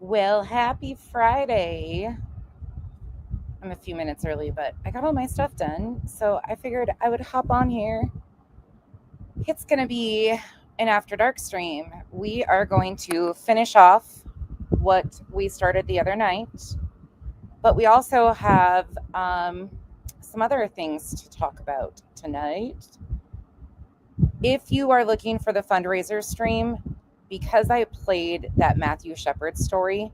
Well, happy Friday. I'm a few minutes early, but I got all my stuff done. So I figured I would hop on here. It's going to be an After Dark stream. We are going to finish off what we started the other night, but we also have some other things to talk about tonight. If you are looking for the fundraiser stream, because I played that Matthew Shepard story,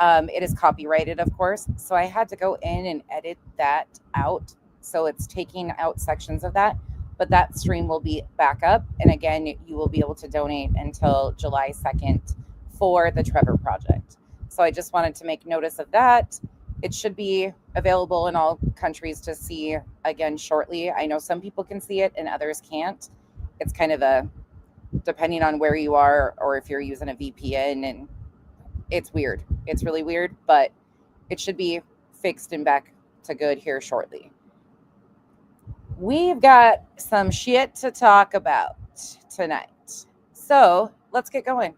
it is copyrighted, of course. So I had to go in and edit that out. So it's taking out sections of that. But that stream will be back up. And again, you will be able to donate until July 2nd for the Trevor Project. So I just wanted to make notice of that. It should be available in all countries to see again shortly. I know some people can see it and others can't. It's kind of depending on where you are or if you're using a VPN, and it's weird. It's really weird, but it should be fixed and back to good here shortly. We've got some shit to talk about tonight. So let's get going.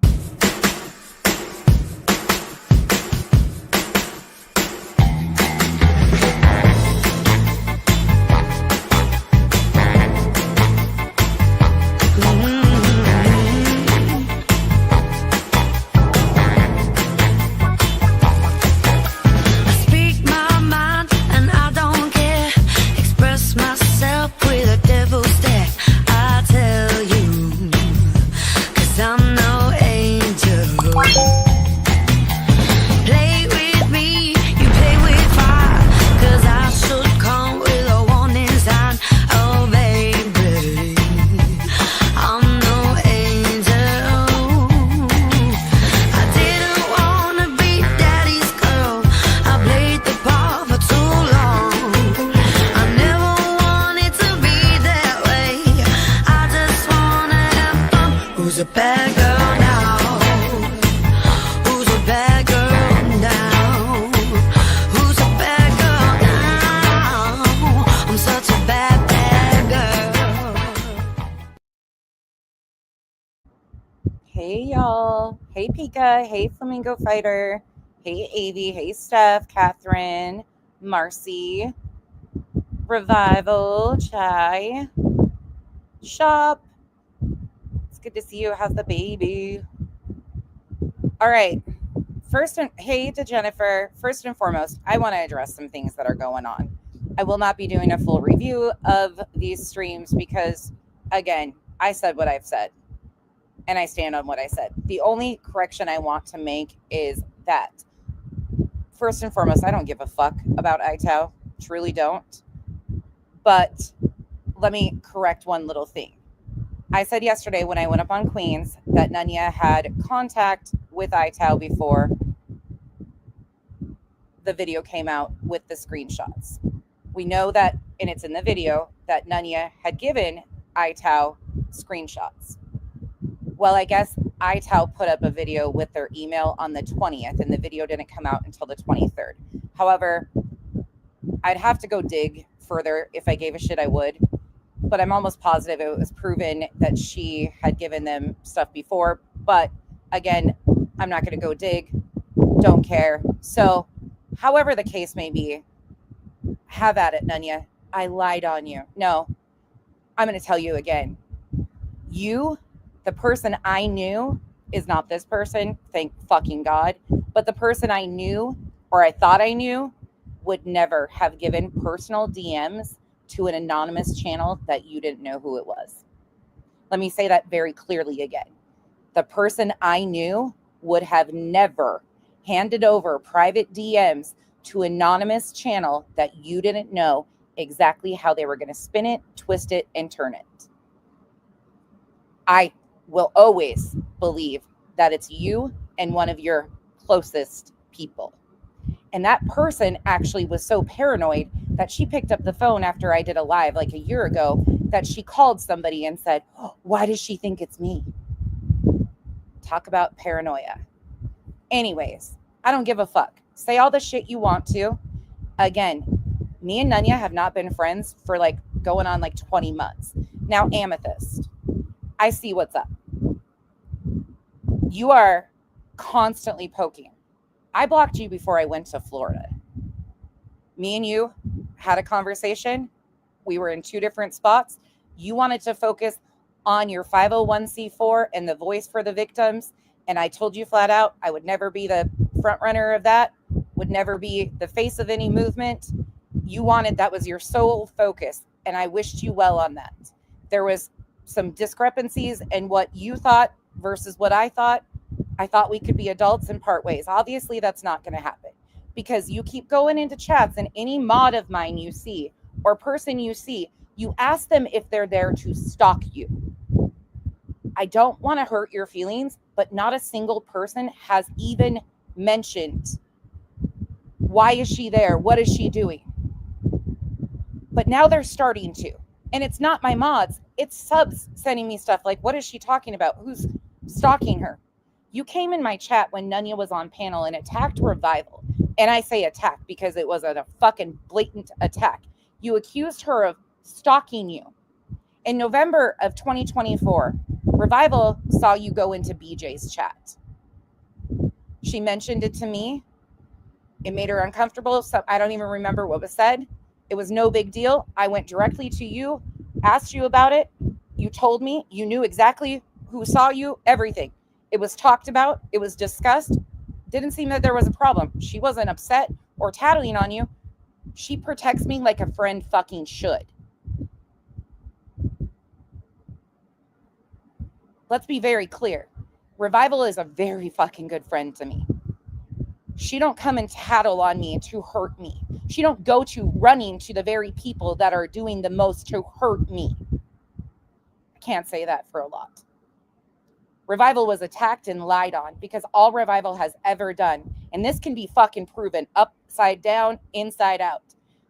Hey y'all. Hey Pika. Hey Flamingo Fighter. Hey Avi. Hey Steph. Catherine. Marcy. Revival. Chai. Shop. It's good to see you. How's the baby? All right. Hey to Jennifer. First and foremost, I want to address some things that are going on. I will not be doing a full review of these streams because, again, I said what I've said. And I stand on what I said. The only correction I want to make is that, first and foremost, I don't give a fuck about ITOW. Truly don't. But let me correct one little thing. I said yesterday when I went up on Queens that Nunya had contact with ITOW before the video came out with the screenshots. We know that, and it's in the video, that Nunya had given ITOW screenshots. Well, I guess ITOW put up a video with their email on the 20th, and the video didn't come out until the 23rd. However, I'd have to go dig further. If I gave a shit, I would. But I'm almost positive it was proven that she had given them stuff before. But again, I'm not going to go dig. Don't care. So, however the case may be, have at it, Nunya. I lied on you. No, I'm going to tell you again. The person I knew is not this person, thank fucking God. But the person I knew, or I thought I knew, would never have given personal DMs to an anonymous channel that you didn't know who it was. Let me say that very clearly again. The person I knew would have never handed over private DMs to an anonymous channel that you didn't know exactly how they were going to spin it, twist it, and turn it. I will always believe that it's you and one of your closest people. And that person actually was so paranoid that she picked up the phone after I did a live like a year ago, that she called somebody and said, oh, why does she think it's me? Talk about paranoia. Anyways, I don't give a fuck. Say all the shit you want to. Again, me and Nunya have not been friends for going on 20 months. Now, Amethyst, I see what's up. You are constantly poking. I blocked you before I went to Florida. Me and you had a conversation. We were in two different spots. You wanted to focus on your 501c4 and the voice for the victims. And I told you flat out, I would never be the front runner of that, would never be the face of any movement. You wanted, that was your sole focus. And I wished you well on that. There was some discrepancies in what you thought versus what I thought. I thought we could be adults and part ways. Obviously, that's not going to happen because you keep going into chats, and any mod of mine you see or person you see, you ask them if they're there to stalk you. I don't want to hurt your feelings, but not a single person has even mentioned, why is she there? What is she doing? But now they're starting to. And it's not my mods, it's subs sending me stuff like, what is she talking about? Who's stalking her? You came in my chat when Nunya was on panel and attacked Revival. And I say attack because it was a fucking blatant attack. You accused her of stalking you. In November of 2024, Revival saw you go into BJ's chat. She mentioned it to me. It made her uncomfortable. So I don't even remember what was said. It was no big deal. I went directly to you, asked you about it. You told me. You knew exactly who saw you, everything. It was talked about. It was discussed. Didn't seem that there was a problem. She wasn't upset or tattling on you. She protects me like a friend fucking should. Let's be very clear. Revival is a very fucking good friend to me. She don't come and tattle on me to hurt me. She don't go to running to the very people that are doing the most to hurt me. I can't say that for a lot. Revival was attacked and lied on because all Revival has ever done, and this can be fucking proven upside down, inside out,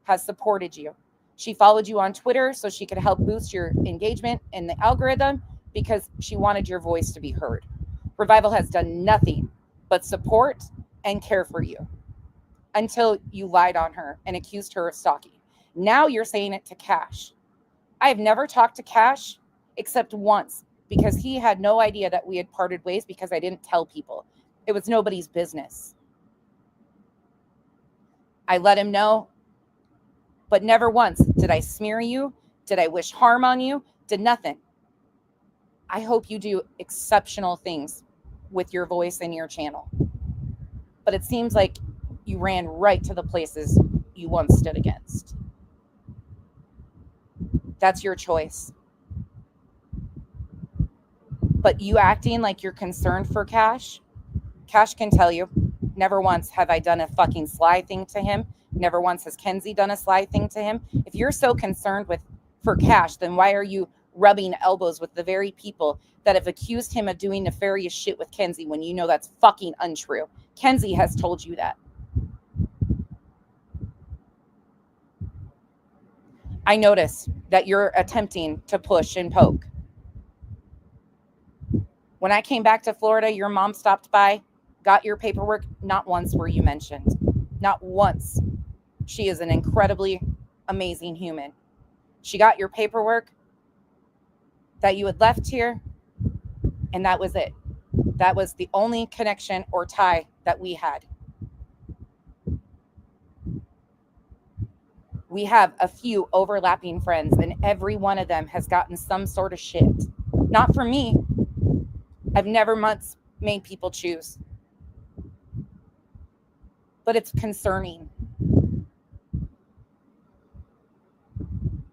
has supported you. She followed you on Twitter so she could help boost your engagement in the algorithm because she wanted your voice to be heard. Revival has done nothing but support and care for you until you lied on her and accused her of stalking. Now you're saying it to Cash. I've never talked to Cash except once because he had no idea that we had parted ways because I didn't tell people. It was nobody's business. I let him know, but never once did I smear you, did I wish harm on you, did nothing. I hope you do exceptional things with your voice and your channel. But it seems like you ran right to the places you once stood against. That's your choice. But you acting like you're concerned for Cash, Cash can tell you, never once have I done a fucking sly thing to him. Never once has Kenzie done a sly thing to him. If you're so concerned for Cash, then why are you rubbing elbows with the very people that have accused him of doing nefarious shit with Kenzie when you know that's fucking untrue? Kenzie has told you that. I notice that you're attempting to push and poke. When I came back to Florida, your mom stopped by, got your paperwork. Not once were you mentioned. Not once. She is an incredibly amazing human. She got your paperwork that you had left here, and that was it. That was the only connection or tie that we had. We have a few overlapping friends, and every one of them has gotten some sort of shit. Not from me. I've never once made people choose. But it's concerning.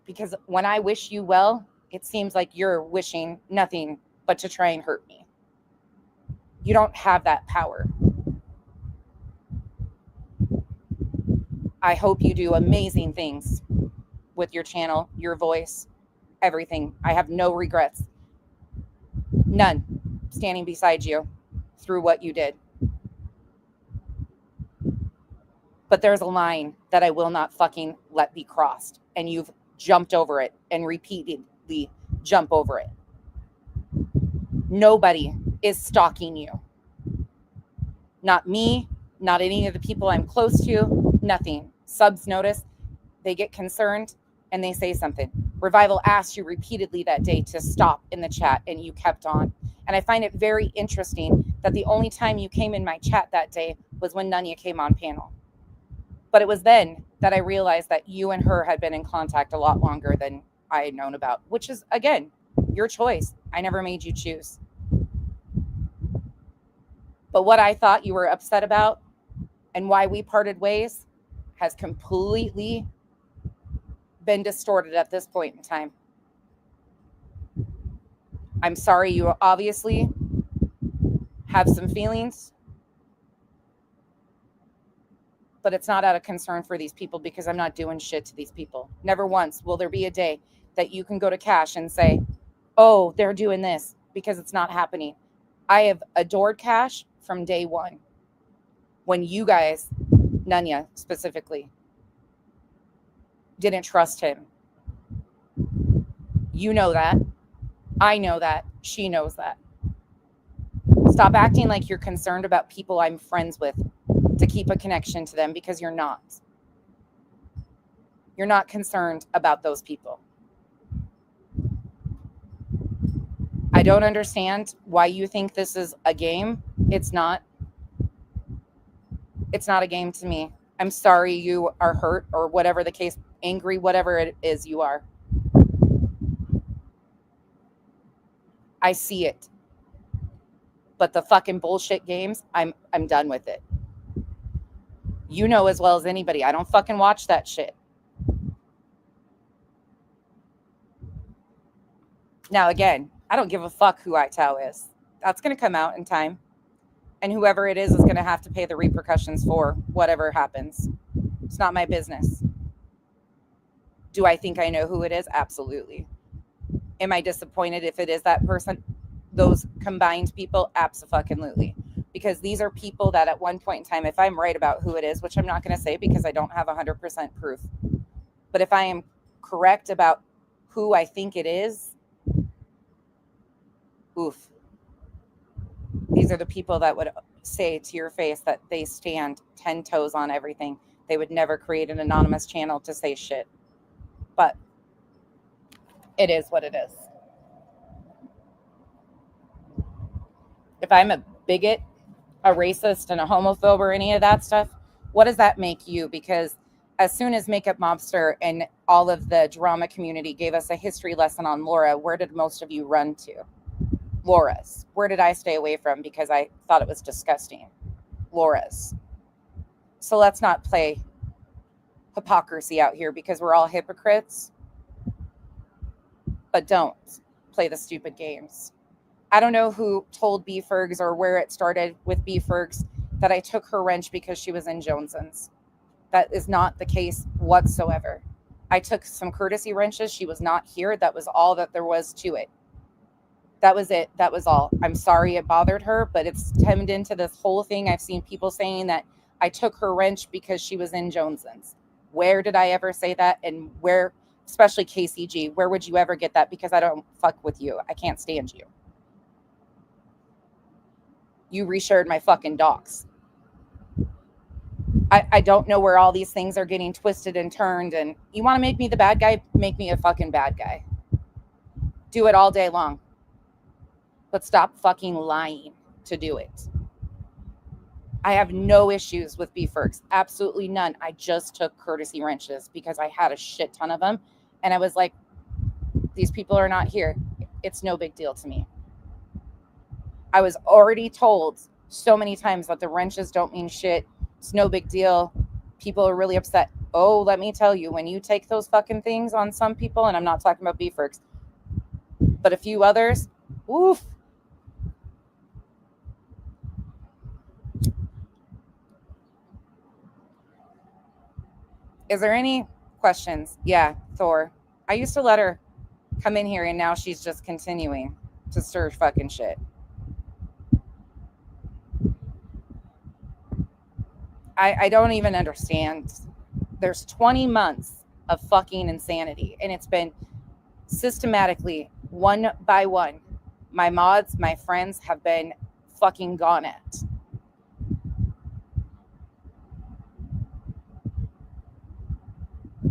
Because when I wish you well, it seems like you're wishing nothing but to try and hurt me. You don't have that power. I hope you do amazing things with your channel, your voice, everything. I have no regrets. None. Standing beside you through what you did. But there's a line that I will not fucking let be crossed. And you've jumped over it and repeatedly jump over it. Nobody is stalking you. Not me, not any of the people I'm close to, nothing. Subs notice, they get concerned, and they say something. Revival asked you repeatedly that day to stop in the chat, and you kept on. And I find it very interesting that the only time you came in my chat that day was when Nunya came on panel. But it was then that I realized that you and her had been in contact a lot longer than I had known about, which is, again, your choice. I never made you choose. But what I thought you were upset about and why we parted ways has completely been distorted at this point in time. I'm sorry, you obviously have some feelings, but it's not out of concern for these people because I'm not doing shit to these people. Never once will there be a day that you can go to Cash and say, oh, they're doing this, because it's not happening. I have adored Cash from day one. When you guys, Nunya specifically, didn't trust him. You know that. I know that. She knows that. Stop acting like you're concerned about people I'm friends with to keep a connection to them, because you're not. You're not concerned about those people. I don't understand why you think this is a game. It's not. It's not a game to me. I'm sorry you are hurt, or whatever the case, angry, whatever it is you are. I see it. But the fucking bullshit games, I'm done with it. You know as well as anybody, I don't fucking watch that shit. Now, again, I don't give a fuck who Itao is. That's going to come out in time. And whoever it is going to have to pay the repercussions for whatever happens. It's not my business. Do I think I know who it is? Absolutely. Am I disappointed if it is that person? Those combined people? Absolutely. Because these are people that at one point in time, if I'm right about who it is, which I'm not going to say because I don't have 100% proof, but if I am correct about who I think it is, oof. These are the people that would say to your face that they stand 10 toes on everything. They would never create an anonymous channel to say shit. But it is what it is. If I'm a bigot, a racist, and a homophobe or any of that stuff, what does that make you? Because as soon as Makeup Mobster and all of the drama community gave us a history lesson on Laura, where did most of you run to? Laura's. Where did I stay away from because I thought it was disgusting? Laura's. So let's not play hypocrisy out here, because we're all hypocrites. But don't play the stupid games. I don't know who told B. Fergs or where it started with B. Fergs that I took her wrench because she was in Joneson's. That is not the case whatsoever. I took some courtesy wrenches. She was not here. That was all that there was to it. That was it. That was all. I'm sorry it bothered her, but it's stemmed into this whole thing. I've seen people saying that I took her wrench because she was in Joneson's. Where did I ever say that? And where, especially KCG, where would you ever get that? Because I don't fuck with you. I can't stand you. You reshared my fucking docs. I don't know where all these things are getting twisted and turned. And you want to make me the bad guy? Make me a fucking bad guy. Do it all day long. But stop fucking lying to do it. I have no issues with beef Fergs. Absolutely none. I just took courtesy wrenches because I had a shit ton of them. And I was like, these people are not here. It's no big deal to me. I was already told so many times that the wrenches don't mean shit. It's no big deal. People are really upset. Oh, let me tell you, when you take those fucking things on some people, and I'm not talking about beef Fergs, but a few others, oof. Is there any questions? Yeah, Thor. I used to let her come in here, and now she's just continuing to stir fucking shit. I don't even understand. There's 20 months of fucking insanity, and it's been systematically, one by one. My mods, my friends have been fucking gone at.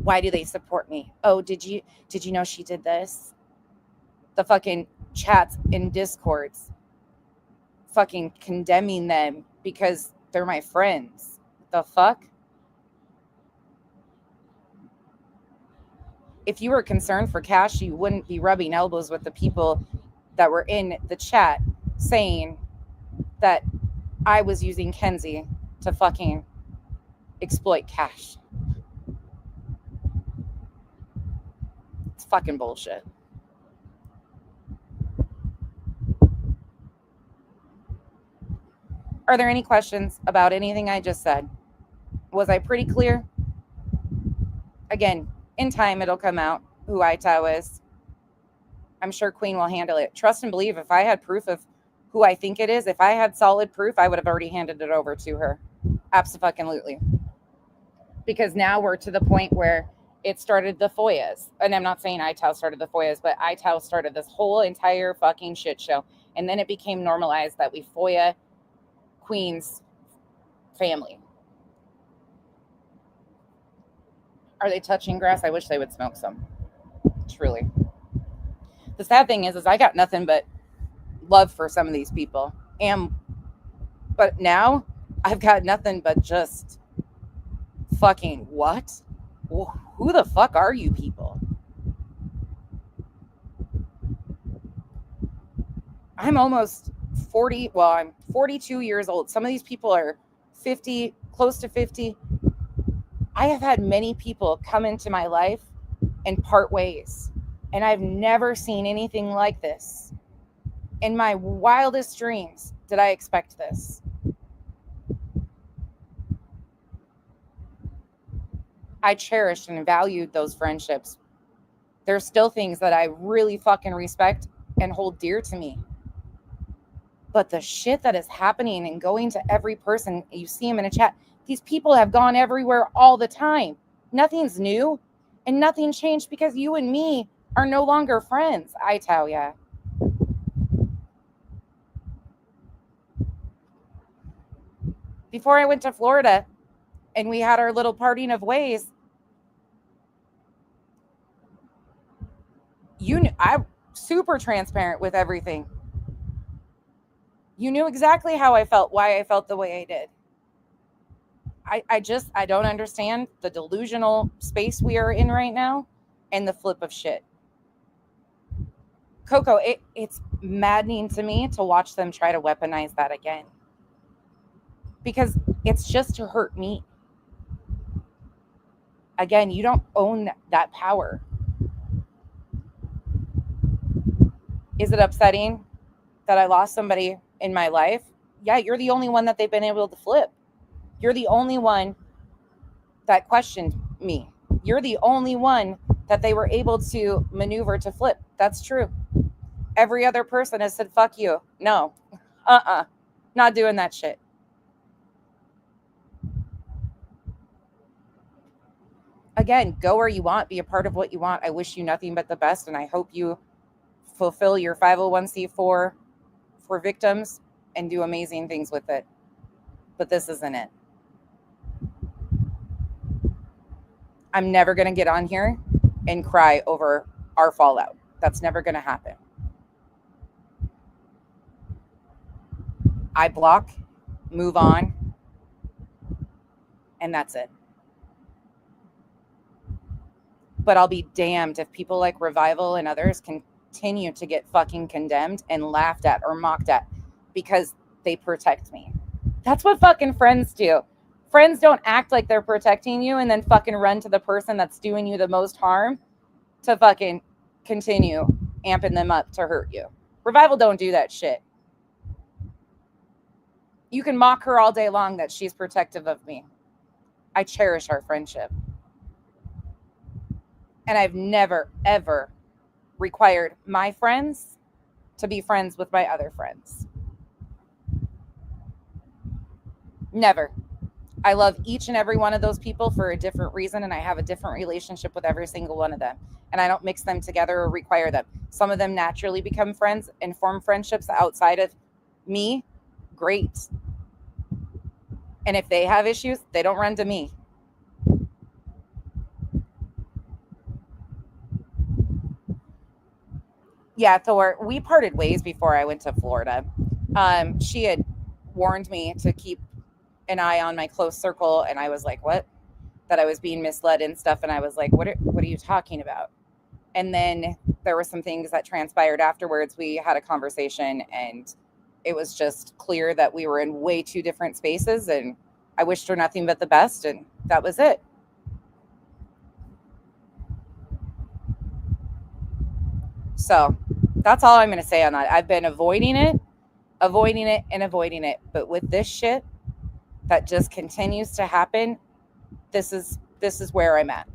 Why do they support me? Oh, did you know she did this? The fucking chats in Discords. fucking condemning them because they're my friends. The fuck? If you were concerned for cash, you wouldn't be rubbing elbows with the people that were in the chat saying that I was using Kenzie to fucking exploit cash. It's fucking bullshit. Are there any questions about anything I just said? Was I pretty clear? Again, in time it'll come out who Itao is. I'm sure Queen will handle it. Trust and believe, if I had proof of who I think it is, if I had solid proof, I would have already handed it over to her. Absolutely. Because now we're to the point where it started the FOIAs. And I'm not saying Itao started the FOIAs, but Itao started this whole entire fucking shit show. And then it became normalized that we FOIA Queen's family. Are they touching grass? I wish they would smoke some. Truly. The sad thing is I got nothing but love for some of these people. But now I've got nothing but just fucking what? Who the fuck are you people? I'm almost 40. Well, I'm 42 years old. Some of these people are 50, close to 50. I have had many people come into my life and part ways, and I've never seen anything like this. In my wildest dreams, did I expect this? I cherished and valued those friendships. There's still things that I really fucking respect and hold dear to me. But the shit that is happening and going to every person, you see them in a chat, these people have gone everywhere all the time. Nothing's new and nothing changed because you and me are no longer friends, I tell ya. Before I went to Florida and we had our little parting of ways, I'm super transparent with everything. You knew exactly how I felt, why I felt the way I did. I don't understand the delusional space we are in right now and the flip of shit. Coco, it's maddening to me to watch them try to weaponize that again. Because it's just to hurt me. Again, you don't own that power. Is it upsetting that I lost somebody in my life? Yeah, you're the only one that they've been able to flip. You're the only one that questioned me. You're the only one that they were able to maneuver to flip. That's true. Every other person has said, fuck you. No. Not doing that shit. Again, go where you want. Be a part of what you want. I wish you nothing but the best, and I hope you fulfill your 501c4 for victims and do amazing things with it. But this isn't it. I'm never going to get on here and cry over our fallout. That's never going to happen. I block, move on, and that's it. But I'll be damned if people like Revival and others continue to get fucking condemned and laughed at or mocked at because they protect me. That's what fucking friends do. Friends don't act like they're protecting you and then fucking run to the person that's doing you the most harm to fucking continue amping them up to hurt you. Revival don't do that shit. You can mock her all day long that she's protective of me. I cherish our friendship. And I've never, ever required my friends to be friends with my other friends. Never. I love each and every one of those people for a different reason, and I have a different relationship with every single one of them. And I don't mix them together or require them. Some of them naturally become friends and form friendships outside of me. Great. And if they have issues, they don't run to me. Yeah, Thor, we parted ways before I went to Florida. She had warned me to keep an eye on my close circle, and I was like, what? That I was being misled and stuff. And I was like, what are you talking about? And then there were some things that transpired afterwards. We had a conversation, and it was just clear that we were in way too different spaces, and I wished her nothing but the best, and that was it. So that's all I'm going to say on that. I've been avoiding it, and avoiding it. But with this shit that just continues to happen, this is where I'm at.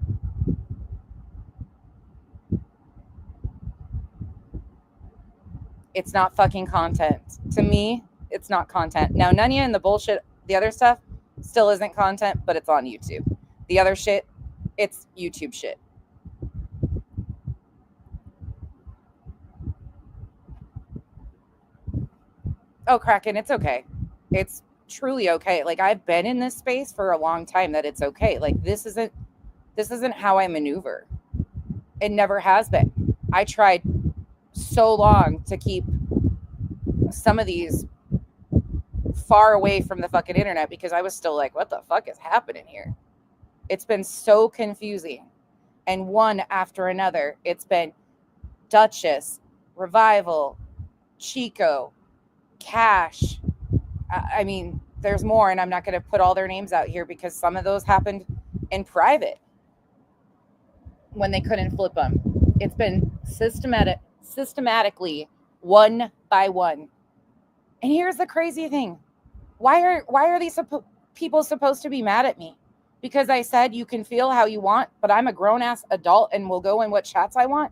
It's not fucking content. To me, it's not content. Now, Nunya and the bullshit, the other stuff, still isn't content, but it's on YouTube. The other shit, it's YouTube shit. Oh, Kraken, it's okay. It's truly okay. Like, I've been in this space for a long time that it's okay. Like, this isn't how I maneuver. It never has been. I tried so long to keep some of these far away from the fucking internet because I was still like, what the fuck is happening here? It's been so confusing. And one after another, it's been Duchess, Revival, Chico, Cash. I mean, there's more, and I'm not going to put all their names out here because some of those happened in private when they couldn't flip them. It's been systematically one by one. And here's the crazy thing. Why are these people supposed to be mad at me? Because I said you can feel how you want, but I'm a grown-ass adult and will go in what chats I want?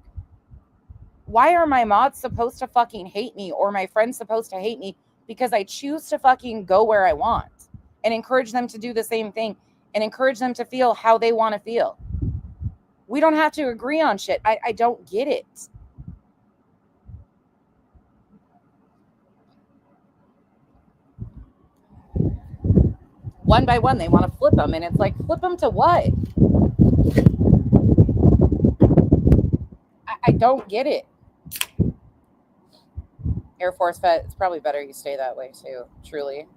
Why are my mods supposed to fucking hate me, or my friends supposed to hate me because I choose to fucking go where I want and encourage them to do the same thing and encourage them to feel how they want to feel? We don't have to agree on shit. I don't get it. One by one, they want to flip them, and it's like, flip them to what? I don't get it. Air Force vet, it's probably better you stay that way too, truly.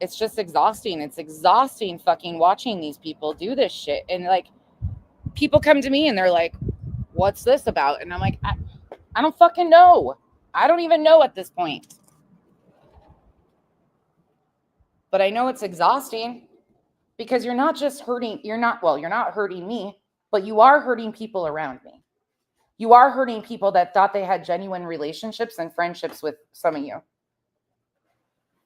It's just exhausting. It's exhausting fucking watching these people do this shit. And like, people come to me and they're like, what's this about? And I'm like, I don't fucking know. I don't even know at this point. But I know it's exhausting because you're not just hurting, you're not hurting me, but you are hurting people around me. You are hurting people that thought they had genuine relationships and friendships with some of you.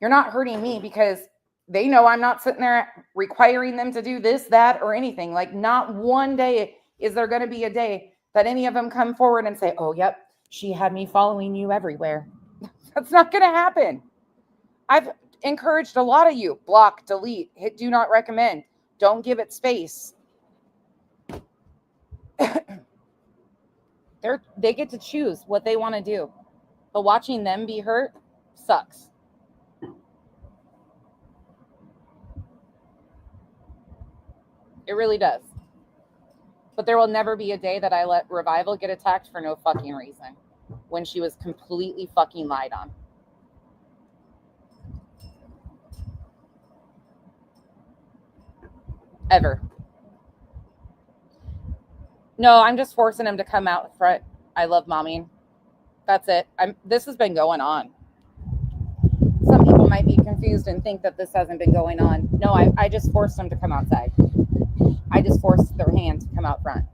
You're not hurting me because they know I'm not sitting there requiring them to do this, that, or anything. Like, not one day is there going to be a day that any of them come forward and say, oh, yep, she had me following you everywhere. That's not going to happen. I've encouraged a lot of you, block, delete, hit do not recommend. Don't give it space. They get to choose what they want to do. But watching them be hurt sucks. It really does. But there will never be a day that I let Revival get attacked for no fucking reason when she was completely fucking lied on. Ever. No, I'm just forcing him to come out front. I love momming. That's it. This has been going on. Some people might be confused and think that this hasn't been going on. No, I just forced them to come outside. I just forced their hand to come out front.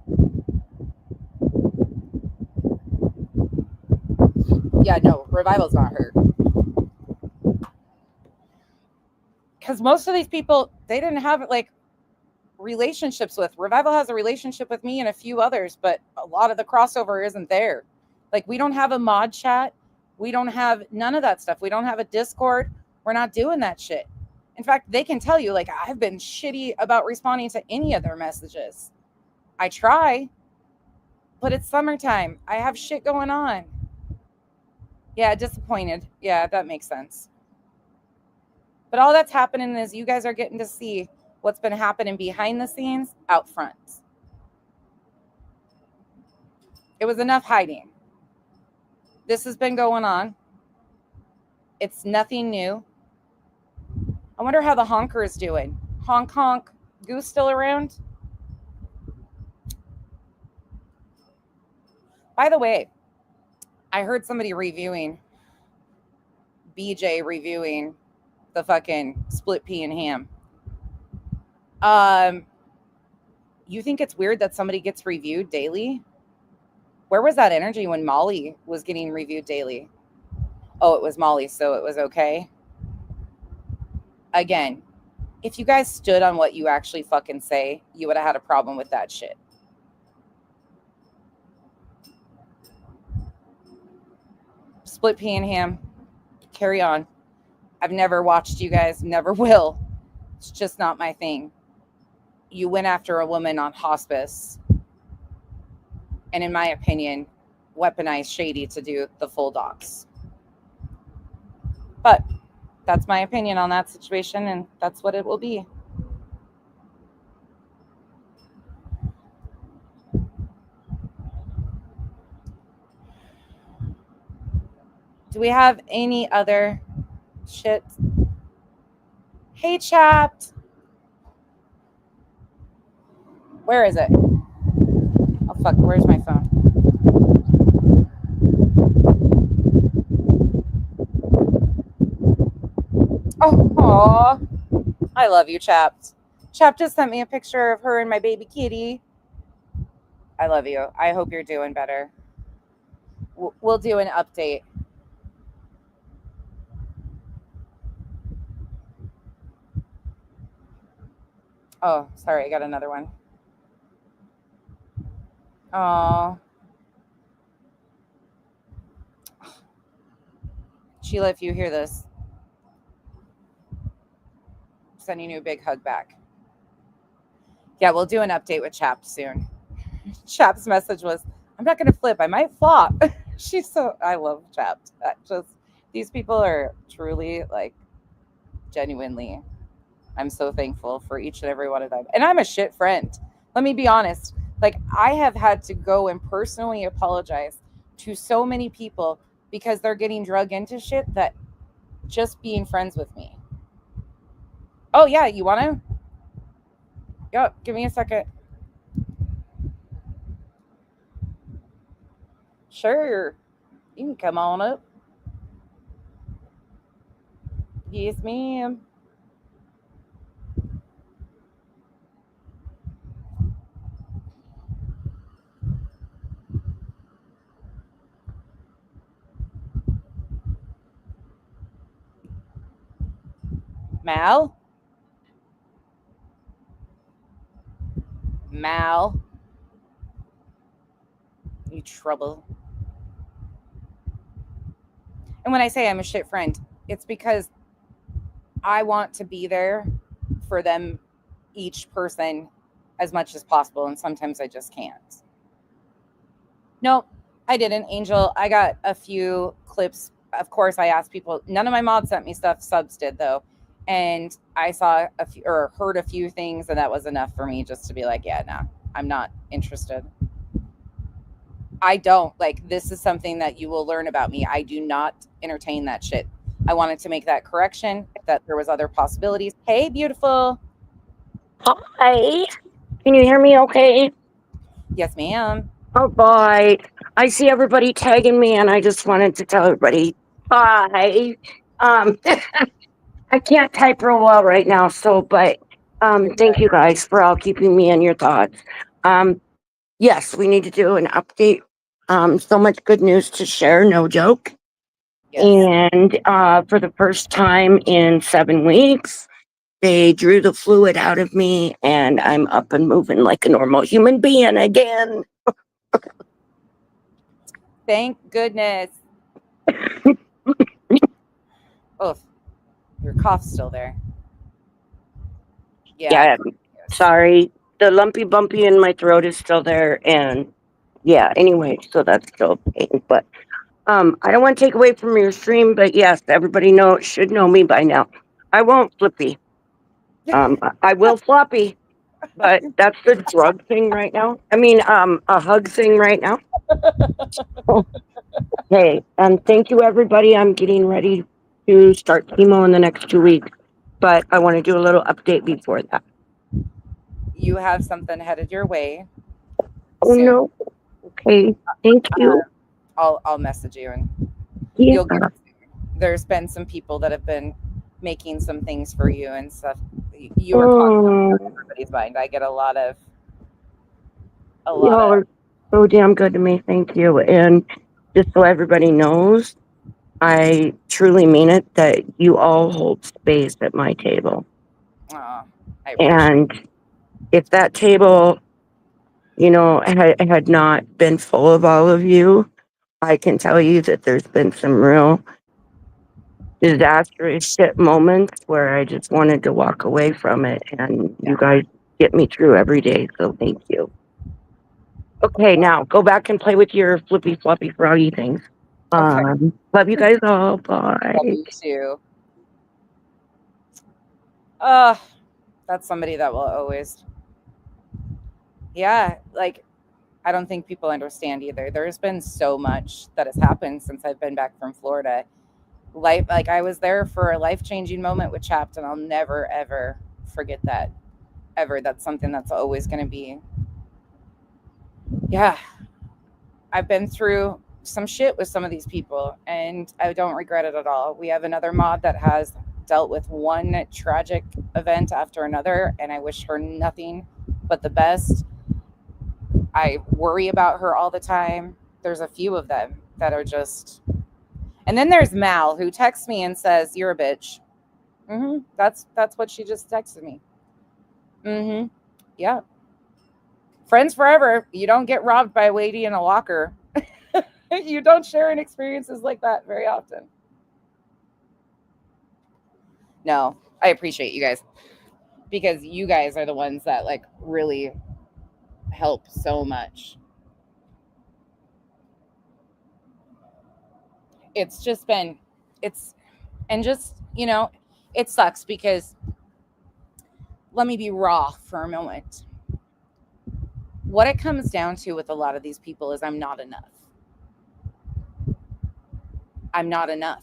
Yeah, no, Revival's not hurt. Because most of these people, they didn't have like relationships with. Revival has a relationship with me and a few others, but a lot of the crossover isn't there. Like, we don't have a mod chat. We don't have none of that stuff. We don't have a Discord. We're not doing that shit. In fact, they can tell you, like, I've been shitty about responding to any of their messages. I try, but it's summertime. I have shit going on. Yeah, disappointed. Yeah, that makes sense. But all that's happening is you guys are getting to see what's been happening behind the scenes out front. It was enough hiding. This has been going on. It's nothing new. I wonder how the honker is doing. Honk honk. Goose still around? By the way, I heard somebody reviewing, BJ reviewing the fucking split pea and ham. You think it's weird that somebody gets reviewed daily? Where was that energy when Molly was getting reviewed daily? Oh, it was Molly, so it was okay. Again, if you guys stood on what you actually fucking say, you would have had a problem with that shit. Split pea and ham. Carry on. I've never watched you guys, never will. It's just not my thing. You went after a woman on hospice, and in my opinion, weaponized Shady to do the full docs. But that's my opinion on that situation, and that's what it will be. Do we have any other shit? Hey, Chapped. Where is it? Oh, fuck. Where's my phone? Oh, aw. I love you, Chapped. Chapped just sent me a picture of her and my baby kitty. I love you. I hope you're doing better. We'll do an update. Oh, sorry. I got another one. Oh. Sheila, if you hear this, sending you a big hug back. Yeah, we'll do an update with Chap soon. Chap's message was, I'm not going to flip. I might flop. I love Chap. These people are truly, like, genuinely, I'm so thankful for each and every one of them. And I'm a shit friend. Let me be honest. Like, I have had to go and personally apologize to so many people because they're getting drug into shit that just being friends with me. Oh, yeah, you want to? Yo, give me a second. Sure. You can come on up. Yes, ma'am. Mal? Mal? You trouble. And when I say I'm a shit friend, it's because I want to be there for them, each person, as much as possible. And sometimes I just can't. Nope, I didn't, Angel. I got a few clips. Of course, I asked people. None of my mods sent me stuff. Subs did, though. And I saw a few or heard a few things, and that was enough for me just to be like, yeah, no, I'm not interested. I don't. Like, this is something that you will learn about me. I do not entertain that shit. I wanted to make that correction, that there was other possibilities. Hey, beautiful. Hi. Can you hear me okay? Yes, ma'am. Oh boy. I see everybody tagging me and I just wanted to tell everybody hi. I can't type real well right now, but thank you guys for all keeping me in your thoughts. Yes, we need to do an update. So much good news to share, no joke. Yes. And for the first time in 7 weeks, they drew the fluid out of me and I'm up and moving like a normal human being again. Thank goodness. Oh, your cough's still there. Yeah, sorry. The lumpy bumpy in my throat is still there. And yeah, anyway, so that's still a pain. But I don't want to take away from your stream, but yes, everybody should know me by now. I won't flippy. I will floppy. but that's the drug thing right now. I mean, a hug thing right now. Okay, and thank you, everybody. I'm getting ready to start chemo in the next 2 weeks, but I want to do a little update before that. You have something headed your way Oh soon. no. Okay. Thank you. I'll message you and Yeah. you'll get it. There's been some people that have been making some things for you and stuff. You are constantly on everybody's mind. I get a lot of Y'all are so damn good to me. Thank you. And just so everybody knows, I truly mean it that you all hold space at my table. I appreciate And if that table, had not been full of all of you, I can tell you that there's been some real disastrous shit moments where I just wanted to walk away from it. And you guys get me through every day. So thank you. Okay, now go back and play with your flippy floppy froggy things. Okay. Love you guys all. Bye. Love you too. That's somebody that will always, yeah, like, I don't think people understand either. There's been so much that has happened since I've been back from Florida. Like I was there for a life-changing moment with Chapped, and I'll never ever forget that. Ever. That's something that's always going to be. Yeah. I've been through some shit with some of these people, and I don't regret it at all. We have another mod that has dealt with one tragic event after another, and I wish her nothing but the best. I worry about her all the time. There's a few of them that are just. And then there's Mal, who texts me and says, "You're a bitch." That's what she just texted me. Yeah. Friends forever. You don't get robbed by a lady in a locker. You don't share in experiences like that very often. No, I appreciate you guys, because you guys are the ones that like really help so much. It's just been, it's, and just, it sucks because, let me be raw for a moment. What it comes down to with a lot of these people is I'm not enough. I'm not enough.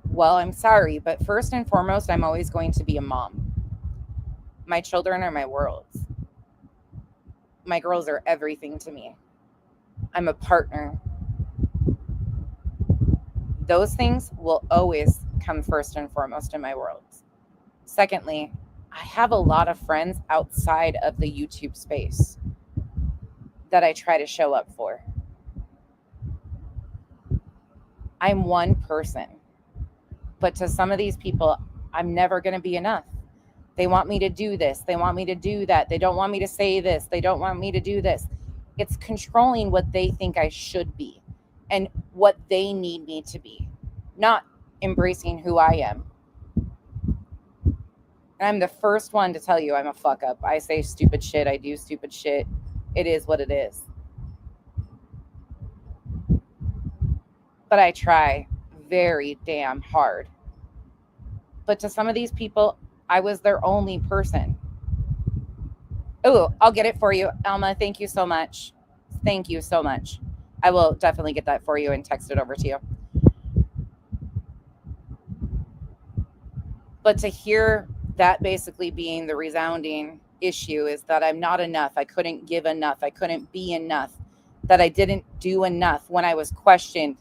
Well, I'm sorry, but first and foremost, I'm always going to be a mom. My children are my worlds. My girls are everything to me. I'm a partner. Those things will always come first and foremost in my world. Secondly, I have a lot of friends outside of the YouTube space that I try to show up for. I'm one person, but to some of these people, I'm never going to be enough. They want me to do this. They want me to do that. They don't want me to say this. They don't want me to do this. It's controlling what they think I should be and what they need me to be, not embracing who I am. And I'm the first one to tell you I'm a fuck up. I say stupid shit. I do stupid shit. It is what it is. But I try very damn hard. But to some of these people, I was their only person. Oh, I'll get it for you, Alma. Thank you so much. Thank you so much. I will definitely get that for you and text it over to you. But to hear that basically being the resounding issue is that I'm not enough. I couldn't give enough. I couldn't be enough. That I didn't do enough when I was questioned,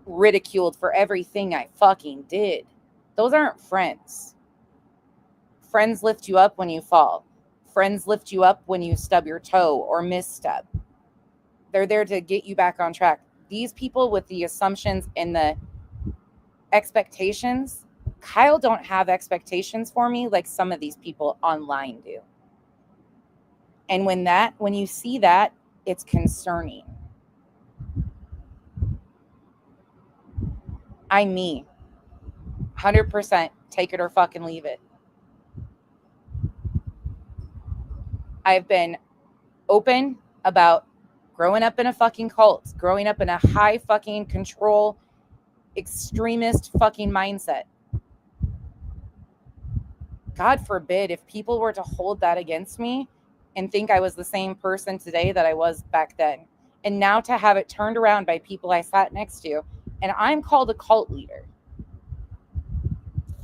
ridiculed for everything I fucking did. Those aren't friends. Friends lift you up when you fall. Friends lift you up when you stub your toe or misstep. They're there to get you back on track. These people with the assumptions and the expectations, Kyle don't have expectations for me like some of these people online do. And when you see that, it's concerning. I'm me. 100%. Take it or fucking leave it. I've been open about growing up in a fucking cult, growing up in a high fucking control, extremist fucking mindset. God forbid if people were to hold that against me and think I was the same person today that I was back then. And now to have it turned around by people I sat next to, and I'm called a cult leader.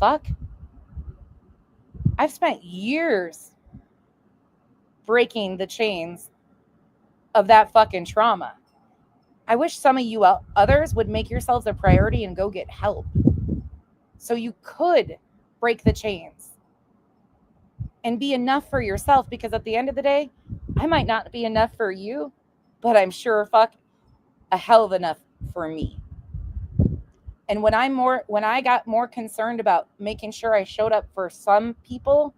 Fuck. I've spent years breaking the chains of that fucking trauma. I wish some of you others would make yourselves a priority and go get help so you could break the chains and be enough for yourself, because at the end of the day, I might not be enough for you, but I'm sure fuck a hell of enough for me. And when I got more concerned about making sure I showed up for some people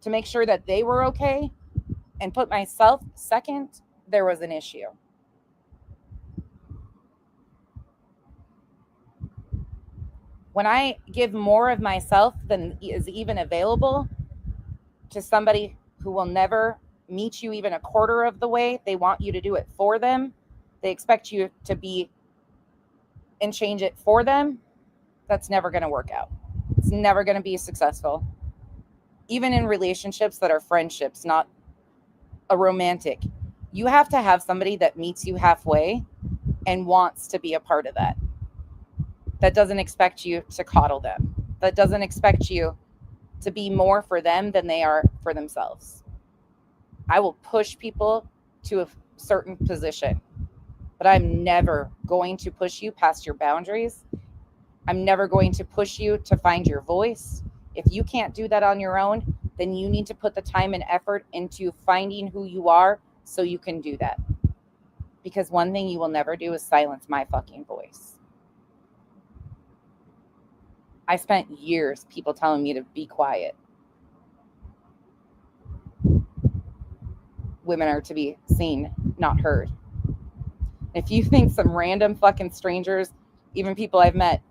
to make sure that they were okay and put myself second, there was an issue. When I give more of myself than is even available to somebody who will never meet you even a quarter of the way, they want you to do it for them. They expect you to be and change it for them. That's never going to work out. It's never going to be successful. Even in relationships that are friendships, not a romantic, you have to have somebody that meets you halfway and wants to be a part of that. That doesn't expect you to coddle them. That doesn't expect you to be more for them than they are for themselves. I will push people to a certain position, but I'm never going to push you past your boundaries. I'm never going to push you to find your voice. If you can't do that on your own, then you need to put the time and effort into finding who you are so you can do that. Because one thing you will never do is silence my fucking voice. I spent years people telling me to be quiet. Women are to be seen, not heard. If you think some random fucking strangers, even people I've met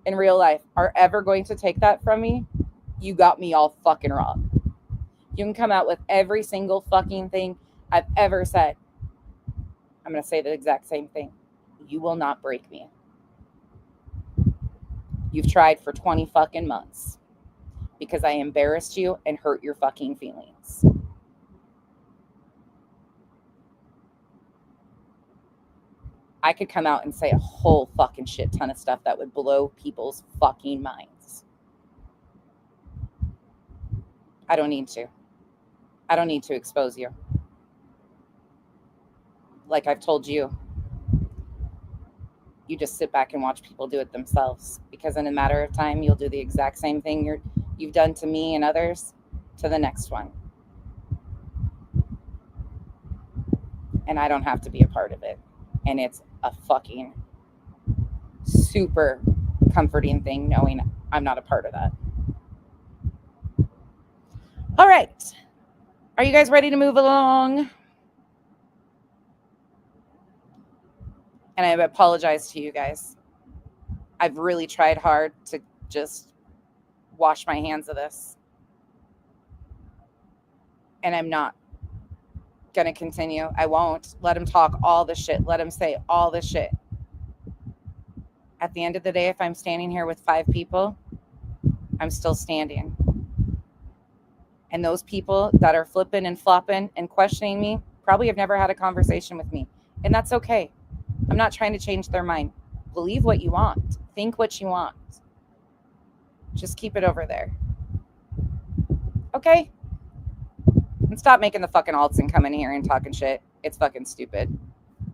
in real life, are ever going to take that from me, you got me all fucking wrong. You can come out with every single fucking thing I've ever said. I'm going to say the exact same thing. You will not break me. You've tried for 20 fucking months because I embarrassed you and hurt your fucking feelings. I could come out and say a whole fucking shit ton of stuff that would blow people's fucking minds. I don't need to. I don't need to expose you. Like I've told you, you just sit back and watch people do it themselves, because in a matter of time, you'll do the exact same thing you've done to me and others to the next one. And I don't have to be a part of it. And it's a fucking super comforting thing knowing I'm not a part of that. All right. Are you guys ready to move along? And I apologize to you guys. I've really tried hard to just wash my hands of this. And I'm not going to continue. I won't let him talk all the shit. Let him say all the shit. At the end of the day, if I'm standing here with 5 people, I'm still standing. And those people that are flipping and flopping and questioning me probably have never had a conversation with me. And that's okay. I'm not trying to change their mind. Believe what you want. Think what you want. Just keep it over there. Okay? And stop making the fucking alts and coming here and talking shit. It's fucking stupid.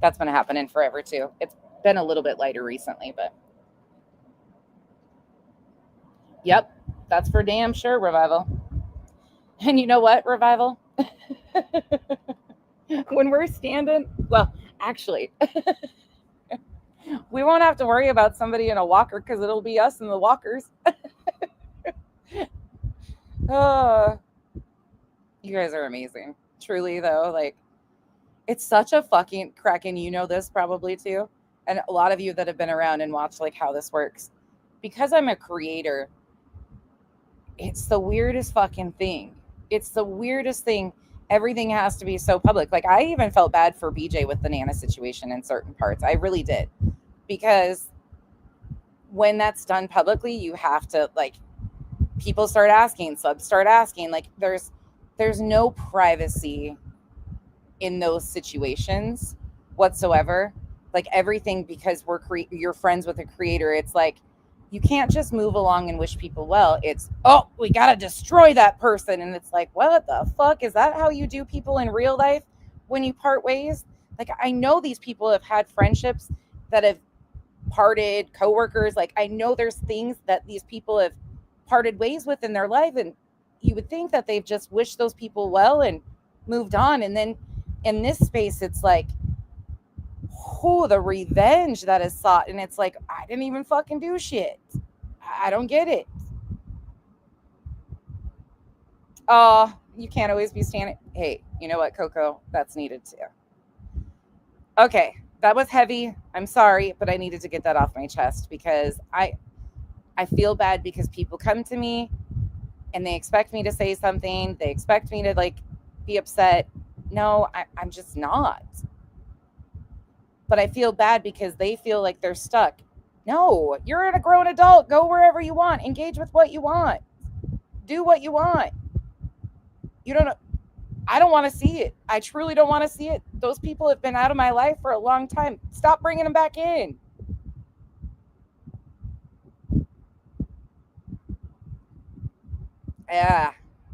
That's been happening forever too. It's been a little bit lighter recently, but yep, that's for damn sure, Revival. And you know what, Revival? When we're standing, well, actually, we won't have to worry about somebody in a walker because it'll be us in the walkers. Oh, you guys are amazing. Truly, though, like, it's such a fucking Kraken. You know this probably too. And a lot of you that have been around and watched like how this works. Because I'm a creator, it's the weirdest fucking thing. It's the weirdest thing. Everything has to be so public. Like, I even felt bad for BJ with the Nana situation in certain parts. I really did. Because when that's done publicly, you have to, like, people start asking, subs start asking. Like there's no privacy in those situations whatsoever. Like everything, because you're friends with a creator, it's like you can't just move along and wish people well. It's, oh, we gotta destroy that person. And it's like, what the fuck? Is that how you do people in real life when you part ways? Like, I know these people have had friendships that have parted, coworkers. Like, I know there's things that these people have parted ways with in their life, and you would think that they've just wished those people well and moved on. And then in this space, it's like, oh, the revenge that is sought. And it's like, I didn't even fucking do shit. I don't get it. Oh, you can't always be standing. Hey, you know what, Coco? That's needed too. Okay, that was heavy. I'm sorry, but I needed to get that off my chest because I feel bad because people come to me and they expect me to say something. They expect me to like be upset. No, I'm just not. But I feel bad because they feel like they're stuck. No, you're a grown adult. Go wherever you want. Engage with what you want. Do what you want. You don't know. I don't want to see it. I truly don't want to see it. Those people have been out of my life for a long time. Stop bringing them back in. Yeah,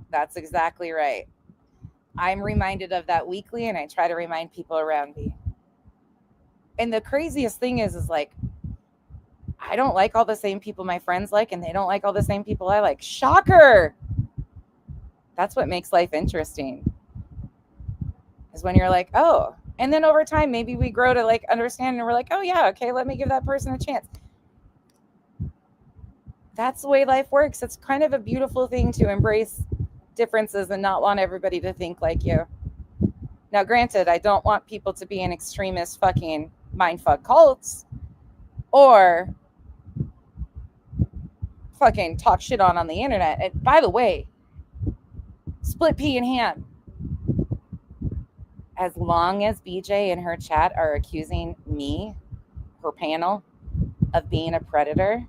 that's exactly right. I'm reminded of that weekly, and I try to remind people around me. And the craziest thing is like, I don't like all the same people my friends like, and they don't like all the same people I like. Shocker! That's what makes life interesting. Is when you're like, oh, and then over time, maybe we grow to like understand, and we're like, oh yeah, okay, let me give that person a chance. That's the way life works. It's kind of a beautiful thing to embrace differences and not want everybody to think like you. Now, granted, I don't want people to be in extremist fucking mindfuck cults or fucking talk shit on the internet. And by the way, split pea and ham. As long as BJ and her chat are accusing me, her panel, of being a predator,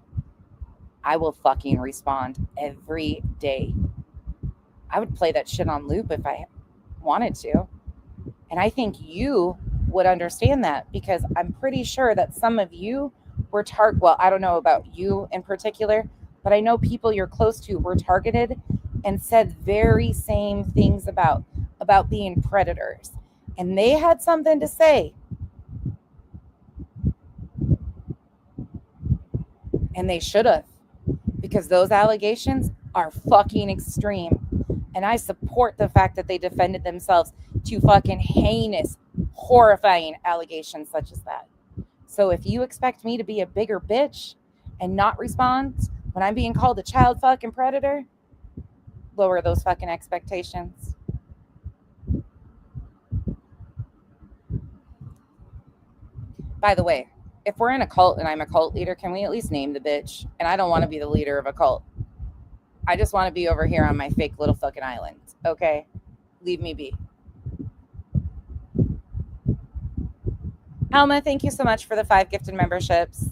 I will fucking respond every day. I would play that shit on loop if I wanted to. And I think you would understand that because I'm pretty sure that some of you were well, I don't know about you in particular, but I know people you're close to were targeted and said very same things about being predators. And they had something to say. And they should have, because those allegations are fucking extreme. And I support the fact that they defended themselves to fucking heinous, horrifying allegations such as that. So if you expect me to be a bigger bitch and not respond when I'm being called a child fucking predator, lower those fucking expectations. By the way, if we're in a cult and I'm a cult leader, can we at least name the bitch? And I don't want to be the leader of a cult. I just want to be over here on my fake little fucking island. Okay? Leave me be. Alma, thank you so much for the 5 gifted memberships.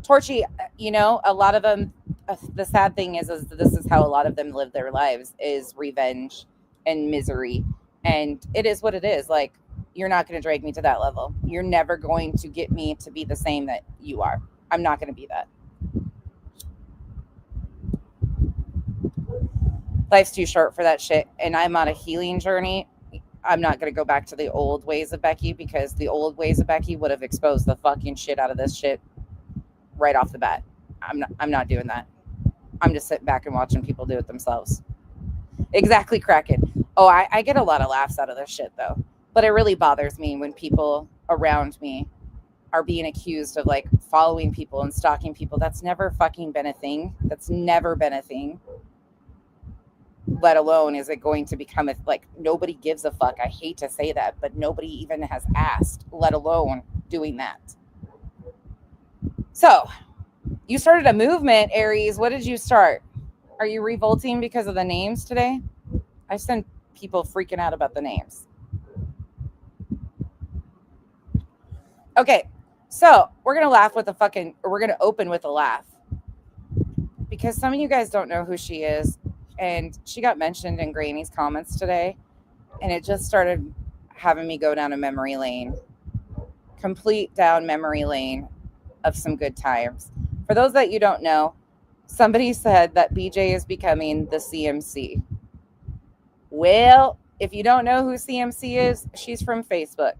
Torchy, you know, a lot of them, the sad thing is this is how a lot of them live their lives, is revenge and misery. And it is what it is. Like, you're not going to drag me to that level. You're never going to get me to be the same that you are. I'm not going to be that. Life's too short for that shit. And I'm on a healing journey. I'm not going to go back to the old ways of Becky, because the old ways of Becky would have exposed the fucking shit out of this shit right off the bat. I'm not doing that. I'm just sitting back and watching people do it themselves. Exactly, Kraken. Oh, I get a lot of laughs out of this shit though. But it really bothers me when people around me are being accused of like following people and stalking people. That's never fucking been a thing. That's never been a thing. Let alone is it going to become a, like, nobody gives a fuck. I hate to say that, but nobody even has asked, let alone doing that. So you started a movement, Aries. What did you start? Are you revolting because of the names today? I've seen people freaking out about the names. Okay, so we're going to open with a laugh. because some of you guys don't know who she is, and she got mentioned in Granny's comments today, and it just started having me go down a memory lane, complete down memory lane of some good times. For those that you don't know, somebody said that BJ is becoming the CMC. Well, if you don't know who CMC is, she's from Facebook.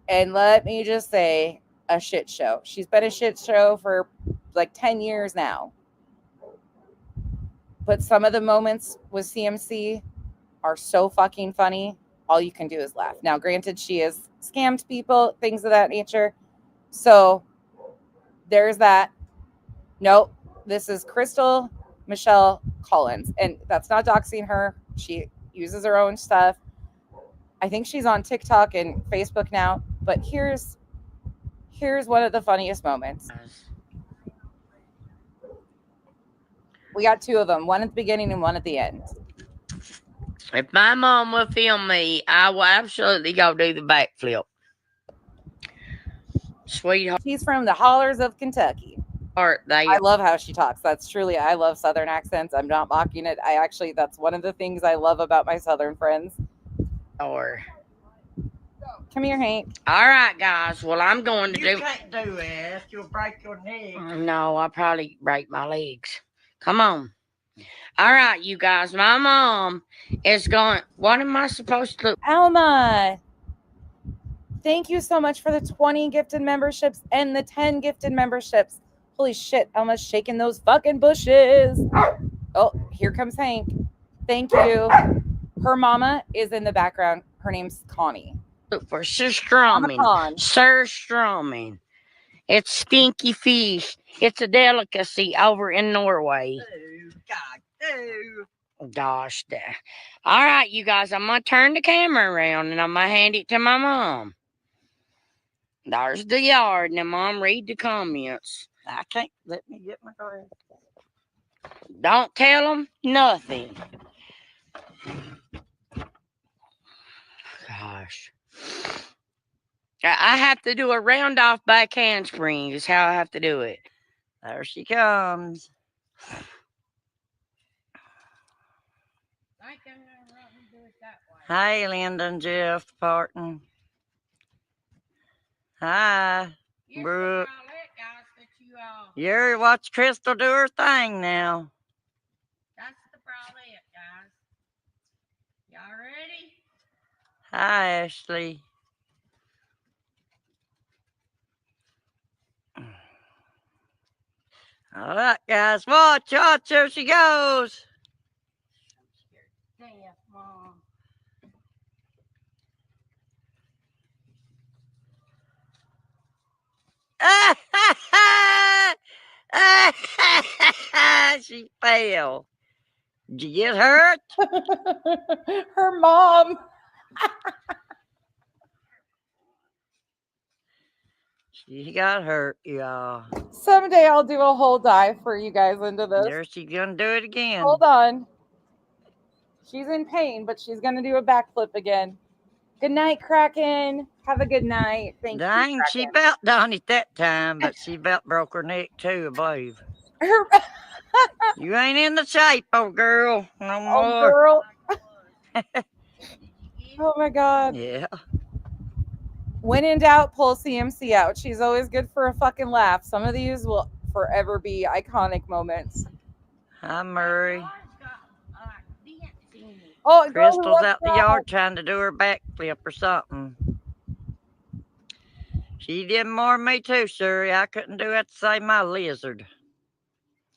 And let me just say, a shit show. She's been a shit show for like 10 years now. But some of the moments with CMC are so fucking funny. All you can do is laugh. Now, granted, she has scammed people, things of that nature. So there's that. Nope. This is Crystal Michelle Collins. And that's not doxing her. She uses her own stuff. I think she's on TikTok and Facebook now. But here's one of the funniest moments. We got two of them, one at the beginning and one at the end. If my mom will film me, I will absolutely go do the backflip. Sweetheart. She's from the hollers of Kentucky. I love how she talks. That's truly, I love Southern accents. I'm not mocking it. That's one of the things I love about my Southern friends. Or come here, Hank. All right, guys. Well, I'm going to do. You can't do this. You'll break your neck. No, I'll probably break my legs. Come on. All right, you guys. My mom is going. What am I supposed to? Alma, thank you so much for the 20 gifted memberships and the 10 gifted memberships. Holy shit, Alma's shaking those fucking bushes. Oh, here comes Hank. Thank you. Her mama is in the background. Her name's Connie. For surströmming. It's stinky fish. It's a delicacy over in Norway. Oh, God. Oh. Gosh, all right, you guys. I'm gonna turn the camera around and I'm gonna hand it to my mom. There's the yard. Now, Mom, read the comments. I can't. Let me get my glasses. Don't tell them nothing. Gosh. I have to do a round off back handspring is how I have to do it. There she comes. Hey, Lyndon, Jeff, Parton. Hi, Brooke. You're watch Crystal do her thing now. That's the bralette, guys. Y'all ready? Hi, Ashley. All right, guys, watch, here she goes. Death, Mom. She fell. Did you get hurt? Her mom. She got hurt, y'all. Someday I'll do a whole dive for you guys into this. There she's gonna do it again. Hold on. She's in pain, but she's gonna do a backflip again. Good night, Kraken. Have a good night. Thank you. Dang, she about done it that time, but she about broke her neck too, I believe. You ain't in the shape, old girl, no more. Oh, girl. Oh my God. Yeah. When in doubt, pull CMC out. She's always good for a fucking laugh. Some of these will forever be iconic moments. Hi, Murray. Oh, Crystal's out the yard trying to do her backflip or something. She did more than me too, Sherry. I couldn't do that to save my lizard.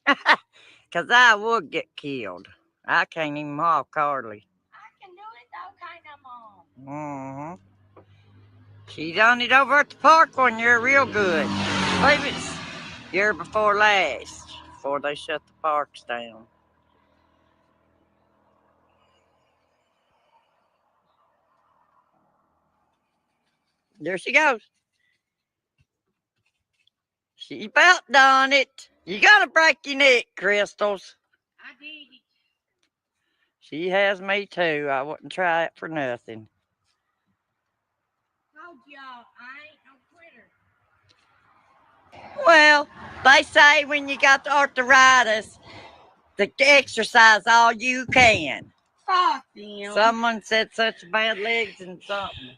Because I would get killed. I can't even walk hardly. I can do it though, kind of, Mom. She done it over at the park when you're real good. Maybe it's year before last, before they shut the parks down. There she goes. She about done it. You gotta break your neck, Crystals. I did it. She has me too. I wouldn't try it for nothing. Told y'all, I ain't no quitter. Well, They say when you got the arthritis, to exercise all you can. Fuck them. Someone said such bad legs and something.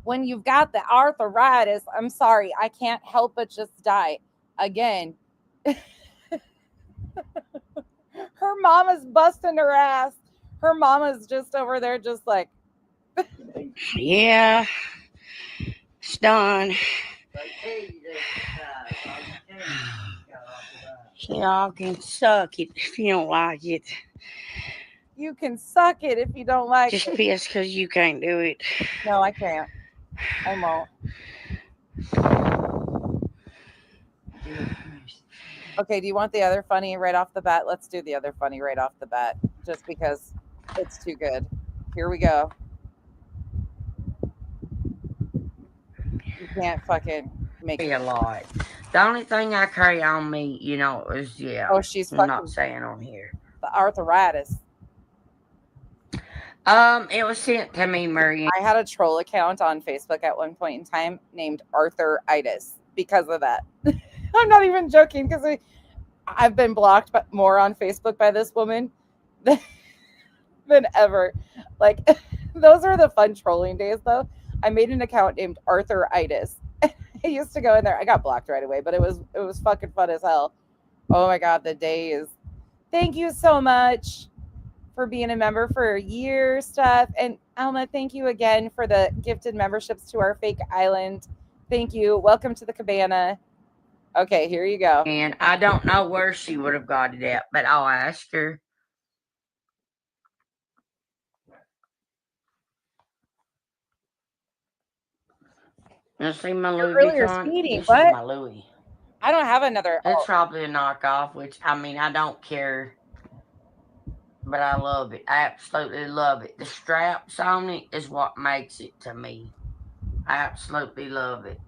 When you've got the arthritis, I'm sorry, I can't help but just die. Again, her mama's busting her ass. Her mama's just over there, just like, Yeah. It's done. Y'all can suck it if you don't like it. you can suck it if you don't like Just it. piss because you can't do it. No, I can't. I won't. Okay, do you want the other funny right off the bat? Let's do the other funny right off the bat, just because it's too good. Here we go. You can't fucking make A lot. The only thing I carry on me, you know, is Oh, she's I'm not fucking saying on here. the arthritis. It was sent to me, Murray. I had a troll account on Facebook at one point in time named Arthuritis because of that. I'm not even joking because I've been blocked more on Facebook by this woman than ever. Like, those are the fun trolling days, though. I made an account named Arthuritis. I used to go in there. I got blocked right away, but it was fucking fun as hell. Oh my god, the days. Thank you so much for being a member for a year, stuff. And Alma, thank you again for the gifted memberships to our fake island. Thank you. Welcome to the cabana. Okay, here you go. And I don't know where she would have got it at, but I'll ask her. You see my Louis earlier Vuitton? speeding, This what? is my Louis. I don't have another. It's probably a knockoff, which, I mean, I don't care. But I love it. I absolutely love it. The straps on it is what makes it to me. I absolutely love it.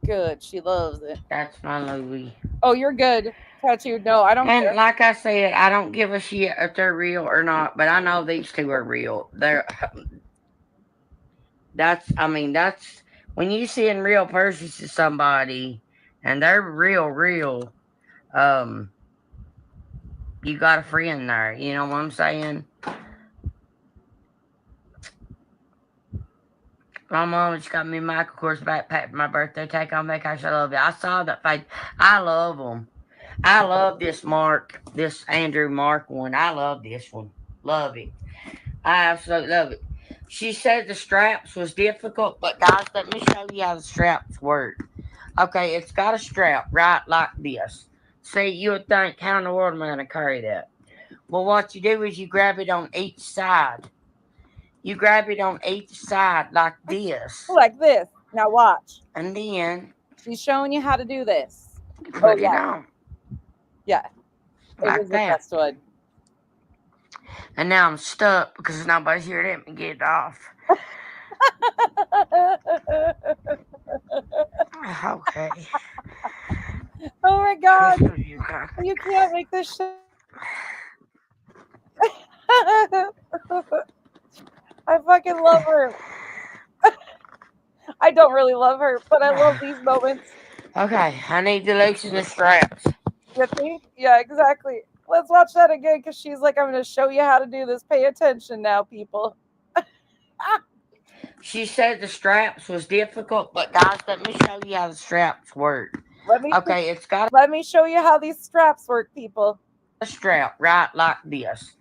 Good. She loves it. That's my Louis. Oh, you're good. Tattooed. No, I don't And care. like I said, I don't give a shit if they're real or not, but I know these two are real. That's when you see in real persons to somebody and they're real, you got a friend there. You know what I'm saying? My mom just got me a Michael Kors backpack for my birthday. Take on vacation. I love it. I saw that face. I love them. I love this Andrew Mark one. I love this one. Love it. I absolutely love it. She said the straps was difficult, but guys, let me show you how the straps work. Okay, it's got a strap right like this. See, you would think, how in the world am I going to carry that? Well, what you do is you grab it on each side. You grab it on each side like this. Like this. Now watch. And then She's showing you how to do this. put it on. Yeah. It Like was the that. best one. And now I'm stuck because nobody's here to let me get it off. Okay. Oh my god. You got- You can't make this shit. I fucking love her. I don't really love her, but I love these moments. Okay, I need to loosen the straps. You think? Yeah, exactly. Let's watch that again because she's like, I'm going to show you how to do this. Pay attention now, people. She said the straps was difficult, but guys, let me show you how the straps work. Okay, it's got Let me show you how these straps work, people. a strap right like this.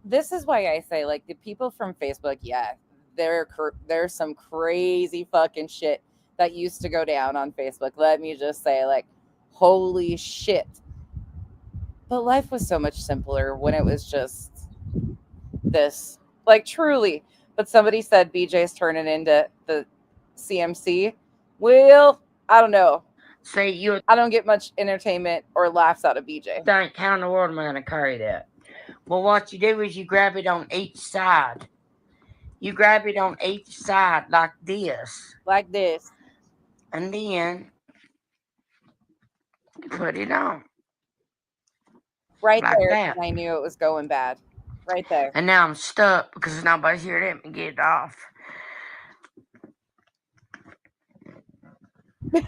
This is why I say, like, the people from Facebook, yeah, there's some crazy fucking shit that used to go down on Facebook. Let me just say, like, holy shit. But life was so much simpler when it was just this, like, truly. But somebody said BJ's turning into the CMC. Well, I don't know. See, I don't get much entertainment or laughs out of BJ. think, how in the world am I going to carry that? Well, what you do is you grab it on each side. You grab it on each side like this. Like this. And then put it on. Right like there. That. I knew it was going bad. Right there. And now I'm stuck because nobody's here to let me get it off. Okay.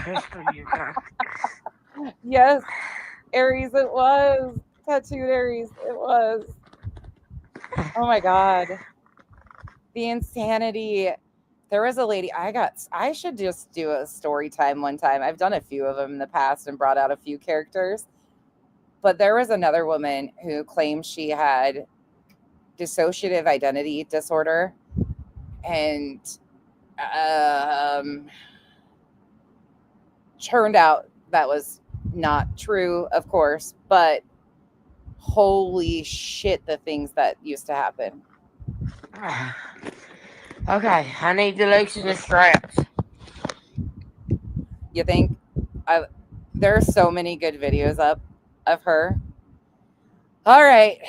Crystal, you got. Yes, Aries, it was. Tattooed Aries, it was. Oh my God. The insanity. There was a lady I should just do a story time one time. I've done a few of them in the past and brought out a few characters. But there was another woman who claimed she had dissociative identity disorder, and turned out that was not true, of course, but holy shit, the things that used to happen. Okay, I need to loosen the straps. You think? There are so many good videos up of her. All right.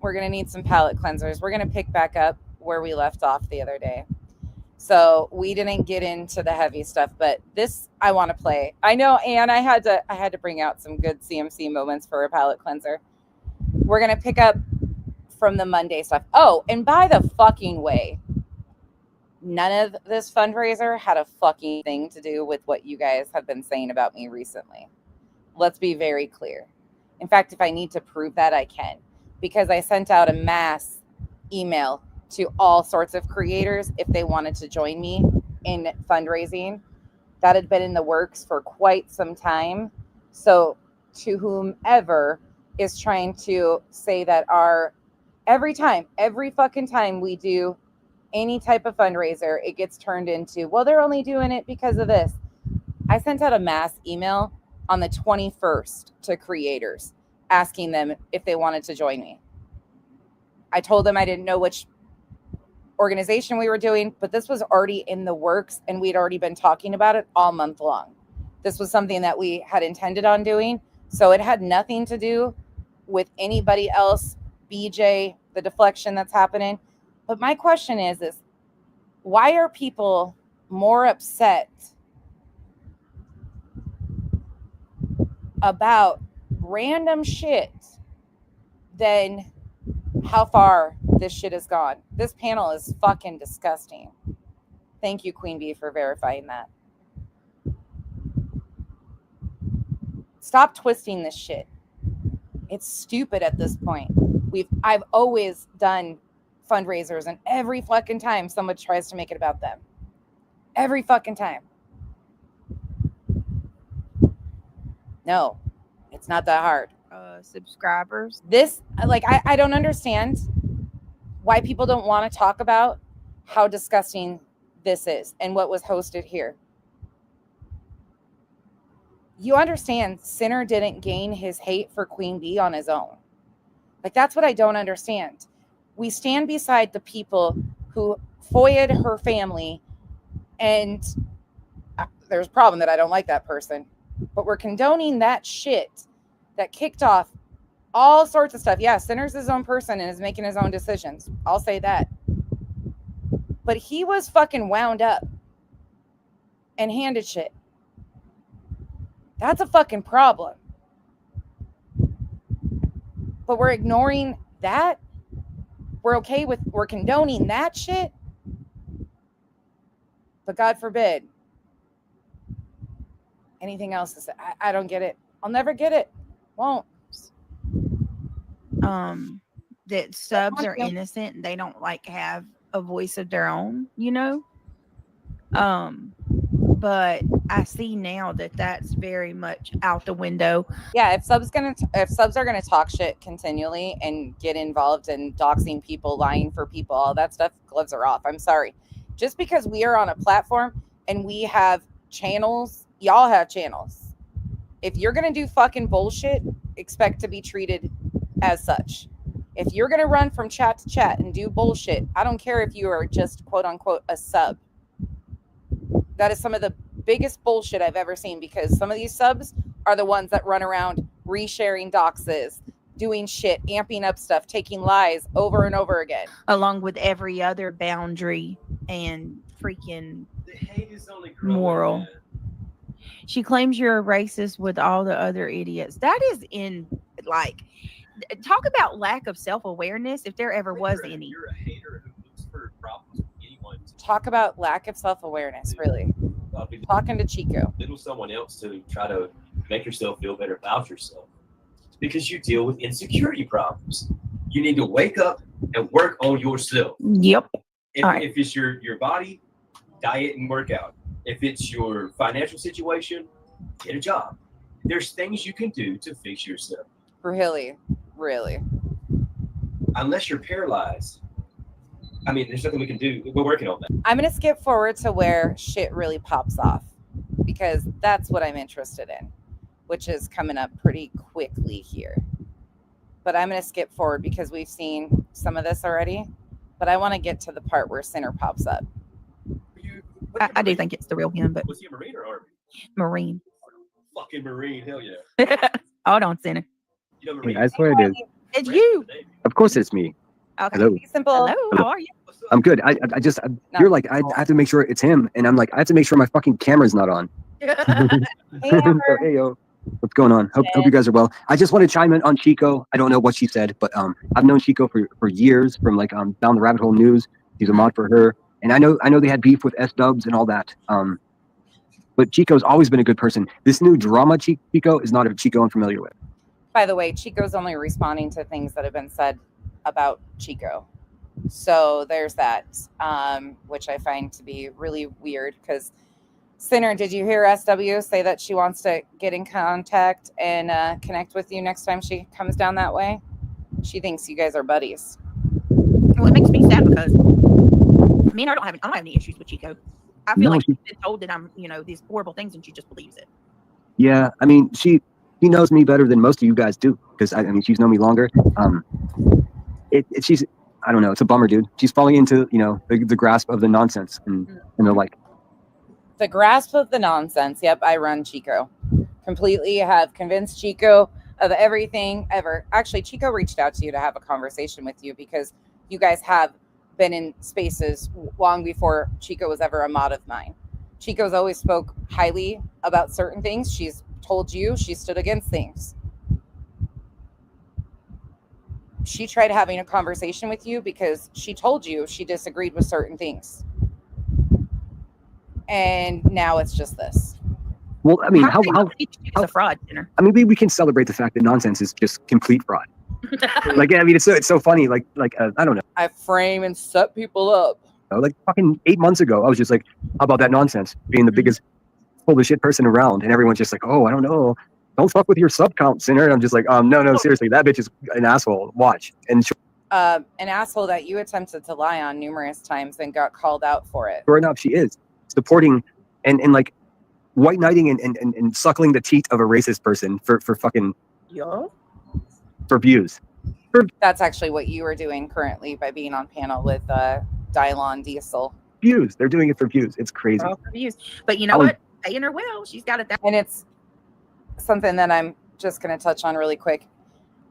We're going to need some palate cleansers. We're going to pick back up where we left off the other day. So we didn't get into the heavy stuff, but this I want to play. I know, Anne, I had to bring out some good CMC moments for a palate cleanser. We're going to pick up from the Monday stuff. Oh, and by the fucking way, none of this fundraiser had a fucking thing to do with what you guys have been saying about me recently. Let's be very clear. In fact, if I need to prove that, I can, because I sent out a mass email to all sorts of creators if they wanted to join me in fundraising. That had been in the works for quite some time. So to whomever is trying to say that every fucking time we do any type of fundraiser, it gets turned into, well, they're only doing it because of this. I sent out a mass email on the 21st to creators asking them if they wanted to join me. I told them I didn't know which organization we were doing, but this was already in the works and we'd already been talking about it all month long. This was something that we had intended on doing. So it had nothing to do with anybody else, BJ, the deflection that's happening. But my question is why are people more upset about random shit than how far this shit has gone? This panel is fucking disgusting. Thank you, Queen Bee, for verifying that. Stop twisting this shit. It's stupid at this point. I've always done fundraisers, and every fucking time someone tries to make it about them. Every fucking time. No, it's not that hard. Subscribers. This, I don't understand why people don't want to talk about how disgusting this is and what was hosted here. You understand, Sinner didn't gain his hate for Queen Bee on his own. That's what I don't understand. We stand beside the people who foiled her family, and there's a problem that I don't like that person, but we're condoning that shit that kicked off all sorts of stuff. Yeah, Sinner's his own person and is making his own decisions. I'll say that. But he was fucking wound up and handed shit. That's a fucking problem. But we're ignoring that. We're condoning that shit. But God forbid anything else to say. I don't get it. I'll never get it. Won't. That subs are innocent and they don't have a voice of their own, but I see now that that's very much out the window. Yeah, if subs are gonna talk shit continually and get involved in doxing people, lying for people, all that stuff, gloves are off. I'm sorry. Just because we are on a platform and we have channels, y'all have channels. If you're gonna do fucking bullshit, expect to be treated as such. If you're gonna run from chat to chat and do bullshit, I don't care if you are just quote unquote a sub. That is some of the biggest bullshit I've ever seen, because some of these subs are the ones that run around resharing doxes, doing shit, amping up stuff, taking lies over and over again. Along with every other boundary and freaking moral. She claims you're a racist with all the other idiots. That is talk about lack of self-awareness, if there ever was any. You're a hater who looks for problems with anyone to talk about lack of self-awareness, really. Talking to Chico. Little someone else to try to make yourself feel better about yourself. Because you deal with insecurity problems. You need to wake up and work on yourself. Yep. If it's your body, diet and workout. If it's your financial situation, get a job. There's things you can do to fix yourself. Really. Unless you're paralyzed, I mean, there's nothing we can do. We're working on that. I'm going to skip forward to where shit really pops off, because that's what I'm interested in, which is coming up pretty quickly here. But I'm going to skip forward because we've seen some of this already, but I want to get to the part where Sinner pops up. I do think it's the real him, but Was he a Marine or Army? Marine. Fucking Marine, hell yeah. Hold on, Sinner. You know, Marine. I swear it is. It's you. Of course it's me. Okay. Hello. Be simple. Hello. How are you? I'm good. I No. you're like, I have to make sure it's him. And I'm like, I have to make sure my fucking camera's not on. Hey, So, Amber. hey, yo. What's going on? Hope you guys are well. I just want to chime in on Chico. I don't know what she said, but I've known Chico for years from like Down the Rabbit Hole News. He's a mod for her. And I know they had beef with S-dubs and all that. But Chico's always been a good person. This new drama Chico is not a Chico I'm familiar with. By the way, Chico's only responding to things that have been said about Chico. So there's that, which I find to be really weird because Sinner, did you hear SW say that she wants to get in contact and connect with you next time she comes down that way? She thinks you guys are buddies. Well, it makes me sad because me and her I don't have any issues with Chico. I feel No, like she- she's been told that I'm, these horrible things, and she just believes it. Yeah, I mean, she knows me better than most of you guys do because I mean, she's known me longer. She's I don't know. It's a bummer, dude. She's falling into the grasp of the nonsense and the like. The grasp of the nonsense. Yep, I run Chico. Completely have convinced Chico of everything ever. Actually, Chico reached out to you to have a conversation with you because you guys have been in spaces long before Chico was ever a mod of mine. Chico's always spoke highly about certain things. She's told you she stood against things. She tried having a conversation with you because she told you she disagreed with certain things. And now it's just this. Well, I mean, how She's a fraud, Sinner. I mean, we can celebrate the fact that nonsense is just complete fraud. Like, I mean, it's so funny. Like I don't know. I frame and set people up. Like fucking 8 months ago, I was just like, how about that nonsense being the biggest full of shit person around, and everyone's just like, oh, I don't know. Don't fuck with your sub count, Sinner. And I'm just like, no, seriously, that bitch is an asshole. Watch. And An asshole that you attempted to lie on numerous times and got called out for it. sure enough, she is supporting and like white knighting and suckling the teat of a racist person for fucking for views. That's actually what you are doing currently by being on panel with Dylon Diesel. Views. They're doing it for views. It's crazy. All for views. But you know what? Paying her well. She's got it. And it's something that I'm just going to touch on really quick.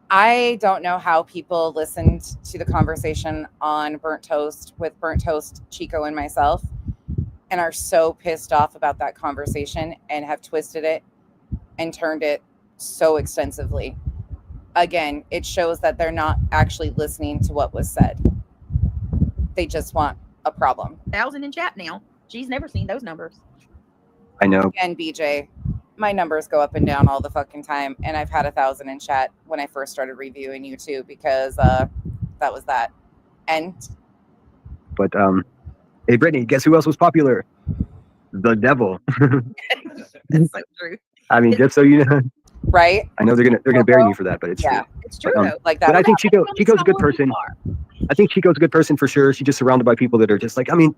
I don't know how people listened to the conversation on Burnt Toast with Burnt Toast, Chico, and myself, and are so pissed off about that conversation and have twisted it and turned it so extensively. Again, it shows that they're not actually listening to what was said. They just want a problem. 1,000 in chat now. She's never seen those numbers. I know. And BJ, my numbers go up and down all the fucking time, and I've had 1,000 in chat when I first started reviewing you too, because that was that. And But hey, Brittany, guess who else was popular? The devil. That's so true. I mean, just so you know, right, I know they're gonna bury me for that, but it's yeah, true. It's true, But, though. like that. But I think Chico's a good person. I think Chico's a good person for sure. She's just surrounded by people that are just like, I mean,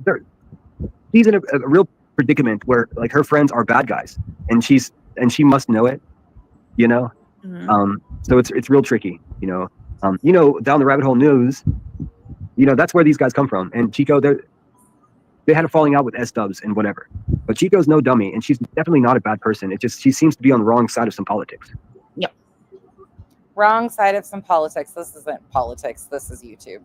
she's in a real predicament where like her friends are bad guys, and she must know it, you know. Mhm. So it's real tricky, you know. Down the Rabbit Hole News, that's where these guys come from. And Chico, they had a falling out with S-dubs and whatever. But Chico's no dummy, and she's definitely not a bad person. It just she seems to be on the wrong side of some politics. Wrong side of some politics. This isn't politics. This is YouTube.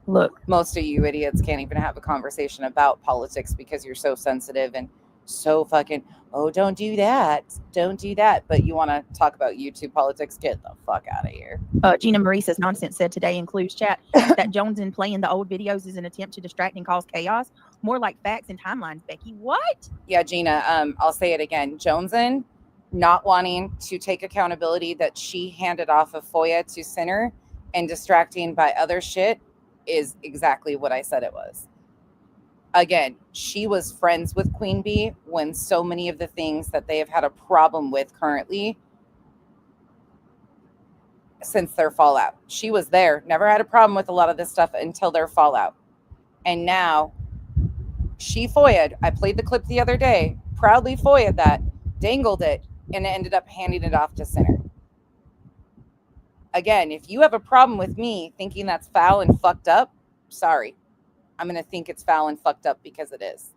Look, Most of you idiots can't even have a conversation about politics because you're so sensitive and so fucking, oh, don't do that. Don't do that. But you want to talk about YouTube politics? Get the fuck out of here. Gina Marie says nonsense said today in Clues chat that Jones in playing the old videos is an attempt to distract and cause chaos. More like facts and timelines, Becky. What? Yeah, Gina, I'll say it again. Jonesin not wanting to take accountability that she handed off of FOIA to Sinner and distracting by other shit is exactly what I said it was. Again, she was friends with Queen Bee when so many of the things that they have had a problem with currently since their fallout. She was there, never had a problem with a lot of this stuff until their fallout. And now she FOIA'd. I played the clip the other day, proudly FOIA'd that, dangled it, and ended up handing it off to Sinner. Again, if you have a problem with me thinking that's foul and fucked up, sorry. I'm going to think it's foul and fucked up because it is.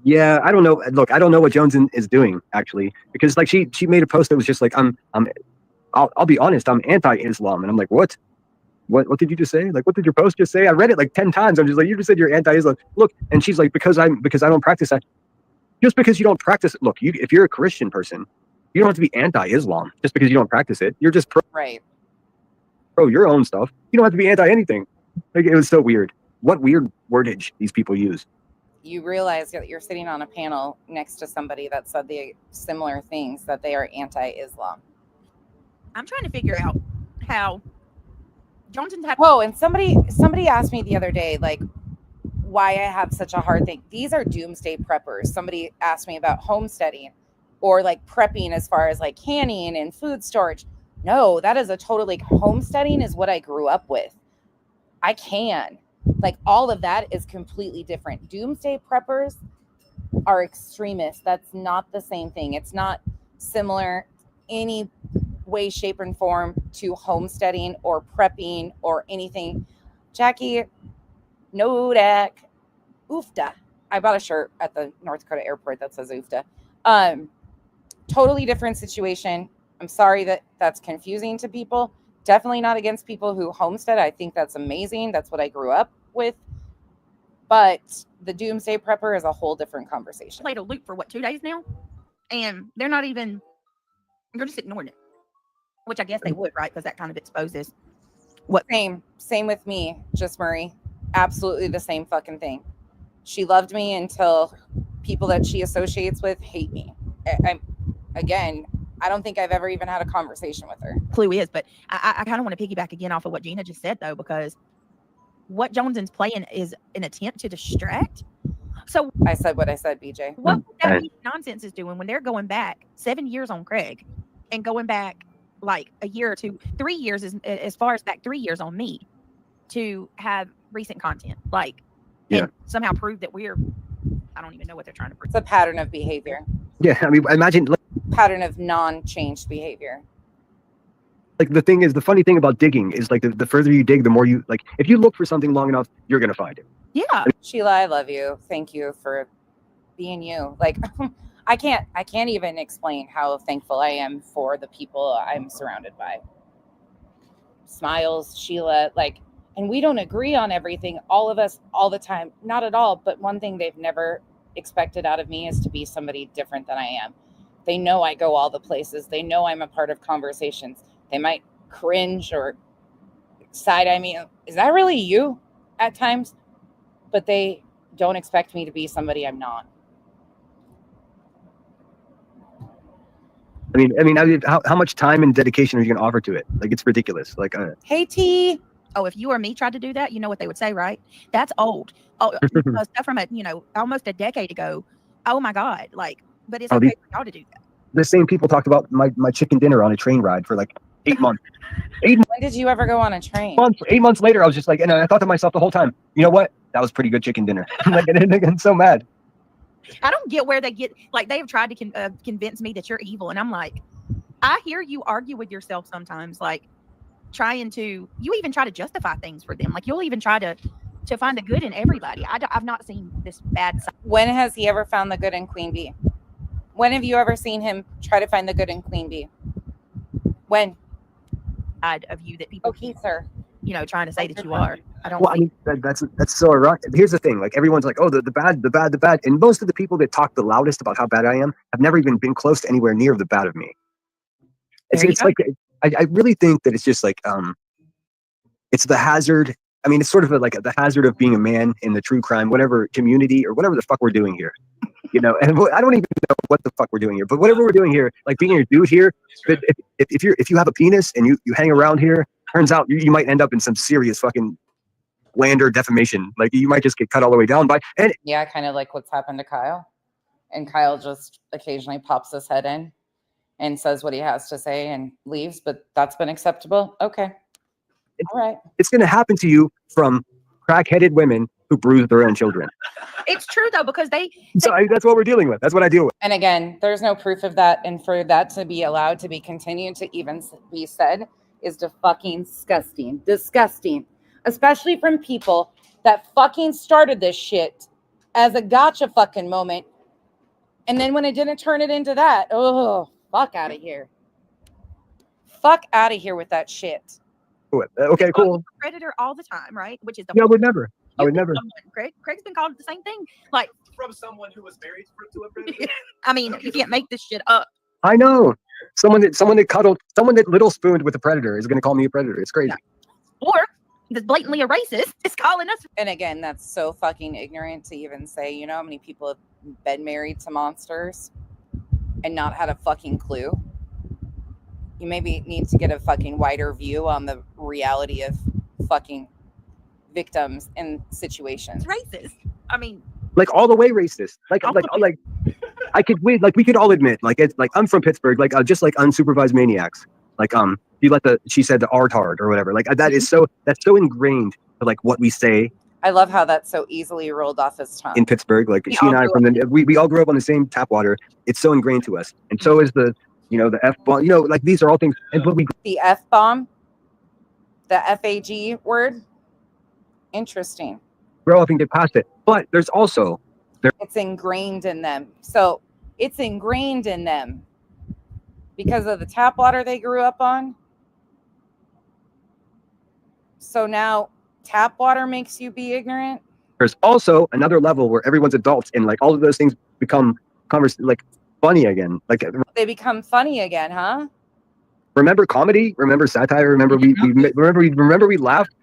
Yeah, I don't know. Look, I don't know what Jones is doing actually, because like she made a post that was just like I'll be honest, I'm anti-Islam, and I'm like, what did you just say? Like, what did your post just say? I read it like 10 times. I'm just like, you just said you're anti-Islam. Look, and she's like, because I don't practice that. Just because you don't practice it, look, if you're a Christian person, you don't have to be anti-Islam just because you don't practice it. You're just pro your own stuff. You don't have to be anti anything. Like, it was so weird. What weird wordage these people use. You realize that you're sitting on a panel next to somebody that said the similar things, that they are anti-Islam. I'm trying to figure out how Johnson had. Oh, and somebody asked me the other day, like, why I have such a hard thing. These are doomsday preppers. Somebody asked me about homesteading or like prepping as far as like canning and food storage. No, that is a total, like, homesteading is what I grew up with. I can. Like, all of that is completely different. Doomsday preppers are extremists. That's not the same thing. It's not similar any way, shape, and form to homesteading or prepping or anything. Jackie, Nodak, Oofda. I bought a shirt at the North Dakota airport that says Oofda. Totally different situation. I'm sorry that that's confusing to people. Definitely not against people who homestead. I think that's amazing. That's what I grew up with. But the doomsday prepper is a whole different conversation. Played a loop for 2 days now, and they're just ignoring it, which I guess they would, right? Because that kind of exposes what. Same with me, just Murray. Absolutely the same fucking thing. She loved me until people that she associates with hate me. I don't think I've ever even had a conversation with her. Clue is, but I kind of want to piggyback again off of what Gina just said, though, because what Jones's playing is an attempt to distract. So I said what I said, BJ. What that nonsense is doing when they're going back 7 years on Craig and going back like a year or 2, 3 years, as far as back 3 years on me to have recent content, like, and somehow prove that I don't even know what they're trying to prove. It's a pattern of behavior. Yeah, I mean, imagine pattern of non-changed behavior. Like, the funny thing about digging is, like, the further you dig, the more you, like, if you look for something long enough, you're gonna find it. Yeah. Sheila, I love you. Thank you for being you. Like, I can't even explain how thankful I am for the people I'm surrounded by. Smiles, Sheila, like, and we don't agree on everything, all of us, all the time. Not at all. But one thing they've never expected out of me is to be somebody different than I am. They know I go all the places. They know I'm a part of conversations. They might cringe or side-eye me. Is that really you at times? But they don't expect me to be somebody I'm not. I mean, how much time and dedication are you going to offer to it? Like, it's ridiculous. Like, hey, T. Oh, if you or me tried to do that, you know what they would say, right? That's old. Oh, stuff from almost a decade ago. Oh my God! Like, but it's okay for y'all to do that. The same people talked about my chicken dinner on a train ride for like 8 months. When did you ever go on a train? 8 months later, I was just like, and I thought to myself the whole time, you know what? That was pretty good chicken dinner. Like, I'm so mad. I don't get where they get, like, they have tried to convince me that you're evil. And I'm like, I hear you argue with yourself sometimes, like you even try to justify things for them. Like, you'll even try to find the good in everybody. I've not seen this bad side. When has he ever found the good in Queen Bee? When have you ever seen him try to find the good in Queen Bee? When? Of you that people. Oh, Keith, sir. trying to say that you are. I don't Well, I think mean, that's so ironic. Here's the thing: like everyone's like, "Oh, the bad," and most of the people that talk the loudest about how bad I am have never even been close to anywhere near the bad of me. There you It's go. like I really think that it's just like it's the hazard. I mean, it's sort of like the hazard of being a man in the true crime, whatever community or whatever the fuck we're doing here. And I don't even know what the fuck we're doing here, but whatever we're doing here, like being a dude here, but if you have a penis and you hang around here, turns out you might end up in some serious fucking slander, defamation. Like you might just get cut all the way down by. And Yeah, kind of like what's happened to Kyle. And Kyle just occasionally pops his head in and says what he has to say and leaves, but that's been acceptable. Okay. All right. it's going to happen to you from crack-headed women who bruise their own children. It's true though, because That's what we're dealing with. That's what I deal with. And again, there's no proof of that. And for that to be allowed to be continued to even be said is fucking disgusting. Disgusting. Especially from people that fucking started this shit as a gotcha fucking moment. And then when it didn't turn it into that, oh, fuck out of here. Fuck out of here with that shit. Okay, cool. predator all the time, right? Which is the Yeah, I would never. I You would think never. someone- Craig's been called the same thing. Like, From someone who was married to a predator. I mean, you can't make this shit up. I know. Someone that cuddled, someone that little spooned with a predator is going to call me a predator. It's crazy. Yeah. Or that's blatantly a racist is calling us. And again, that's so fucking ignorant to even say, you know how many people have been married to monsters and not had a fucking clue? You maybe need to get a fucking wider view on the reality of fucking victims and situations. It's racist. I mean, Like all the way racist. Like we could all admit, like it's like I'm from Pittsburgh, like just like unsupervised maniacs. Like she said the R-tard or whatever. Like that's so ingrained to like what we say I love how that's so easily rolled off his tongue. in Pittsburgh. Like We she and all I grew we all grew up on the same tap water. It's so ingrained to us. And so is the the F-bomb, like these are all things. And but we The F-bomb, the FAG word, interesting. grow up and get past it. But there's also It's ingrained in them. So it's ingrained in them because of the tap water they grew up on. So now tap water makes you be ignorant. there's also another level where everyone's adults and like all of those things become like funny again. Like They become funny again, huh? remember comedy? Remember satire? Remember we laughed?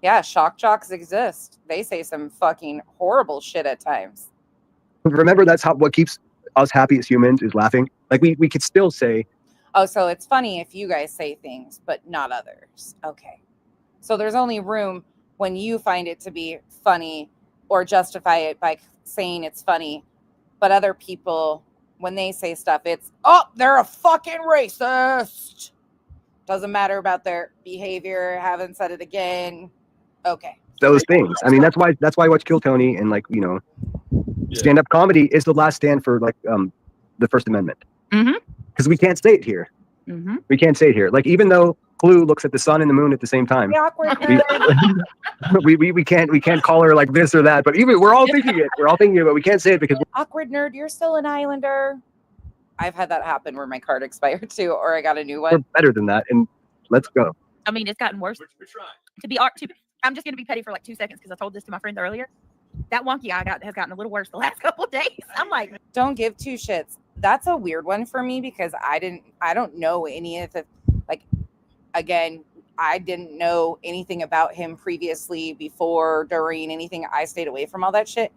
Yeah, shock jocks exist. They say some fucking horrible shit at times. Remember that's what keeps us happy as humans is laughing. Like we could still say, Oh, so it's funny if you guys say things, but not others. Okay. So there's only room when you find it to be funny or justify it by saying it's funny. But other people, when they say stuff, it's, oh, they're a fucking racist. Doesn't matter about their behavior. Haven't said it again. Okay. those things. I mean, that's why I watch Kill Tony and like, stand-up comedy is the last stand for like the First Amendment. Mhm. Because we can't say it here. Mm-hmm. We can't say it here. Like even though Clue looks at the sun and the moon at the same time, The awkward we, nerd. we can't call her like this or that. But even we're all thinking it. We're all thinking it, but we can't say it because Awkward nerd, you're still an islander. I've had that happen where my card expired too, or I got a new we're one. better than that. And let's go. I mean, it's gotten worse. We're trying. I'm just going to be petty for like 2 seconds because I told this to my friend earlier. That wonky eye has gotten a little worse the last couple of days. I'm like, Don't give two shits. That's a weird one for me because I don't know any of the, like, again, I didn't know anything about him previously, before, during, anything. I stayed away from all that shit.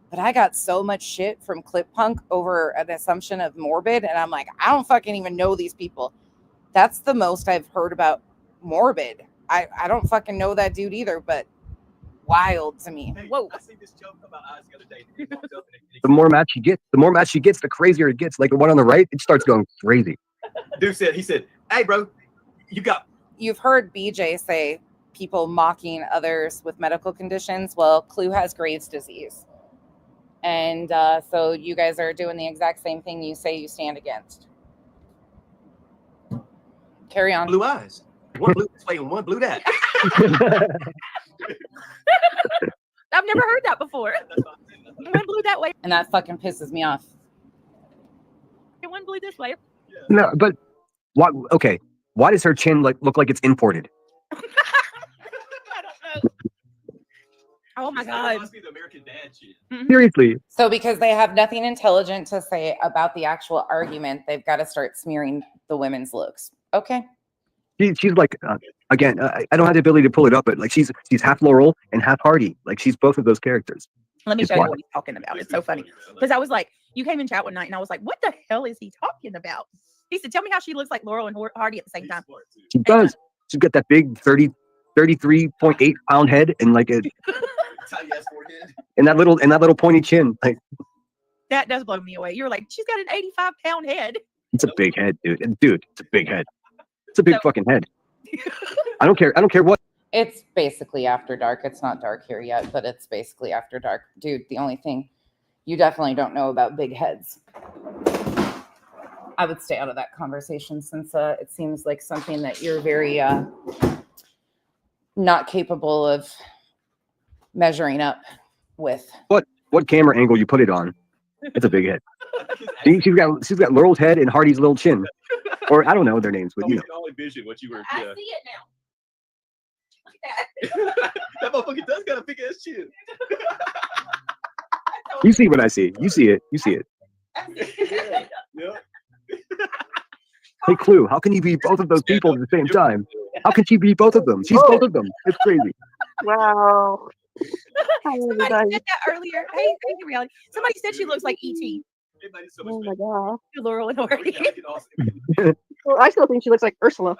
But I got so much shit from Clip Punk over an assumption of morbid. And I'm like, I don't fucking even know these people. That's the most I've heard about morbid. I don't fucking know that dude either, but wild to me. Hey, Whoa. I see this joke about eyes the other day. He walked up and The more match she gets, the crazier it gets. Like the one on the right, it starts going crazy. Dude said, hey, bro, You've heard BJ say people mocking others with medical conditions. Well, Clue has Graves' disease. And so you guys are doing the exact same thing you say you stand against. Carry on. blue eyes. One blue this way and one blue that. I've never heard that before. One blew that way, And that fucking pisses me off. one blew this way. No, but what? Okay, why does her chin look like it's imported? Oh my That God. must be the American Dad shit. Mhm. Seriously. So because they have nothing intelligent to say about the actual argument, they've got to start smearing the women's looks. Okay. She's like, again, I don't have the ability to pull it up, but like she's half Laurel and half Hardy. Like she's both of those characters. Let me It's show you wild. what he's talking about. It's so funny. Because I was like, you came in chat one night and I was like, what the hell is he talking about? He said, tell me how she looks like Laurel and Hardy at the same time. She does. She's got that big 33.8 pound head and like a Tiny ass forehead. and that little pointy chin. Like That does blow me away. You're like, she's got an 85-pound head. it's a big head, dude. And dude, it's a big head. It's a big So- fucking head. I don't care what. It's basically after dark. It's not dark here yet, but it's basically after dark. Dude, the only thing you definitely don't know about big heads. I would stay out of that conversation since it seems like something that you're very not capable of measuring up with. What camera angle you put it on? It's a big head. She's got Laurel's head and Hardy's little chin, or I don't know their names, but you We know. can only vision what you were. I Yeah. see it now. Look at that. That motherfucker does got a big ass chin. You see what I see. You see it. You see it. Yeah. Hey, Clue, how can you be both of those people at the same time? How can she be both of them? She's both of them. It's crazy. Wow. Hi, Somebody everybody. said that earlier. Hey, reality. Somebody said she looks like E.T. It might be so much Oh my better. god. Laurel and Hardy. I can also- Well, I still think she looks like Ursula.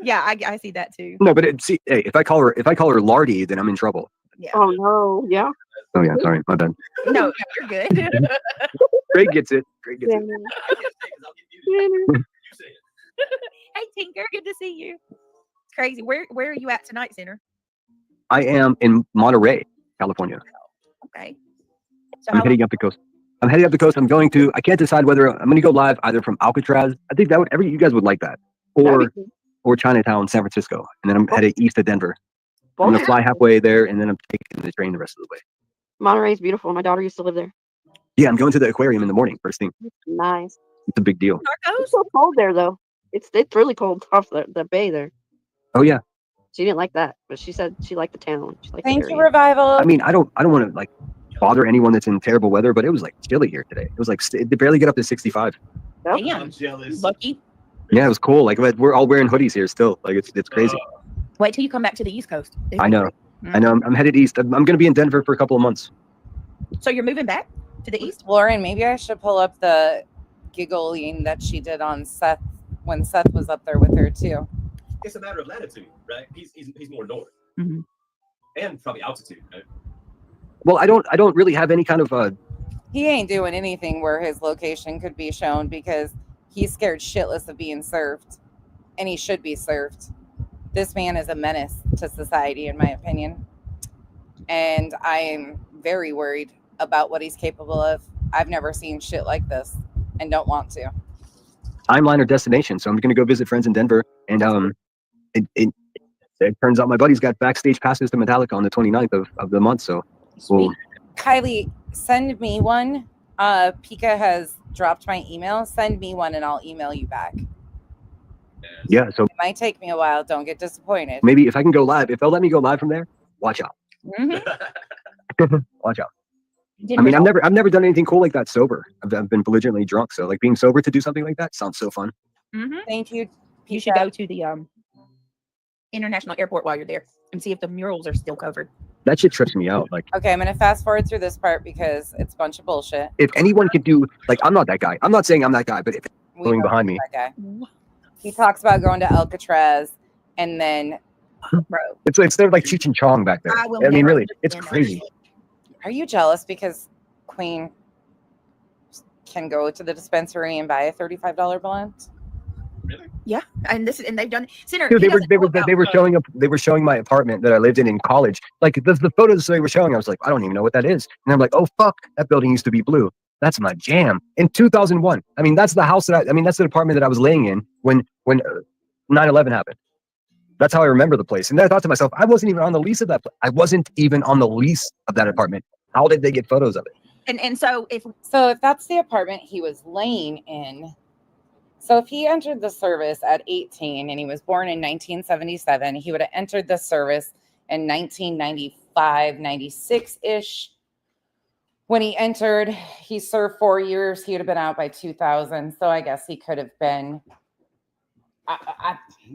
Yeah, I see that too. No, but see, hey, if I call her Lardy, then I'm in trouble. Yeah. Oh no. Yeah. Oh yeah, sorry, my bad. No, you're good. Greg gets it. Greg gets Yeah. it. I'll give you that. You say it. Hey, Tinker, good to see you. It's crazy. Where are you at tonight, Center? I am in Monterey, California. Okay. So I'm heading up the coast. I'm heading up the coast. I'm going to. I can't decide whether I'm going to go live either from Alcatraz. I think that would you guys would like that, or Chinatown, San Francisco, and then I'm headed east to Denver. I'm going to fly halfway there, and then I'm taking the train the rest of the way. Monterey's beautiful. My daughter used to live there. Yeah, I'm going to the aquarium in the morning, first thing. Nice. It's a big deal. Narcos? It's so cold there though. It's really cold off the bay there. Oh yeah. She didn't like that, but she said she liked the town. She liked the Thank you, area. Revival. I mean, I don't want to like bother anyone that's in terrible weather, but it was like chilly here today. It was like it barely get up to 65. Yep. Damn. I'm jealous. Lucky. Yeah, it was cool. Like we're all wearing hoodies here still. Like it's crazy. Wait till you come back to the East Coast. It's I know. great. I know. I'm headed east. I'm going to be in Denver for a couple of months. So you're moving back to the East? Lauren, maybe I should pull up the giggling that she did on Seth when Seth was up there with her too. It's a matter of latitude, right? He's more north, Mhm. and probably altitude. Right? Well, I don't really have any kind of He ain't doing anything where his location could be shown because he's scared shitless of being served, and he should be served. This man is a menace to society, in my opinion, and I am very worried about what he's capable of. I've never seen shit like this, and don't want to. timeline or destination. So I'm going to go visit friends in Denver, and it turns out my buddy's got backstage passes to Metallica on the 29th of the month. So we'll, Kylie, send me one. Pika has dropped my email. Send me one, and I'll email you back. yeah. So It might take me a while. Don't get disappointed. maybe if I can go live, if they'll let me go live from there, watch out. Watch out. I mean, I've never done anything cool like that sober. I've been belligerently drunk, so like being sober to do something like that sounds so fun. Thank you. You should go to the international airport while you're there and see if the murals are still covered. That shit trips me out. Like Okay, I'm gonna fast forward through this part because it's a bunch of bullshit. if anyone could do, like I'm not that guy. I'm not saying I'm that guy, but if We going know behind me, that guy. He talks about going to Alcatraz, and then, bro, it's they're like Cheech and Chong back there. I will I mean, never really, it's understand that crazy. shit. are you jealous because Queen can go to the dispensary and buy a $35 blunt? Yeah, and they've done Center. Dude, he they were doesn't know about, they were showing my apartment that I lived in college. Like the photos they were showing, I was like, I don't even know what that is. And I'm like, oh fuck, that building used to be blue. That's my jam. In 2001, I mean, that's the house that that's the apartment that I was laying in when 9/11 happened. That's how I remember the place. And then I thought to myself, I wasn't even on the lease of that. I wasn't even on the lease of that apartment. How did they get photos of it? and so if So if that's the apartment he was laying in, so if he entered the service at 18 and he was born in 1977, he would have entered the service in 1995, 96-ish. When he entered, he served 4 years. He would have been out by 2000. So I guess he could have been.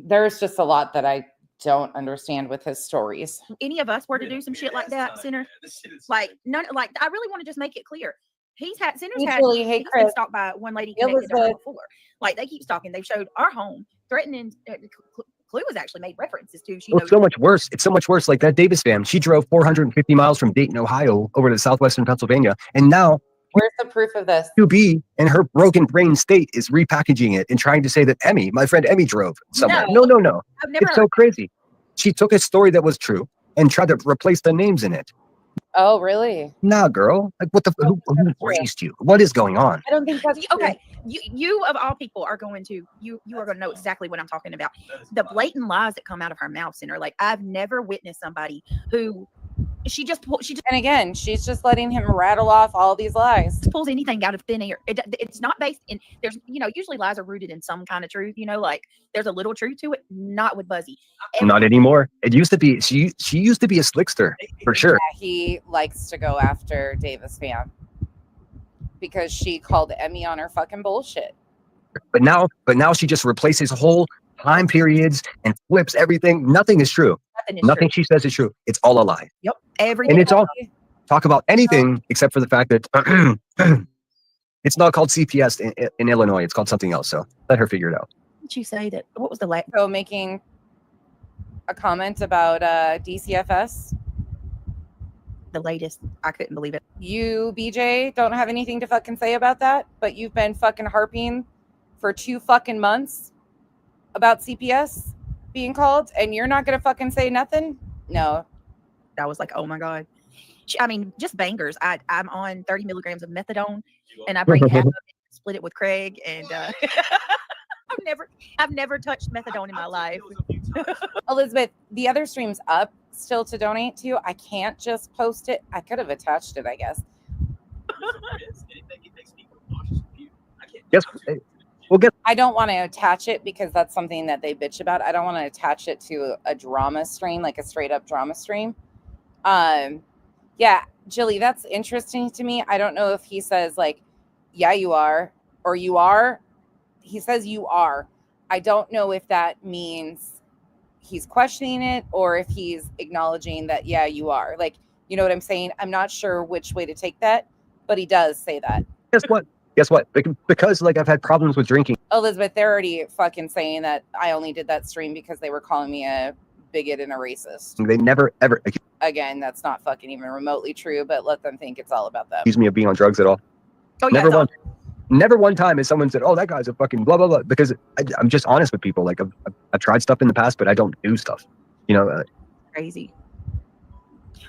There's just a lot that I don't understand with his stories. Any of us were to do some shit like that, Sinner, like none. Like I really want to just make it clear. Sinner's had. Usually, hey He's been Chris, stalked by one lady connected to her Elizabeth. before. Like they keep stalking. They've showed our home, threatening. Clue has actually made references to. She Well, knows it's so much worse. It's so much worse. Like that Davis fam, she drove 450 miles from Dayton, Ohio, over to southwestern Pennsylvania, and now Where's the proof of this? 2B in her broken brain state is repackaging it and trying to say that my friend Emmy, drove somewhere. No. I've never It's so crazy. She took a story that was true and tried to replace the names in it. Oh, really? Nah, girl. Like, what the? Who raised you? What is going on? I don't think that's Okay, you of all people are going to know exactly what I'm talking about. The blatant lies that come out of her mouth, Sinner. Like I've never witnessed somebody who she just And again, she's just letting him rattle off all these lies. pulls anything out of thin air. It's not based in there's usually lies are rooted in some kind of truth. Like there's a little truth to it. Not with Buzzy. Not anymore. It used to be. She used to be a slickster for sure. Yeah, he likes to go after Davis fam because she called Emmy on her fucking bullshit. But now she just replaces whole time periods and flips everything. Nothing is true. Nothing she says is true. It's all a lie. Yep. Everything. And it's all talk about anything except for the fact that it's not called CPS in Illinois. It's called something else. So let her figure it out. Did you say that? What was the last? So making a comment about DCFS. The latest. I couldn't believe it. You, BJ, don't have anything to fucking say about that, but you've been fucking harping for 2 fucking months about CPS being called, and you're not gonna fucking say nothing? No. I was like, oh my God. I mean, just bangers. I'm on 30 milligrams of methadone, and I bring half of it, split it with Craig, and I've never touched methadone in my life. Elizabeth, the other stream's up still to donate to. I can't just post it. I could have attached it, I guess. Yes. We'll get. I don't want to attach it because that's something that they bitch about. I don't want to attach it to a drama stream, like a straight up drama stream. Yeah, Jilly, that's interesting to me. I don't know if he says like, yeah, you are, or you are. He says you are. I don't know if that means he's questioning it or if he's acknowledging that, yeah, you are. Like, you know what I'm saying? I'm not sure which way to take that, but he does say that. Guess what? Because like I've had problems with drinking. Elizabeth, they're already fucking saying that I only did that stream because they were calling me a bigot and a racist. They never ever Again, that's not fucking even remotely true, but let them think it's all about them. accuse me of being on drugs at all. Oh, yeah, Never one time has someone said, "Oh, that guy's a fucking blah blah blah." Because I'm just honest with people. Like I've tried stuff in the past, but I don't do stuff. crazy.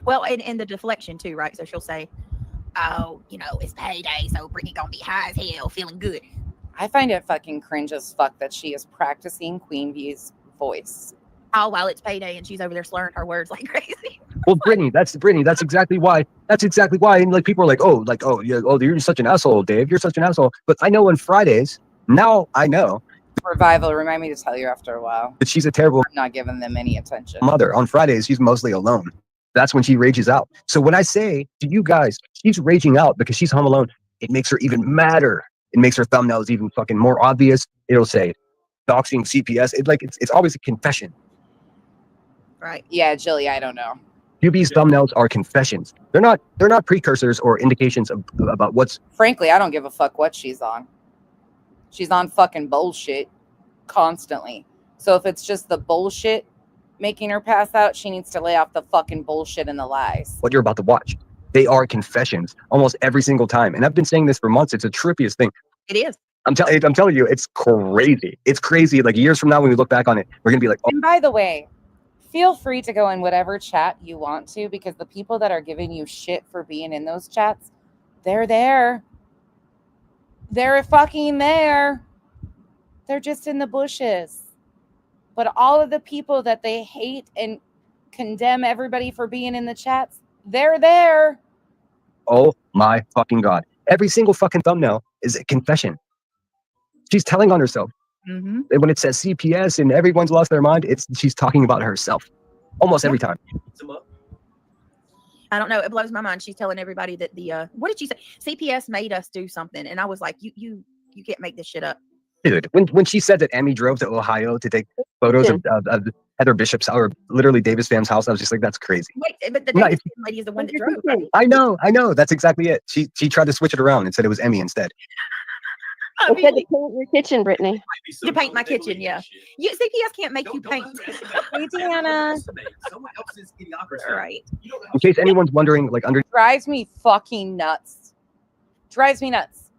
Well, and the deflection too, right? So she'll say, "Oh, it's payday, so Brittany gonna be high as hell, feeling good." I find it fucking cringe as fuck that she is practicing Queen Bee's voice. All while it's payday and she's over there slurring her words like crazy. Well, Brittany, that's exactly why. And like people are like, oh, yeah, oh, you're such an asshole, Dave. You're such an asshole. But I know on Fridays, now I know Revival, remind me to tell you after a while. that she's a terrible I'm not giving them any attention. mother. On Fridays, she's mostly alone. That's when she rages out. So when I say to you guys, she's raging out because she's home alone, it makes her even madder. It makes her thumbnails even fucking more obvious. It'll say doxing CPS. It's always a confession. Right. Yeah, Jilly, I don't know. UB's thumbnails are confessions. They're not precursors or indications about what's. Frankly, I don't give a fuck what she's on. She's on fucking bullshit constantly. So if it's just the bullshit making her pass out, she needs to lay off the fucking bullshit and the lies. What you're about to watch. They are confessions almost every single time. And I've been saying this for months. It's the trippiest thing. It is. I'm telling you, it's crazy. It's crazy. Like years from now, when we look back on it, we're going to be like, oh, And by the way, feel free to go in whatever chat you want to, because the people that are giving you shit for being in those chats, they're there. They're fucking there. They're just in the bushes. But all of the people that they hate and condemn everybody for being in the chats, they're there. oh my fucking God. Every single fucking thumbnail is a confession. She's telling on herself. Mm-hmm. And when it says CPS and everyone's lost their mind, she's talking about herself. almost every time. Some up. I don't know. It blows my mind. She's telling everybody that what did she say? CPS made us do something, and I was like, you can't make this shit up. Dude, when she said that Emmy drove to Ohio to take photos of Heather Bishop's or literally Davis Pham's house, I was just like, that's crazy. Wait, but the No, Davis lady is the one that drove, right? I know. That's exactly it. She tried to switch it around and said it was Emmy instead. I It mean, said to paint your kitchen, Brittany. to paint my kitchen, yeah. CPS can't make you paint. Hey, Deanna. Someone else's idiocracy. Right. You don't know how In case anyone's wondering, like under Drives me fucking nuts. Drives me nuts.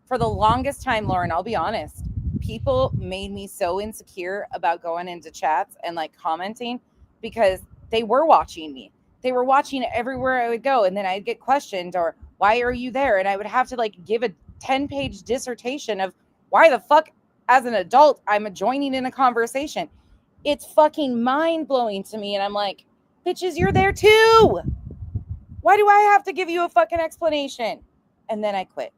For the longest time, Lauren, I'll be honest, people made me so insecure about going into chats and like commenting because they were watching me. They were watching it everywhere I would go. And then I'd get questioned or why are you there? And I would have to like give a 10-page dissertation of why the fuck as an adult I'm joining in a conversation. It's fucking mind-blowing to me. And I'm like, bitches, you're there too. Why do I have to give you a fucking explanation? And then I quit.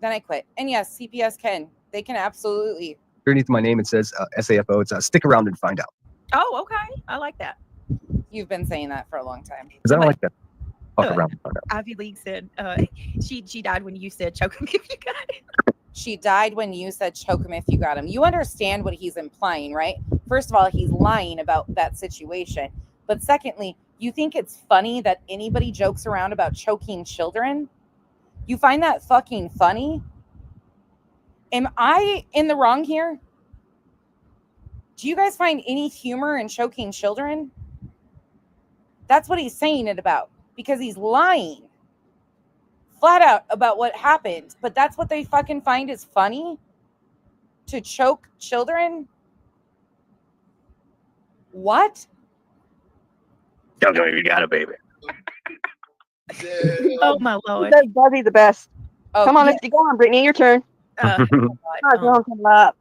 And yes, CPS they can absolutely. underneath my name, it says SAFO. It's stick around and find out. Oh, okay. I like that. You've been saying that for a long time. Because I don't like that. Fuck around and find out. Ivy League said she died when you said choke him if you got it. She died when you said choke him if you got him. You understand what he's implying, right? First of all, he's lying about that situation. But secondly, you think it's funny that anybody jokes around about choking children? You find that fucking funny? Am I in the wrong here? Do you guys find any humor in choking children? That's what he's saying it about because he's lying flat out about what happened. But that's what they fucking find is funny? To choke children? What? Don't know if you got it, baby. Oh my lord. That's Buzzy the best. Oh, Come on, yeah. let's get going, Brittany. Your turn. Oh, Come on, come up.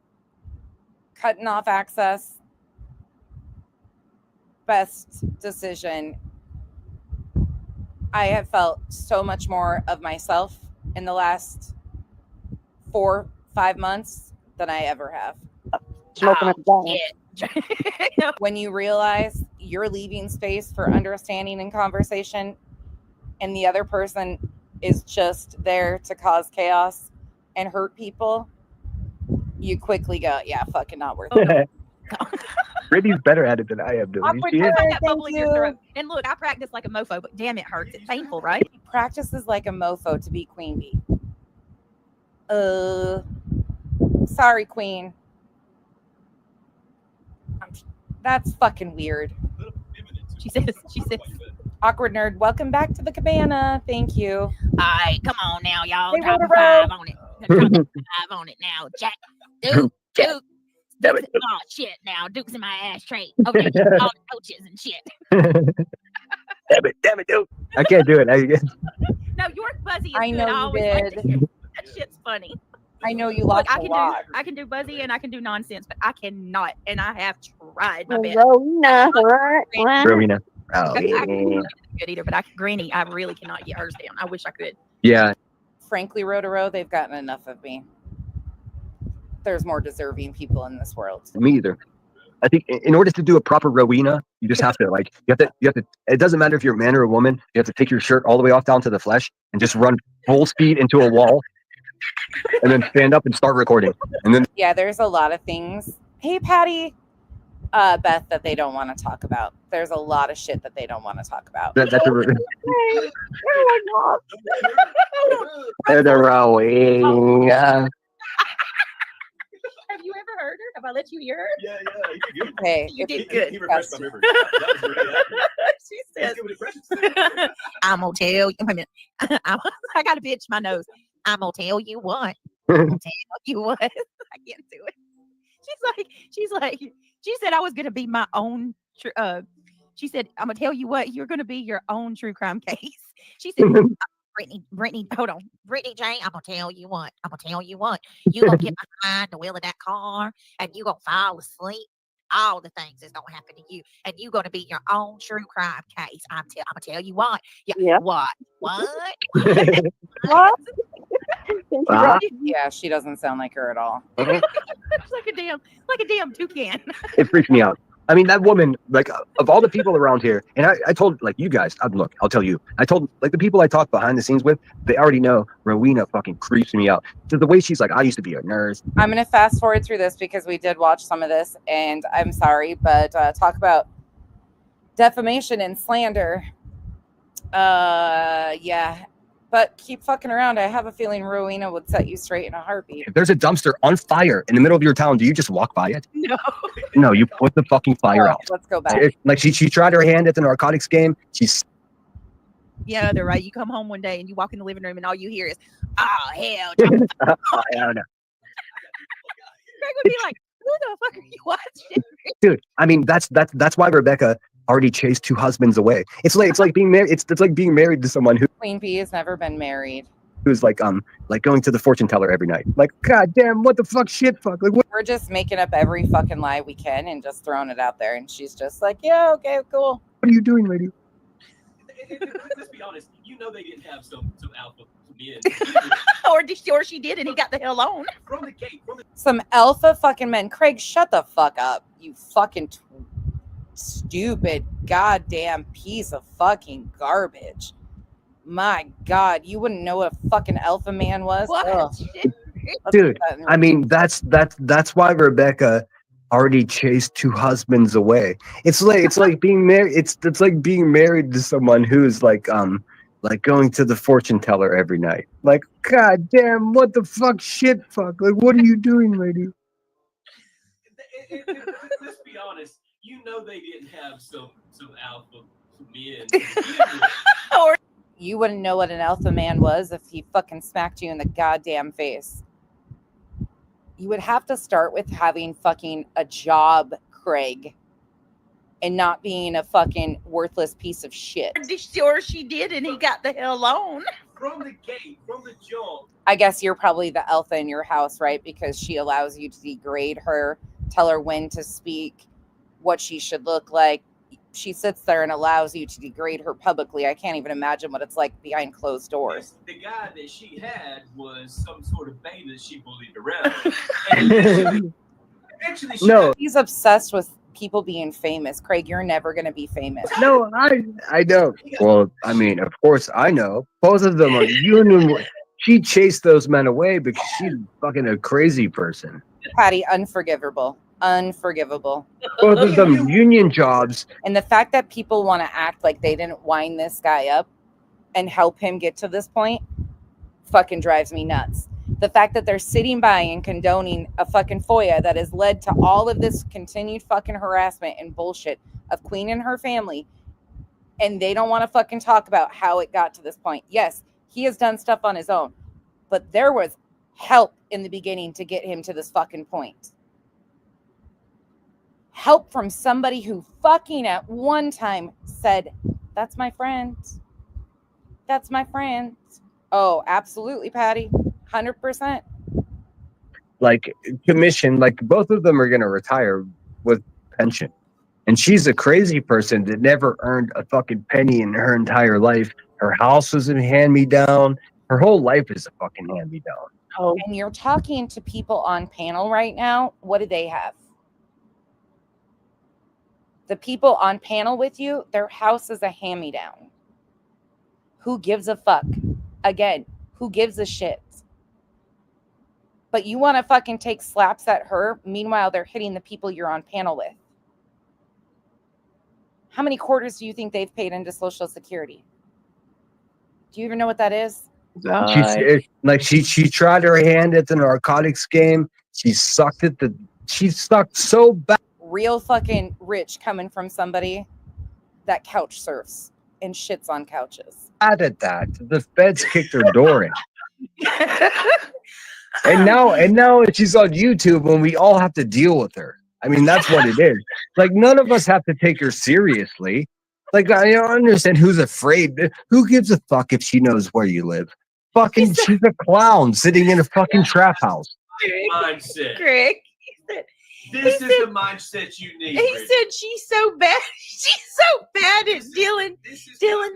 Cutting off access. Best decision. I have felt so much more of myself in the last 4-5 months than I ever have. Smoking at the bar. yeah. When you realize you're leaving space for understanding and conversation, and the other person is just there to cause chaos and hurt people, you quickly go, yeah, fucking not worth it. Brittany's better at it than I am, dude. Awkward She is. time. Find that Thank bubble in your you. throat. And look, I practice like a mofo, but damn, it hurts. It's painful, right? Practices like a mofo to be Queen Bee. Sorry, Queen. That's fucking weird. She says, Awkward nerd, welcome back to the cabana. Thank you. all right, come on now, y'all. Hey, Drop a Roto-Ro. 5 on it. Drop a 5 on it now, Jack. Duke. Damn it. Oh, shit now. Duke's in my ashtray. Over there, eating all the coaches and shit. Damn it, dude. I can't do it. No, your Buzzy is I good. know I you always like to did. hear that shit's funny. I know you Look, lost a lot. I can do Buzzy and I can do nonsense, but I cannot, and I have tried my best. Rowena, what? Rowena. Oh, I yeah. can good either, but Granny, I really cannot get hers down. I wish I could. Yeah. Frankly, Roto-Ro, they've gotten enough of me. There's more deserving people in this world. Me either. I think in order to do a proper Rowena, you just have to you have to, it doesn't matter if you're a man or a woman, you have to take your shirt all the way off down to the flesh and just run full speed into a wall and then stand up and start recording. And then Yeah, there's a lot of things. Hey, Patty, Beth, that they don't want to talk about. There's a lot of shit that they don't want to talk about. that's a Oh the Rowena. Have you ever heard her? Have I let you hear her? Yeah, you did good. Hey, You if did you- good. He refreshed my memory. That was really accurate. She He's says, good with impressions. I'm gonna tell you. Wait a minute. I gotta bitch my nose. I'm gonna tell you what. I'm gonna tell you what. I can't do it. She said I was gonna be my own. She said I'm gonna tell you what. You're gonna be your own true crime case. She said. Brittany, hold on. Brittany Jane, I'm gonna tell you what. You gonna get behind the wheel of that car and you gonna fall asleep. All the things that's gonna happen to you, and you gonna be your own true crime case. I'm gonna tell you what. Yeah. Yeah. What? What? Wow. Yeah, she doesn't sound like her at all. It's like a damn toucan. It freaks me out. I mean, that woman, like, of all the people around here, and I told, like, you guys, look, I'll tell you, I told, like, the people I talk behind the scenes with, they already know Rowena fucking creeps me out. So the way she's like, I used to be a nurse. I'm going to fast forward through this because we did watch some of this, and I'm sorry, but talk about defamation and slander. Yeah. But keep fucking around. I have a feeling Rowena would set you straight in a heartbeat. If there's a dumpster on fire in the middle of your town, do you just walk by it? No. No, you put the fucking fire out. Let's go back. Like, she tried her hand at the narcotics game. She's Yeah, they're right. You come home one day and you walk in the living room and all you hear is, "Oh hell!" I don't know. Greg would be like, "Who the fuck are you watching?" Dude, I mean, that's why Rebecca already chased 2 husbands away. It's like being married. It's like being married to someone Queen Bee has never been married. who's like going to the fortune teller every night. Like, god damn, what the fuck, shit, fuck. Like, what? We're just making up every fucking lie we can and just throwing it out there. And she's just like, yeah, okay, cool. What are you doing, lady? Let's be honest. You know they didn't have some alpha men. or she did, and he got the hell on. From the gate. Some alpha fucking men. Craig, shut the fuck up. You fucking stupid goddamn piece of fucking garbage. My God, you wouldn't know what a fucking alpha man was? What? Ugh. Dude, I mean, that's why Rebecca already chased 2 husbands away. It's like being married. It's like being married to someone who's like going to the fortune teller every night. Like, god damn, what the fuck, shit, fuck. Like, what are you doing, lady? Let's be honest. You know they didn't have some alpha men. You wouldn't know what an alpha man was if he fucking smacked you in the goddamn face. You would have to start with having fucking a job, Craig, and not being a fucking worthless piece of shit. Sure she did, and he got the hell on. From the gate, from the jump. I guess you're probably the alpha in your house, right? Because she allows you to degrade her, tell her when to speak, what she should look like. She sits there and allows you to degrade her publicly. I can't even imagine what it's like behind closed doors. The guy that she had was some sort of beta she bullied around. And eventually she He's obsessed with people being famous. Craig, you're never going to be famous. No, I know. Well, I mean, of course I know. Both of them are union. She chased those men away because she's fucking a crazy person. Patty, unforgivable. Unforgivable. Both of them union jobs. And the fact that people want to act like they didn't wind this guy up and help him get to this point fucking drives me nuts. The fact that they're sitting by and condoning a fucking FOIA that has led to all of this continued fucking harassment and bullshit of Queen and her family, and they don't want to fucking talk about how it got to this point. Yes, he has done stuff on his own, but there was help in the beginning to get him to this fucking point. Help from somebody who fucking at one time said, that's my friend. That's my friend. Oh, absolutely, Patty. 100%. Like, commission, like, both of them are going to retire with pension. And she's a crazy person that never earned a fucking penny in her entire life. Her house was a hand-me-down. Her whole life is a fucking hand-me-down. Oh, And you're talking to people on panel right now. What do they have? The people on panel with you, their house is a hand-me-down. Who gives a fuck? Again, who gives a shit? But you want to fucking take slaps at her. Meanwhile, they're hitting the people you're on panel with. How many quarters do you think they've paid into Social Security? Do you even know what that is? She tried her hand at the narcotics game. She sucked so bad. Real fucking rich coming from somebody that couch surfs and shits on couches. At that. The feds kicked her door in. And now she's on YouTube and we all have to deal with her. I mean, that's what it is. Like, none of us have to take her seriously. Like, I don't understand who's afraid. Who gives a fuck if she knows where you live? Fucking, she's a clown sitting in a fucking trap house. mindset. Greg, he said, This is the mindset you need. he Brittany. said she's so bad. She's so bad at dealing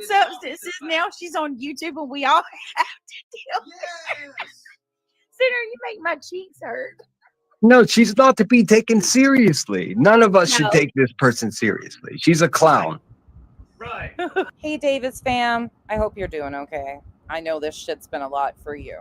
substances. Now she's on YouTube and we all have to deal. Yes. Sinner, you make my cheeks hurt. No, she's not to be taken seriously. None of us should No. take this person seriously. She's a clown. Right. Hey, Davis fam. I hope you're doing okay. I know this shit's been a lot for you.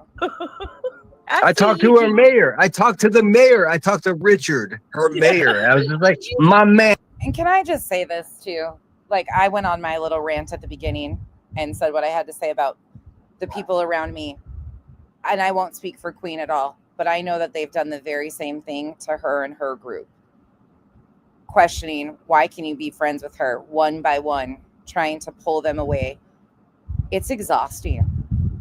I see talked to you, her Jim. mayor. I talked to the mayor. I talked to Richard, her mayor. I was just like, my man. And can I just say this too? Like, I went on my little rant at the beginning and said what I had to say about the people around me. And I won't speak for Queen at all, but I know that they've done the very same thing to her and her group. Questioning, why can you be friends with her one by one, trying to pull them away? It's exhausting.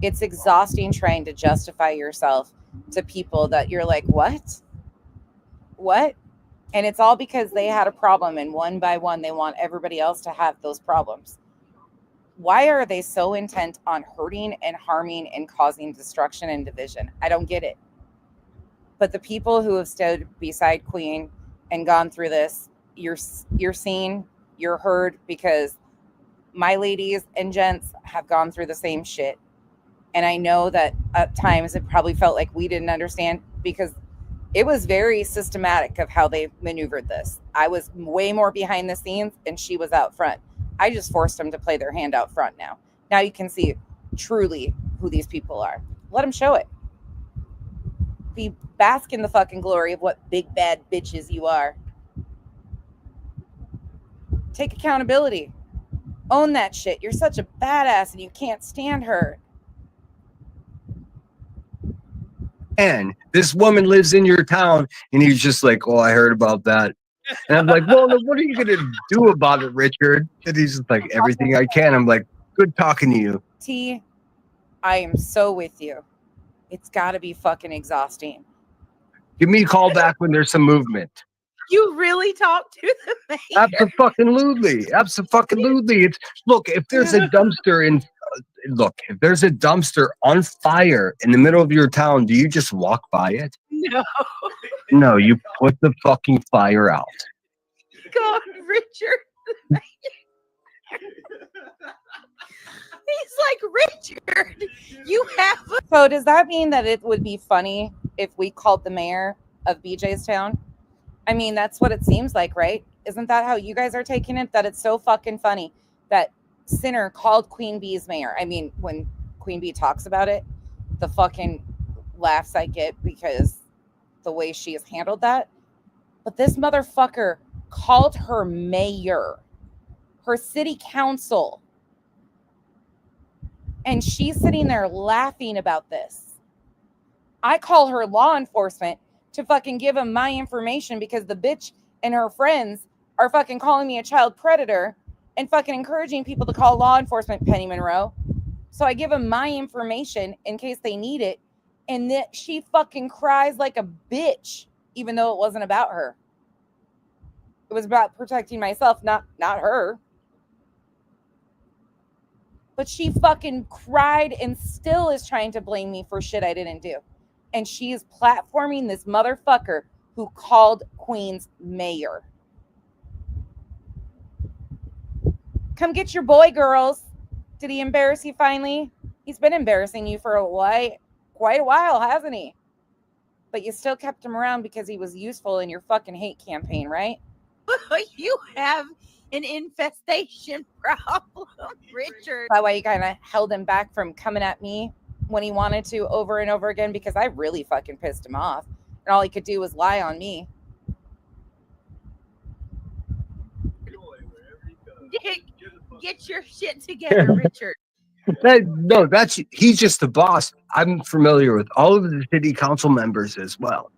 It's exhausting trying to justify yourself to people that you're like, what? What? And it's all because they had a problem, and one by one, they want everybody else to have those problems. Why are they so intent on hurting and harming and causing destruction and division? I don't get it. But the people who have stood beside Queen and gone through this, you're seen, you're heard, because my ladies and gents have gone through the same shit. And I know that at times it probably felt like we didn't understand, because it was very systematic of how they maneuvered this. I was way more behind the scenes and she was out front. I just forced them to play their hand out front now. Now you can see truly who these people are. Let them show it. Be bask in the fucking glory of what big bad bitches you are. Take accountability. Own that shit. You're such a badass and you can't stand her. And this woman lives in your town, and he's just like, oh, I heard about that. And I'm like, well, what are you going to do about it, Richard? And he's just like, everything I can. I'm like, good talking to you. T, I am so with you. It's got to be fucking exhausting. Give me a call back when there's some movement. You really talked to the mayor? Absolutely. Absolutely. It's, look, if there's a dumpster if there's a dumpster on fire in the middle of your town, do you just walk by it? No. No, you put the fucking fire out. God, Richard. He's like, Richard, you have a... So does that mean that it would be funny if we called the mayor of BJ's town? I mean, that's what it seems like, right? Isn't that how you guys are taking it? That it's so fucking funny that Sinner called Queen Bee's mayor. I mean, when Queen Bee talks about it, the fucking laughs I get because the way she has handled that. But this motherfucker called her mayor, her city council. And she's sitting there laughing about this. I call her law enforcement to fucking give him my information because the bitch and her friends are fucking calling me a child predator and fucking encouraging people to call law enforcement, Penny Monroe. So I give them my information in case they need it. And then she fucking cries like a bitch, even though it wasn't about her. It was about protecting myself, not her. But she fucking cried and still is trying to blame me for shit I didn't do. And she is platforming this motherfucker who called Queen's mayor. Come get your boy, girls. Did he embarrass you finally? He's been embarrassing you for quite a while, hasn't he? But you still kept him around because he was useful in your fucking hate campaign, right? You have an infestation problem, Richard. That's why you kind of held him back from coming at me when he wanted to over and over again, because I really fucking pissed him off. And all he could do was lie on me. Get your shit together, Richard. He's just the boss. I'm familiar with all of the city council members as well.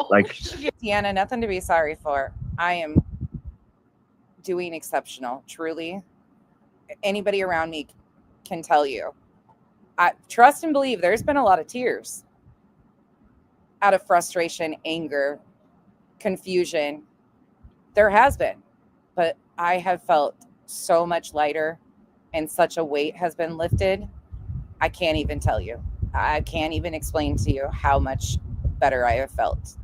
Like, Deanna, nothing to be sorry for. I am doing exceptional, truly. Anybody around me can tell you. I trust and believe there's been a lot of tears out of frustration, anger, confusion. There has been, but I have felt so much lighter and such a weight has been lifted. I can't even tell you. I can't even explain to you how much better I have felt.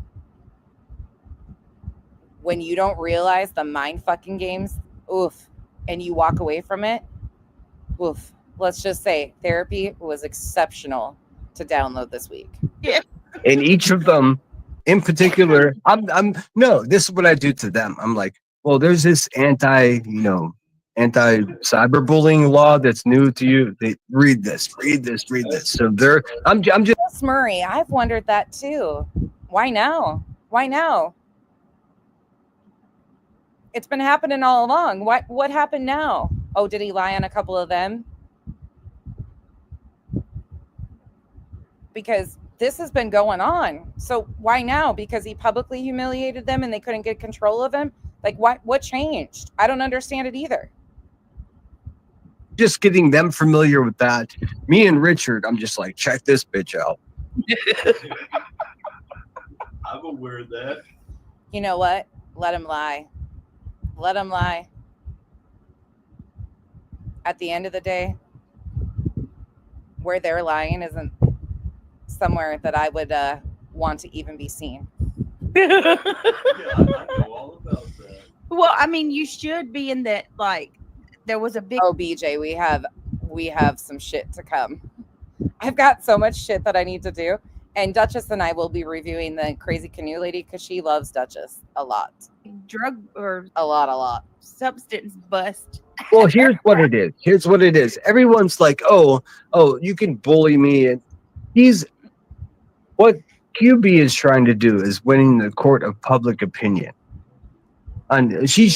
When you don't realize the mind fucking games, oof, and you walk away from it, oof. Let's just say therapy was exceptional to download this week. and each of them in particular, no, this is what I do to them. I'm like, well, there's this anti-cyberbullying law that's new to you. They read this. So I'm just Yes, Murray, I've wondered that too. Why now? Why now? It's been happening all along. What happened now? Oh, did he lie on a couple of them? Because this has been going on. So why now? Because he publicly humiliated them and they couldn't get control of him? Like what changed? I don't understand it either. just getting them familiar with that. Me and Richard, I'm just like, check this bitch out. I'm aware of that. You know what? Let him lie. Let him lie. At the end of the day, where they're lying isn't somewhere that I would want to even be seen. Yeah, I know all about that. Well, I mean, you should be in that. Like, there was a big. Oh, BJ, we have some shit to come. I've got so much shit that I need to do. And Duchess and I will be reviewing the Crazy Canoe Lady because she loves Duchess a lot. Drug or A lot. substance bust. Well, here's what it is. Everyone's like, oh, you can bully me. And what QB is trying to do is winning the court of public opinion. And she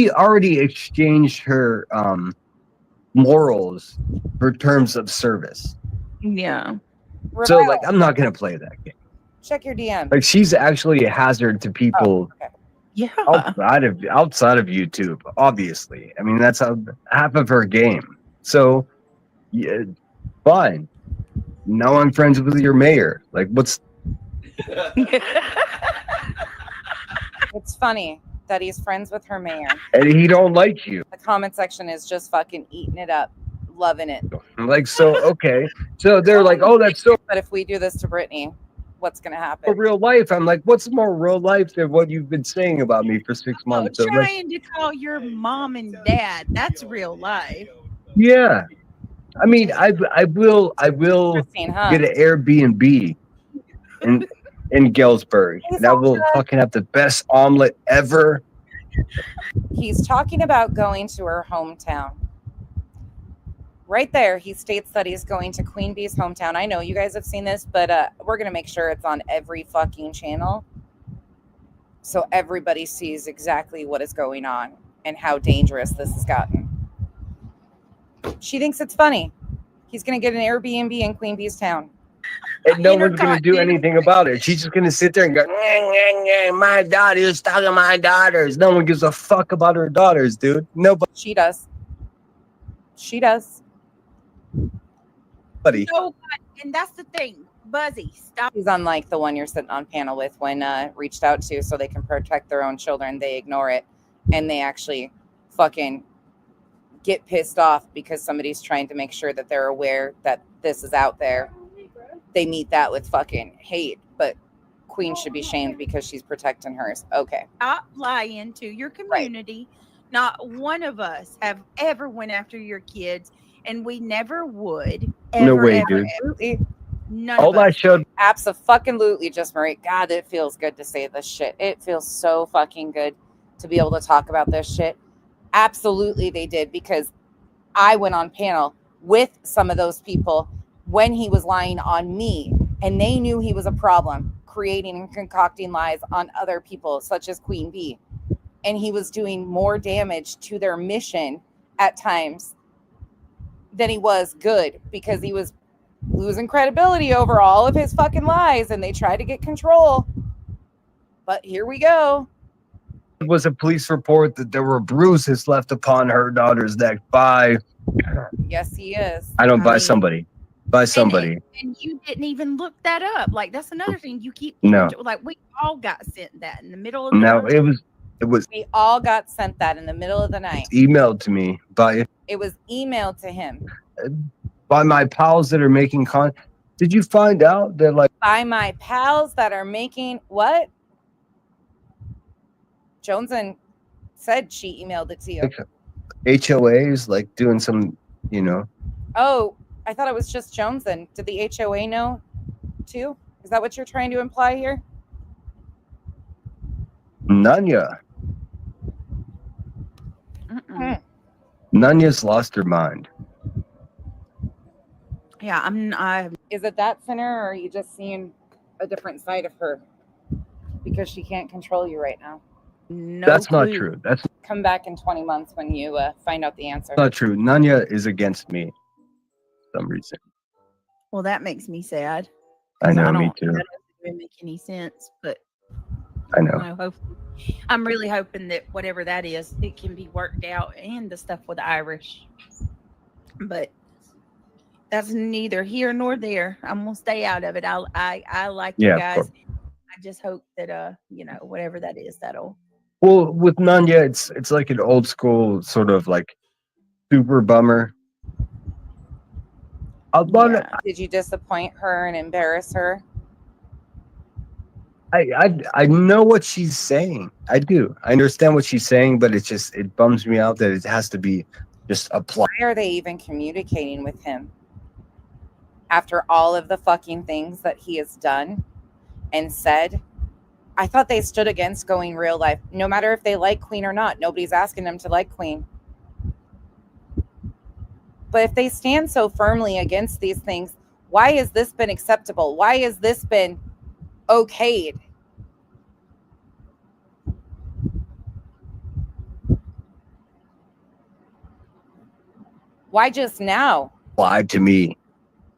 already exchanged her morals for terms of service. Yeah. So, Revival, like, I'm not going to play that game. check your DM. Like, she's actually a hazard to people Okay. Yeah. outside of YouTube, obviously. I mean, that's half of her game. So, yeah, fine. Now I'm friends with your mayor. Like, It's funny that he's friends with her mayor. and he don't like you. The comment section is just fucking eating it up, loving it. I'm like, so, okay. So they're like, oh, that's so But if we do this to Brittany, what's gonna for happen? real life. I'm like, what's more real life than what you've been saying about me for 6 Oh, months? So, like, trying to call your mom and dad. That's real life. yeah. I mean, I will Interesting, huh? get an Airbnb in Galesburg. And I will fucking have the best omelet ever. He's talking about going to her hometown. Right there, he states that he's going to Queen Bee's hometown. I know you guys have seen this, but we're going to make sure it's on every fucking channel so everybody sees exactly what is going on and how dangerous this has gotten. She thinks it's funny. He's going to get an Airbnb in Queen Bee's town. And no one's going to do anything about it. She's just going to sit there and go, my daughter is talking my daughters. No one gives a fuck about her daughters, dude. Nobody. She does. So, and that's the thing. Buzzy, stop. He's unlike the one you're sitting on panel with when reached out to so they can protect their own children. They ignore it and they actually fucking get pissed off because somebody's trying to make sure that they're aware that this is out there. They meet that with fucking hate, but Queen should be shamed because she's protecting hers. Okay. Stop lying to your community. Not one of us have ever went after your kids, and we never would. No way, ever, dude. Absolutely. None All of I us. showed. Absolutely, just Marie. God, it feels good to say this shit. It feels so fucking good to be able to talk about this shit. Absolutely, they did, because I went on panel with some of those people when he was lying on me, and they knew he was a problem, creating and concocting lies on other people, such as Queen Bee. And he was doing more damage to their mission at times than he was good, because he was losing credibility over all of his fucking lies, and they tried to get control. But here we go. It was a police report that there were bruises left upon her daughter's neck by. Yes, he is. I don't I buy mean- somebody. By somebody. And you didn't even look that up. Like, that's another thing. You keep No. like, we all got sent that in the middle of the No, night. it was We all got sent that in the middle of the night. emailed to me by It was emailed to him my pals that are making Did you find out that, like, by my pals that are making what? Joneson said she emailed it to you. HOAs like doing some, Oh, I thought it was just Joneson. Did the HOA know too? Is that what you're trying to imply here? Nanya. Mm-mm. Nanya's lost her mind. Yeah, I Is it that sinner, or are you just seeing a different side of her because she can't control you right now? no That's clue. not true. That's Come back in 20 months when you find out the answer. not true. Nanya is against me for some reason. Well, that makes me sad. I 'Cause know, me don't- too. That doesn't even make any sense. But I know. hopefully, I'm really hoping that whatever that is, it can be worked out, and the stuff with Irish. But that's neither here nor there. I'm gonna stay out of it. I like you Yeah, of guys. course. I just hope that whatever that is, that'll. Well, with Nanya, it's like an old school sort of like super bummer. Yeah. Did you disappoint her and embarrass her? I know what she's saying. I do. I understand what she's saying, but it bums me out that it has to be just applied. Why are they even communicating with him after all of the fucking things that he has done and said? I thought they stood against going real life, no matter if they like Queen or not. Nobody's asking them to like Queen. But if they stand so firmly against these things, why has this been acceptable? Why has this been okayed? Why just now? Applied to me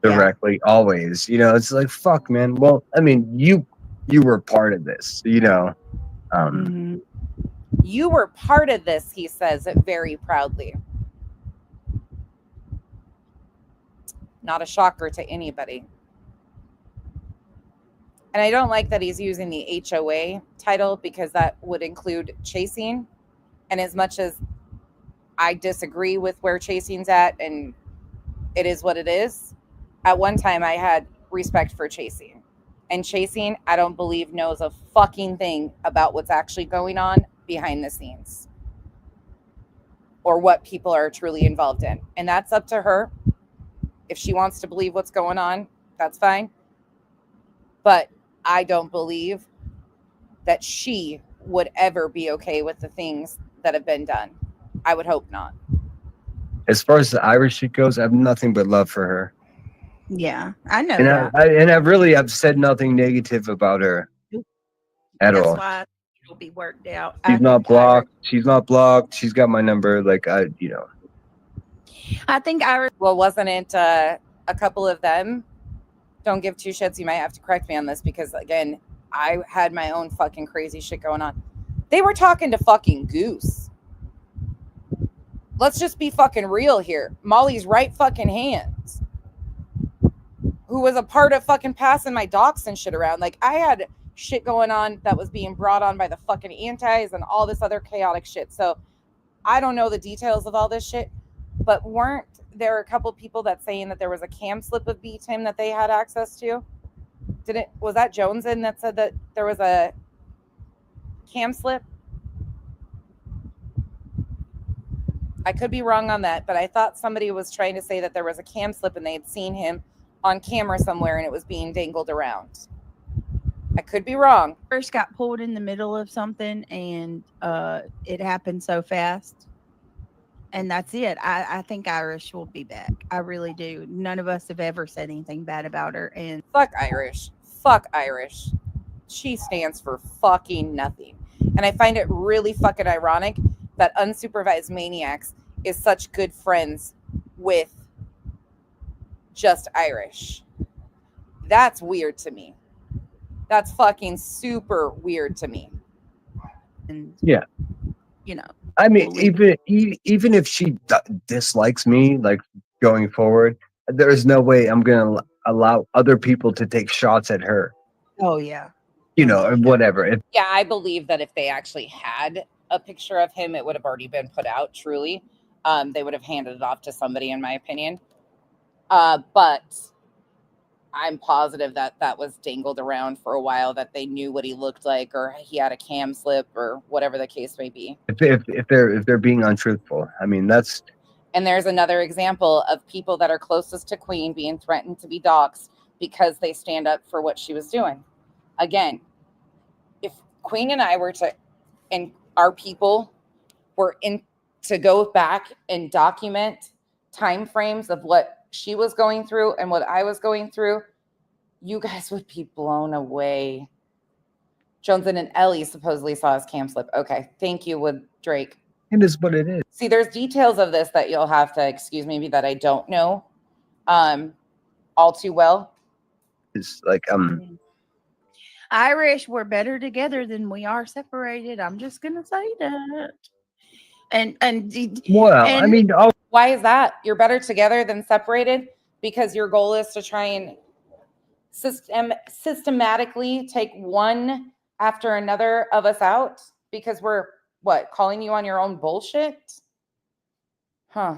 directly, always. It's like, fuck, man. Well, I mean, you were part of this, You were part of this, he says it very proudly. Not a shocker to anybody. And I don't like that he's using the HOA title, because that would include chasing. And as much as I disagree with where chasing's at, and it is what it is, at one time I had respect for chasing. And chasing, I don't believe, knows a fucking thing about what's actually going on behind the scenes, or what people are truly involved in. And that's up to her. If she wants to believe what's going on, that's fine. But I don't believe that she would ever be okay with the things that have been done. I would hope not. As far as the Irish shit goes, I have nothing but love for her. Yeah, I know And that. I've said nothing negative about her at That's all. why it'll be worked out. She's not blocked. She's not blocked. She's got my number. Like, I think Irish. Well, wasn't it a couple of them? Don't give two shits. You might have to correct me on this, because again, I had my own fucking crazy shit going on. They were talking to fucking Goose. Let's just be fucking real here. Molly's right fucking hands, who was a part of fucking passing my docs and shit around. Like, I had shit going on that was being brought on by the fucking antis and all this other chaotic shit. So I don't know the details of all this shit, but weren't there a couple people that saying that there was a cam slip of B Tim that they had access to? Was that Joneson that said that there was a cam slip? I could be wrong on that, but I thought somebody was trying to say that there was a cam slip and they had seen him on camera somewhere and it was being dangled around. I could be wrong. First got pulled in the middle of something, and it happened so fast. And that's it. I think Irish will be back. I really do. None of us have ever said anything bad about her. And fuck Irish. Fuck Irish. She stands for fucking nothing. And I find it really fucking ironic that Unsupervised Maniacs is such good friends with Just Irish. That's weird to me. That's fucking super weird to me. And yeah. I mean, even if she dislikes me, like, going forward, there is no way I'm gonna allow other people to take shots at her. Oh yeah. Whatever. Yeah, I believe that if they actually had a picture of him, it would have already been put out. Truly, they would have handed it off to somebody, in my opinion. But I'm positive that that was dangled around for a while, that they knew what he looked like, or he had a cam slip, or whatever the case may be. If they're being untruthful, I mean, that's. And there's another example of people that are closest to Queen being threatened to be doxxed because they stand up for what she was doing. Again, if Queen and I were to and our people were in to go back and document time frames of what she was going through and what I was going through, you guys would be blown away. Johnson and Ellie supposedly saw his cam slip. Okay, thank you, Wood Drake. It is what it is. See, there's details of this that you'll have to excuse me that I don't know all too well. It's like Irish, we're better together than we are separated. I'm just gonna say that. well, and I mean, Why is that? You're better together than separated because your goal is to try and systematically take one after another of us out because we're what, calling you on your own bullshit? Huh.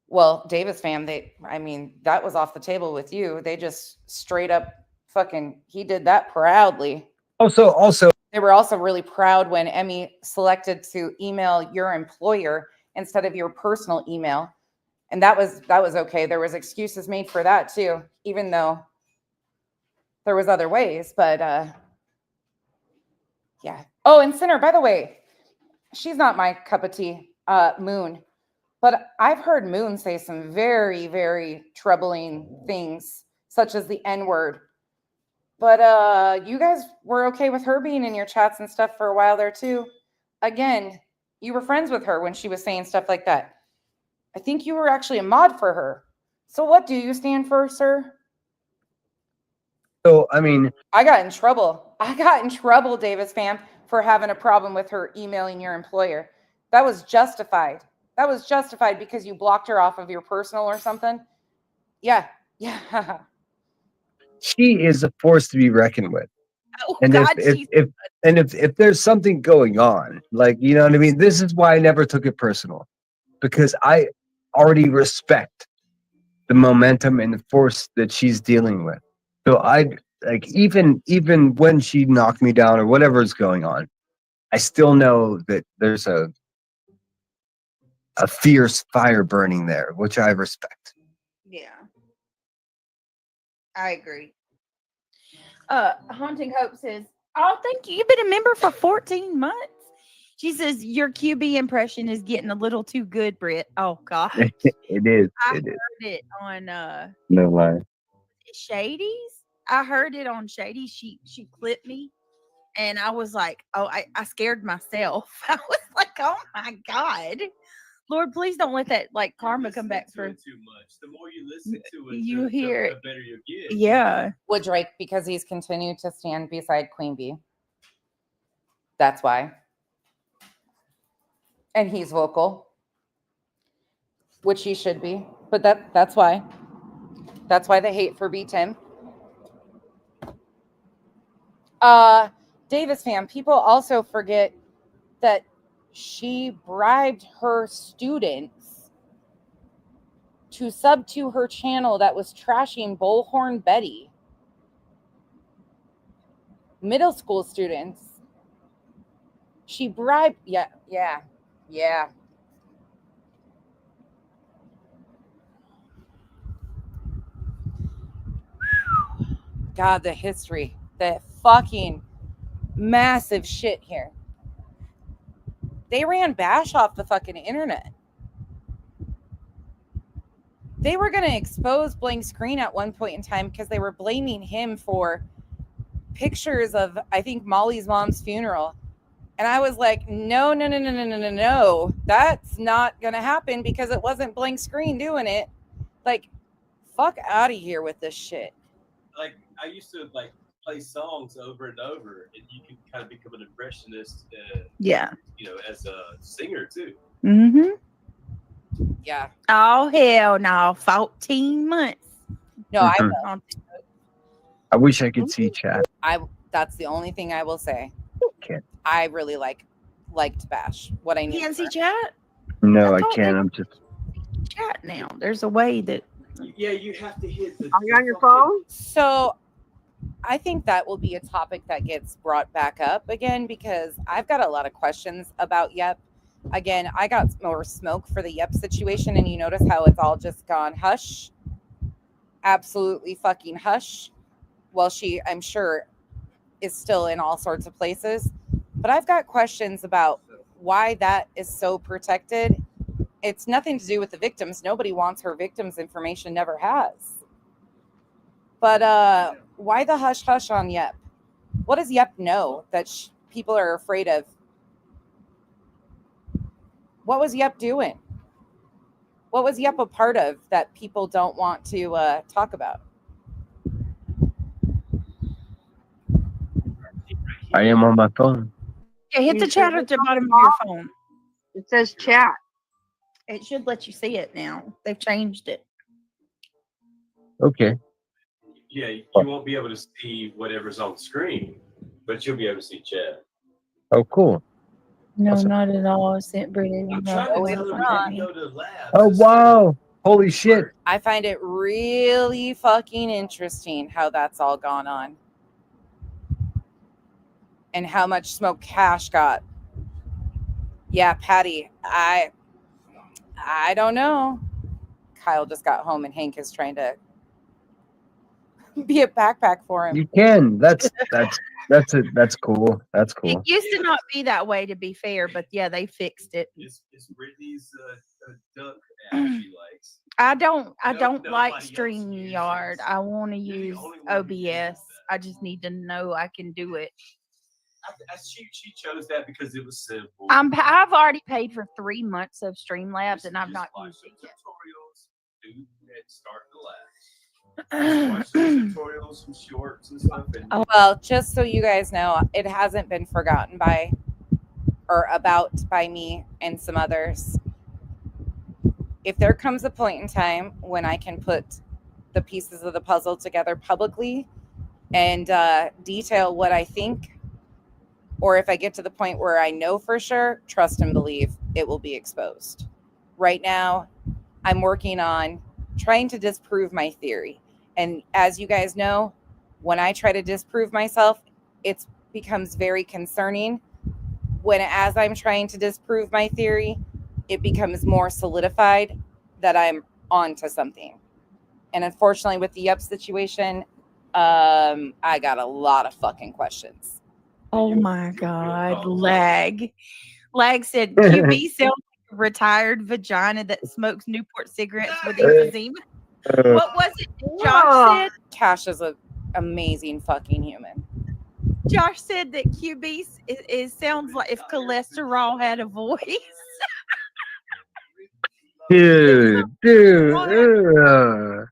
Well, Davis fam, that was off the table with you. They just straight up he did that proudly. also, They were also really proud when Emmy selected to email your employer instead of your personal email. And that was okay. There was excuses made for that too, even though there was other ways, but yeah. Oh, and Sinner, by the way, she's not my cup of tea, Moon. But I've heard Moon say some very, very troubling things, such as the N-word. But you guys were okay with her being in your chats and stuff for a while there too. Again, you were friends with her when she was saying stuff like that. I think you were actually a mod for her. So what do you stand for, sir? so I mean, I got in trouble. Davis fam, for having a problem with her emailing your employer. That was justified. Because you blocked her off of your personal or something. Yeah. she is a force to be reckoned with. oh And God, if there's something going on, like, you know what I mean, this is why I never took it personal, because I already respect the momentum and the force that she's dealing with. So I like even when she knocked me down or whatever is going on, I still know that there's a fierce fire burning there, which I respect. Yeah, I agree. Haunting Hope says, "Oh, thank you. You've been a member for 14 months." She says your QB impression is getting a little too good, Britt. Oh God, It is. I It is. heard it on No lie. Shady's. I heard it on Shady. She clipped me, and I was like, oh, I scared myself. I was like, oh my God, Lord, please don't let that like karma come back for too much. The more you listen to it, you hear the better you get. Yeah. Wood Drake, because he's continued to stand beside Queen Bee. That's why. And he's vocal, which he should be. But that's why. That's why the hate for B10. Davis fam, people also forget that she bribed her students to sub to her channel that was trashing Bullhorn Betty. Middle school students. She bribed, yeah. God, the history, the fucking massive shit here. They ran Bash off the fucking internet. They were going to expose Blank Screen at one point in time because they were blaming him for pictures of, I think, Molly's mom's funeral. And I was like, no. That's not going to happen because it wasn't Blank Screen doing it. Like, fuck out of here with this shit. Like, I used to play songs over and over, and you can kind of become an impressionist. Yeah. As a singer too. Mm-hmm. Yeah. Oh hell no! 14 months. No, I wish I could see chat. That's the only thing I will say. Can't. I really liked Bash. What I need. You can't see chat? No, I can't. I'm just chat now. There's a way that. Yeah, you have to hit the. Are you on your phone? So I think that will be a topic that gets brought back up again because I've got a lot of questions about Yep. Again, I got more smoke for the Yep situation, and you notice how it's all just gone hush. Absolutely fucking hush. Well, she, I'm sure, is still in all sorts of places. But I've got questions about why that is so protected. It's nothing to do with the victims. Nobody wants her victims' information, never has. But why the hush hush on Yep? What does Yep know that people are afraid of? What was Yep doing? What was Yep a part of that people don't want to talk about? I am on my phone. Yeah, hit the chat at the bottom of your phone. It says chat. It should let you see it now. They've changed it. Okay. Yeah, you won't be able to see whatever's on the screen, but you'll be able to see chat. Oh, cool. No, Awesome. not at all. Sent Brittany. I'm trying to tell her to go to labs. Oh, wow. Holy shit. I find it really fucking interesting how that's all gone on. And how much smoke Cash got. Yeah, Patty, I don't know. Kyle just got home and Hank is trying to be a backpack for him. You can. That's cool. That's It cool. used to not be that way, to be fair, but yeah, they fixed it. It's Brittany's duck app she likes. I don't Nobody like else StreamYard. uses. I want to You're the use only one who uses OBS. that. I just need to know I can do it. She chose that because it was simple. I've already paid for 3 months of Streamlabs and I've not watch used it some yet. tutorials, do and start to laugh. Watch some tutorials, some shorts and stuff. And Well, just so you guys know, it hasn't been forgotten by or about by me and some others. If there comes a point in time when I can put the pieces of the puzzle together publicly and detail what I think, or if I get to the point where I know for sure, trust and believe it will be exposed. Right now, I'm working on trying to disprove my theory. And as you guys know, when I try to disprove myself, it becomes very concerning. When as I'm trying to disprove my theory, it becomes more solidified that I'm onto something. And unfortunately, with the Yup situation, I got a lot of fucking questions. Oh my God. Lag said QB sells a retired vagina that smokes Newport cigarettes with emphysema. What was it Josh said? Cash is an amazing fucking human. Josh said that QB is sounds like if cholesterol had a voice. Dude. QB,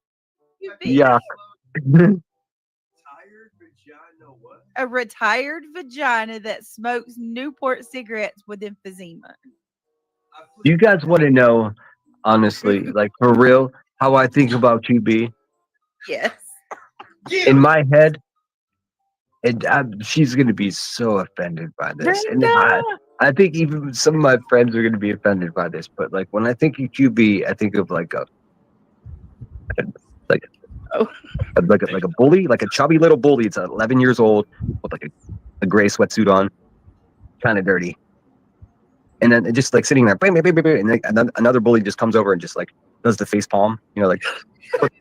Yuck. a retired vagina that smokes Newport cigarettes with emphysema. You guys want to know, honestly, like for real, how I think about QB? Yes. In my head, she's going to be so offended by this. And I think even some of my friends are going to be offended by this. But like when I think of QB, I think of like a bully, like a chubby little bully. It's 11 years old with like a gray sweatsuit on, kind of dirty. And then it just like sitting there, and then another bully just comes over and just like does the face palm, like.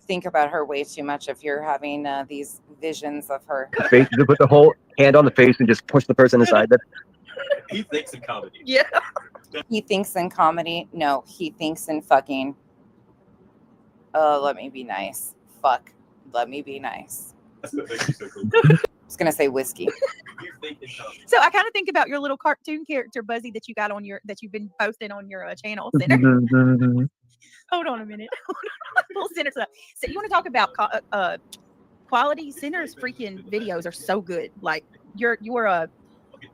Think about her way too much if you're having these visions of her. Face, put the whole hand on the face and just push the person aside. He thinks in comedy. Yeah. He thinks in comedy. No, he thinks in fucking. Let me be nice. Fuck. Let me be nice. That's what makes you so cool. I was gonna say whiskey. You think in comedy. So I kind of think about your little cartoon character Buzzy that you got on that you've been posting on your channel center. Hold on a minute. Little center stuff. So you want to talk about quality? Center's freaking videos are so good. Like you're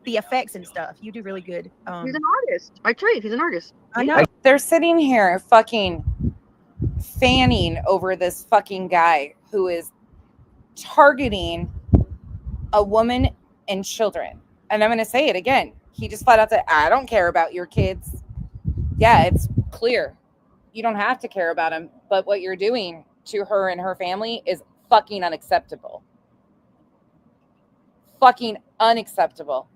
the effects and stuff. You do really good. He's an artist. By trade, he's an artist. I know. They're sitting here fucking fanning over this fucking guy who is targeting a woman and children. And I'm going to say it again. He just flat out said, I don't care about your kids. Yeah, it's clear. You don't have to care about them. But what you're doing to her and her family is fucking unacceptable. Fucking unacceptable.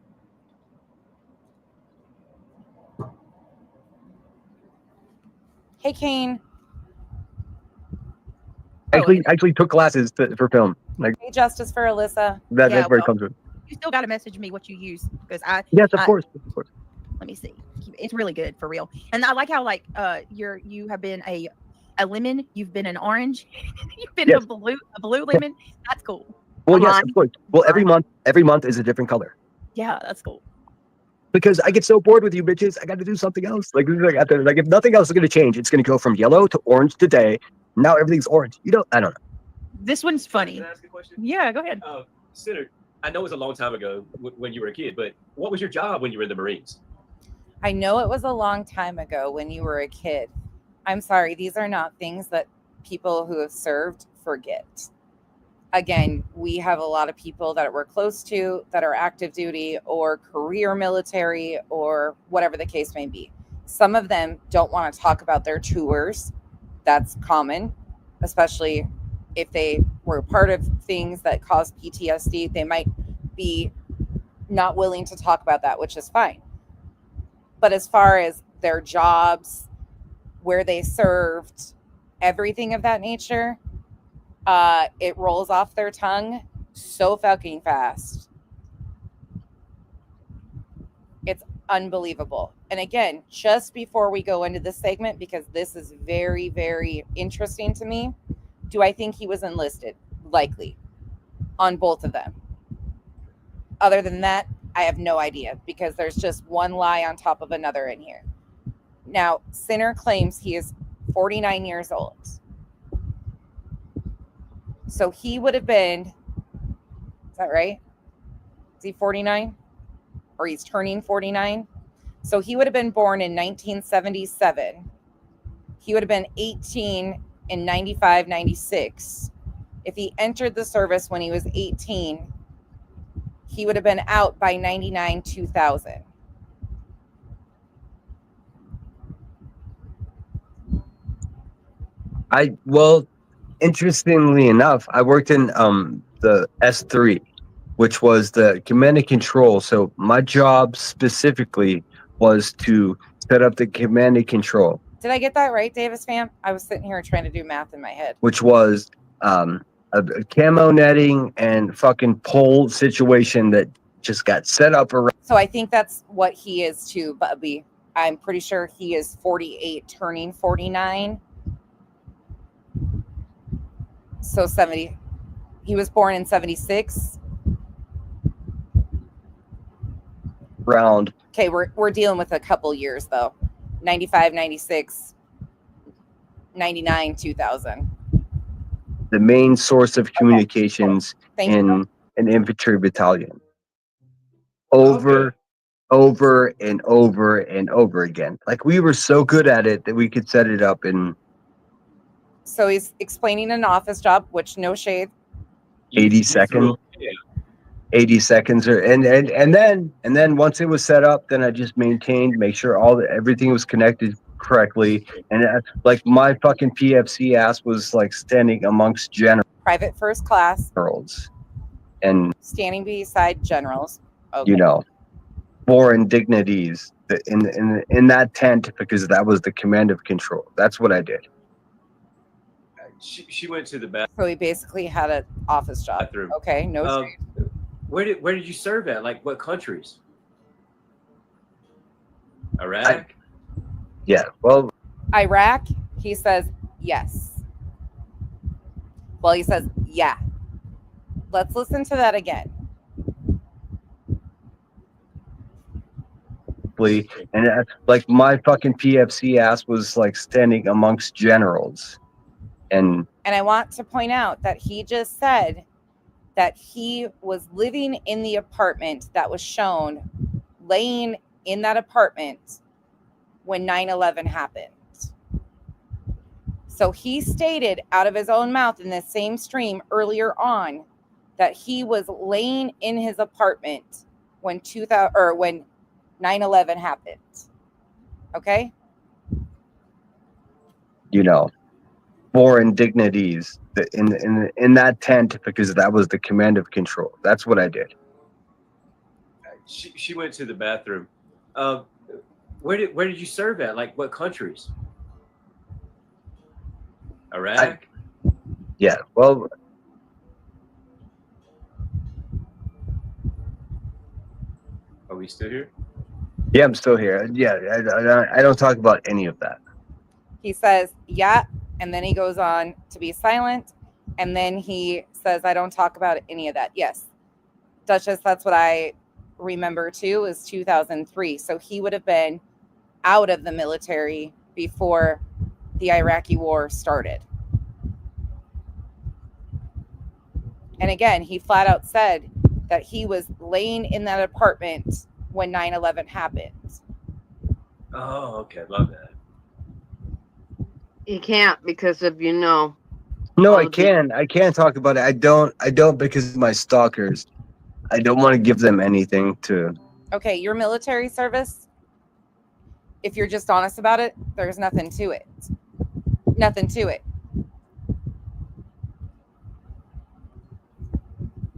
Hey, Kane. Actually took classes for film. Like Hey, Justice for Alyssa. that's where it comes from. You still got to message me what you use because I Yes, of I- course. let me see. It's really good for real. And I like how like you have been a lemon, you've been an orange, you've been Yes. a blue lemon. That's cool. Well, A yes, lime. of course. Well, every month is a different color. Yeah, that's cool. Because I get so bored with you bitches, I got to do something else. Like, like if nothing else is going to change, it's going to go from yellow to orange today. Now everything's orange. I don't know. This one's funny. Can I ask a question? Yeah, go ahead. Senator, I know it was a long time ago when you were a kid, but what was your job when you were in the Marines? I know it was a long time ago when you were a kid. I'm sorry, these are not things that people who have served forget. Again, we have a lot of people that we're close to that are active duty or career military or whatever the case may be. Some of them don't want to talk about their tours. That's common, especially if they were part of things that cause PTSD. They might be not willing to talk about that, which is fine. But as far as their jobs, where they served, everything of that nature, it rolls off their tongue so fucking fast. It's unbelievable. And again, just before we go into this segment, because this is very, very interesting to me, do I think he was enlisted? Likely. On both of them. Other than that, I have no idea because there's just one lie on top of another in here. Now, Sinner claims he is 49 years old. So he would have been, is that right? Is he 49? Or he's turning 49? So he would have been born in 1977. He would have been 18 in 95, 96. If he entered the service when he was 18, he would have been out by 99, 2000. Well, interestingly enough, I worked in the S3, which was the command and control. So my job specifically was to set up the command and control, Did I get that right, Davis fam? I was sitting here trying to do math in my head. which was a camo netting and fucking pole situation that just got set up around. So I think that's what he is too, Bubby. I'm pretty sure he is 48, turning 49. So 70. He was born in 76. Okay, we're dealing with a couple years though. 95, 96, 99, 2000. The main source of communications Thank in you. an infantry battalion. Over and over and over again. Like we were so good at it that we could set it up in So he's explaining an office job, which no shade. 80 seconds. 80 seconds and then once it was set up, then I just maintained, make sure everything was connected correctly. And like my fucking PFC ass was like standing amongst Private first class, generals and standing beside generals. Okay. foreign dignities in that tent because that was the command of control. That's what I did. She went to the So he basically had an office job. bathroom. Okay, no shade. Where did you serve at? Like what countries? Iraq? Yeah. Well, Iraq, he says yes. Well, he says yeah. Let's listen to that again. and like my fucking PFC ass was like standing amongst generals. And I want to point out that he just said that he was living in the apartment that was shown, laying in that apartment when 9/11 happened. So he stated out of his own mouth in the same stream earlier on that he was laying in his apartment when 9/11 happened. Okay? foreign dignities in that tent because that was the command of control. That's what I did. She went to the bathroom. Where did you serve at? Like what countries? Iraq? Yeah. Well, Are we still here? Yeah, I'm still here. Yeah, I don't talk about any of that. He says, yeah, and then he goes on to be silent, and then he says, I don't talk about any of that. Yes, Duchess, that's what I remember too, is 2003. So he would have been out of the military before the Iraqi war started. And again, he flat out said that he was laying in that apartment when 9/11 happened. Oh, okay, my bad. You can't because of No, all I the can. I can't talk about it. I don't because of my stalkers. I don't want to give them anything to. Okay, your military service, if you're just honest about it, there's nothing to it. Nothing to it.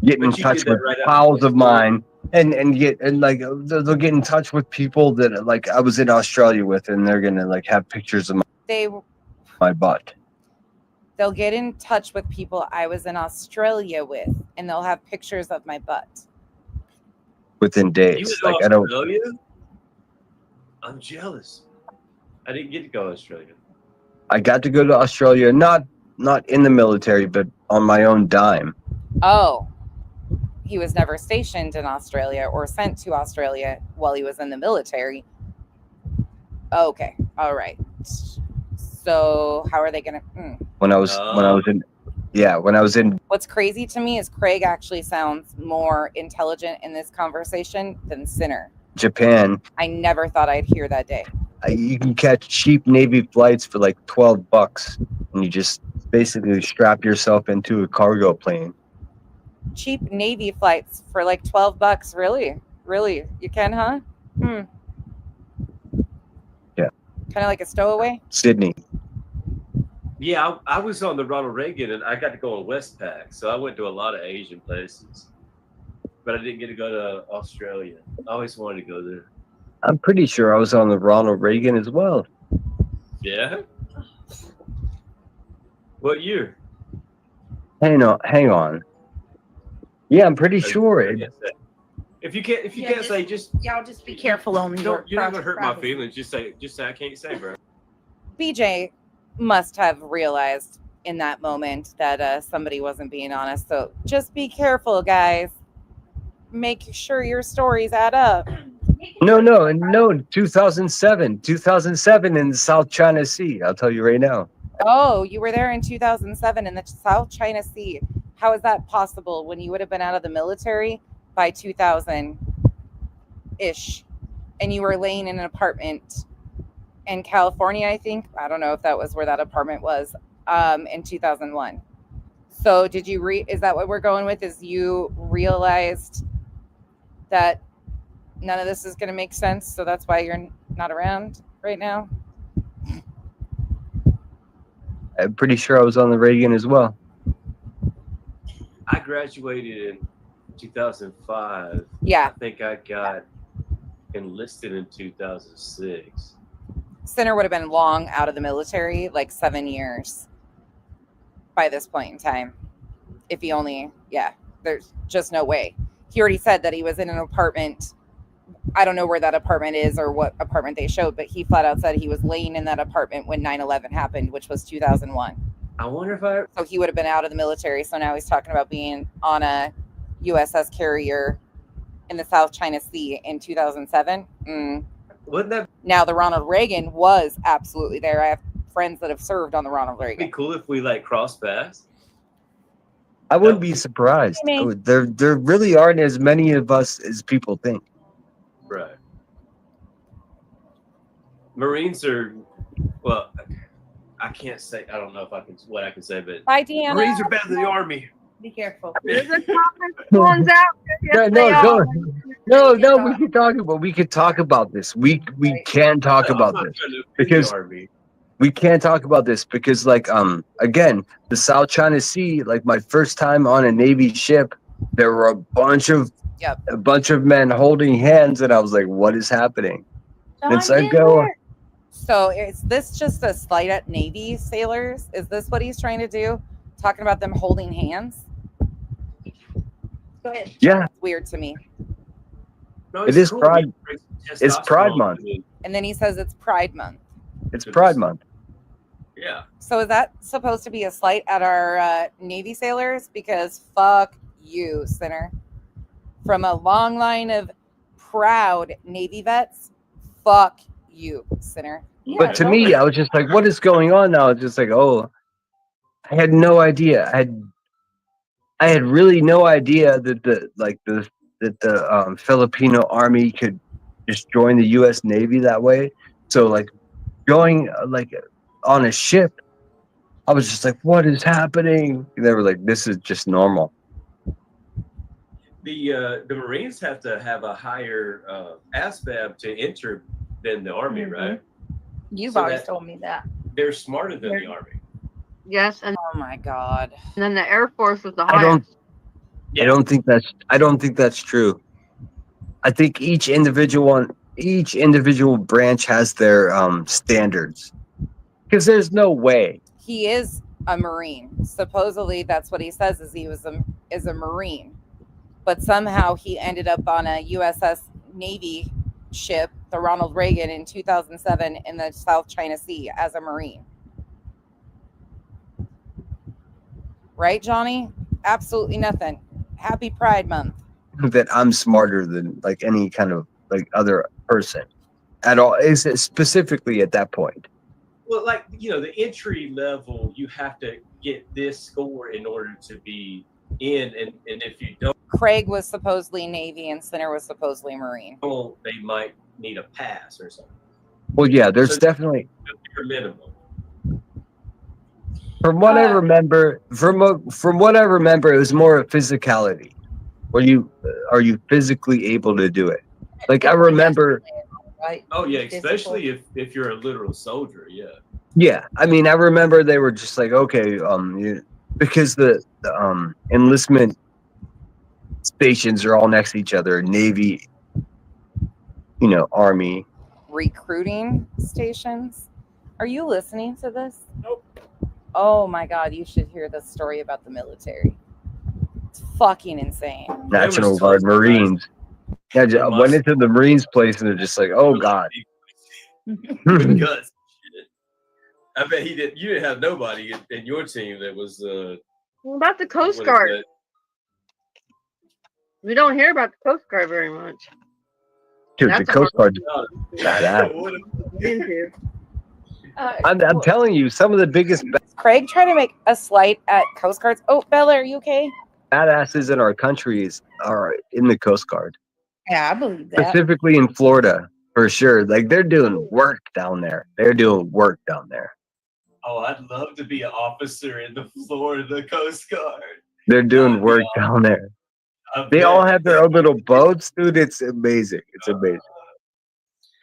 Get in But you touch did that with right after pals the of mine and like they'll get in touch with people that like I was in Australia with, and they're gonna like have pictures of my butt. They'll get in touch with people I was in Australia with, and they'll have pictures of my butt. Within You days. went Like to I don't. Australia? I'm jealous. I didn't get to go to Australia. I got to go to Australia, not in the military, but on my own dime. Oh, he was never stationed in Australia or sent to Australia while he was in the military. Okay, all right. So how are they gonna? When I was in What's crazy to me is Craig actually sounds more intelligent in this conversation than Sinner. Japan, I never thought I'd hear that day. you can catch cheap Navy flights for like $12, and you just basically strap yourself into a cargo plane. Cheap Navy flights for like $12. Really? You can, huh? Yeah. Kind of like a stowaway? Sydney. Yeah, I was on the Ronald Reagan, and I got to go on Westpac, so I went to a lot of Asian places. But I didn't get to go to Australia. I always wanted to go there. I'm pretty sure I was on the Ronald Reagan as well. Yeah? What year? Hang on. Yeah, I'm pretty sure. If you can't say, just Y'all just be careful on your. you're not gonna hurt my feelings. Just say I can't say, bro. BJ must have realized in that moment that somebody wasn't being honest. So just be careful, guys. Make sure your stories add up. No. 2007 in the South China Sea. I'll tell you right now. Oh, you were there in 2007 in the South China Sea. How is that possible when you would have been out of the military by 2000-ish, and you were laying in an apartment in California, I think? I don't know if that was where that apartment was, in 2001. So did you is that what we're going with? Is you realized that none of this is going to make sense, so that's why you're not around right now? I'm pretty sure I was on the Reagan as well. I graduated in 2005. Yeah. I think I got enlisted in 2006. Sinner would have been long out of the military, like 7 years by this point in time. If he only, there's just no way. He already said that he was in an apartment. I don't know where that apartment is or what apartment they showed, but he flat out said he was laying in that apartment when 9/11 happened, which was 2001. I wonder if So he would have been out of the military. So now he's talking about being on a USS carrier in the South China Sea in 2007. Wouldn't that Now the Ronald Reagan was absolutely there. I have friends that have served on the Ronald be Reagan. cool if we like cross paths? I wouldn't be surprised. There really aren't as many of us as people think. Right. Marines are, well, I can't say, I don't know if I can, what I can say, but Bye, Deanna. Marines are better than the Army. Be careful. There's a comment ones out there. Yes, No, they are. we could talk about this. We can talk No, I'm about not this trying to offend because the Army. we can't talk about this because like again, the South China Sea, like my first time on a Navy ship, there were a bunch of men holding hands, and I was like, what is happening? And so I go, So is this just a slight at Navy sailors? Is this what he's trying to do? Talking about them holding hands? Go ahead. yeah. It's weird to me. No, It is cool. Pride. It's Pride Testosterone Month. in- And then he says it's Pride Month. It's Pride Month. Yeah. So is that supposed to be a slight at our Navy sailors? Because fuck you, sinner. From a long line of proud Navy vets, fuck you, sinner. But to me, I was just like, what is going on now? It's just like, oh, I had no idea. I had really no idea that the Filipino army could just join the U.S. Navy that way. So like going on a ship, I was just like, what is happening? And they were like, this is just normal. The Marines have to have a higher ASVAB to enter than the Army, right? You've So always that- told me that. They're smarter than the Army. Yes, and Oh my god. then the Air Force was the I don't. highest. I don't think that's true. I think each individual branch has their standards. Because there's no way. He is a Marine. Supposedly that's what he says is he was is a Marine. But somehow he ended up on a USS Navy ship, the Ronald Reagan, in 2007 in the South China Sea as a Marine. Right, Johnny? Absolutely nothing. Happy Pride Month. That I'm smarter than like any kind of like other person at all. Is it specifically at that point? Well, like, the entry level, you have to get this score in order to be in, and if you don't, Craig was supposedly Navy and Sinner was supposedly Marine. they might need a pass or something. Well, yeah, there's So- definitely. Your minimum. From what I remember, from what I remember, it was more a physicality. Are you physically able to do it? Like I remember. Right. Oh yeah, Physical. especially if you're a literal soldier. Yeah. Yeah, I mean, I remember they were just like, okay, because the enlistment stations are all next to each other, Navy, Army. Recruiting stations. Are you listening to this? Nope. Oh my god, you should hear this story about the military. It's fucking insane. National Guard, Marines. Yeah, I went into the Marines place and they're just like, oh god. Guts. Shit. I bet he did. You didn't have nobody in your team that was. What about the Coast what is Guard? that? We don't hear about the Coast Guard very much. Dude, the That's a Coast Guard. Badass. What into. I'm telling you, some of the biggest Craig trying to make a slight at Coast Guards. Oh, Bella, are you okay? badasses in our countries are in the Coast Guard, Yeah, I believe that. specifically in Florida, for sure. Like they're doing work down there. Oh, I'd love to be an officer in the Florida Coast Guard. They're doing work down there. They all have their own little boats, dude. It's amazing. It's amazing.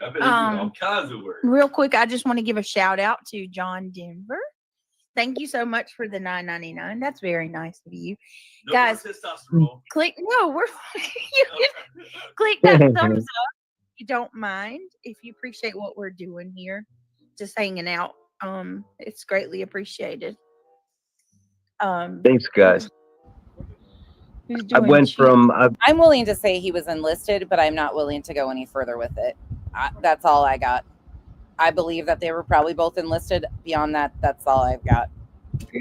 I bet they do all kinds of work. Real quick, I just want to give a shout out to John Denver. Thank you so much for the $9.99. That's very nice of you. No Guys, more testosterone. Click you can click that thumbs up if you don't mind, if you appreciate what we're doing here, just hanging out. It's greatly appreciated. Thanks, guys. Who's I doing went cheat- from I'm willing to say he was enlisted, but I'm not willing to go any further with it. That's all I got. I believe that they were probably both enlisted. Beyond that, that's all I've got.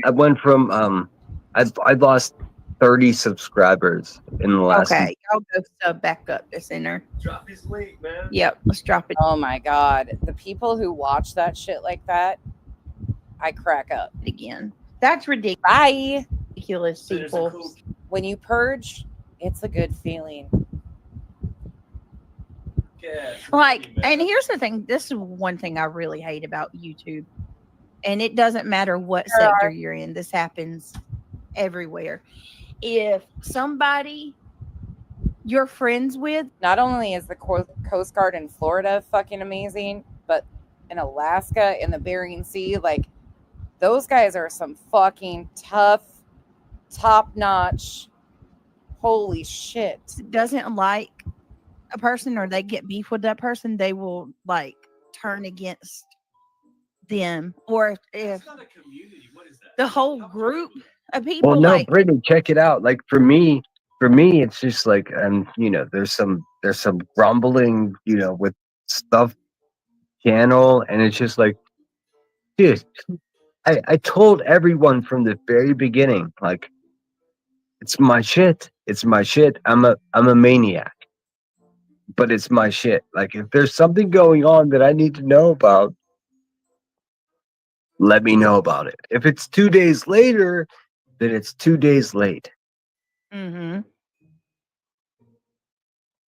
I went from I lost 30 subscribers in the last Okay, I'll go sub back up the center. Drop his link, man. Yep, let's drop it. Oh my god, the people who watch that shit like that, I crack up. Again. That's ridiculous. Bye. Ridiculous So there's a people. cool- When you purge, it's a good feeling. Yeah, Like, man. and here's the thing. This is one thing I really hate about YouTube. And it doesn't matter what sector you're in. This happens everywhere. If somebody you're friends with, Not only is the Coast Guard in Florida fucking amazing, but in Alaska, in the Bering Sea, like those guys are some fucking tough, top-notch. Holy shit. doesn't like a person or they get beef with that person, they will like turn against them. Or if It's not a community. What is that? the whole How group community? of people Well, no, like Brittany, check it out. Like for me, for me, it's just like, there's some grumbling, with stuff channel, and it's just like, dude, I told everyone from the very beginning, like, it's my shit. It's my shit. I'm a maniac, but it's my shit. Like, if there's something going on that I need to know about, let me know about it. If it's 2 days later, then it's 2 days late. Mm-hmm.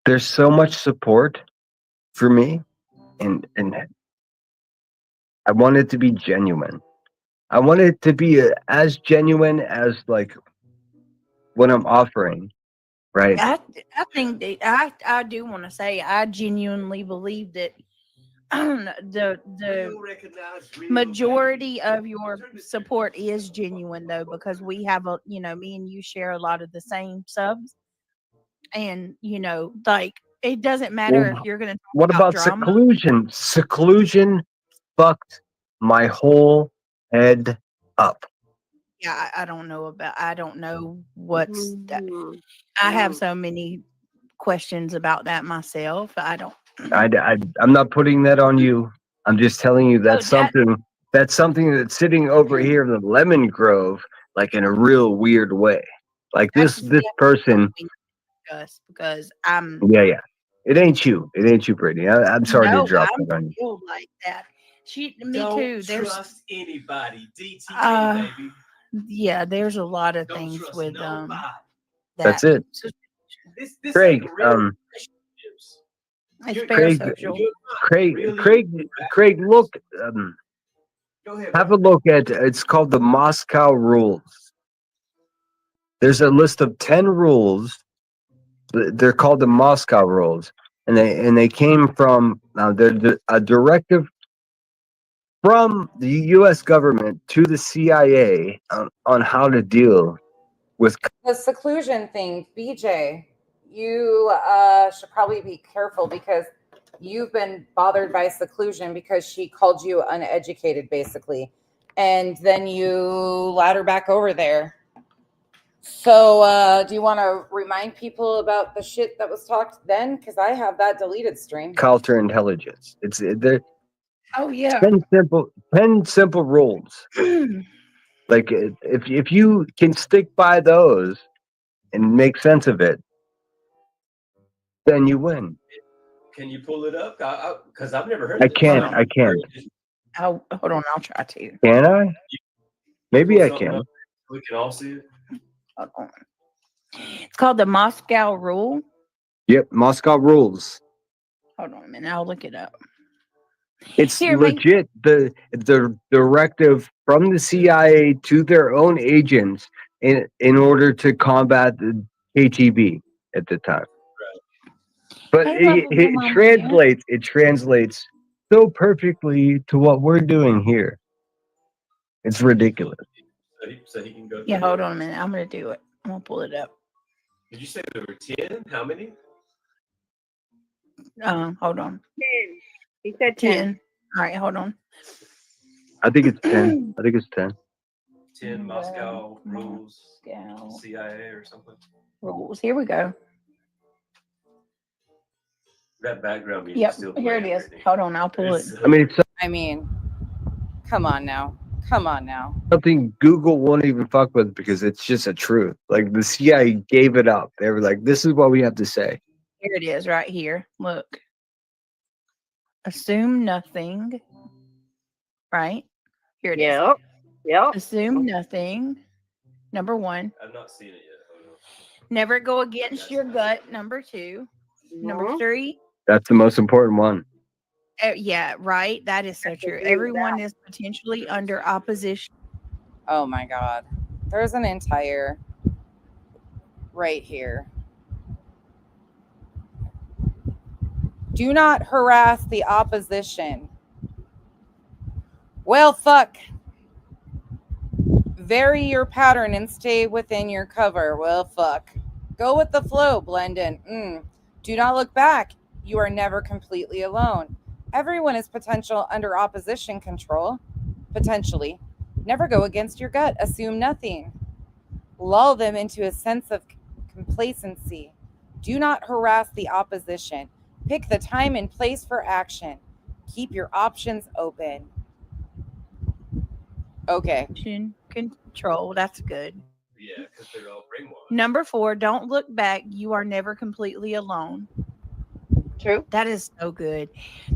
There's so much support for me, and I want it to be genuine. I want it to be as genuine as like what I'm offering, right? I think that I do want to say I genuinely believe that the majority of your support is genuine though, because we have me and you share a lot of the same subs, and like it doesn't matter if Well, you're gonna talk what about drama. seclusion? Seclusion fucked my whole head up. Yeah, I don't know I don't know what's that. Mhm. I have so many questions about that myself. I don't. I'm not putting that on you. I'm just telling you Oh, that's something that's sitting over here in the lemon grove, like in a real weird way. Like that's this person. we discuss because I'm Yeah. It ain't you. It ain't you, Brittany. I'm sorry to no, drop I'm that on you. feel like that. Me Don't too. There's trust anybody. DTA, uh, baby. yeah, there's a lot of Don't things trust with nobody. That's that. it. This Craig, ain't real relationships. It's Craig, parasocial. You're not really Craig, look, Go ahead, have bro. a look at, it's called the Moscow Rules. There's a list of 10 rules. They're called the Moscow Rules, and they came from, they're a directive from the U.S. government to the CIA on how to deal with. The seclusion thing, BJ, you should probably be careful because you've been bothered by seclusion because she called you uneducated, basically. And then you led her back over there. So, do you want to remind people about the shit that was talked then? Because I have that deleted stream. Counterintelligence. There. Oh yeah. 10 simple rules. Like if you can stick by those and make sense of it, then you win. Can you pull it up? Because I've never heard I of it. can't. So I can't. Oh, hold on. I'll try to. Can I? Maybe pull I something can. up. We can all see it. Hold on. It's called the Moscow Rule. Yep, Moscow Rules. Hold on a minute. I'll look it up. It's Here, legit. The directive from the CIA to their own agents in order to combat the KGB at the time. But Hey, it lovable mama translates. It translates so perfectly to what we're doing here. It's ridiculous. So he can go. Yeah, hold on a minute. I'm gonna do it. I'm gonna pull it up. Did you say there were 10? How many? Hold on. 10. He said 10. All right, hold on. I think it's 10. I think it's 10. 10 Moscow rules. Moscow CIA or something. rules. Here we go. That background music. Yep, Still here it playing, is. Brittany. Hold on, I'll pull it. I mean, it's I mean, come on now. Come on now. something Google won't even fuck with because it's just a truth. Like the CIA gave it up. They were like, "This is what we have to say." Here it is, right here. Look. Assume nothing. Right? Here it is. Yep. Assume nothing. Number 1. I've not seen it yet. Hold on. Never go against your gut. Number 2. Number 3. That's the most important one. Yeah, right. That is so true. agree with Everyone is potentially under opposition. Oh my God. There's an entire right here. Do not harass the opposition. Well, fuck. Vary your pattern and stay within your cover. Well, fuck. Go with the flow, blend in. Do not look back. You are never completely alone. Everyone is potential under opposition control. Potentially. Never go against your gut. Assume nothing. Lull them into a sense of complacency. Do not harass the opposition. Pick the time and place for action. Keep your options open. Okay. Control. That's good. Yeah, because they're all brainwashed. Number 4, don't look back. You are never completely alone. True. That is so good.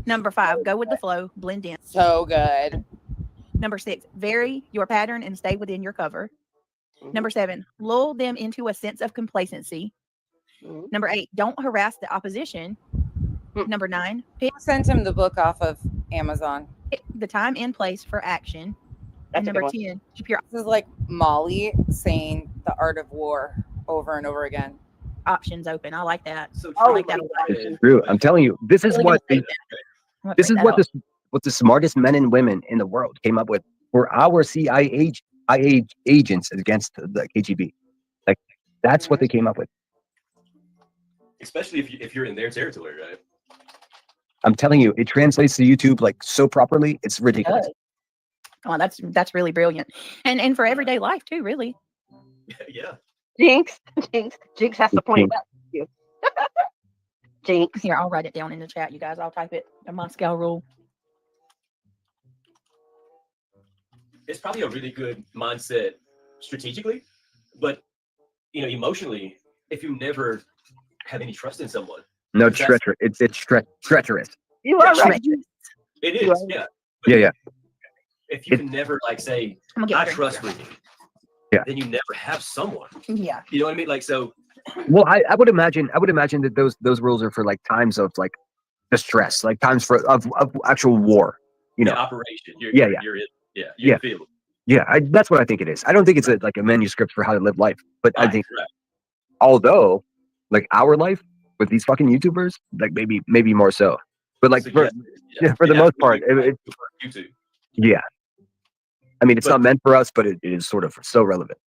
Number 5, go with the flow, blend in. So good. Number 6, vary your pattern and stay within your cover. Mhm. Number 7, lull them into a sense of complacency. Mhm. Number 8, don't harass the opposition. Number 9, pick Sent him the book off of Amazon. the time and place for action. That's And a good number one. 10, keep your This is like Molly saying the art of war over and over again. options open. I like that. So I like that a lot. It's true. I'm telling you, this is Really what gonna the, say that. I'm gonna this print is that what out. what the smartest men and women in the world came up with for our CIA agents against the KGB. Like that's what they came up with. especially if you're in their territory, right? I'm telling you, it translates to YouTube like so properly. It's ridiculous. Oh, that's really brilliant. And for everyday life too, really. Yeah. Jinx. Jinx has to point it out to you. Jinx. Here, I'll write it down in the chat, you guys. I'll type it. The Moscow rule. It's probably a really good mindset strategically, but emotionally, if you never have any trust in someone, No, That's- treacherous. It's treacherous. You are Yeah, right. it You is. are- Yeah. Yeah. If you can never say, I'm gonna get I my drink trust here. you, Yeah. then you never have someone. Yeah. You know what I mean? Like, so Well, I would imagine that those rules are for like times of like distress, like times of actual war. You know. the operation, you're Yeah, in, yeah. you're in Yeah. the field. Yeah, that's what I think it is. I don't think it's like a manuscript for how to live life, but I Right, think right. although like our life with these fucking YouTubers, like maybe more so. But like So, for the it most absolutely part, applies it, to YouTube. yeah. I mean, it's But- not meant for us, but it is sort of so relevant.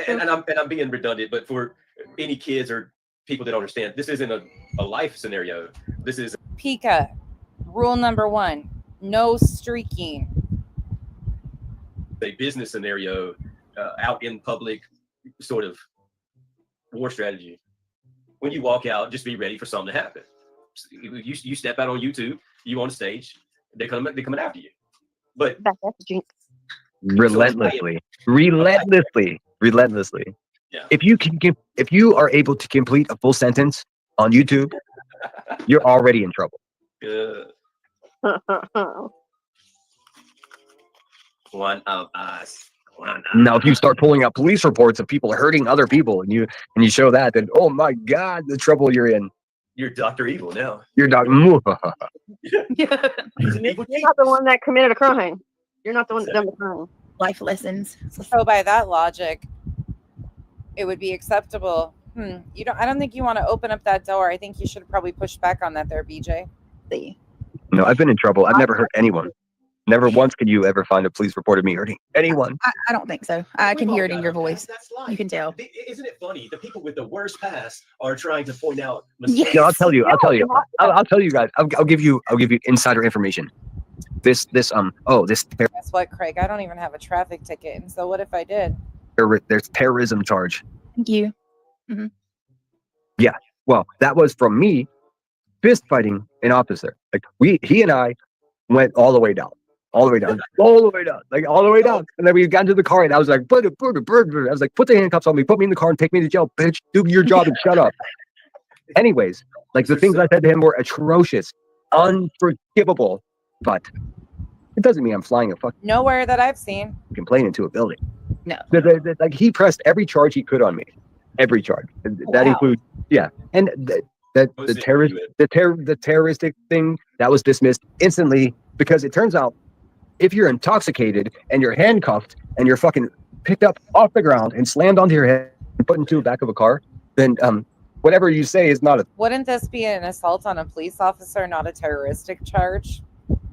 And I'm being redundant, but for any kids or people that don't understand, this isn't a life scenario. This is Pika, rule number 1, no streaking. a business scenario out in public, sort of war strategy. When you walk out, just be ready for something to happen. You step out on YouTube, you on stage, they're coming after you. But Back at the Jinx. Relentlessly. yeah, If you are able to complete a full sentence on YouTube, you're already in trouble. one of us. Now, if you start pulling out police reports of people hurting other people, and you show that, then oh my god, the trouble you're in. You're Dr. Evil now. You're dog. He's an evil You're not the one that committed a crime. You're not the one that done the crime. Life lessons. So by that logic, it would be acceptable. I don't think you want to open up that door. I think you should probably push back on that there, BJ. See. No, I've been in trouble. I've never hurt anyone. Never once could you ever find a police report of me hurting anyone. I don't think so. I can We've hear all it in got your a voice. past. That's life. You can tell. Isn't it funny? The people with the worst past are trying to point out Yes. mistakes. No, I'll tell you. I'll tell you guys. I'll give you insider information. This Guess what, Craig? I don't even have a traffic ticket. And so what if I did? there's terrorism charge. Thank you. Well, that was from me fist fighting an officer. Like he and I went all the way down. Like all the way down. And then we got into the car and I was like, I was like, put the handcuffs on me, put me in the car and take me to jail, bitch. Do your job and shut up. Anyways, like the things I said to him were atrocious, unforgivable, but it doesn't mean I'm flying a fucking Nowhere that I've seen. plane into a building. No. Like he pressed every charge he could on me. Every charge. And that Wow. includes, yeah. And the terroristic thing that was dismissed instantly because it turns out if you're intoxicated and you're handcuffed and you're fucking picked up off the ground and slammed onto your head and put into the back of a car, then whatever you say is not a. Wouldn't this be an assault on a police officer, not a terroristic charge?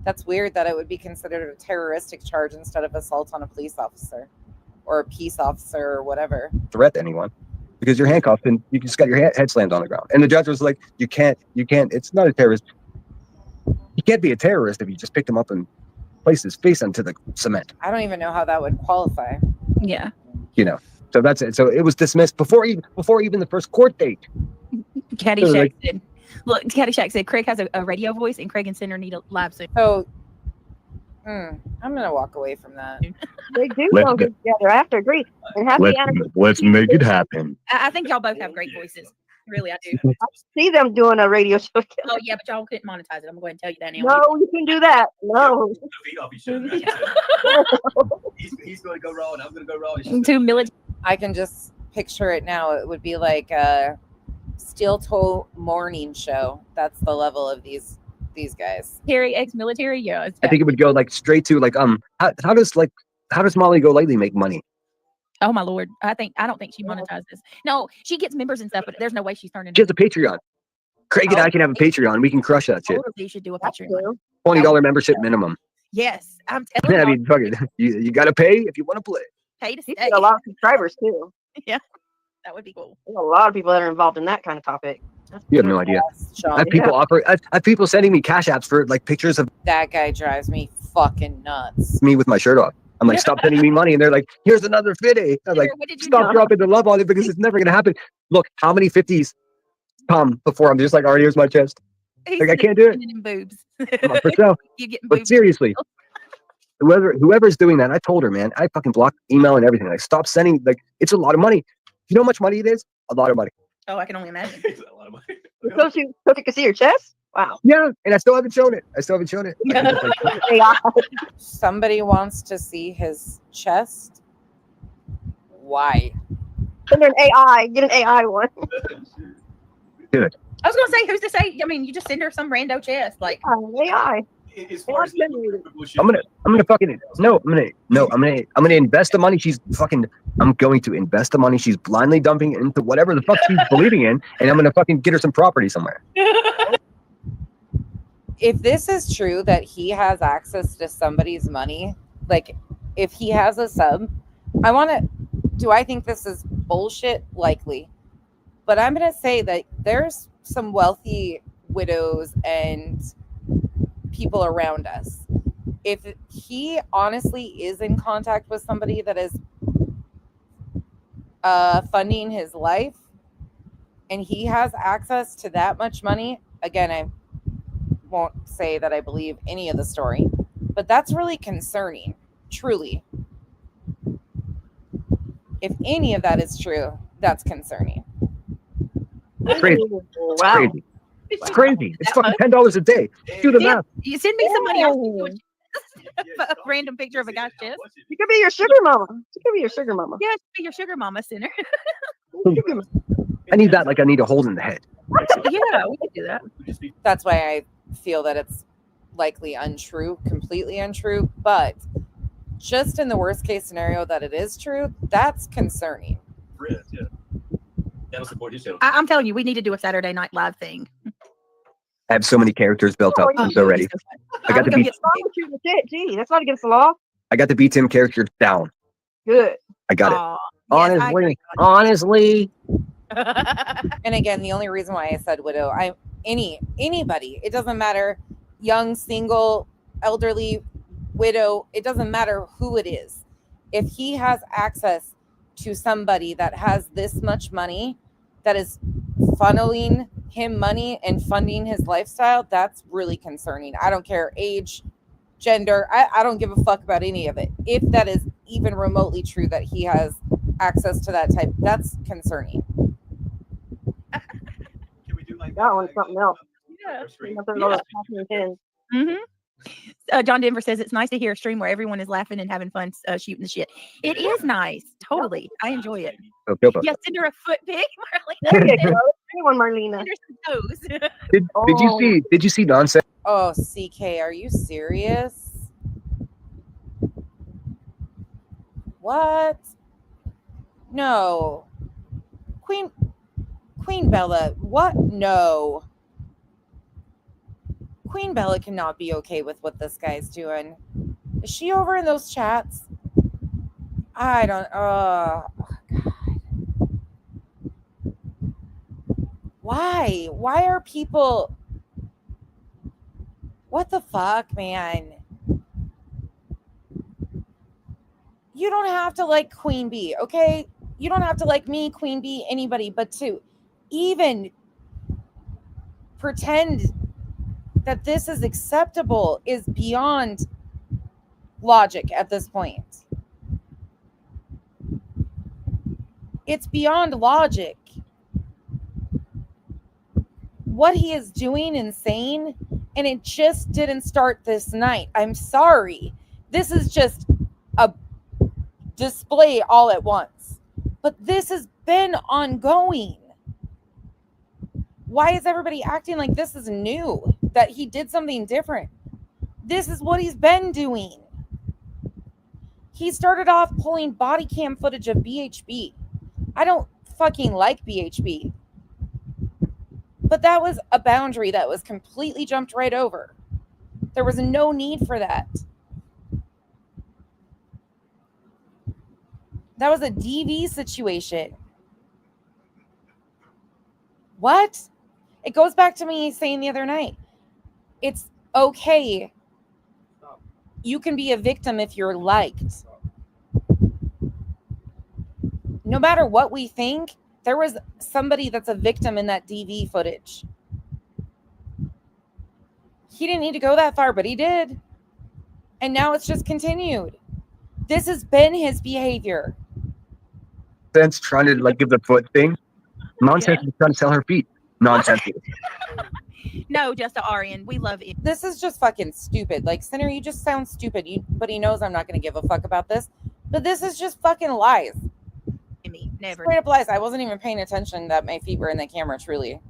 That's weird that it would be considered a terroristic charge instead of assault on a police officer or a peace officer or whatever. Threat to anyone because you're handcuffed and you just got your head slammed on the ground. And the judge was like, you can't, it's not a terrorist. You can't be a terrorist if you just picked him up and placed his face onto the cement. I don't even know how that would qualify. Yeah. You know, So that's it. So it was dismissed before even the first court date. Caddyshack like- said, look, Caddyshack said Craig has a radio voice and Craig and Cinder need a live soon. So I'm gonna walk away from that. They do Let's sound good together. I have to agree. And happy Let's anniversary. let's make it happen. I think y'all both have great voices. Really, I do. See them doing a radio show together. Oh yeah, but y'all couldn't monetize it. I'm going to tell you that now. No, you can do that. No. The feet off each other. He's going to go raw, and I'm going to go raw. and she's Two military. I can just picture it now. It would be like a steel toe morning show. That's the level of these guys. Ex-military, yeah. I think it would go like straight to like how does Molly Golightly make money? Oh my lord, I don't think she monetizes. No, she gets members and stuff, but there's no way she's turning. She has a Patreon. Craig and I can have a Patreon. We can crush that shit. Totally should do a That's Patreon. true. $20 membership minimum. Yes, I'm telling I you. mean, fuck it. You got to pay if you want to play. Pay to You stay. get a lot of subscribers too. That would be cool. There's a lot of people that are involved in that kind of topic. You have no idea. Sean, I have people I have people sending me cash apps for like pictures of that guy drives me fucking nuts. me with my shirt off. I'm like, stop sending me money, and they're like, here's another 50. I'm like, What did you stop do? dropping the love on it because it's never gonna happen. Look, how many 50s come before I'm just like, all right, here's my chest. He's Like, I can't do it. sending him boobs. I'm like, for sale. You getting But boobs? seriously, whoever's doing that, I told her, man, I fucking blocked email and everything. Like, stop sending. Like, it's a lot of money. You know how much money it is? A lot of money. Oh, I can only imagine. It's a lot of money. So you can see your chest? Wow. Yeah, and I still haven't shown it. I can just, like, AI. Somebody wants to see his chest. Why? Send an AI. Get an AI one. I was gonna say, who's to say? I mean, you just send her some rando chest, like AI. As far as I'm gonna fucking I'm gonna invest the money I'm going to invest the money she's blindly dumping into whatever the fuck she's believing in, and I'm gonna fucking get her some property somewhere. If this is true that he has access to somebody's money, like if he has a sub, do I think this is bullshit? Likely. But I'm going to say that there's some wealthy widows and people around us. If he honestly is in contact with somebody that is funding his life and he has access to that much money, again, I won't say that I believe any of the story, but that's really concerning, truly. If any of that is true, that's concerning. It's crazy. Wow. It's crazy. It's crazy. It's fucking $10 a day. Do the math. you send me some money. I'll send you Ooh. a random picture of a guy's chest. She could be your sugar mama. She could be your sugar mama. Yeah, be your sugar mama center. Sugar mama. I need that like I need a hole in the head. Yeah, we could do that. That's why I feel that it's likely untrue, completely untrue. But just in the worst case scenario that it is true, that's concerning. Friends, yeah. That'll support his channel. I'm telling you, we need to do a Saturday Night Live thing. I have so many characters built up. I'm so ready. I got to beat. Gee, that's not against the law. I got the B Tim character down. Good. I got it. Yes, Honestly. And again, the only reason why I said widow, anybody, it doesn't matter, young, single, elderly, widow, it doesn't matter who it is. If he has access to somebody that has this much money, that is funneling him money and funding his lifestyle, that's really concerning. I don't care age, gender, I don't give a fuck about any of it. If that is even remotely true that he has access to that type, that's concerning. Can we do like That one's something else. Yeah. Nothing else happening then. John Denver says it's nice to hear a stream where everyone is laughing and having fun shooting the shit. It is nice. Totally. I enjoy it. Okay. Yeah, send her a foot pic, There you Marlene. go. Anyone, Marlena. Send her some toes. Did you see nonsense? Oh, CK, are you serious? What? No. Queen Bella, what? No. Queen Bella cannot be okay with what this guy's doing. Is she over in those chats? I don't, oh, God. Why? Why are people, what the fuck, man? You don't have to like Queen Bee, okay? you don't have to like me, Queen Bee, anybody, but to even pretend that this is acceptable is beyond logic at this point. It's beyond logic. What he is doing insane, and it just didn't start this night. I'm sorry. This is just a display all at once. But this has been ongoing. Why is everybody acting like this is new? That he did something different? This is what he's been doing. He started off pulling body cam footage of BHB. I don't fucking like BHB. But that was a boundary that was completely jumped right over. There was no need for that. That was a DV situation. What? It goes back to me saying the other night. It's okay. You can be a victim if you're liked. No matter what we think, there was somebody that's a victim in that DV footage. He didn't need to go that far, but he did. And now it's just continued. This has been his behavior. Sense trying to like give the foot thing. Nonsense is trying to sell her feet. Nonsense. No, just to Arian. We love it. This is just fucking stupid. Like, Sinner, you just sound stupid. But he knows I'm not going to give a fuck about this. But this is just fucking lies. Me, never. Straight up lies. I wasn't even paying attention that my feet were in the camera, truly.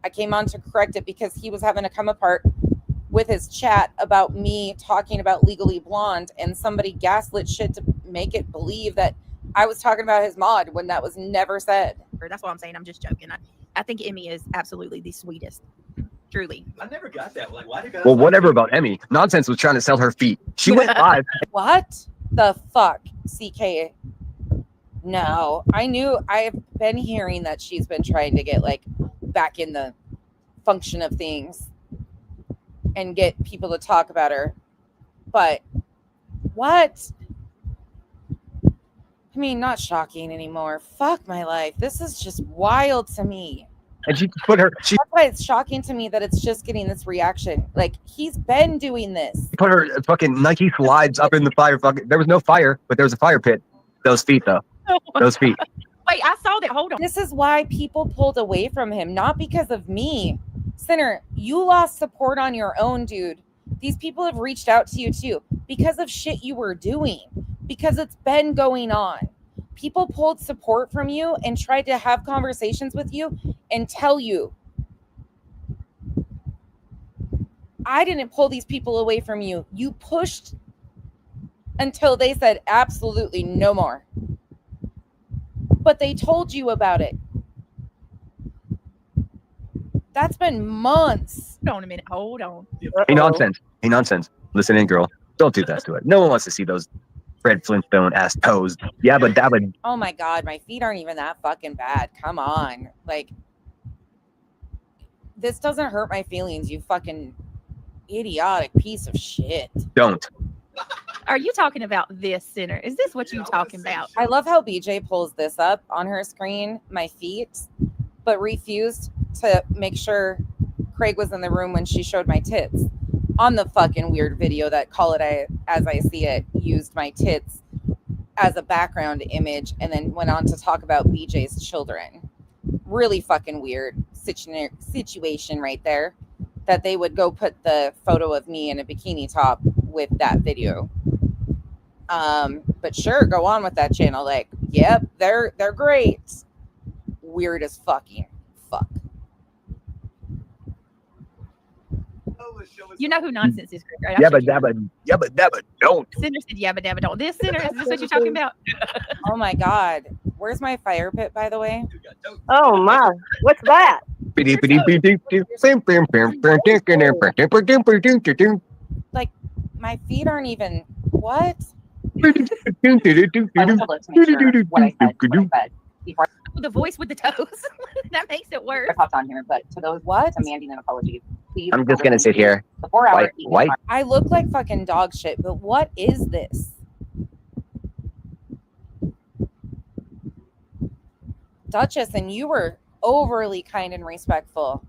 I came on to correct it because he was having to come apart with his chat about me talking about Legally Blonde, and somebody gaslit shit to make it believe that I was talking about his mod when that was never said. That's what I'm saying. I'm just joking. I think Emmy is absolutely the sweetest. Truly. I never got that. Like, why did guys Well, like whatever it? about Emmy. Nonsense was trying to sell her feet. She went live. What the fuck, CK? No, I've been hearing that she's been trying to get like back in the function of things and get people to talk about her. But what? I mean, not shocking anymore. Fuck my life. This is just wild to me. And she put her That's why it's shocking to me that it's just getting this reaction. Like, he's been doing this. put her fucking Nike slides up in the fire. Fucking, there was no fire, but there was a fire pit. Those feet, though. Those feet. Wait, I saw that. Hold on. This is why people pulled away from him, not because of me. Sinner, you lost support on your own, dude. These people have reached out to you too because of shit you were doing, because it's been going on. People pulled support from you and tried to have conversations with you and tell you. I didn't pull these people away from you. You pushed until they said absolutely no more. But they told you about it. That's been months. Hold on a minute. Hold on. Hey, nonsense. Hey, nonsense. Listen in, girl. Don't do that to it. No one wants to see those Fred Flintstone ass toes. Yabba dabba. Oh my God, my feet aren't even that fucking bad. Come on. Like, this doesn't hurt my feelings, you fucking idiotic piece of shit. Don't. Are you talking about this, Sinner? Is this what you're talking about? I love how BJ pulls this up on her screen, my feet, but refused to make sure Craig was in the room when she showed my tits. On the fucking weird video that Call It As I See It used my tits as a background image and then went on to talk about BJ's children. Really fucking weird situation right there, that they would go put the photo of me in a bikini top with that video. But sure, go on with that channel. Like, yep, they're great. Weird as fucking fuck. You know who nonsense is, Craig, right? Yabba dabba. Don't. Sinner said yabba dabba don't. This Sinner, is this what you're talking about? Oh my God. Where's my fire pit, by the way? Oh my, what's that? Like, my feet aren't even. What? The voice with the toes. That makes it worse. Pops on here, but to those What? demanding an apology, please. I'm just gonna sit here. The 4-hour White. I look like fucking dog shit, but what is this? Duchess, and you were overly kind and respectful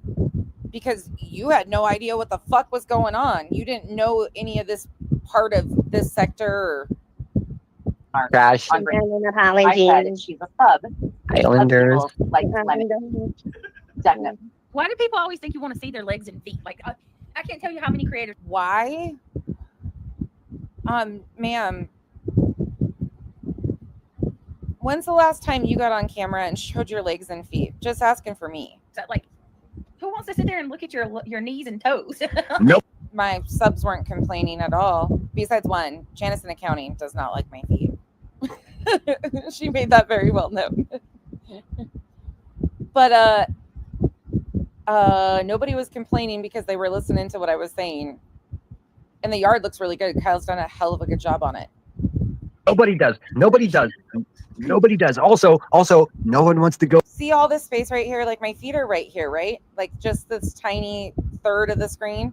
because you had no idea what the fuck was going on. You didn't know any of this part of this sector. Gosh, I said she's a sub. Islanders. Like lemon. Definitely. Why do people always think you want to see their legs and feet? Like, I can't tell you how many creators. Why? Ma'am, when's the last time you got on camera and showed your legs and feet? Just asking for me. Like, who wants to sit there and look at your knees and toes? Nope. My subs weren't complaining at all. Besides one, Janice in accounting does not like my feet. She made that very well known. But nobody was complaining because they were listening to what I was saying. And the yard looks really good. Kyle's done a hell of a good job on it. Nobody does. Nobody does. Nobody does. Also, no one wants to go. See all this space right here? Like my feet are right here, right? Like just this tiny third of the screen.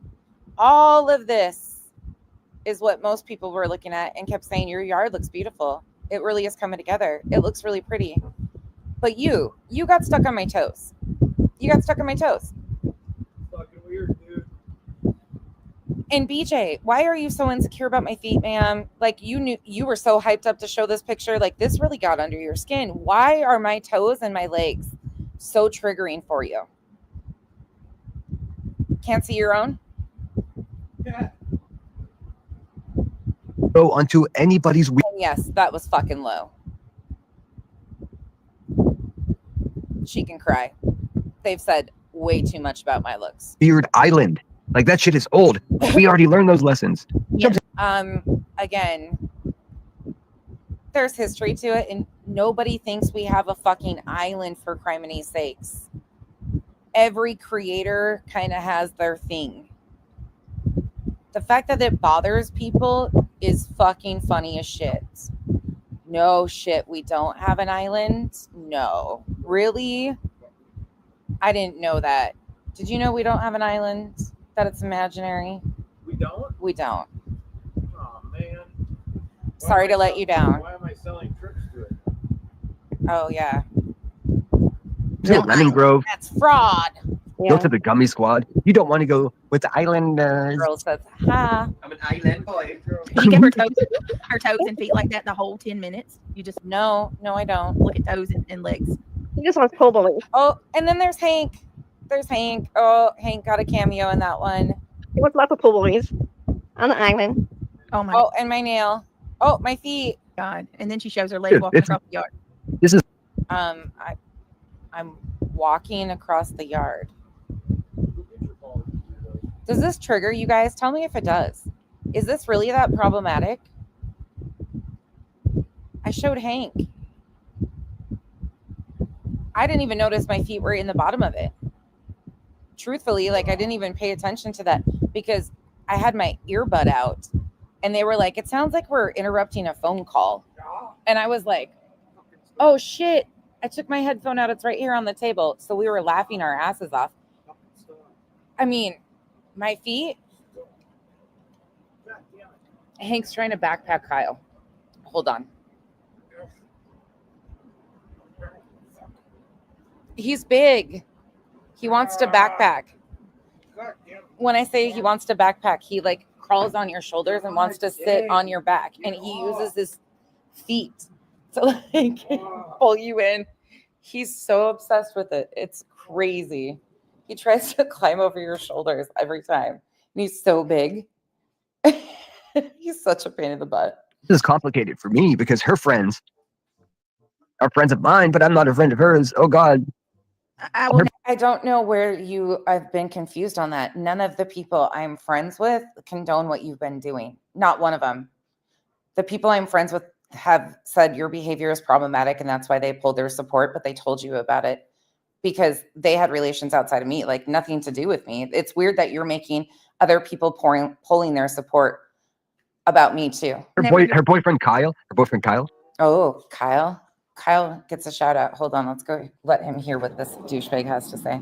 All of this is what most people were looking at and kept saying, your yard looks beautiful. It really is coming together. It looks really pretty. But you got stuck on my toes. You got stuck on my toes. Fucking weird, dude. And BJ, why are you so insecure about my feet, ma'am? Like you knew you were so hyped up to show this picture. Like this really got under your skin. Why are my toes and my legs so triggering for you? Can't see your own? Yeah. Go onto anybody's And yes, that was fucking low. She can cry. They've said way too much about my looks. weird island. Like that shit is old. We already learned those lessons. Again, there's history to it, and nobody thinks we have a fucking island for criminy sakes. Every creator kind of has their thing. The fact that it bothers people is fucking funny as shit. No shit, we don't have an island? No. Really? I didn't know that. Did you know we don't have an island? That it's imaginary? We don't? We don't. Oh, man. Sorry to let you down. Why am I selling trips to it? Oh, yeah. Yeah, Lemon Grove. That's fraud. Go to the Gummy Squad. You don't want to go with the Islanders. Girl says, ha. I'm an island boy. She kept her toes and feet like that the whole 10 minutes. You just No, I don't. look at toes and legs. He just wants pull bowling. Oh, and then there's Hank. There's Hank. Oh, Hank got a cameo in that one. He wants lots of pull bowlings on the island. Oh my Oh, and my nail. Oh, my feet. God. And then she shows her legs Dude, walking it's- across the yard. This is I'm walking across the yard. Does this trigger you guys? Tell me if it does. Is this really that problematic? I showed Hank. I didn't even notice my feet were in the bottom of it. Truthfully, like I didn't even pay attention to that because I had my earbud out and they were like, it sounds like we're interrupting a phone call. And I was like, oh shit. I took my headphone out. It's right here on the table. So we were laughing our asses off. I mean, my feet. Hank's trying to backpack Kyle. Hold on. He's big. He wants to backpack. When I say he wants to backpack, he like crawls on your shoulders and wants to sit on your back. And he uses his feet to like pull you in. He's so obsessed with it. It's crazy. He tries to climb over your shoulders every time. And he's so big. He's such a pain in the butt. This is complicated for me because her friends are friends of mine, but I'm not a friend of hers. Oh God. I don't know where I've been confused on that. None of the people I'm friends with condone what you've been doing. Not one of them. The people I'm friends with have said your behavior is problematic and that's why they pulled their support, but they told you about it because they had relations outside of me, like nothing to do with me. It's weird that you're making other people pulling their support about me too. Her boyfriend Kyle. Oh, Kyle. Kyle gets a shout out. Hold on, let's go let him hear what this douchebag has to say.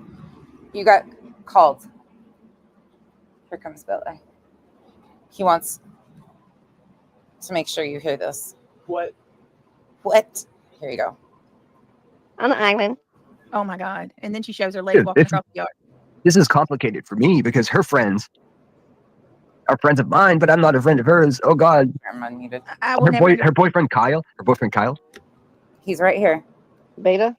You got called. Here comes Billy. He wants to make sure you hear this. What? What? Here you go. On the island. Oh my God. And then she shows her legs Dude, walking across the yard. This is complicated for me because her friends are friends of mine, but I'm not a friend of hers. Oh God. I'm unmuted. I will never. Her boyfriend Kyle. He's right here. Beta.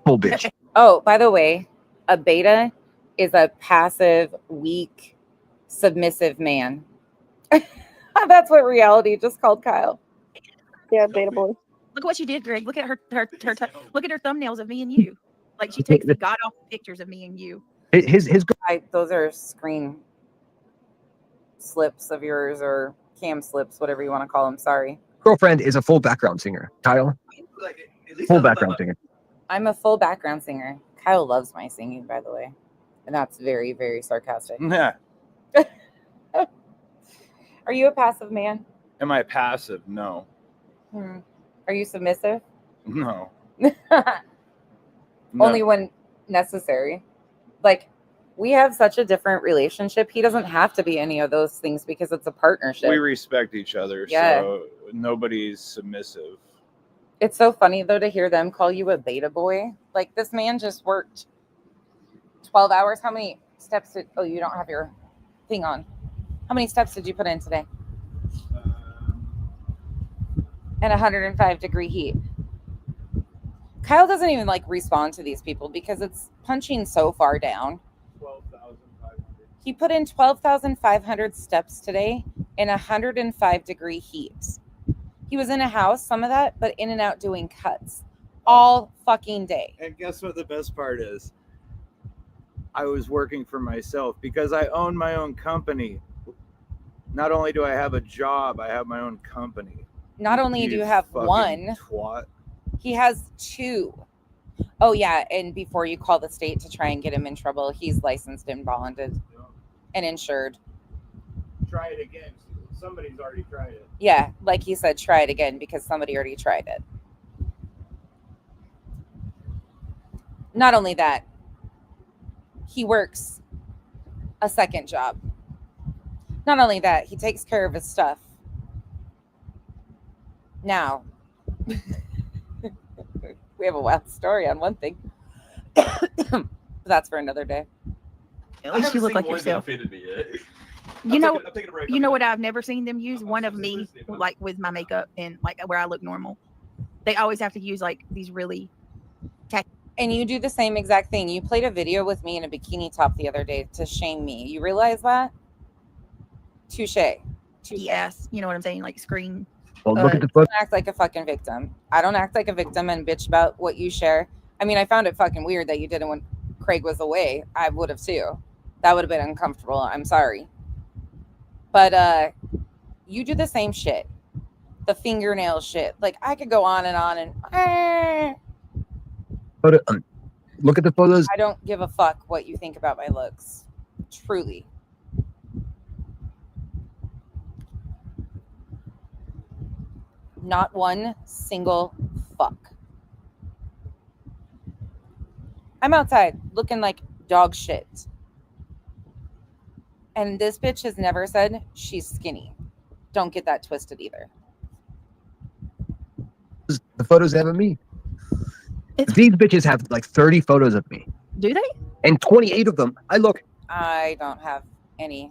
Full bitch. Oh, by the way, a beta is a passive, weak, submissive man. That's what reality just called Kyle. Yeah, beta boy. Look what she did, Greg. Look at her look at her thumbnails of me and you. Like she takes the god awful pictures of me and you. His Those are screen slips of yours or cam slips, whatever you want to call them. Sorry. girlfriend is a full background singer. Kyle, full background singer. I'm a full background singer. Kyle loves my singing, by the way. And that's very, very sarcastic. Nah. Are you a passive man? Am I passive? No. Are you submissive? No. Only when necessary. Like, we have such a different relationship. He doesn't have to be any of those things because it's a partnership. We respect each other, Yeah. so nobody's submissive. It's so funny, though, to hear them call you a beta boy. Like, this man just worked 12 hours. How many steps did... Oh, you don't have your thing on. How many steps did you put in today? And 105-degree heat. Kyle doesn't even, like, respond to these people because it's punching so far down. 12,500. He put in 12,500 steps today in 105-degree heat. He was in a house, some of that, but in and out doing cuts all fucking day. And guess what the best part is? I was working for myself because I own my own company. Not only do I have a job, I have my own company. Not only do you have fucking one, twat. he has two. Oh, yeah, and before you call the state to try and get him in trouble, he's licensed and bonded and insured. Try it again. Somebody's already tried it. Yeah, like he said, try it again because somebody already tried it. Not only that, he works a second job. Not only that, he takes care of his stuff. Now, we have a wild story on one thing. But that's for another day. At least you look like yourself. You know what I've never seen them use? One of me, like with my makeup and like where I look normal. They always have to use like these really And you do the same exact thing. You played a video with me in a bikini top the other day to shame me. You realize that? Touche. yes, you know what I'm saying? Like screen. Well, look at the I don't act like a fucking victim. I don't act like a victim and bitch about what you share. I mean, I found it fucking weird that you did it when Craig was away. I would have too. That would have been uncomfortable. I'm sorry. But you do the same shit. The fingernail shit. Like, I could go on and look at the photos. I don't give a fuck what you think about my looks. Truly. Not one single fuck. I'm outside looking like dog shit. And this bitch has never said she's skinny. Don't get that twisted either. The photos they have of me. These bitches have like 30 photos of me. Do they? And 28 of them, I look I don't have any.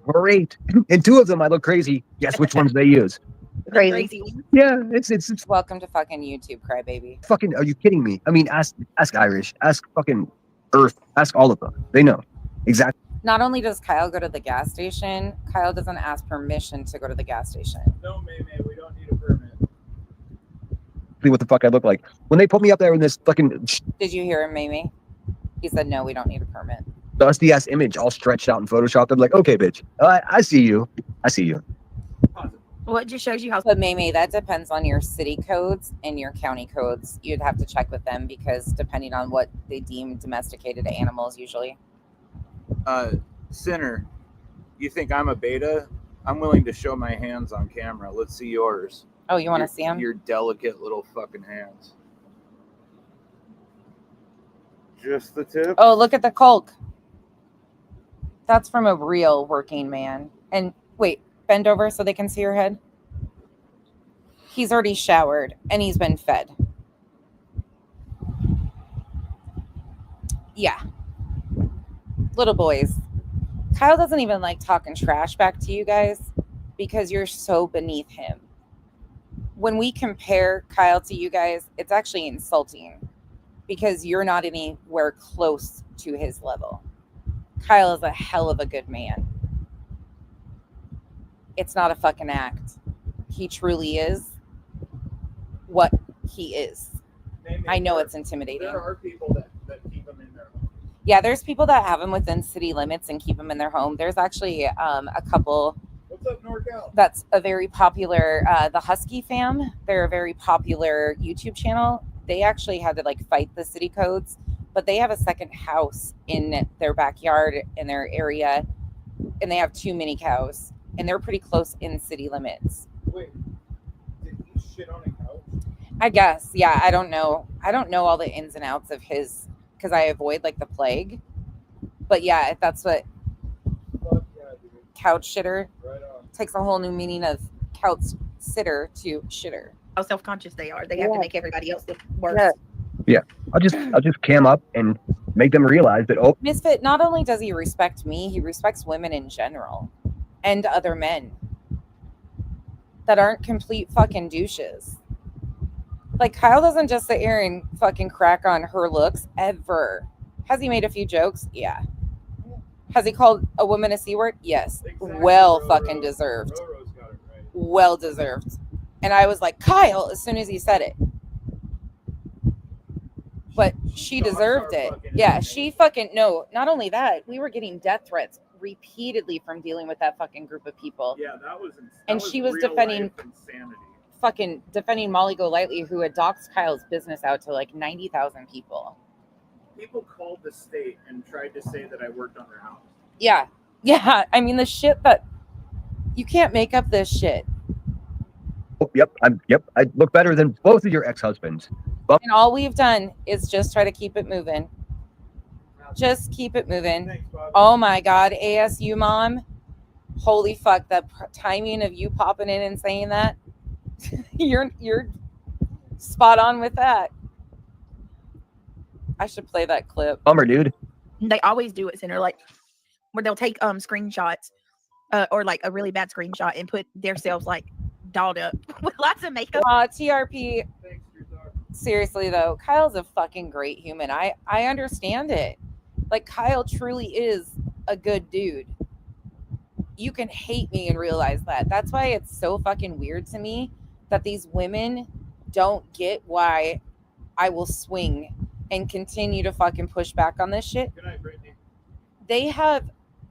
great. And 2 of them, I look crazy. Guess which ones they use? Crazy. Yeah, it's Welcome to fucking YouTube, crybaby. fucking. Are you kidding me? I mean, ask Irish, ask fucking Earth, ask all of them. They know exactly. Not only does Kyle go to the gas station, Kyle doesn't ask permission to go to the gas station. No, May, we don't need a permit. What the fuck I look like when they put me up there in this fucking Did you hear him, Mamie? He said, no, we don't need a permit. dusty ass image all stretched out in Photoshop. I'm like, okay, bitch, I see you. I see you. Well, it just shows you how. But Mamie, that depends on your city codes and your county codes. You'd have to check with them because depending on what they deem domesticated animals usually. Sinner, you think I'm a beta? I'm willing to show my hands on camera. Let's see yours. Oh, you want to see them? Your delicate little fucking hands. Just the tip. Oh, look at the Culk. That's from a real working man. And wait, bend over so they can see your head. He's already showered and he's been fed. Yeah. Little boys. Kyle doesn't even like talking trash back to you guys because you're so beneath him. When we compare Kyle to you guys, it's actually insulting because you're not anywhere close to his level. Kyle is a hell of a good man. It's not a fucking act. He truly is what he is. I know it's intimidating. There are people that keep them in their home. Yeah, there's people that have them within city limits and keep them in their home. There's actually a couple. What's up, NorCal? That's a very popular, the Husky fam. They're a very popular YouTube channel. They actually had to like fight the city codes, but they have a second house in their backyard in their area, and they have 2 mini cows, and they're pretty close in city limits. Wait, did he shit on a couch? I guess, yeah. I don't know all the ins and outs of his because I avoid like the plague. But yeah, if that's what Fuck yeah, dude. couch shitter Right on. takes a whole new meaning of couch sitter to shitter. How self-conscious they are. They have to make everybody else look worse. Yeah. I'll just cam up and make them realize that, oh, Misfit, not only does he respect me, he respects women in general and other men that aren't complete fucking douches. Like, Kyle doesn't just sit here and fucking crack on her looks ever. Has he made a few jokes? Yeah. Has he called a woman a C word? Yes. Exactly. Well Roro- fucking deserved. Roro's got it right. Well deserved. And I was like, Kyle, as soon as he said it. But she Dogs deserved are it. fucking Yeah, insane. she fucking, no, not only that, we were getting death threats repeatedly from dealing with that fucking group of people. Yeah, that was. And she was real defending- life insanity. Fucking defending Molly Golightly, who had doxed Kyle's business out to like 90,000 people. People called the state and tried to say that I worked on their house. Yeah. Yeah. I mean, the shit that you can't make up this shit. yep, I look better than both of your ex-husbands. And all we've done is just try to keep it moving. Just keep it moving. Thanks, Bob. Oh my God, ASU mom. Holy fuck, the timing of you popping in and saying that. You're spot on with that. I should play that clip. Bummer, dude. They always do it, Center, like where they'll take screenshots or like a really bad screenshot and put themselves like dolled up with lots of makeup. TRP. Thanks, True. Seriously though, Kyle's a fucking great human. I understand it. Like, Kyle truly is a good dude. You can hate me and realize that. That's why it's so fucking weird to me that these women don't get why I will swing and continue to fucking push back on this shit. Good night, Brittany. They have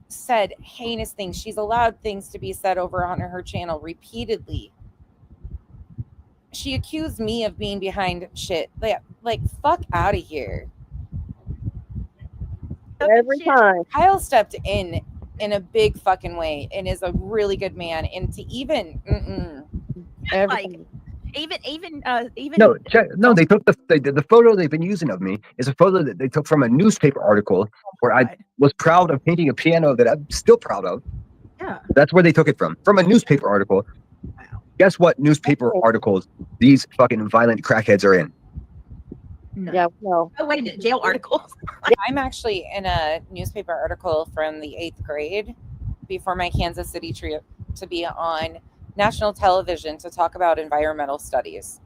said heinous things. She's allowed things to be said over on her channel repeatedly. She accused me of being behind shit. Like fuck out of here. Every time. Kyle stepped in a big fucking way and is a really good man. And to even Every Like, time. even No, they took the photo they've been using of me is a photo that they took from a newspaper article where I God. was proud of painting a piano that I'm still proud of. Yeah. That's where they took it from a newspaper article. Wow. Guess what newspaper articles these fucking violent crackheads are in? No. Yeah, well, Oh, wait a minute, jail articles. I'm actually in a newspaper article from the 8th grade before my Kansas City trip to be on national television to talk about environmental studies.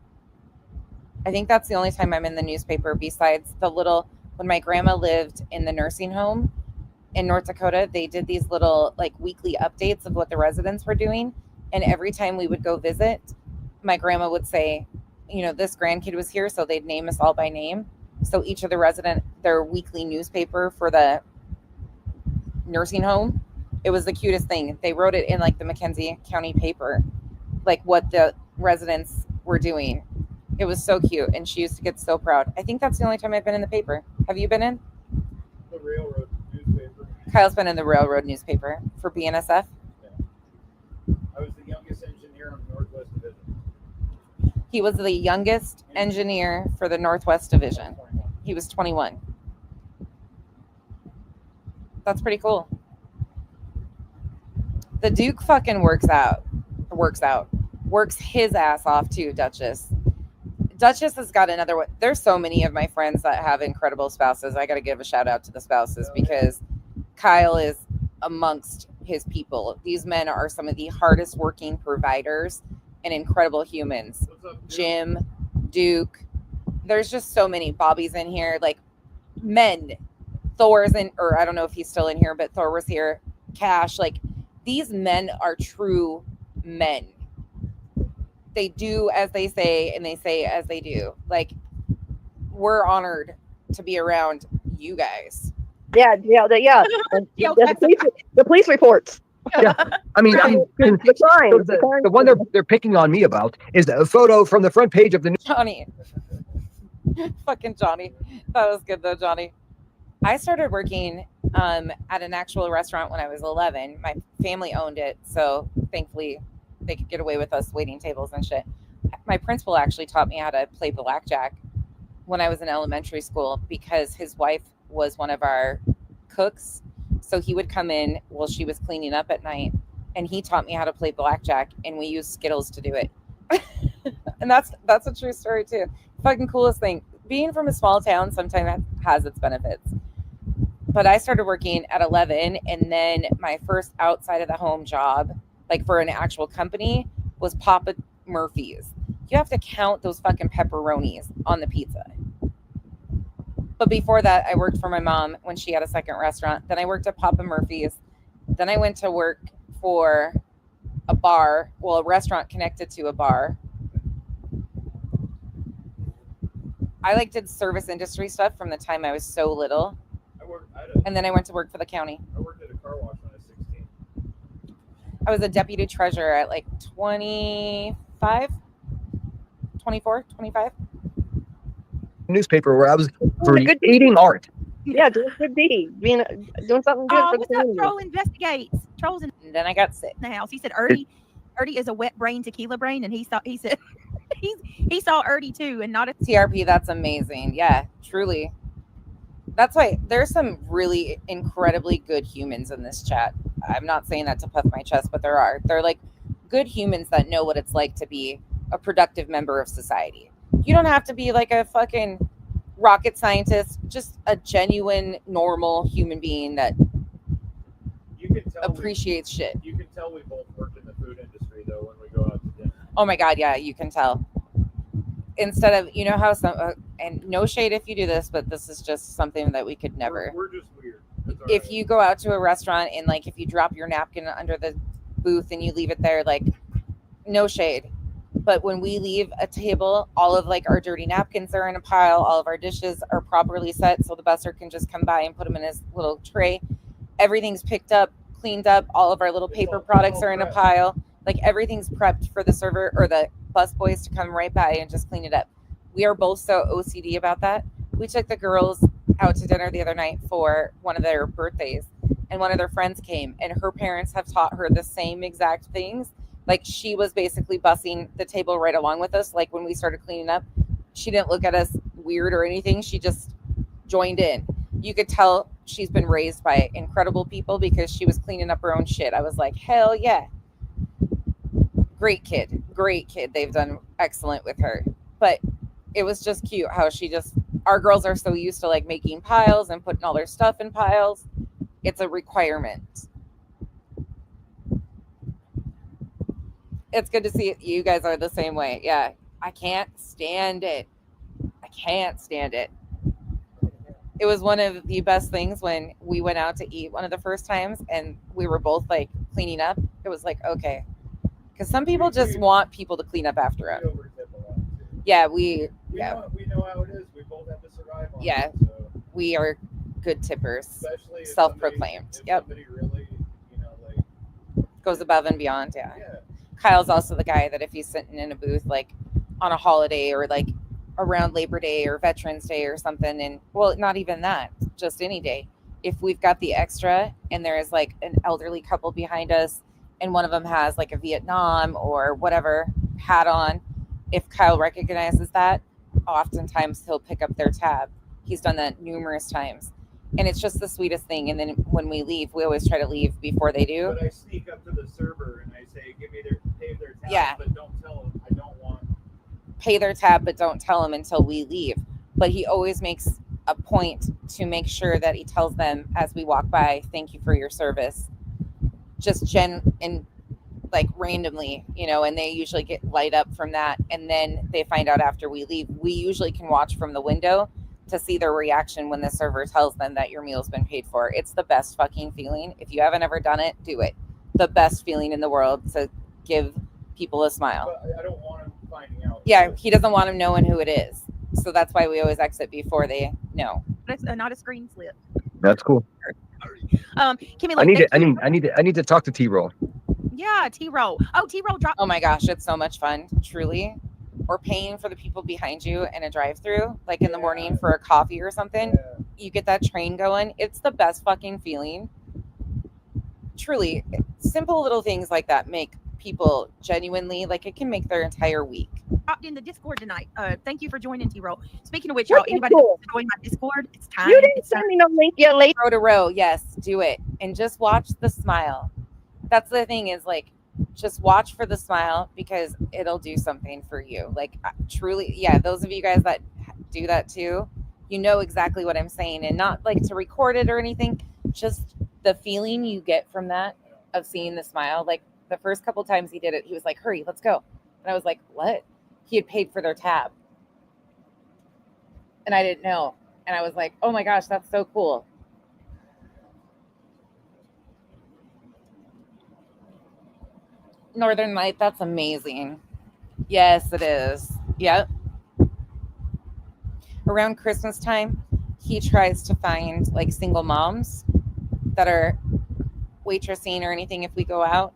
I think that's the only time I'm in the newspaper besides when my grandma lived in the nursing home in North Dakota, they did these little like weekly updates of what the residents were doing. And every time we would go visit, my grandma would say, you know, this grandkid was here, so they'd name us all by name. So each of the resident, their weekly newspaper for the nursing home, it was the cutest thing. They wrote it in like the McKenzie County paper, like what the residents were doing. It was so cute, and she used to get so proud. I think that's the only time I've been in the paper. Have you been in? The railroad newspaper. Kyle's been in the railroad newspaper for BNSF. I was the youngest engineer on the Northwest Division. He was the youngest engineer for the Northwest Division. He was 21. That's pretty cool. The Duke fucking works his ass off too, Duchess. Duchess has got another one. There's so many of my friends that have incredible spouses. I got to give a shout out to the spouses because Kyle is amongst his people. These men are some of the hardest working providers and incredible humans. Jim, Duke, there's just so many. Bobby's in here, like men. Thor's in, or I don't know if he's still in here, but Thor was here. Cash, like these men are true men. They do as they say and they say as they do. Like, we're honored to be around you guys. Yeah. The police reports. Yeah, I mean, The crime. the one they're picking on me about is a photo from the front page of the Johnny. Fucking Johnny. That was good though, Johnny. I started working at an actual restaurant when I was 11. My family owned it, so thankfully they could get away with us waiting tables and shit. My principal actually taught me how to play blackjack when I was in elementary school because his wife was one of our cooks. So he would come in while she was cleaning up at night, and he taught me how to play blackjack, and we used Skittles to do it. And that's a true story too. Fucking coolest thing. Being from a small town sometimes has its benefits. But I started working at 11, and then my first outside of the home job, like for an actual company, was Papa Murphy's. You have to count those fucking pepperonis on the pizza. But before that, I worked for my mom when she had a second restaurant. Then I worked at Papa Murphy's. Then I went to work for a bar, well, a restaurant connected to a bar. I did service industry stuff from the time I was so little. And then I went to work for the county. I worked at a car wash when I was 16. I was a deputy treasurer at 25, 24, 25. newspaper where I was creating art. Yeah, doing good deed, doing something good for the what's up, community. Troll investigates. Trolls in And then I got sick. the house. He said Erdy is a wet brain tequila brain, and he said he saw Erdy too, and not a TRP, that's amazing. Yeah, truly. That's why there's some really incredibly good humans in this chat. I'm not saying that to puff my chest, but there are. They're good humans that know what it's like to be a productive member of society. You don't have to be like a fucking rocket scientist, just a genuine, normal human being that You can tell appreciates shit. You can tell we both worked in the food industry though when we go out to dinner. Oh my God, yeah, you can tell. Instead of, you know how some, and no shade if you do this, but this is just something that we could never. We're just weird. It's all If right. you go out to a restaurant and if you drop your napkin under the booth and you leave it there, no shade. But when we leave a table, all of our dirty napkins are in a pile. All of our dishes are properly set, so the busser can just come by and put them in his little tray. Everything's picked up, cleaned up. All of our little paper products are in a pile. Everything's prepped for the server or the bus boys to come right by and just clean it up. We are both so OCD about that. We took the girls out to dinner the other night for one of their birthdays, and one of their friends came, and her parents have taught her the same exact things. She was basically bussing the table right along with us. When we started cleaning up, she didn't look at us weird or anything. She just joined in. You could tell she's been raised by incredible people because she was cleaning up her own shit. I was like, hell yeah. Great kid. They've done excellent with her. But it was just cute how our girls are so used to making piles and putting all their stuff in piles. It's a requirement. It's good to see you guys are the same way. Yeah. I can't stand it. It was one of the best things when we went out to eat one of the first times and we were both cleaning up. It was okay. Because some people just want people to clean up after them. We overtip a lot too. Yeah, We know how it is. We both have to survive on Yeah. it. So we are good tippers. especially if Self-proclaimed. Somebody, if Yep. somebody really, Goes above and beyond. Yeah. yeah. Kyle's also the guy that if he's sitting in a booth on a holiday or around Labor Day or Veterans Day or something, and well, not even that, just any day, if we've got the extra and there is an elderly couple behind us and one of them has a Vietnam or whatever hat on, if Kyle recognizes that, oftentimes he'll pick up their tab. He's done that numerous times. And it's just the sweetest thing. And then when we leave, we always try to leave before they do. But I sneak up to the server and I say, pay their tab, Yeah. but don't tell them I don't want pay their tab, but don't tell them until we leave. But he always makes a point to make sure that he tells them as we walk by, thank you for your service. Just and like randomly, you know, and they usually get light up from that. And then they find out after we leave. We usually can watch from the window to see their reaction when the server tells them that your meal's been paid for. It's the best fucking feeling. If you haven't ever done it, do it. The best feeling in the world to give people a smile. But I don't want him finding out. Yeah, he doesn't want them knowing who it is. So that's why we always exit before they know. That's not a screen slip. That's cool. Kimmy, I look, need thank to. I need to talk to T-Roll. Yeah, T-Roll. Oh, T-Roll dropped. Oh my gosh, it's so much fun, truly. Or paying for the people behind you in a drive-through, like in the morning for a coffee or something. You get that train going. It's the best fucking feeling. Truly, simple little things like that make people genuinely, like, it can make their entire week. Dropped in the Discord tonight. Thank you for joining, T-Roll. Speaking of which, y'all, What's anybody cool? wants to join my Discord? It's time. You didn't It's send time. me no link yet, late. Row to row, yes, do it. And just watch the smile. That's the thing is, like, just watch for the smile because it'll do something for you. Like, truly, yeah, those of you guys that do that too, you know exactly what I'm saying. And not like to record it or anything, just the feeling you get from that of seeing the smile. Like the first couple times he did it, he was like, hurry, let's go. And I was like, what? He had paid for their tab. And I didn't know. And I was like, oh my gosh, that's so cool. Northern Light, that's amazing. Yes, it is. Yep. Around Christmas time, he tries to find like single moms that are waitressing or anything if we go out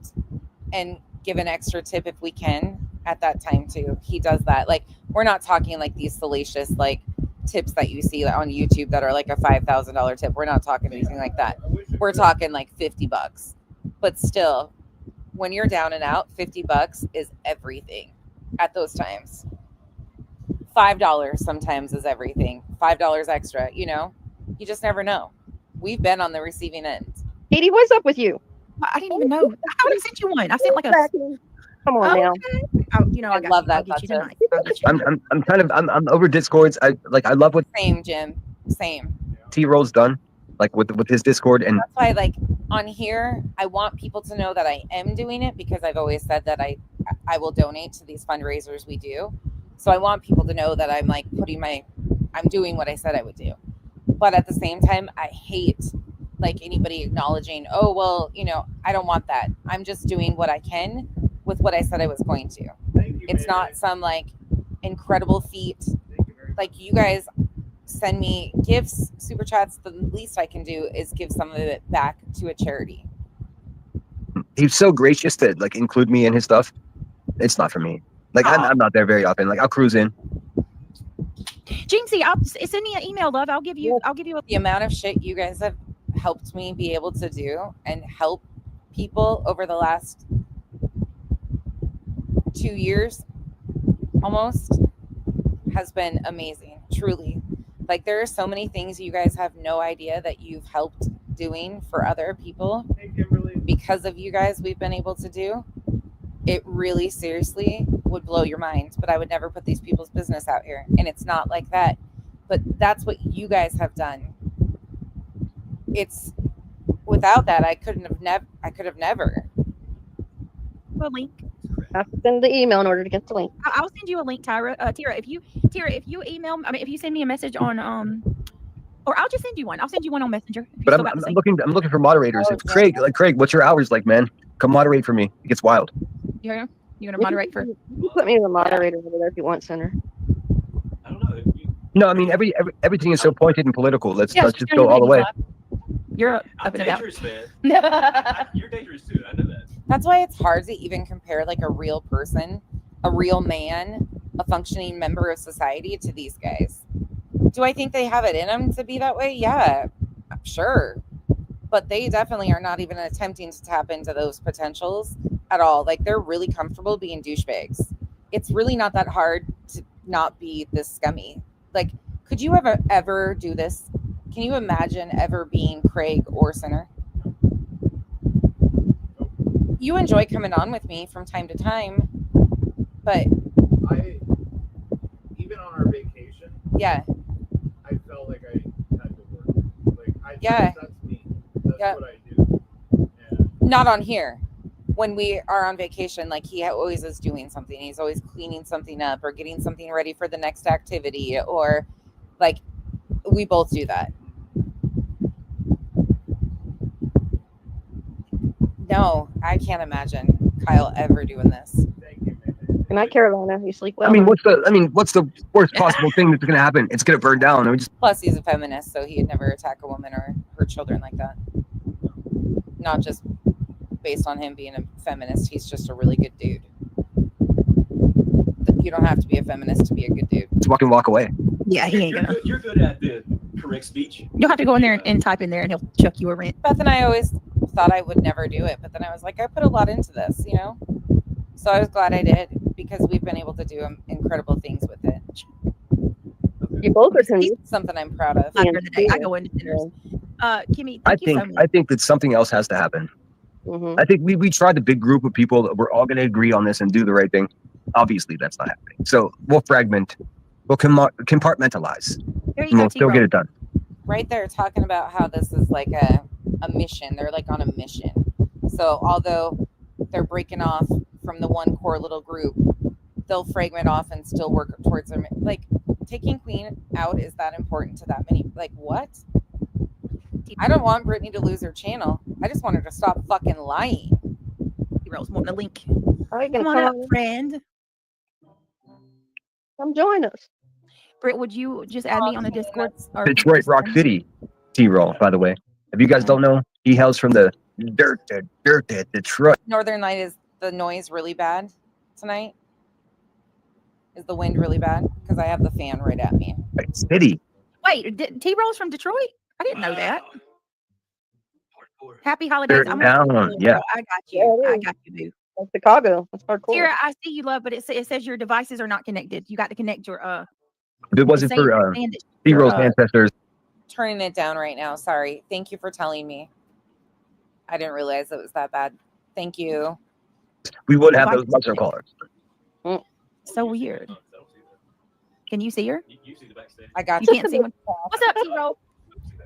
and give an extra tip if we can at that time too. He does that. Like, we're not talking like these salacious like tips that you see on YouTube that are like a $5,000 tip. We're not talking anything like that. We're talking like $50. But still, when you're down and out, $50 is everything at those times. $5 sometimes is everything. $5 extra, you know? You just never know. We've been on the receiving end. Katie, what's up with you? I didn't even know. I would have sent you one. I sent like a. Come on now. Oh, you know, I got love you. that, I'll get you Gotcha. tonight. I'll get you. I'm over Discords. I love what Same, Jim. Same. T-Roll's done, like with his Discord, and That's why, like, on here, I want people to know that I am doing it because I've always said that I will donate to these fundraisers we do. So I want people to know that I'm like I'm doing what I said I would do. But at the same time, I hate like anybody acknowledging, oh, well, you know, I don't want that. I'm just doing what I can with what I said I was going to. It's not some like incredible feat. Like, you guys send me gifts, super chats. The least I can do is give some of it back to a charity. he's so gracious to like include me in his stuff. It's not for me. Like I'm not there very often. Like I'll cruise in. Jinxie, send me an email, love. I'll give you The amount of shit you guys have helped me be able to do and help people over the last 2 years almost has been amazing, truly. Like, there are so many things you guys have no idea that you've helped doing for other people. Because of you guys, we've been able to do. It really seriously would blow your mind, but I would never put these people's business out here. And it's not like that, but that's what you guys have done. It's without that, I could have never. a link. I have to send the email in order to get the link. I'll send you a link, Tira. Tira, if you email, if you send me a message on or I'll just send you one. I'll send you one on Messenger. if you But still I'm got the looking for moderators. Oh, If Craig, what's your hours like, man? Come moderate for me. It gets wild. You're gonna moderate for. You can put me as a moderator over there if you want, Center. I don't know. No, I mean everything is so pointed and political. Let's just sure, go all the way. You're up I'm and about. dangerous, man. You're dangerous too. I know that. That's why it's hard to even compare like a real person, a real man, a functioning member of society to these guys. Do I think they have it in them to be that way? Yeah, sure. But they definitely are not even attempting to tap into those potentials at all. Like, they're really comfortable being douchebags. It's really not that hard to not be this scummy. Like, could you ever do this? Can you imagine ever being Craig or Sinner? You enjoy coming on with me from time to time, but on our vacation, Yeah. I felt like I had to work. Like, Yeah. that's me. That's Yeah. what I do. And Not on here. When we are on vacation, like he always is doing something. He's always cleaning something up or getting something ready for the next activity, or like we both do that. No, I can't imagine Kyle ever doing this. thank you, man. Good night, Carolina. You sleep well. I mean, huh? what's the worst possible thing that's gonna happen? It's gonna burn down. I mean, just Plus, he's a feminist, so he'd never attack a woman or her children like that. Not just based on him being a feminist. He's just a really good dude. You don't have to be a feminist to be a good dude. walk away. Yeah, he ain't gonna. You're good at the correct speech. You'll have to go in there and type in there, and he'll chuck you a rent. Beth and I always thought I would never do it, but then I was like, I put a lot into this, you know? So I was glad I did, because we've been able to do incredible things with it. You both are convinced. Something I'm proud of. After the day, I go into dinners. Kimmy, thank you so much. I think that something else has to happen. Mhm. I think we tried the big group of people that we're all going to agree on this and do the right thing. Obviously, that's not happening. So we'll fragment, we'll compartmentalize, There you and go, we'll still get T-Roll. it done. Right there, talking about how this is like a mission. They're like on a mission. So although they're breaking off from the one core little group, they'll fragment off and still work towards their like taking Queen out. Is that important to that many? Like what? I don't want Brittany to lose her channel. I just want her to stop fucking lying. T-Roll's wanting a link. Are you gonna Come on up, come friend. Come join us? Britt, would you just add me on the Discord? Or Detroit just Rock send- City, T-Roll, by the way. If you guys don't know, he hails from the dirt Detroit. Northern Light, is the noise really bad tonight? Is the wind really bad? Because I have the fan right at me. City. Wait, T-Roll's from Detroit? I didn't know that. Happy holidays. Dirt I'm down, yeah. I got Yeah, you. it I is. got you, boo. That's Chicago. That's hardcore. Tara, I see you, love, but it says your devices are not connected. You got to connect your If it wasn't it's saying- for saying that T-Roll's your, ancestors, Turning it down right now. Sorry. Thank you for telling me. I didn't realize it was that bad. Thank you. we wouldn't have Why- those mushroom callers. so weird. Can you see her? You see the backstage. I got You you. can't see one. What's up, T-Roll?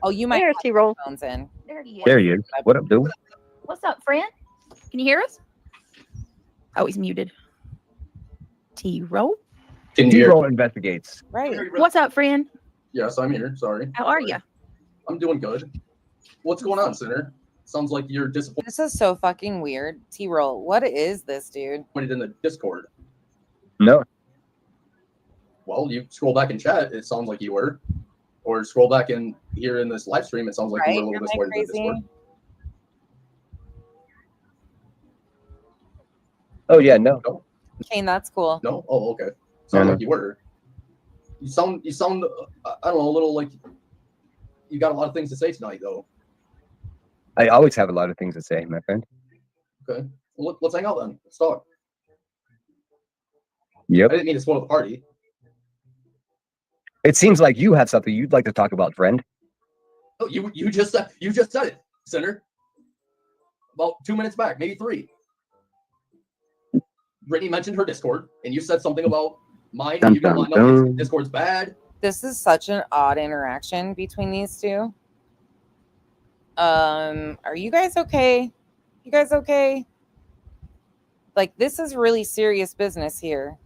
Oh, you might There's have T-Roll. phones in. There he is. There he is. What up, dude? What's up, friend? Can you hear us? Oh, he's muted. T-Roll? Can you hear? T-Roll investigates. Right. What's up, friend? Yes, I'm here. Sorry. How are you? I'm doing good. What's going on, Sinner? Sounds like you're disappointed This is so fucking weird. T-Roll, what is this, dude? in the Discord. No. Well, you scroll back in chat, it sounds like you were. Or scroll back in here in this live stream, it sounds like Right? you were a little Am I disappointed in the crazy? Discord. Oh yeah, no. Kane, that's cool. No? Oh, okay. Sounds No. like you were. You sound I don't know, a little like you got a lot of things to say tonight, though. I always have a lot of things to say, my friend. Okay. Well, let's hang out then. Let's talk. I Yep. didn't mean to spoil the party. It seems like you have something you'd like to talk about, friend. Oh, you just said it, Sinner. About 2 minutes back, maybe 3. Brittany mentioned her Discord, and you said something about mine. Dun, You don't dun, know dun. Discord's bad. This is such an odd interaction between these two. Are you guys okay? You guys okay? Like, this is really serious business here.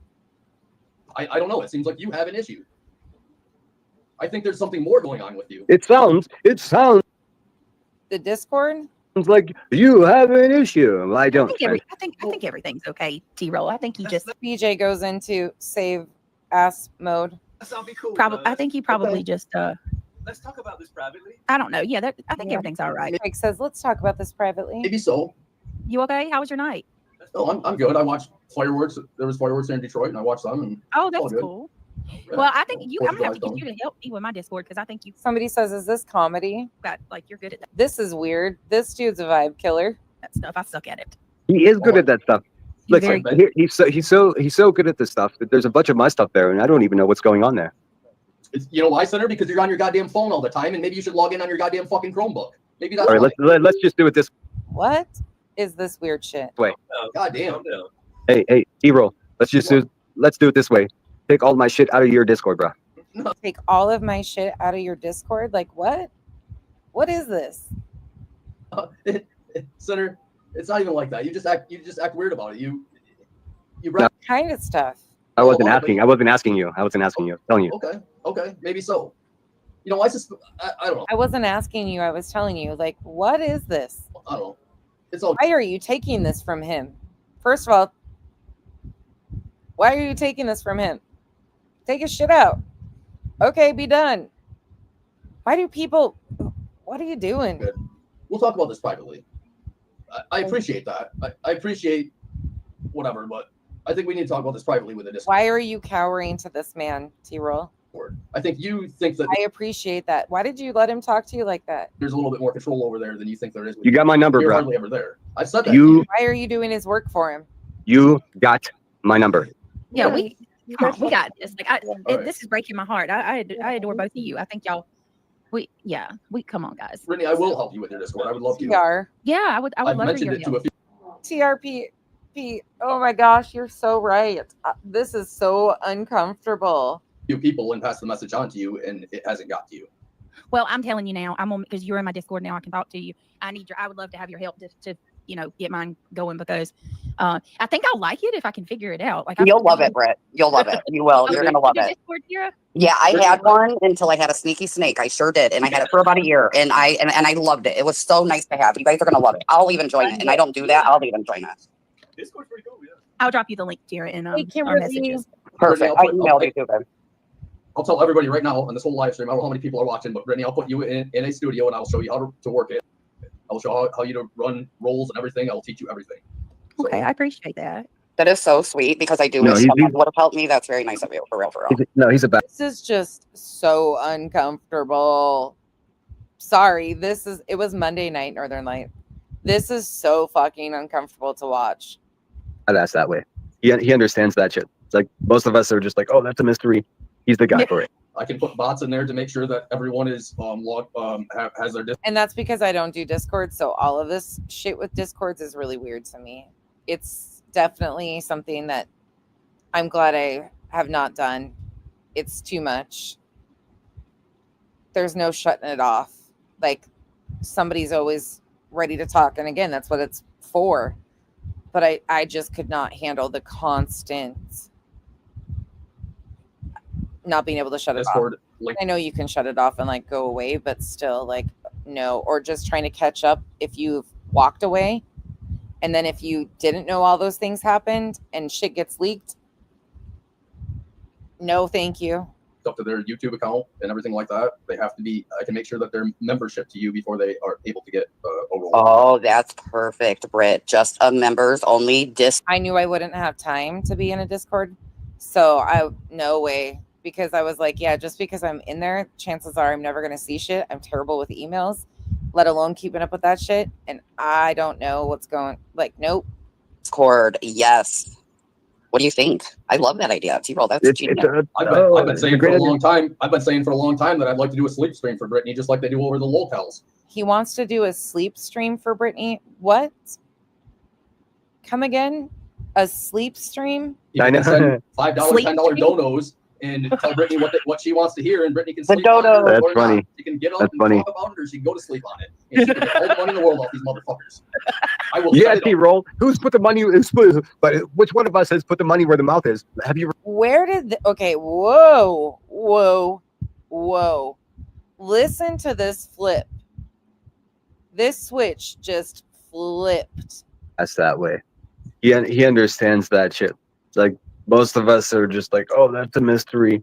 I don't know. It seems like you have an issue. I think there's something more going on with you. It sounds The Discord? like you have an issue. I don't. I think everything's okay, T-Roll. I think he just BJ goes into save ass mode. That sounds be cool. probably. I think he probably just. Let's talk about this privately. I don't know. Yeah, I think everything's all right. Drake says, let's talk about this privately. Maybe so. You okay? How was your night? No, I'm good. I watched fireworks. There was fireworks here in Detroit, and I watched them. And Oh, all that's good. cool. Yeah. Well, I think I'm gonna have to Fourth get you to help me with my Discord because I think you Somebody says, is this comedy? got like you're good at This is weird. This dude's a vibe killer. that stuff. I suck at it. He is good at that stuff. You're Look, very he's so good at this stuff that there's a bunch of my stuff there, and I don't even know what's going on there. You know why, Senator? Because you're on your goddamn phone all the time, and maybe you should log in on your goddamn fucking Chromebook. Maybe that's All right, why. let's just do it this What is this weird shit? way. Goddamn. Hey, T-Roll, let's do it this way. Take all my shit out of your Discord, bro. Take all of my shit out of your Discord? Like what? What is this? Senator, it's not even like that. You just act weird about it. You No. Kind of stuff. I wasn't asking. I wasn't asking you. I wasn't asking you. I'm telling you. Okay, maybe so. You know, I don't know. I wasn't asking you. I was telling you. Like, what is this? I don't know. It's all. Why are you taking this from him? First of all, why are you taking this from him? Take his shit out. Okay, be done. Why do people? What are you doing? Good. We'll talk about this privately. I appreciate that. I appreciate whatever, but I think we need to talk about this privately with a Discord. Why are you cowering to this man, T-Roll? I think you think that I appreciate that. Why did you let him talk to you like that? there's a little bit more control over there than you think there is. You got my number, You're bro. hardly ever there. I've said that. You Why are you doing his work for him? you got my number. Yeah, we got this. Like, right. this is breaking my heart. I adore both of you. I think y'all. We come on, guys. Brittany, I will help you with your Discord. I would love to. TR. Yeah, I would I've love for mentioned your it to help. a few. TRP. Oh my gosh, you're so right. This is so uncomfortable. People and pass the message on to you, and it hasn't got to you. Well, I'm telling you now, I'm on because you're in my Discord now. I can talk to you. I would love to have your help to get mine going because I think I'll like it if I can figure it out. Like You'll love it, Britt. You'll love it. You will. You're gonna love it. Discord, Kira? Yeah, I had one until I had a sneaky snake. I sure did, and I had it for about a year, and I loved it. It was so nice to have. You guys are gonna love it. I'll even join it, and I don't do that. I'll even join it. Discord's pretty cool, yeah. I'll drop you the link, Kira, in our messages. Perfect. I emailed you too, then. I'll tell everybody right now on this whole live stream. I don't know how many people are watching, but Brittany, I'll put you in a studio and I'll show you how to work it. I'll show how you to run roles and everything. I'll teach you everything. So, Okay, I appreciate that. That is so sweet because I do wish someone would have helped me. That's very nice of you, for real, for real. No, he's a bad. This is just so uncomfortable. Sorry, it was Monday night, Northern Light. This is so fucking uncomfortable to watch. That's that way. He understands that shit. It's like most of us are just like, oh, that's a mystery. He's the guy for it. I can put bots in there to make sure that everyone is has their. And that's because I don't do Discord, so all of this shit with Discords is really weird to me. It's definitely something that I'm glad I have not done. It's too much. There's no shutting it off. Like, somebody's always ready to talk, and again, that's what it's for. But I just could not handle the constant not being able to shut Discord it off. I know you can shut it off and like go away, but still, like, no. Or just trying to catch up if you've walked away, and then if you didn't know all those things happened and shit gets leaked, no thank you. Up to their YouTube account and everything like that. They have to be. I can make sure that their membership to you before they are able to get a role. Oh, that's perfect, Britt. Just a members only I knew I wouldn't have time to be in a Discord, so no way. Because I was like, yeah, just because I'm in there, chances are I'm never going to see shit. I'm terrible with emails, let alone keeping up with that shit. And I don't know what's going, like, nope. Discord, yes. What do you think? I love that idea. T-Roll, that's genius. I've been saying for a long time. I've been saying for a long time that I'd like to do a sleep stream for Brittany, just like they do over the locales. He wants to do a sleep stream for Brittany. What? Come again? A sleep stream? You can send $5, $10 donos and tell Brittany what she wants to hear, and Brittany can sleep on it. That's funny. She can get up That's and funny. talk about it, or she can go to sleep on it. And she can get all the money in the world off these motherfuckers. I will. Yeah, T-Roll. Who's put the money? But which one of us has put the money where the mouth is? Have you? Where did okay? Whoa. Listen to this flip. This switch just flipped. That's that way. He understands that shit. Like most of us are just like, oh, that's a mystery.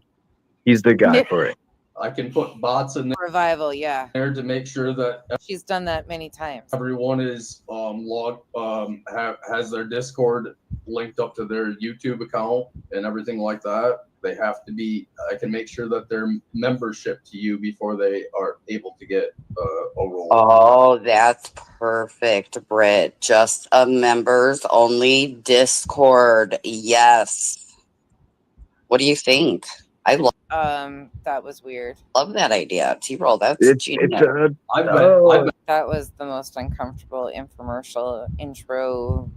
He's the guy for it. I can put bots in Revival, yeah. there to make sure that She's done that many times. everyone is has their Discord linked up to their YouTube account and everything like that. They have to be. I can make sure that their membership to you before they are able to get a role. Oh, that's perfect, Britt. Just a members only Discord. Yes. What do you think? I That was weird. love that idea. T-Roll, that's genius. That was the most uncomfortable infomercial intro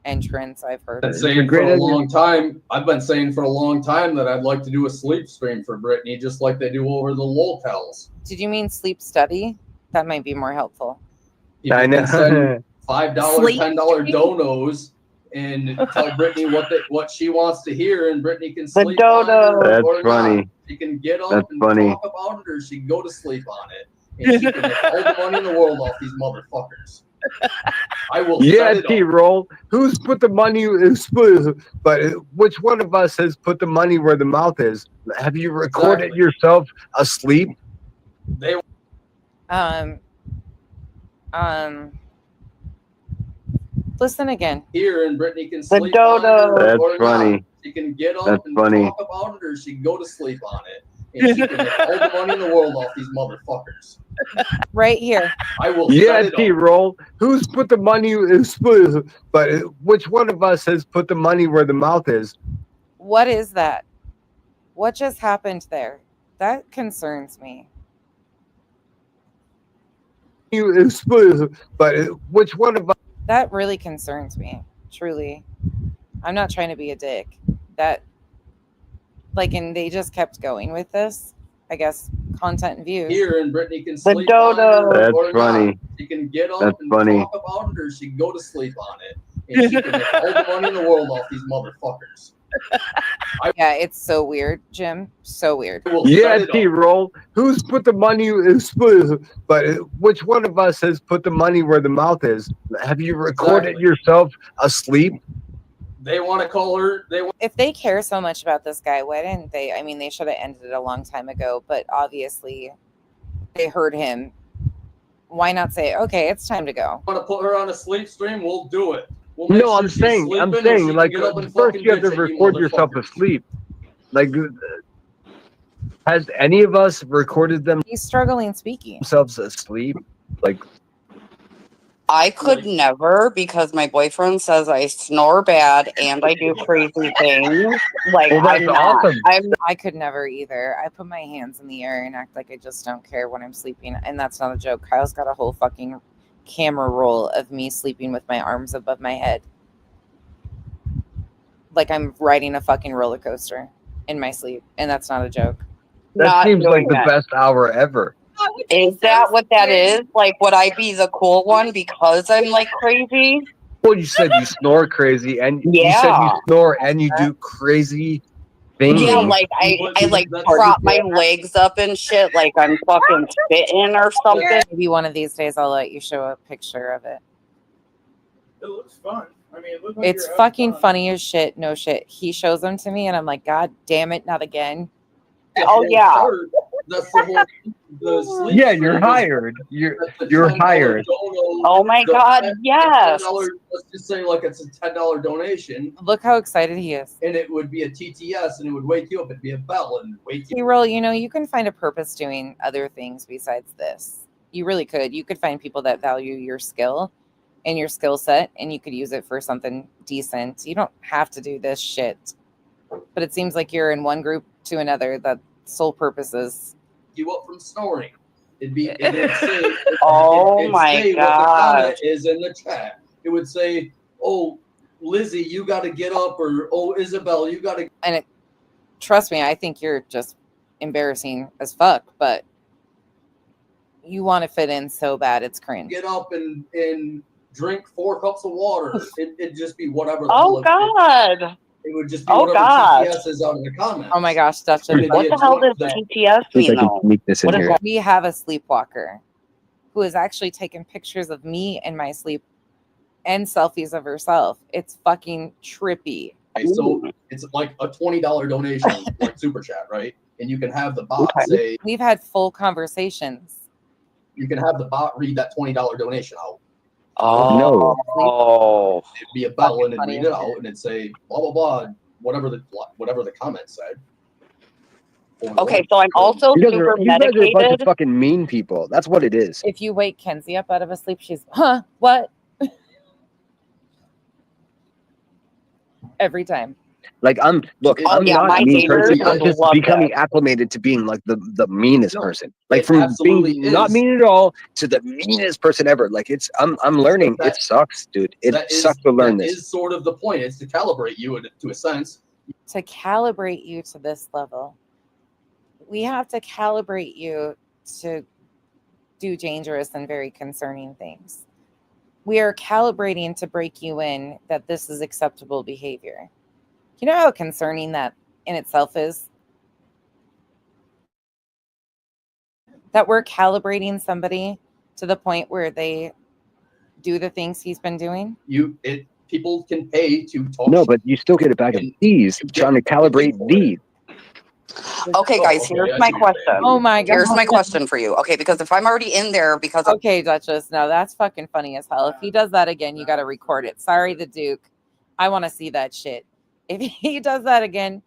entrance I've heard. Been It's a saying great for a idea. long time. I've been saying for a long time that I'd like to do a sleep stream for Brittany, just like they do over the locals. Did you mean sleep study? That might be more helpful. People I know. can send $5, Sleep $10 donos and tell Brittany what she wants to hear, and Brittany can sleep on it That's or funny. not. She can get up That's and funny. talk about it, or she can go to sleep on it, and she can make all the money in the world off these motherfuckers. I will Yeah, set it up. T-roll. Who's put the money? But which one of us has put the money where the mouth is? Have you recorded Exactly. yourself asleep? They Listen again. here, and Brittany can sleep on it That's or funny. not. She can get up That's and funny. talk about it, or she can go to sleep on it, and she can make all the money in the world off these motherfuckers. Right here. I will Yeah, set it up. T-roll. Who's put the money? But which one of us has put the money where the mouth is? What is that? What just happened there? That concerns me. But which one of us? That really concerns me. Truly. I'm not trying to be a dick. That, like, and they just kept going with this. I guess content and views. Here, and Brittany can sleep on it That's or funny. not. She can get up That's and funny. talk about it, or she can go to sleep on it, and she can make all the money in the world off these motherfuckers. Yeah, it's so weird, Jim. So weird. I will Yeah, set it up. T-roll. Who's put the money? But which one of us has put the money where the mouth is? Have you recorded Exactly. yourself asleep? They want to call her. If they care so much about this guy, why didn't they? I mean, they should have ended it a long time ago, but obviously they heard him. Why not say, okay, it's time to go? Want to put her on a sleep stream? We'll do it. We'll make No, sure I'm she's saying, sleeping, or she can like, get up and first fucking you have to bitch at you record yourself motherfuckers. asleep. Like, has any of us recorded He's struggling speaking. themselves asleep? Like, I could never because my boyfriend says I snore bad and I do crazy things. Like, well, that's I'm not. awesome. I could never either. I put my hands in the air and act like I just don't care when I'm sleeping. And that's not a joke. Kyle's got a whole fucking camera roll of me sleeping with my arms above my head. Like I'm riding a fucking roller coaster in my sleep. And that's not a joke. That Not seems like doing the that. best hour ever. Is that what that is? Like, would I be the cool one because I'm like crazy? Well, you said you snore crazy, and you said you Yeah. snore and you do crazy things. Yeah, like I like prop my legs up and shit like I'm fucking spitting or something. Maybe one of these days I'll let you show a picture of it. It looks fun. I mean, it looks like It's you're having fucking fun. funny as shit. No shit. He shows them to me and I'm like, God damn it, not again. Oh yeah. That's the whole. The sleep Yeah, stream you're is- hired. You're that's the you're $10 hired. dono- Oh my the God, $10 yes. Let's just say like it's a $10 donation, Look how excited he is. and it would be a TTS, and it would wake you up. It'd be a bell, and wake you. Hero, you know, you can find a purpose doing other things besides this. You really could. You could find people that value your skill and your skill set, and you could use it for something decent. You don't have to do this shit. But it seems like you're in one group to another. The sole purpose is You up from snoring. It'd be. It would say. Oh it'd my say what the God. comment is in the chat. It would say, "Oh, Lizzie, you got to get up," or "Oh, Isabel, you got to." and it, trust me, I think you're just embarrassing as fuck, but you want to fit in so bad it's cringe. Get up and drink 4 cups of water. It'd just be whatever. The Oh hell God. it would just be Oh, whatever God. TTS is out in the comments. Oh my gosh, that's And just it'd What be the a hell joke does that- TTS I think mean I can though? sneak this in What is here. that? we have a sleepwalker who has actually taken pictures of me in my sleep and selfies of herself. It's fucking trippy. So it's like a $20 donation, like super chat, right? And you can have the bot Okay. say, We've had full conversations. you can have the bot read that $20 donation out. Oh. It'd be a bell and it'd Funny read it as out shit. and it'd say blah blah blah, whatever the comment said. Okay, so I'm also You guys super are a bunch of medicated. fucking mean people. That's what it is. If you wake Kenzie up out of a sleep, she's, what? Every time. Like I'm look, Oh I'm yeah, not my a mean person. haters I'm just love becoming it. acclimated to being like the meanest No, person. Like it from absolutely being not is. mean at all to the meanest person ever. Like I'm learning. But It sucks, dude. It That is sucks to learn that this. is sort of the point. It's to calibrate you to a sense. To calibrate you to this level, we have to calibrate you to do dangerous and very concerning things. We are calibrating to break you in that this is acceptable behavior. You know how concerning that in itself is? That we're calibrating somebody to the point where they do the things he's been doing? People can pay to talk. No, but you still get a bag of these trying to calibrate these. Okay, guys, here's my question. Oh my God. Here's my question for you. Okay, because if I'm already in there because of Okay, Duchess. No, that's fucking funny as hell. If he does that again, you got to record it. Sorry, the Duke. I want to see that shit. If he does that again,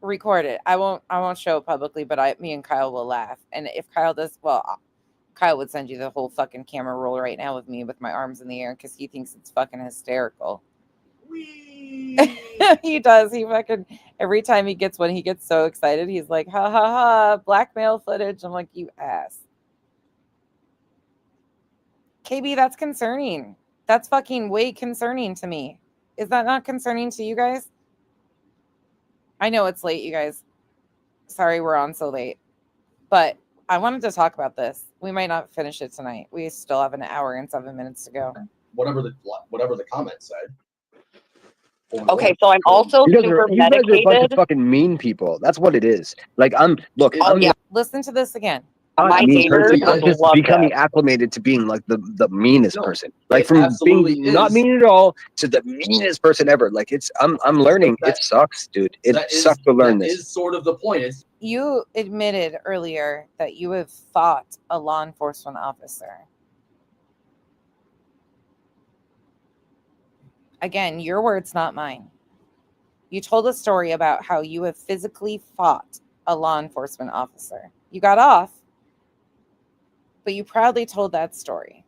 record it. I won't show it publicly, but me and Kyle will laugh. And if Kyle does, well, Kyle would send you the whole fucking camera roll right now with me with my arms in the air because he thinks it's fucking hysterical. He does. He fucking every time he gets one, he gets so excited. He's like, ha ha ha, blackmail footage. I'm like, you ass. KB, that's concerning. That's fucking way concerning to me. Is that not concerning to you guys? I know it's late, you guys. Sorry we're on so late. But I wanted to talk about this. We might not finish it tonight. We still have an hour and 7 minutes to go. Whatever the comment said. Okay, so I'm also You guys super are a bunch of medicated. fucking mean people. That's what it is. Like I'm yeah. Listen to this again. not My a mean person. haters I'm just love becoming it. acclimated to being like the meanest person. Like it from absolutely being not is. mean at all to the meanest person ever. Like I'm learning. It sucks, dude. It sucks to learn That this. is sort of the point. You admitted earlier that you have fought a law enforcement officer. Again, your words, not mine. You told a story about how you have physically fought a law enforcement officer. You got off, but you proudly told that story.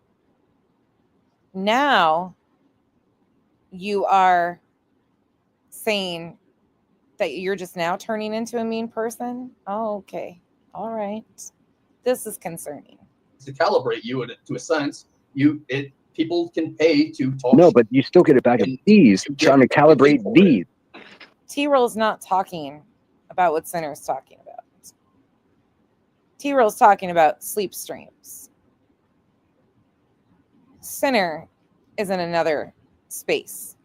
Now you are saying that you're just now turning into a mean person? Oh, okay. All right. This is concerning. To calibrate you to a sense. People can pay to talk. No, but you still get a bag of these trying to calibrate these. T-Roll's not talking about what Sinner's talking about. T-Roll's talking about sleep streams. Sinner is in another space.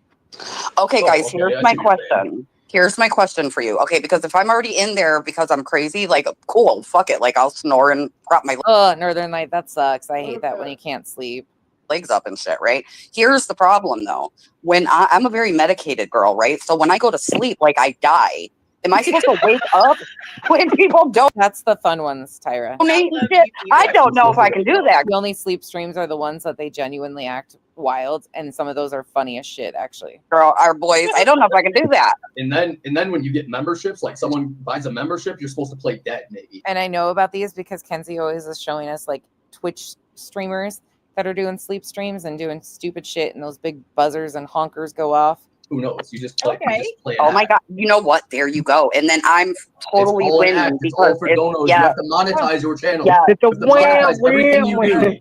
Okay, guys, here's my question. Here's my question for you. Okay, because if I'm already in there because I'm crazy, like, cool, fuck it. Like, I'll snore and prop my Oh, Northern Light, that sucks. I hate that when you can't sleep. legs up and shit, right? Here's the problem, though. When I'm a very medicated girl, right? So when I go to sleep, like, I die. Am I supposed to wake up when people don't? That's the fun ones, Tyra. I don't know if I can do that. The only sleep streams are the ones that they genuinely act wild, and some of those are funny as shit, actually. Girl, our boys, I don't know if I can do that. And then when you get memberships, like someone buys a membership, you're supposed to play dead, maybe. And I know about these because Kenzie always is showing us like Twitch streamers that are doing sleep streams and doing stupid shit, and those big buzzers and honkers go off. Who knows? You just play. Okay. You just play Oh my God. You know what? There you go. And then I'm totally it's all an winning act. It's because all for donos. You have to monetize your channel. Yeah. You have to monetize everything you do.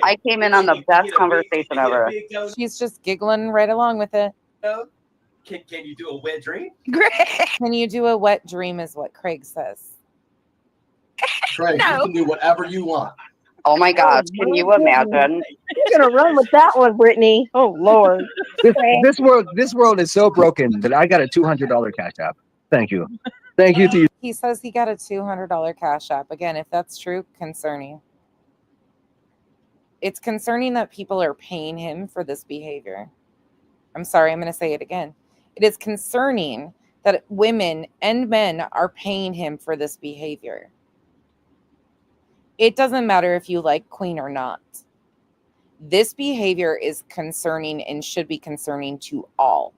I came in on the best conversation ever. She's just giggling right along with it. Can you do a wet dream? Can you do a wet dream is what Craig says. Craig, you can do whatever you want. Oh my gosh. Can you imagine? You're gonna run with that one, Brittany. Oh Lord. This world is so broken that I got a $200 cash app. Thank you. Thank you to you. He says he got a $200 cash app. Again, if that's true, concerning. It's concerning that people are paying him for this behavior. I'm sorry, I'm going to say it again. It is concerning that women and men are paying him for this behavior. It doesn't matter if you like Queen or not. This behavior is concerning and should be concerning to all.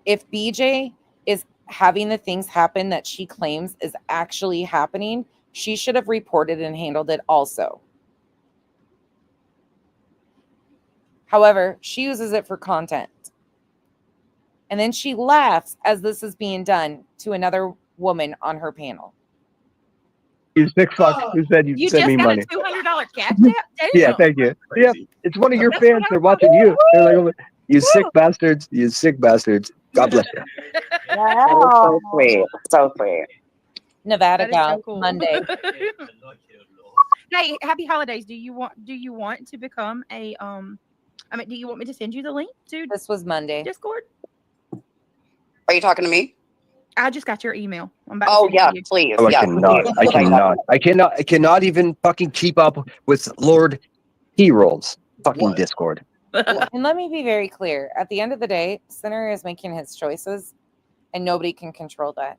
If BJ is having the things happen that she claims is actually happening, she should have reported and handled it also. However, she uses it for content. And then she laughs as this is being done to another woman on her panel. You sick fuck who said you You sent just me got money. a $200 cash app? Damn. Yeah, thank you. Yeah, it's one of your That's what fans. I'm They're watching talking you. They're like, you sick bastards. You sick bastards. God bless you. That is so sweet. So sweet. Nevada That is so gal, cool. Monday. Hey, happy holidays. Do you want to become a do you want me to send you the link to This was Monday. Discord? Are you talking to me? I just got your email. I'm about to Oh send yeah, it to you. please. Oh, I Yeah, cannot. please. I Okay, cannot. I cannot even fucking keep up with Lord He Rolls fucking What? Discord. And let me be very clear. At the end of the day, Sinner is making his choices and nobody can control that.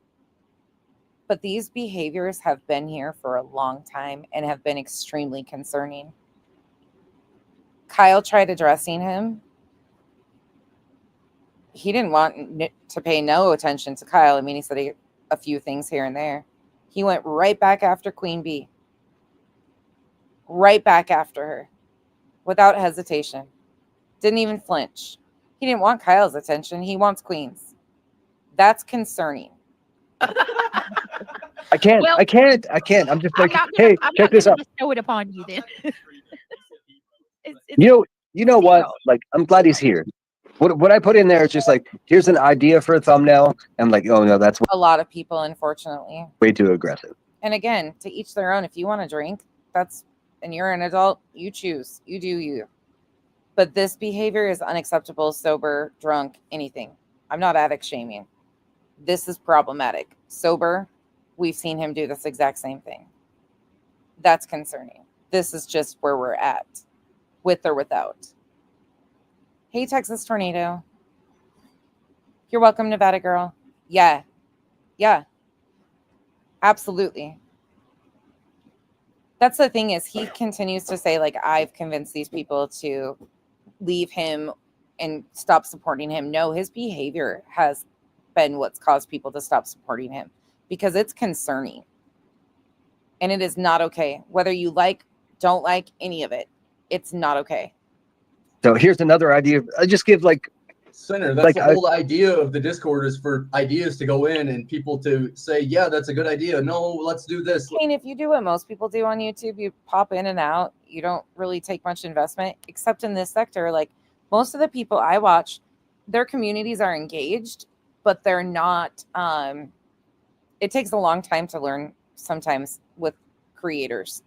But these behaviors have been here for a long time and have been extremely concerning. Kyle tried addressing him. He didn't want to pay no attention to Kyle. I mean, he said a few things here and there. He went right back after Queen Bee. Right back after her. Without hesitation. Didn't even flinch. He didn't want Kyle's attention. He wants Queen's. That's concerning. I can't. Well, I can't. I'm just like, I'm hey, not check this gonna out. bestow it upon you then. It's You know what? zero. Like, I'm glad he's here. What I put in there is just like, here's an idea for a thumbnail. I'm like, oh no, that's A lot of people, unfortunately. way too aggressive. And again, to each their own. If you want to drink, and you're an adult, you choose. You do you. But this behavior is unacceptable, sober, drunk, anything. I'm not addict shaming. This is problematic. Sober, we've seen him do this exact same thing. That's concerning. This is just where we're at, with or without. Hey, Texas Tornado. You're welcome, Nevada girl. Yeah. Yeah. Absolutely. That's the thing is he continues to say, like, I've convinced these people to leave him and stop supporting him. No, his behavior has been what's caused people to stop supporting him because it's concerning. And it is not okay. Whether you don't like any of it, it's not okay. So here's another idea. I just give like Center. That's like the whole idea of the Discord is for ideas to go in and people to say, yeah, that's a good idea. No, let's do this. Kane, if you do what most people do on YouTube, you pop in and out. You don't really take much investment, except in this sector. Like most of the people I watch, their communities are engaged, but they're not. It takes a long time to learn sometimes with creators.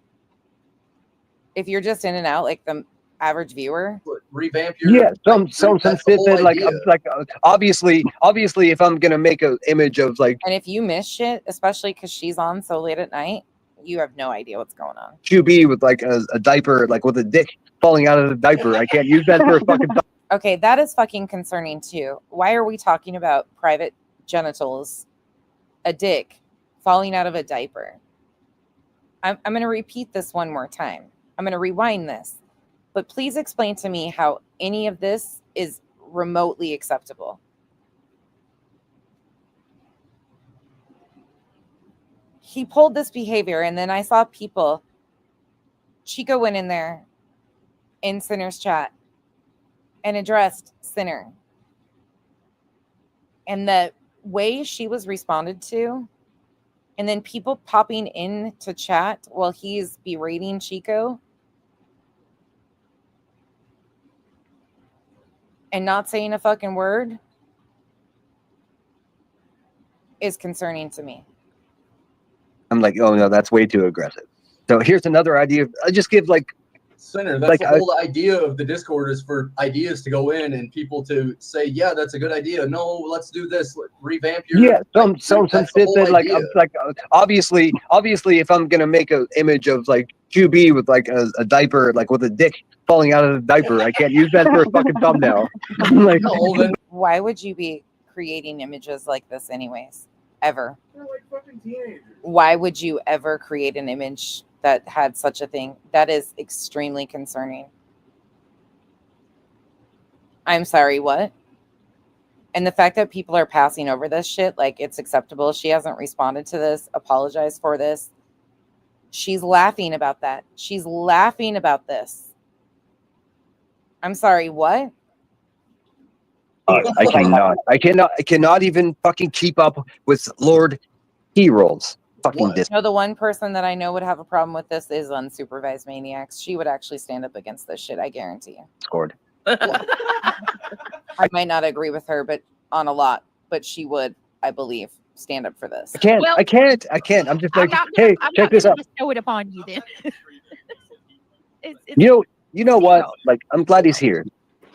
If you're just in and out, like the average viewer, Revamp your some that's the whole snippet like idea. obviously if I'm gonna make an image of like and if you miss shit, especially because she's on so late at night, you have no idea what's going on. QB with like a diaper, like with a dick falling out of the diaper, I can't use that for a fucking Okay, that is fucking concerning too. Why are we talking about private genitals, a dick falling out of a diaper? I'm going to repeat this one more time. I'm going to rewind this. But please explain to me how any of this is remotely acceptable. He pulled this behavior, and then I saw people. Chico went in there in Sinner's chat and addressed Sinner. And the way she was responded to, and then people popping in to chat while he's berating Chico and not saying a fucking word is concerning to me. I'm like, oh no, that's way too aggressive. So here's another idea. I just give like Center. That's the whole idea of the Discord is for ideas to go in and people to say, yeah, that's a good idea. No, let's do this. Revamp your some that's the whole snippet like idea. obviously if I'm gonna make an image of like QB with like a diaper, like with a dick falling out of the diaper, I can't use that for a fucking thumbnail. Like, why would you be creating images like this anyways? Ever? They're like fucking teenagers. Why would you ever create an image that had such a thing? That is extremely concerning. I'm sorry, what? And the fact that people are passing over this shit like it's acceptable. She hasn't responded to this, apologized for this. She's laughing about that. She's laughing about this. I'm sorry, what? I cannot even fucking keep up with Lord He-Rolls. Fucking What? this. No, the one person that I know would have a problem with this is Unsupervised Maniacs. She would actually stand up against this shit, I guarantee you. Scored. I might not agree with her, but on a lot, but she would, I believe, stand up for this. I can't. Well, I can't. I'm just I'm like, not gonna, hey, I'm check not this gonna out. bestow it upon you then. it's, You know what? Like, I'm glad he's here.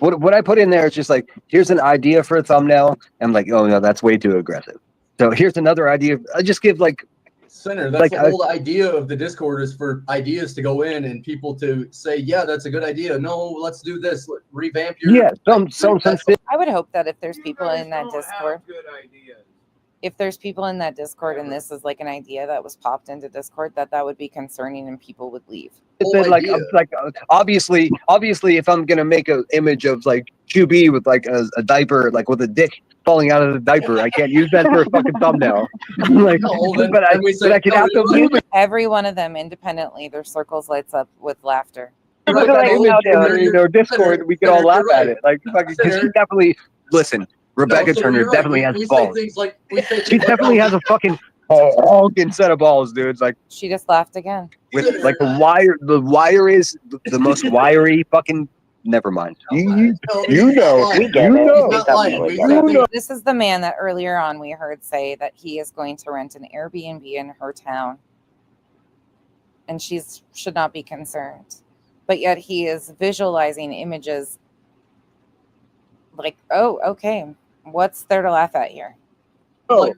What I put in there is just like, here's an idea for a thumbnail. I'm like, oh no, that's way too aggressive. So here's another idea. I just give like, Center, that's the whole idea of the Discord, is for ideas to go in and people to say, yeah, that's a good idea. No, let's do this. Revamp your. yeah, some I would hope that if there's people in that Discord, Good ideas. if there's people in that Discord and this is like an idea that was popped into Discord, that would be concerning and people would leave. Obviously, if I'm gonna make an image of like QB with like a diaper, like with a dick falling out of the diaper, I can't use that for a fucking thumbnail. Like, but I can have to move it. Every one of them independently, their circles lights up with laughter. Put that image in our Discord, we can all laugh at it. Like, fucking, 'cause she definitely listen. Rebecca Turner definitely has balls. She definitely has a fucking honking set of balls, dude. It's like She just laughed again. with like the wire is the most wiry fucking. Never mind. You know. This is the man that earlier on we heard say that he is going to rent an Airbnb in her town, and she should not be concerned. But yet he is visualizing images like, oh, okay, what's there to laugh at here? Like,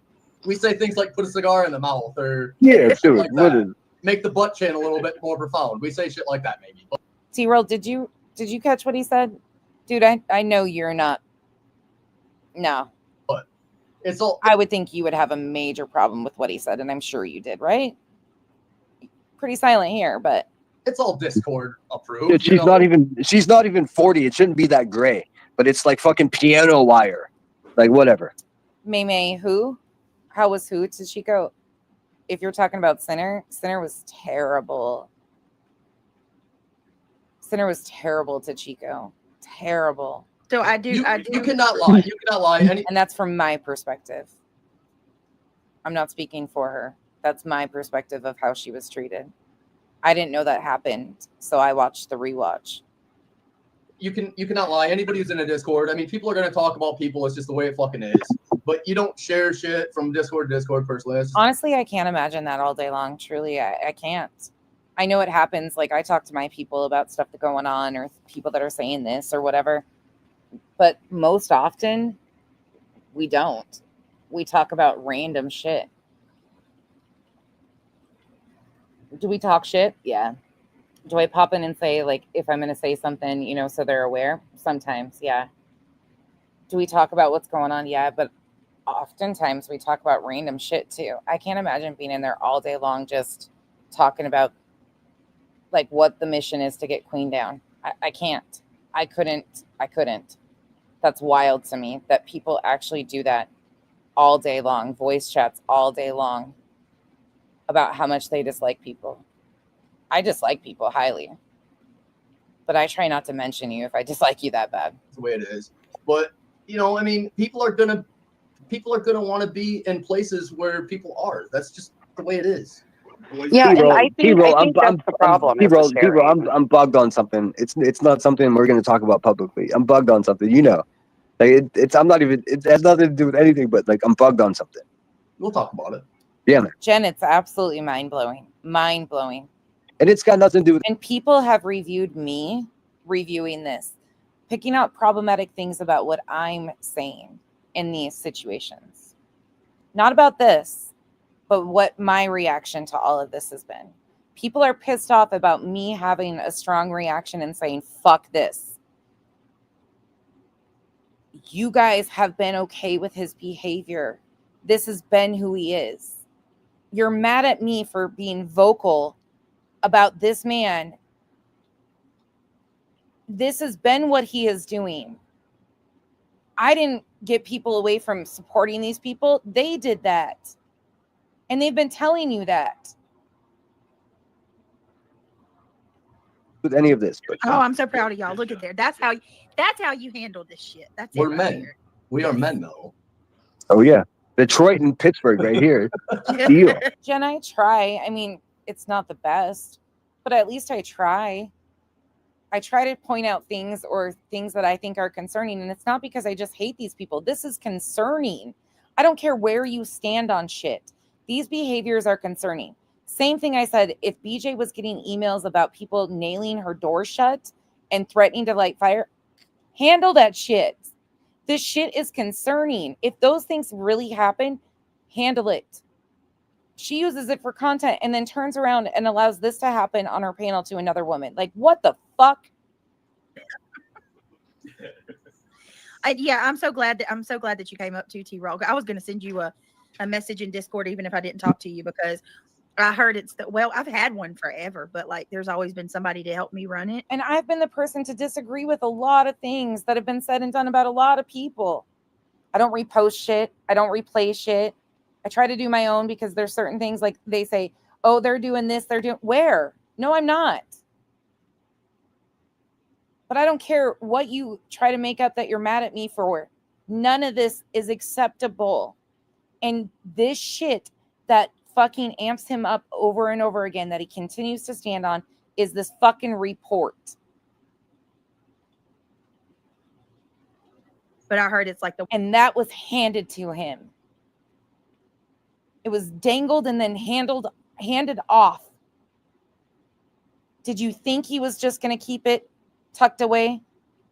we say things like put a cigar in the mouth, or yeah, shit dude, like what that. is- Make the butt chin a little bit more profound. We say shit like that, maybe. But T-Roll, did you catch what he said? Dude, I know you're not. No. But it's all. I would think you would have a major problem with what he said, and I'm sure you did, right? Pretty silent here, but it's all Discord approved. Dude, she's not even 40. It shouldn't be that gray, but it's like fucking piano wire. Like whatever. May who? How was who to Chico? If you're talking about Sinner was terrible. Sinner was terrible to Chico. Terrible. So I do. You cannot lie. You cannot lie. And that's from my perspective. I'm not speaking for her. That's my perspective of how she was treated. I didn't know that happened, so I watched the rewatch. You cannot lie. Anybody who's in a Discord, I mean, people are gonna talk about people. It's just the way it fucking is. But you don't share shit from Discord to Discord personally. Honestly, I can't imagine that all day long. Truly, I can't. I know it happens. Like, I talk to my people about stuff that's going on, or people that are saying this or whatever. But most often, we don't. We talk about random shit. Do we talk shit? Yeah. Do I pop in and say, like, if I'm going to say something, you know, so they're aware? Sometimes, yeah. Do we talk about what's going on? Yeah, but oftentimes we talk about random shit too. I can't imagine being in there all day long just talking about, like, what the mission is to get Queen down. I can't. I couldn't. That's wild to me that people actually do that all day long, voice chats all day long about how much they dislike people. I dislike people highly, but I try not to mention you if I dislike you that bad. That's the way it is. But, you know, I mean, people are gonna want to be in places where people are. That's just the way it is. Yeah, and I think that's the problem. I'm bugged on something. It's not something we're going to talk about publicly. I'm bugged on something, you know. Like it has nothing to do with anything, but like I'm bugged on something. We'll talk about it. Yeah, man. Jen, it's absolutely mind-blowing. Mind-blowing. And it's got nothing to do with. And people have reviewed me reviewing this, picking out problematic things about what I'm saying in these situations. Not about this, but what my reaction to all of this has been. People are pissed off about me having a strong reaction and saying, fuck this. You guys have been okay with his behavior. This has been who he is. You're mad at me for being vocal about this man. This has been what he is doing. I didn't get people away from supporting these people. They did that. And they've been telling you that. With any of this, but Oh, I'm so proud of y'all. Look at there. That's how you handle this shit. That's We're it right men. there. We are men, though. Oh yeah, Detroit and Pittsburgh right here. Deal. Jen, I try. I mean, it's not the best, but at least I try. I try to point out things or things that I think are concerning. And it's not because I just hate these people. This is concerning. I don't care where you stand on shit. These behaviors are concerning. Same thing I said, if BJ was getting emails about people nailing her door shut and threatening to light fire, handle that shit. This shit is concerning. If those things really happen, handle it. She uses it for content and then turns around and allows this to happen on her panel to another woman. Like, what the fuck? Yeah, I'm so glad that you came up to T-Roll. I was going to send you a message in Discord even if I didn't talk to you, because I heard I've had one forever, but like there's always been somebody to help me run it. And I've been the person to disagree with a lot of things that have been said and done about a lot of people. I don't repost shit. I don't replay shit. I try to do my own because there's certain things like they say, oh, they're doing this. They're doing where? No, I'm not. But I don't care what you try to make up that you're mad at me for. None of this is acceptable. And this shit that fucking amps him up over and over again that he continues to stand on is this fucking report. But I heard it's like and that was handed to him. It was dangled and then handed off. Did you think he was just going to keep it tucked away?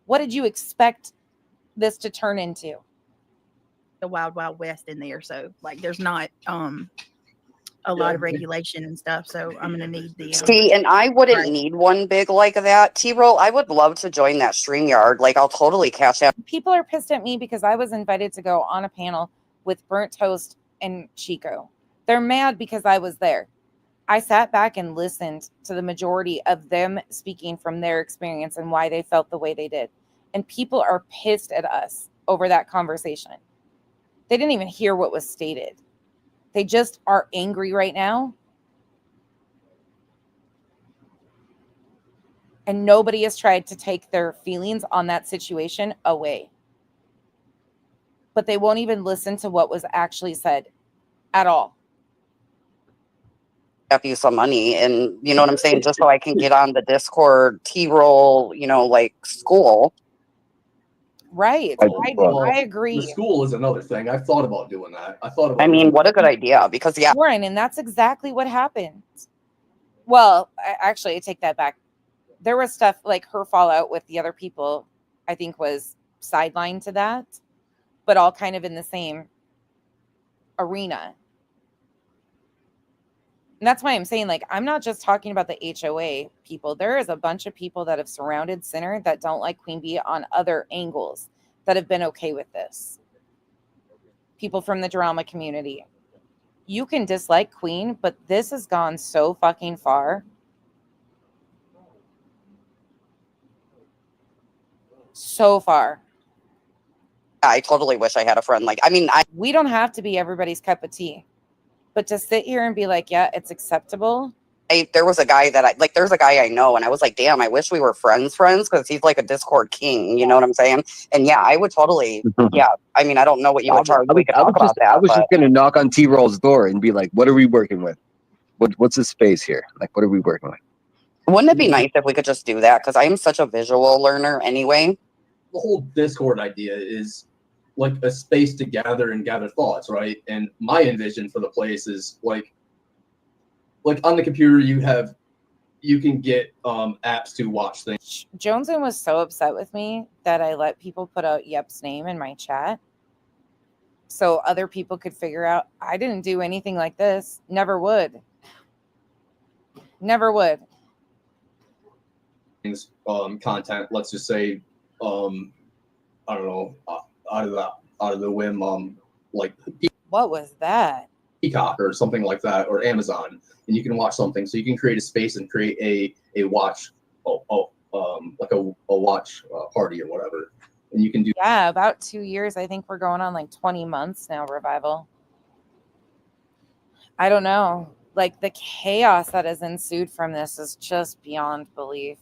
What did you expect this to turn into? The wild, wild west in there. So like there's not a lot of regulation and stuff. So I'm going to need the see, and I wouldn't need one big like that. T-Roll, I would love to join that StreamYard. Like I'll totally cash out. People are pissed at me because I was invited to go on a panel with Burnt Toast and Chico. They're mad because I was there. I sat back and listened to the majority of them speaking from their experience and why they felt the way they did. And people are pissed at us over that conversation. They didn't even hear what was stated. They just are angry right now. And nobody has tried to take their feelings on that situation away. But they won't even listen to what was actually said at all. You some money, and you know what I'm saying, just so I can get on the Discord T-Roll, you know, like school. Right. I agree. The school is another thing. I've thought about doing that. I mean, what a good idea, because yeah. Warren, and that's exactly what happened. Well, I take that back. There was stuff like her fallout with the other people, I think was sidelined to that, but all kind of in the same arena. And that's why I'm saying, like, I'm not just talking about the HOA people. There is a bunch of people that have surrounded Sinner that don't like Queen Bee on other angles that have been okay with this. People from the drama community. You can dislike Queen, but this has gone so fucking far. So far. I totally wish I had a friend like, we don't have to be everybody's cup of tea. But to sit here and be like, yeah, it's acceptable. There was a guy that there's a guy I know, and I was like, damn, I wish we were friends, because he's like a Discord king, you know what I'm saying? And yeah, I would totally, yeah. I mean, I don't know what you would charge. We could talk about that. I was just gonna knock on T-Roll's door and be like, what are we working with? What's the space here? Like, what are we working with? Wouldn't it be nice if we could just do that? Because I am such a visual learner anyway. The whole Discord idea is like a space to gather and gather thoughts, right? And my envision for the place is like on the computer you can get apps to watch things. Joneson was so upset with me that I let people put out Yep's name in my chat so other people could figure out I didn't do anything like this. Never would. Things, content, let's just say, I don't know, out of the whim, like what was that? Peacock or something like that, or Amazon, and you can watch something. So you can create a space and create a watch, like a watch party or whatever, and you can do. Yeah, about 2 years. I think we're going on like 20 months now. Revival. I don't know. Like the chaos that has ensued from this is just beyond belief.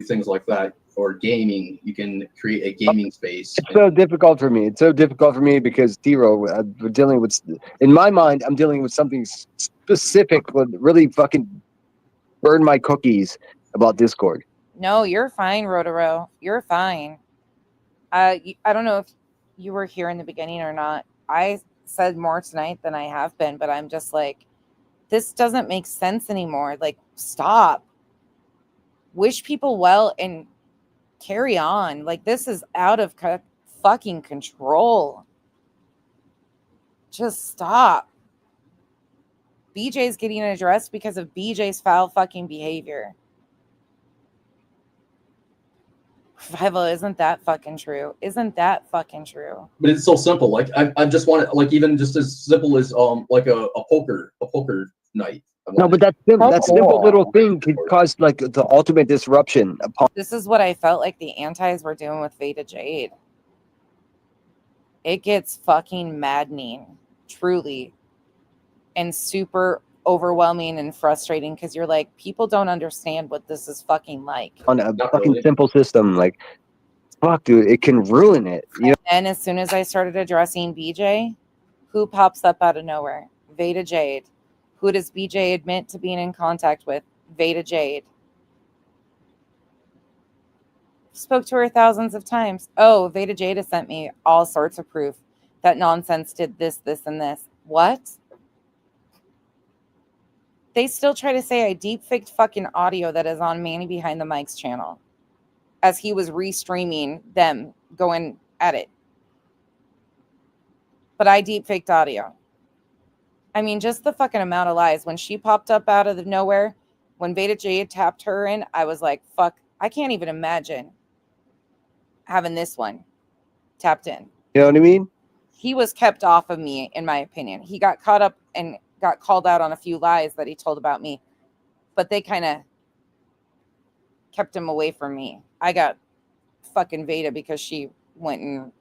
things like that, or gaming. You can create a gaming space. It's so difficult for me. It's so difficult for me because Tiro, we're dealing with, in my mind, I'm dealing with something specific that really fucking burn my cookies about Discord. No, you're fine, Rotaro. You're fine. I don't know if you were here in the beginning or not. I said more tonight than I have been, but I'm just like, this doesn't make sense anymore. Like, stop. Wish people well and carry on. Like, this is out of fucking control. Just stop. BJ's getting addressed because of BJ's foul fucking behavior. Revival, isn't that fucking true? Isn't that fucking true? But it's so simple. Like I just want it, like even just as simple as like a poker night. No, but that simple little thing could cause like the ultimate disruption upon. This is what I felt like the antis were doing with Veda Jade. It gets fucking maddening, truly, and super overwhelming and frustrating because you're like, people don't understand what this is fucking like. On a fucking simple system, like, fuck, dude, it can ruin it. You know? And as soon as I started addressing BJ, who pops up out of nowhere? Veda Jade. Who does BJ admit to being in contact with? Veda Jade. Spoke to her thousands of times. Oh, Veda Jade has sent me all sorts of proof that nonsense did this, this, and this. What? They still try to say I deep-faked fucking audio that is on Manny Behind the Mic's channel as he was restreaming them going at it. But I deep-faked audio. I mean, just the fucking amount of lies. When she popped up out of the nowhere, when Veda Jade tapped her in, I was like, fuck, I can't even imagine having this one tapped in. You know what I mean? He was kept off of me, in my opinion. He got caught up and got called out on a few lies that he told about me, but they kind of kept him away from me. I got fucking Veda because she went and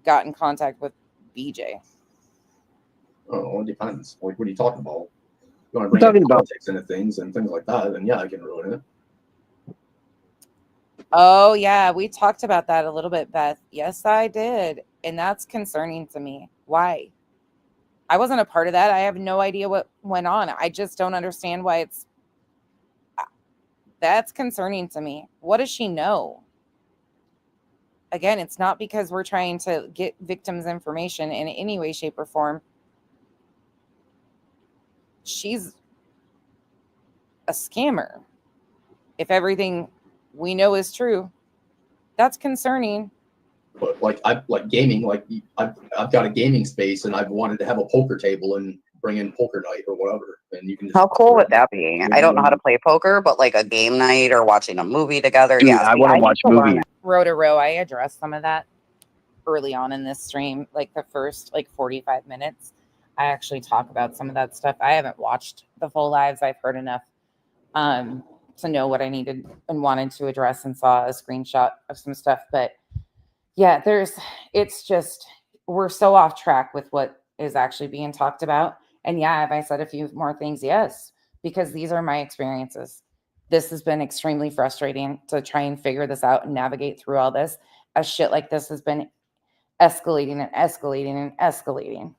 got in contact with BJ. Oh, it depends. Like, what are you talking about? You want to bring in politics into things and things like that, then yeah, I can ruin it. Oh, yeah, we talked about that a little bit, Beth. Yes, I did. And that's concerning to me. Why? I wasn't a part of that. I have no idea what went on. I just don't understand why it's... That's concerning to me. What does she know? Again, it's not because we're trying to get victims' information in any way, shape, or form. She's a scammer. If everything we know is true, that's concerning. But like I like gaming, like I've got a gaming space and I've wanted to have a poker table and bring in poker night or whatever. And you can just, how cool would that be? I don't know how to play poker, but like a game night or watching a movie together. Dude, Yeah, I want to watch movies. Row to row, I addressed some of that early on in this stream, like the first 45 minutes. I actually talk about some of that stuff. I haven't watched the full lives. I've heard enough to know what I needed and wanted to address, and saw a screenshot of some stuff. But yeah, it's just, we're so off track with what is actually being talked about. And yeah, have I said a few more things? Yes, because these are my experiences. This has been extremely frustrating to try and figure this out and navigate through all this, as shit like this has been escalating and escalating and escalating.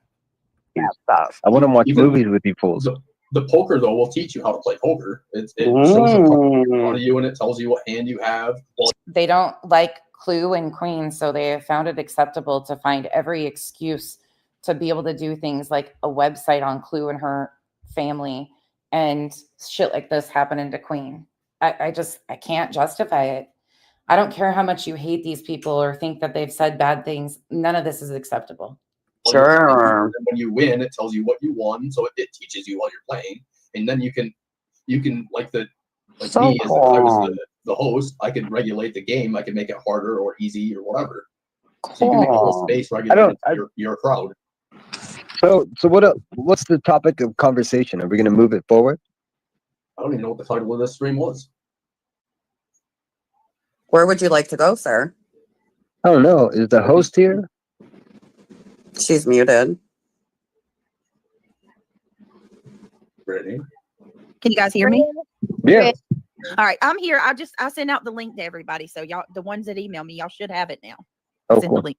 Yeah, stuff. I want to watch movies with you fools. The poker though will teach you how to play poker. It shows a card in front of you and it tells you what hand you have. They don't like Clue and Queen, so they have found it acceptable to find every excuse to be able to do things like a website on Clue and her family, and shit like this happening to Queen. I can't justify it. I don't care how much you hate these people or think that they've said bad things. None of this is acceptable. Sure. And when you win, it tells you what you won, so it teaches you while you're playing, and then you can So me, as if I was cool. the host, I could regulate the game. I could make it harder or easy or whatever. So you can make a whole space regulated to your crowd. So what's the topic of conversation? Are we going to move it forward? I don't even know what the title of this stream was. Where would you like to go, sir? I don't know. Is the host here? She's muted. Brittany. Can you guys hear me? Yeah. All right, I'm here. I sent out the link to everybody, so y'all, the ones that email me, y'all should have it now. Oh, Send the cool. link.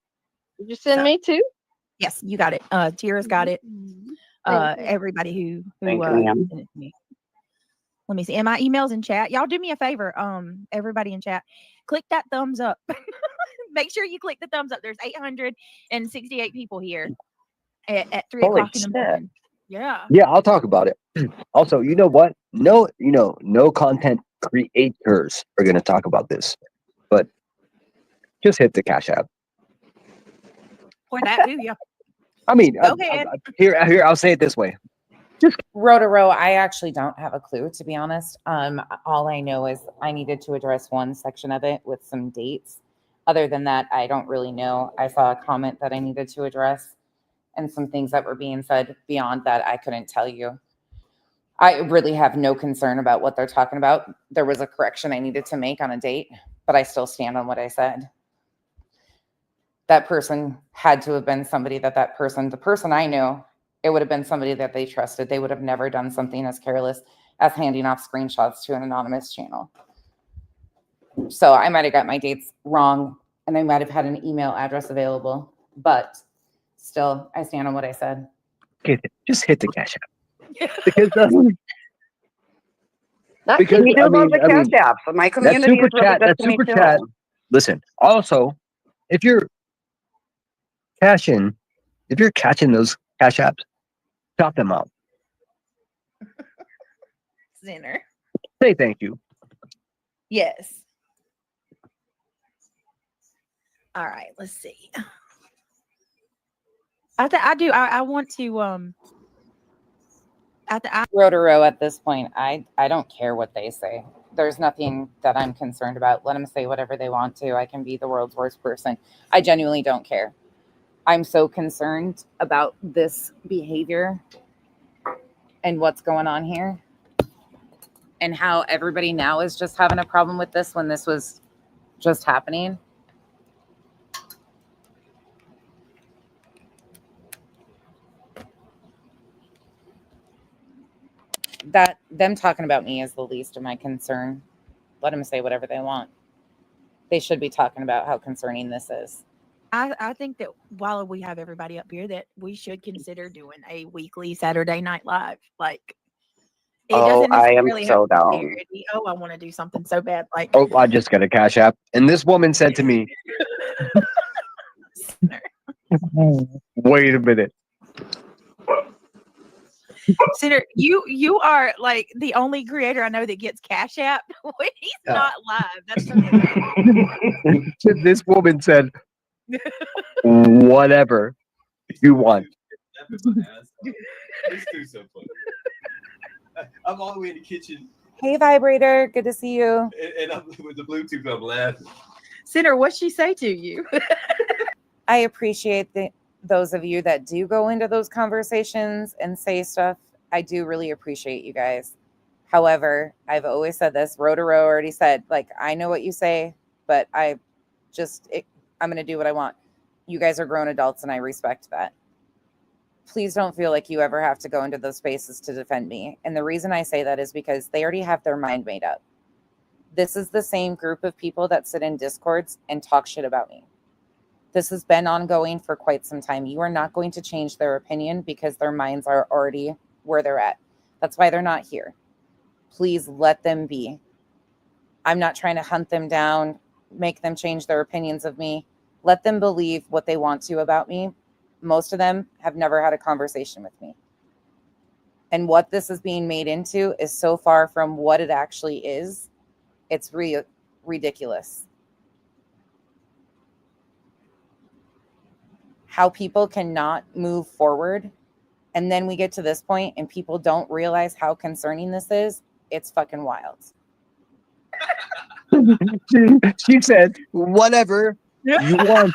Did you send me too? Yes, you got it. Tira's got it. Thank you. Everybody who Thank you, ma'am. sent it to me. Let me see. And my emails in chat. Y'all do me a favor. Everybody in chat, click that thumbs up. Make sure you click the thumbs up. There's 868 people here at 3 Holy o'clock in the shit. morning. Yeah. Yeah, I'll talk about it. Also, you know what? No, no content creators are going to talk about this, but just hit the Cash App. Or that too, yeah. I mean, Go ahead. here, I'll say it this way. Row to row, I actually don't have a clue, to be honest. All I know is I needed to address one section of it with some dates. Other than that, I don't really know. I saw a comment that I needed to address and some things that were being said. Beyond that, I couldn't tell you. I really have no concern about what they're talking about. There was a correction I needed to make on a date, but I still stand on what I said. That person had to have been somebody the person I know, it would have been somebody that they trusted. They would have never done something as careless as handing off screenshots to an anonymous channel. So I might have got my dates wrong and I might have had an email address available, but still, I stand on what I said. Just hit the Cash App. Because Because we do love the Cash App. So my community is really good to me too. Listen, also, if you're catching those Cash Apps, chop them up. Sinner. Say thank you. Yes. All right, let's see. I want to Row to row at this point, I don't care what they say. There's nothing that I'm concerned about. Let them say whatever they want to. I can be the world's worst person. I genuinely don't care. I'm so concerned about this behavior and what's going on here and how everybody now is just having a problem with this when this was just happening. That them talking about me is the least of my concern. Let them say whatever they want. They should be talking about how concerning this is. I think that while we have everybody up here, that we should consider doing a weekly Saturday Night Live. Like, it doesn't I am necessarily so have to be down. parody. Oh, I want to do something so bad. Like, Oh, I just got a Cash App. And this woman said to me, wait a minute. Sinner, you are like the only creator I know that gets Cash App when he's not live. That's so This woman said, whatever you want. This dude's so funny. I'm all the way in the kitchen. Hey, vibrator, good to see you. And I'm with the Bluetooth, I'm laughing. Sinner, what'd she say to you? I appreciate those of you that do go into those conversations and say stuff. I do really appreciate you guys. However, I've always said this, Row to Row already said, like, I know what you say, but I'm going to do what I want. You guys are grown adults and I respect that. Please don't feel like you ever have to go into those spaces to defend me. And the reason I say that is because they already have their mind made up. This is the same group of people that sit in Discords and talk shit about me. This has been ongoing for quite some time. You are not going to change their opinion because their minds are already where they're at. That's why they're not here. Please let them be. I'm not trying to hunt them down, make them change their opinions of me. Let them believe what they want to about me. Most of them have never had a conversation with me. And what this is being made into is so far from what it actually is. It's ridiculous. How people cannot move forward. And then we get to this point and people don't realize how concerning this is. It's fucking wild. She said, whatever you want.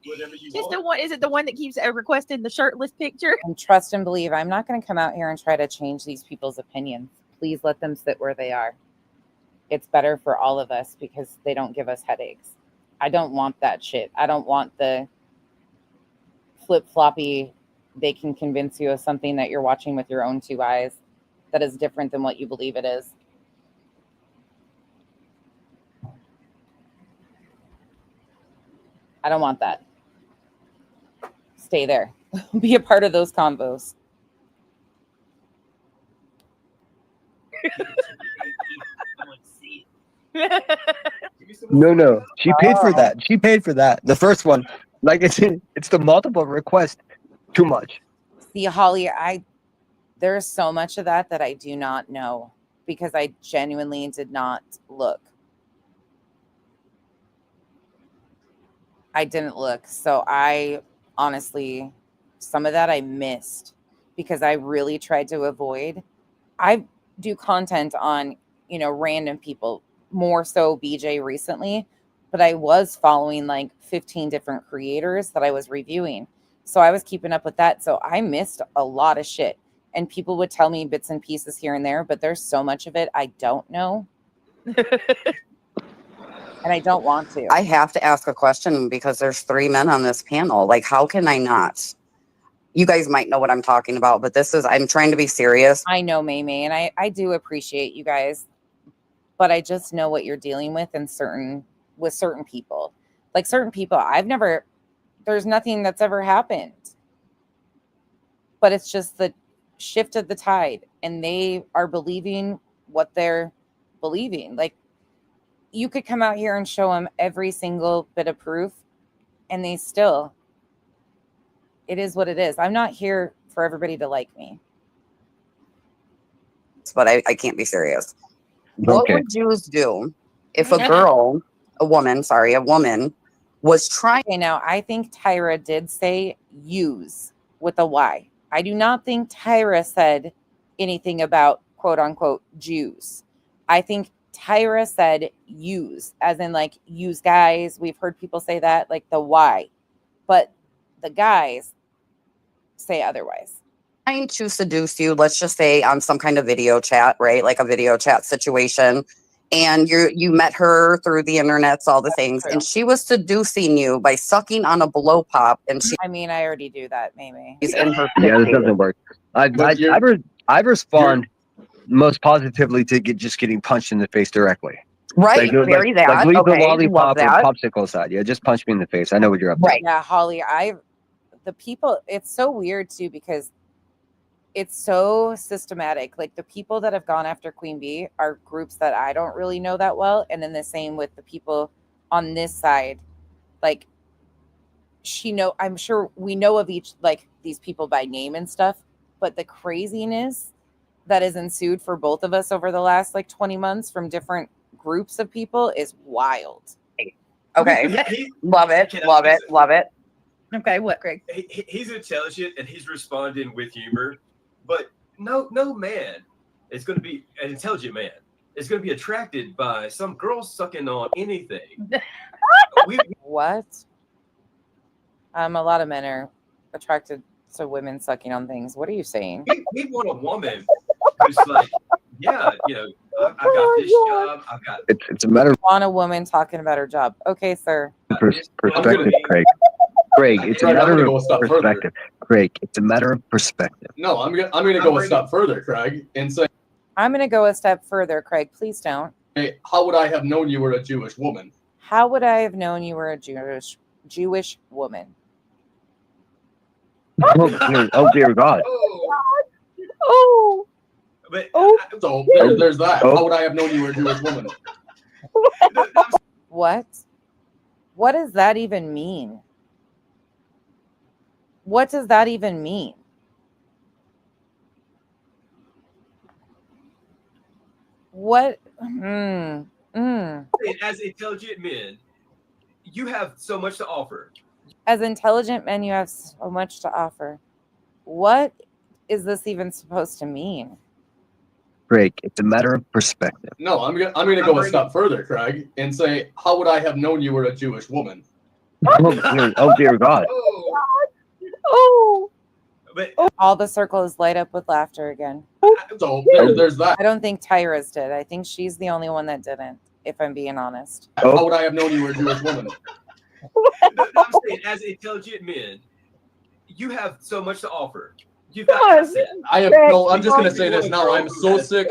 Whatever you Just want. the one, is it the one that keeps requesting the shirtless picture? And trust and believe, I'm not going to come out here and try to change these people's opinions. Please let them sit where they are. It's better for all of us because they don't give us headaches. I don't want that shit. I don't want the flip-floppy, they can convince you of something that you're watching with your own two eyes. that is different than what you believe it is. I don't want that. Stay there. Be a part of those convos. No. She paid for that. She paid for that. The first one, like it's the multiple request. Too much. See, Holly, there's so much of that I do not know because I genuinely did not look. I didn't look. So I honestly, some of that I missed because I really tried to avoid. I do content on, random people, more so BJ recently, but I was following like 15 different creators that I was reviewing. So I was keeping up with that. So I missed a lot of shit. And people would tell me bits and pieces here and there, but there's so much of it I don't know. And I don't want to. I have to ask a question because there's 3 men on this panel. Like, how can I not? You guys might know what I'm talking about, but I'm trying to be serious. I know, May, and I do appreciate you guys, but I just know what you're dealing with with certain people. Like certain people, there's nothing that's ever happened. But it's just the shift of the tide, and they are believing what they're believing. Like, you could come out here and show them every single bit of proof, and it is what it is. I'm not here for everybody to like me. But I can't be serious. What would Jews do if a woman was trying? Okay, now I think Tyra did say use with a Y. I do not think Tyra said anything about quote unquote Jews. I think Tyra said use, as in like use guys. We've heard people say that, like the Y, but the guys say otherwise. Trying to seduce you, let's just say on some kind of video chat, right? Like a video chat situation. And you met her through the internet, all the things, and she was seducing you by sucking on a blow pop. And I already do that, maybe. She's in her 50s. Yeah, this doesn't work. I respond most positively to just getting punched in the face directly. Right, very that. Like leave Okay, the lollipop or that. popsicle aside. Yeah, just punch me in the face. I know what you're up to. Right. Yeah, Holly, the people, it's so weird too because it's so systematic. Like the people that have gone after Queen Bee are groups that I don't really know that well. And then the same with the people on this side. Like I'm sure we know of each, like these people by name and stuff, but the craziness that has ensued for both of us over the last like 20 months from different groups of people is wild. Okay. Love it. Okay, what, Greg? He's intelligent and he's responding with humor, but no man is going to be an intelligent man. Is going to be attracted by some girl sucking on anything. What? A lot of men are attracted to women sucking on things. What are you saying? We want a woman who's like, yeah, I got this job. I've got. It's a matter of want a woman talking about her job. Okay, sir. Perspective, Craig. Craig, it's a matter of perspective. Craig, it's a matter of perspective. No, I'm gonna go a step further, Craig, and say I'm gonna go a step further, Craig. Please don't. Hey, how would I have known you were a Jewish woman? How would I have known you were a Jewish woman? Oh dear God. Oh. But so there's that. How would I have known you were a Jewish woman? What? What does that even mean? What does that even mean? What? As intelligent men, you have so much to offer. As intelligent men, you have so much to offer. What is this even supposed to mean? Craig, it's a matter of perspective. No, I'm gonna go a step further, Craig, and say, how would I have known you were a Jewish woman? Oh dear God. Oh. But all the circles light up with laughter again. So there's that. I don't think Tyra's did. I think she's the only one that didn't, if I'm being honest. How would I have known you were a Jewish woman? I'm saying, as intelligent men, you have so much to offer. You got consent. I am Greg, no. I'm just gonna you say this want a now. girl I'm who so has- sick.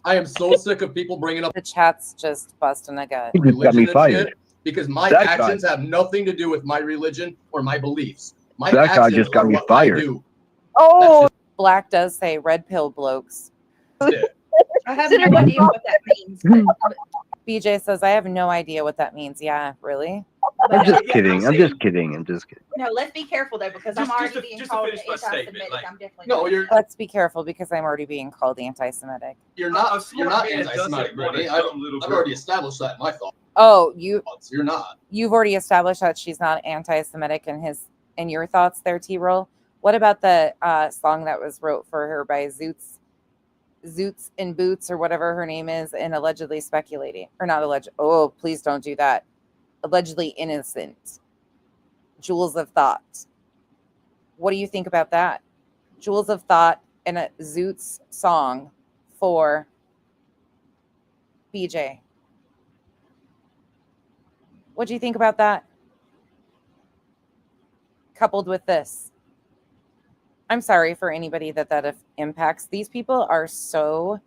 I am so sick of people bringing up The chat's just busting a gut. You just got me religion and fired. shit because my That guy. actions have nothing to do with my religion or my beliefs. My That guy actions just got are me what fired. I do. Oh, Black does say red pill blokes. That's it. I have Consider no that idea what that means. But BJ says, I have no idea what that means. Yeah, really? I'm but, just Yeah, kidding. I'm I'm just saying- kidding. I'm just kidding. no, let's be careful though, because I'm Just- already just to- being just to called finish my statement, anti-Semitic. like- I'm definitely No, not. Let's be careful because I'm already being called anti-Semitic. you're A not. smart You're not man anti-Semitic, doesn't want a Brittany. I've dumb little already girl. established that in my thoughts. Oh, You're not. you've already established that she's not anti-Semitic in your thoughts there, T-Roll. What about the song that was wrote for her by Zoots in Boots or whatever her name is, and allegedly speculating, or not alleged? Oh, please don't do that. Allegedly innocent. Jewels of Thought. What do you think about that? Jewels of Thought and a Zoots song for BJ. What do you think about that? Coupled with this. I'm sorry for anybody that impacts. These people are so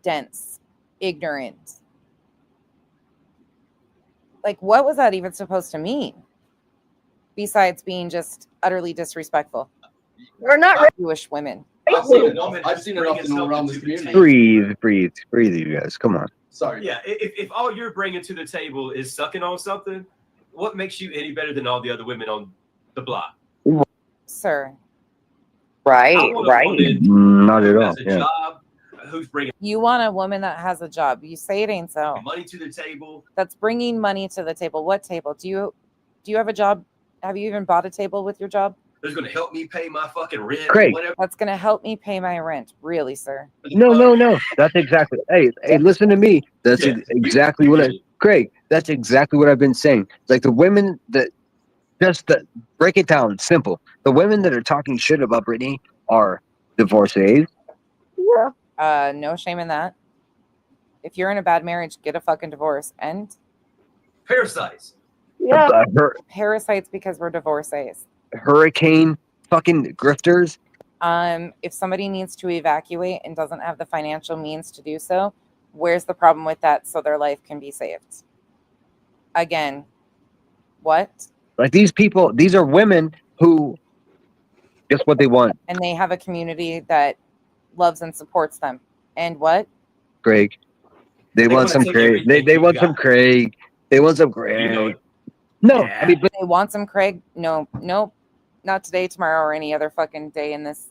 dense, ignorant. Like, what was that even supposed to mean? Besides being just utterly disrespectful. we're not Jewish women. I've seen enough. I've seen enough to know around this community. Breathe, you guys. Come on. Sorry. Yeah, if all you're bringing to the table is sucking on something, what makes you any better than all the other women on the block? Sir, Right, I want a right. woman Not at who all. has a Yeah. job, who's bringing you want a woman that has a job. You say it ain't so. money to the table. That's bringing money to the table. What table? Do you have a job? Have you even bought a table with your job? That's going to help me pay my fucking rent. Craig. Whatever. That's going to help me pay my rent. Really, sir? No. That's exactly. Hey, listen to me. That's Yeah. exactly what Craig. That's exactly what I've been saying. Like the women that break it down simple. The women that are talking shit about Brittany are divorcees. Yeah. No shame in that. If you're in a bad marriage, get a fucking divorce. And Parasites. Yeah. parasites because we're divorcees. Hurricane fucking grifters. If somebody needs to evacuate and doesn't have the financial means to do so, where's the problem with that so their life can be saved? Again, what? Like these people, these are women who just what they want. And they have a community that loves and supports them. And what? Craig. They want wanna some take Craig. everything They you want got. some Craig. They want some Craig. You know it. No, Yeah. I mean, but They want some Craig? No, nope. Not today, tomorrow, or any other fucking day in this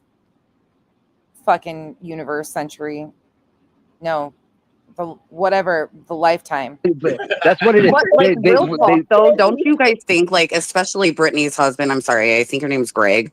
fucking universe century. No. The lifetime. that's what it is. But like They- real talk though, don't you guys think like especially Brittany's husband, I'm sorry, I think her name's Greg.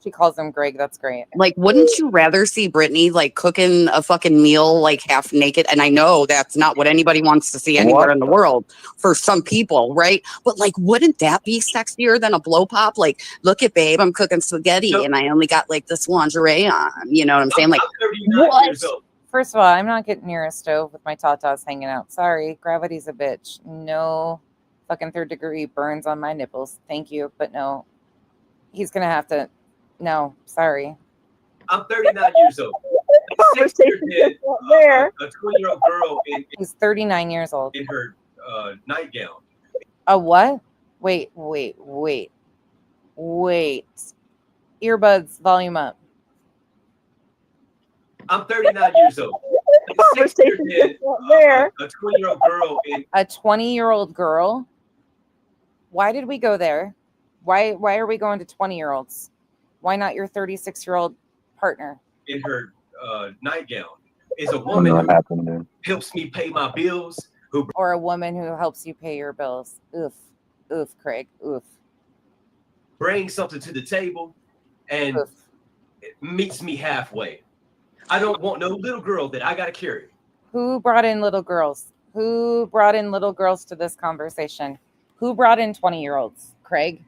She calls him Greg. That's great. Like wouldn't you rather see Brittany like cooking a fucking meal like half naked? And I know that's not what anybody wants to see anywhere in the world for some people, right? But like wouldn't that be sexier than a blow pop? Like, look at babe, I'm cooking spaghetti and I only got like this lingerie on. You know what I'm saying? Like I'm 39 what? years old. First of all, I'm not getting near a stove with my tatas hanging out. Sorry, gravity's a bitch. No fucking third degree burns on my nipples. Thank you, but no. He's gonna have to. No, sorry. I'm 39 years old. Conversation Did, just went there. a 20-year-old girl He's 39 years old. in her nightgown. A what? Wait. Earbuds, volume up. I'm 39 years old. Conversation just went there. A 20-year-old girl in A 20-year-old girl? Why did we go there? Why are we going to 20-year-olds? Why not your 36-year-old partner? her nightgown is a I don't know woman what who happened, dude. helps me pay my bills, who Or a woman who helps you pay your bills? Oof, Craig. Oof. brings something to the table and meets me halfway. I don't want no little girl that I gotta carry. Who brought in little girls? Who brought in little girls to this conversation? Who brought in 20-year-olds? Craig?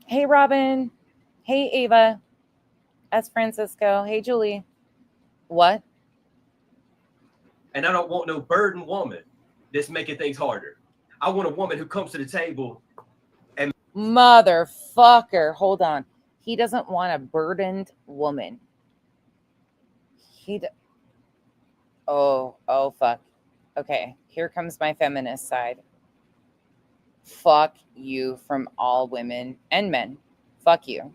Hey, Robin. Hey, Ava. S. Francisco. Hey, Julie. What? And I don't want no burden woman that's making things harder. I want a woman who comes to the table and Motherfucker, hold on. He doesn't want a burdened woman. Oh, fuck. Okay, here comes my feminist side. Fuck you from all women and men. Fuck you.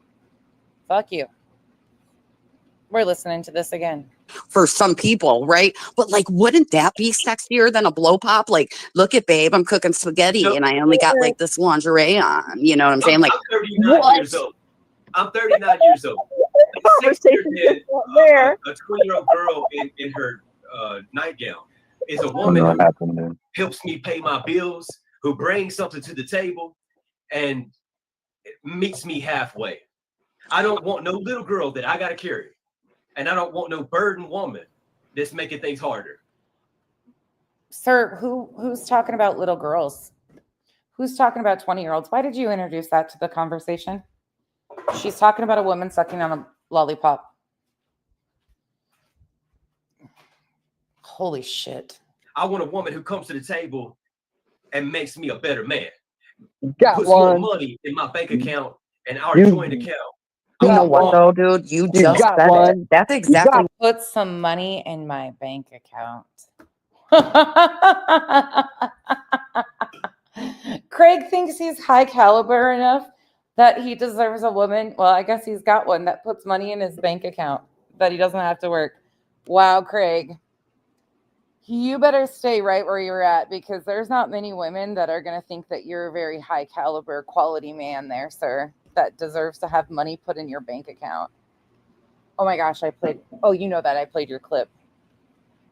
Fuck you. We're listening to this again. For some people, right? But like, wouldn't that be sexier than a blow pop? Like, look at babe, I'm cooking spaghetti and I only got like this lingerie on. You know what I'm saying? Like, I'm 39 what? years old. I'm 39 years old. Conversation Than, there. a 20-year-old girl in her nightgown is a woman who helps me pay my bills, who brings something to the table and meets me halfway. I don't want no little girl that I got to carry. And I don't want no burden woman that's making things harder. Sir, who's talking about little girls? Who's talking about 20-year-olds? Why did you introduce that to the conversation? She's talking about a woman sucking on a lollipop. Holy shit. I want a woman who comes to the table and makes me a better man. Got Puts one. more money in my bank account and our joint account. You know what though, dude? You just got said one. it. That's exactly. Put some money in my bank account. Craig thinks he's high caliber enough that he deserves a woman. Well, I guess he's got one that puts money in his bank account that he doesn't have to work. Wow, Craig. You better stay right where you're at because there's not many women that are going to think that you're a very high caliber quality man there, sir, that deserves to have money put in your bank account. Oh my gosh, oh, you know that I played your clip.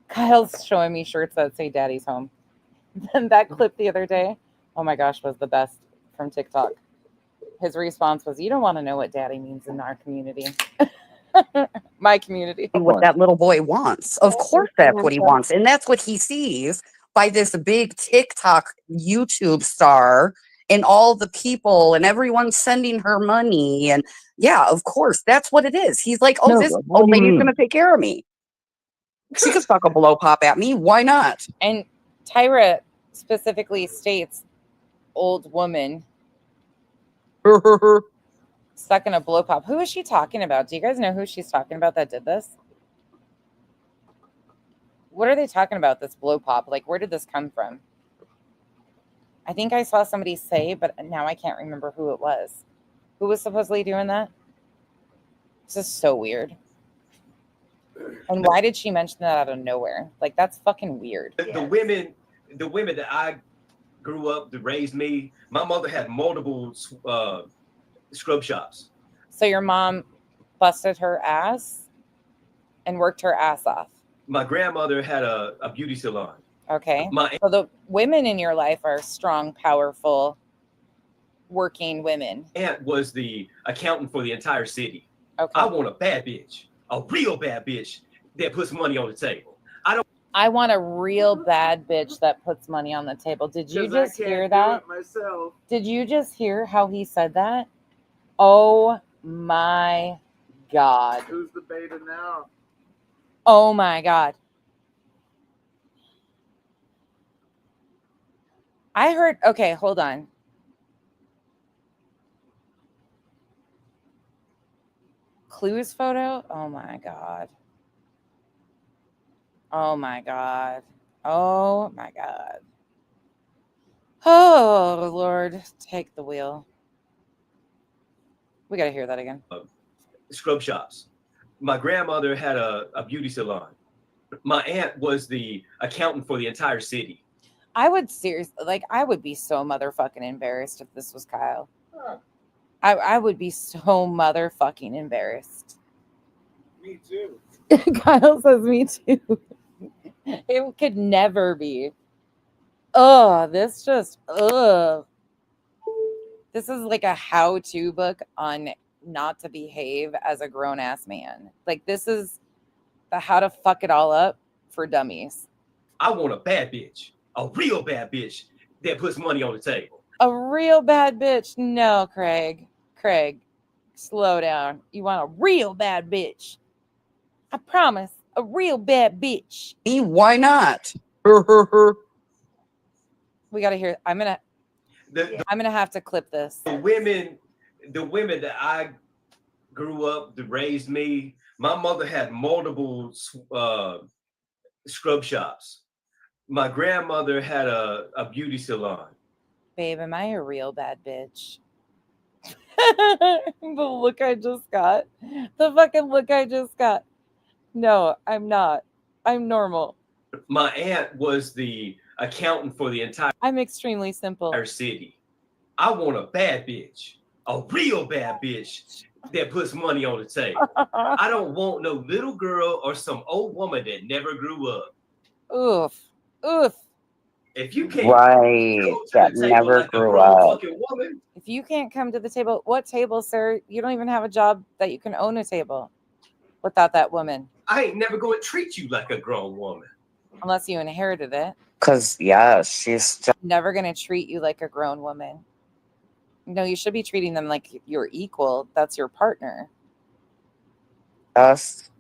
Kyle's showing me shirts that say daddy's home. And that clip the other day, oh my gosh, was the best from TikTok. His response was, you don't want to know what daddy means in our community. My community. What that little boy wants. Of course, that's what he wants. And that's what he sees by this big TikTok YouTube star and all the people and everyone sending her money. And yeah, of course, that's what it is. He's like, oh, No, this what old do you lady's mean? going to take care of me. She could suck a blow pop at me. Why not? And Tyra specifically states, old woman sucking a blow pop. Who is she talking about? Do you guys know who she's talking about that did this? What are they talking about, this blow pop? Like, where did this come from? I think I saw somebody say, but now I can't remember who it was. Who was supposedly doing that? This is so weird. And why did she mention that out of nowhere? Like, that's fucking weird. The women that I grew up that raised me, my mother had multiple scrub shops. So your mom busted her ass and worked her ass off. My grandmother had a beauty salon. Okay. So the women in your life are strong, powerful, working women. Aunt was the accountant for the entire city. Okay. I want a bad bitch, a real bad bitch that puts money on the table. I want a real bad bitch that puts money on the table. Did you just hear that? Myself. Did you just hear how he said that? Oh my God. Who's the beta now? Oh my God. I heard, okay, hold on. Clue's photo? Oh my God. Oh my God. Oh my God. Oh Lord, take the wheel. We got to hear that again. Scrub shops. My grandmother had a beauty salon. My aunt was the accountant for the entire city. I would seriously, like, I would be so motherfucking embarrassed if this was Kyle. I would be so motherfucking embarrassed. Me too. Kyle says me too. It could never be. Oh, this just, this is like a how-to book on not to behave as a grown-ass man. Like, this is the how to fuck it all up for dummies. I want a bad bitch, a real bad bitch that puts money on the table. A real bad bitch? No, Craig. Craig, slow down. You want a real bad bitch. I promise, a real bad bitch. Why not? We got to hear. I'm gonna have to clip this. The women that I grew up that raised me, my mother had multiple scrub shops. My grandmother had a beauty salon. Babe, am I a real bad bitch? The look I just got. The fucking look I just got. No, I'm not. I'm normal. My aunt was the accountant for the entire I'm extremely simple. city. I want a bad bitch, a real bad bitch that puts money on the table. I don't want no little girl or some old woman that never grew up. Oof. Oof. If you can't Right, go to that the table never like a grew grown up. fucking woman, If you can't come to the table, what table, sir? You don't even have a job that you can own a table without that woman. I ain't never going to treat you like a grown woman. Unless you inherited it. Because, yeah, she's just Never going to treat you like a grown woman. No, you should be treating them like you're equal. That's your partner.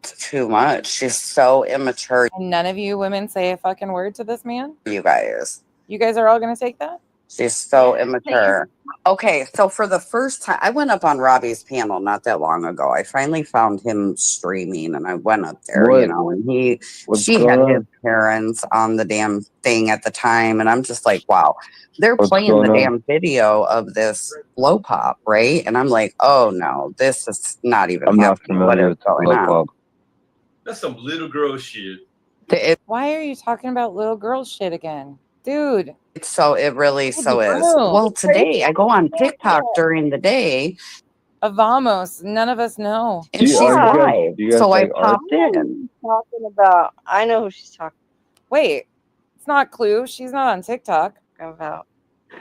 too much. She's so immature, And none of you women say a fucking word to this man? you guys. You guys are all going to take that? She's so immature. Okay, so for the first time, I went up on Robbie's panel not that long ago. I finally found him streaming, and I went up there, What? you know, and What's she going had his on? parents on the damn thing at the time, and I'm just like, wow, they're What's playing the going on? damn video of this blow pop, right? And I'm like, oh no, this is not even I'm not happening. What familiar is with going blow on? pop. That's some little girl shit. Why are you talking about little girl shit again? Dude. So it really so is. No. Well, today I go on TikTok during the day, Vamos. None of us know. and she's Yeah. live. do you guys So I like art? popped in. Talking about, I know who she's talking Wait. It's not Clue. She's not on TikTok. about.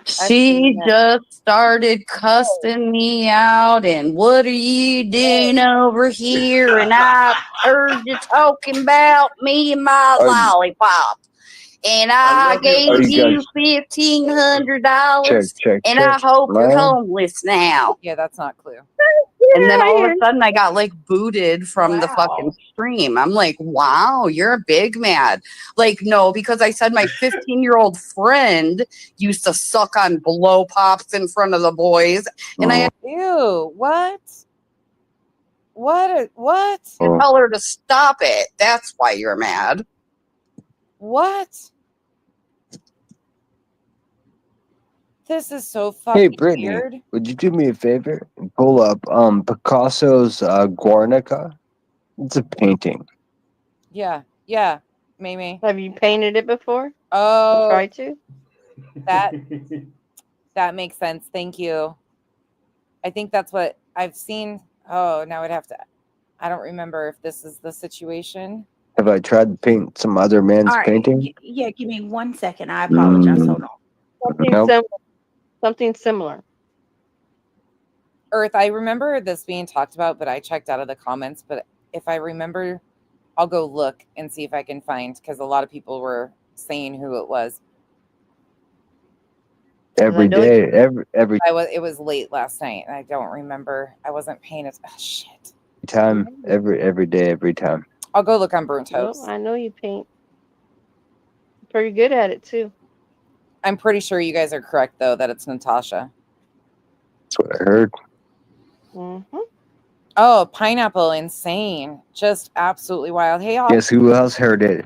She just started cussing me out, and what are you doing over here? And I heard you talking about me and my Are- lollipop. And I I love your gave Are you you guys- $1,500, Check. and I hope you're Man. homeless now. Yeah, that's not Clue. And then all of a sudden, I got like booted from the fucking stream. I'm like, wow, you're a big mad. Like, no, because I said my 15-year-old friend used to suck on blow pops in front of the boys. And I had Ew. What? What? to tell her to stop it. That's why you're mad. What? This is so fucking Hey, Brittany, weird. would you do me a favor and pull up Picasso's Guernica? It's a painting. Yeah, Mimi. Have you painted it before? Oh, Try to? that makes sense. Thank you. I think that's what I've seen. Oh, now I'd have to. I don't remember if this is the situation. Have I tried to paint some other man's All right. painting? Yeah, give me 1 second. I apologize. Hold on. Something Nope. similar. Something similar. Earth, I remember this being talked about, but I checked out of the comments. But if I remember, I'll go look and see if I can find, because a lot of people were saying who it was. Every day, every It was late last night, and I don't remember. I wasn't paying it. Oh, shit. time, every day, every time. I'll go look on Burnt Well, Toast. I know you paint. Pretty good at it too. I'm pretty sure you guys are correct, though, that it's Natasha. That's what I heard. Mm-hmm. Oh, pineapple, insane. Just absolutely wild. Hey, y'all. Guess who else heard it?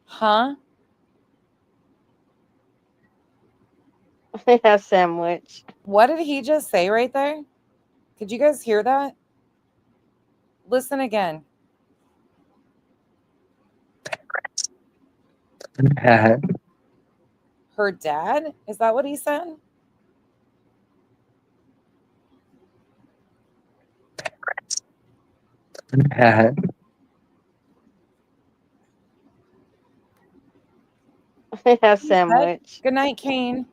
Huh? They have sandwich. What did he just say right there? Could you guys hear that? Listen again. Her dad? Is that what he said? They have sandwich. Good night, Kane.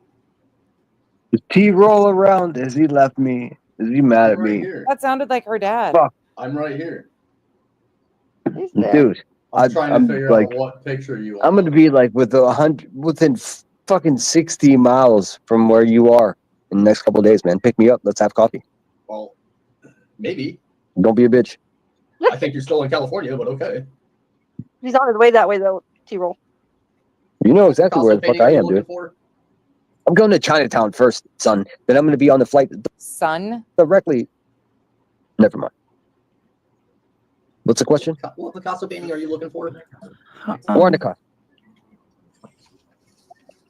Does T roll around? Has he left me? Is he mad at me? That sounded like her dad. Fuck. I'm right here. Dude, I'm trying I'm to figure like, out what picture you want. I'm gonna be like within fucking 60 miles from where you are in the next couple of days, man. Pick me up. Let's have coffee. Well, maybe. Don't be a bitch. I think you're still in California, but okay. He's on his way that way though, T-Roll. You know exactly where Castle the fuck painting I are you am, looking dude. for? I'm going to Chinatown first, son. Then I'm going to be on the flight Son? directly. Never mind. What's the question? What Picasso painting are you looking for? Guernica.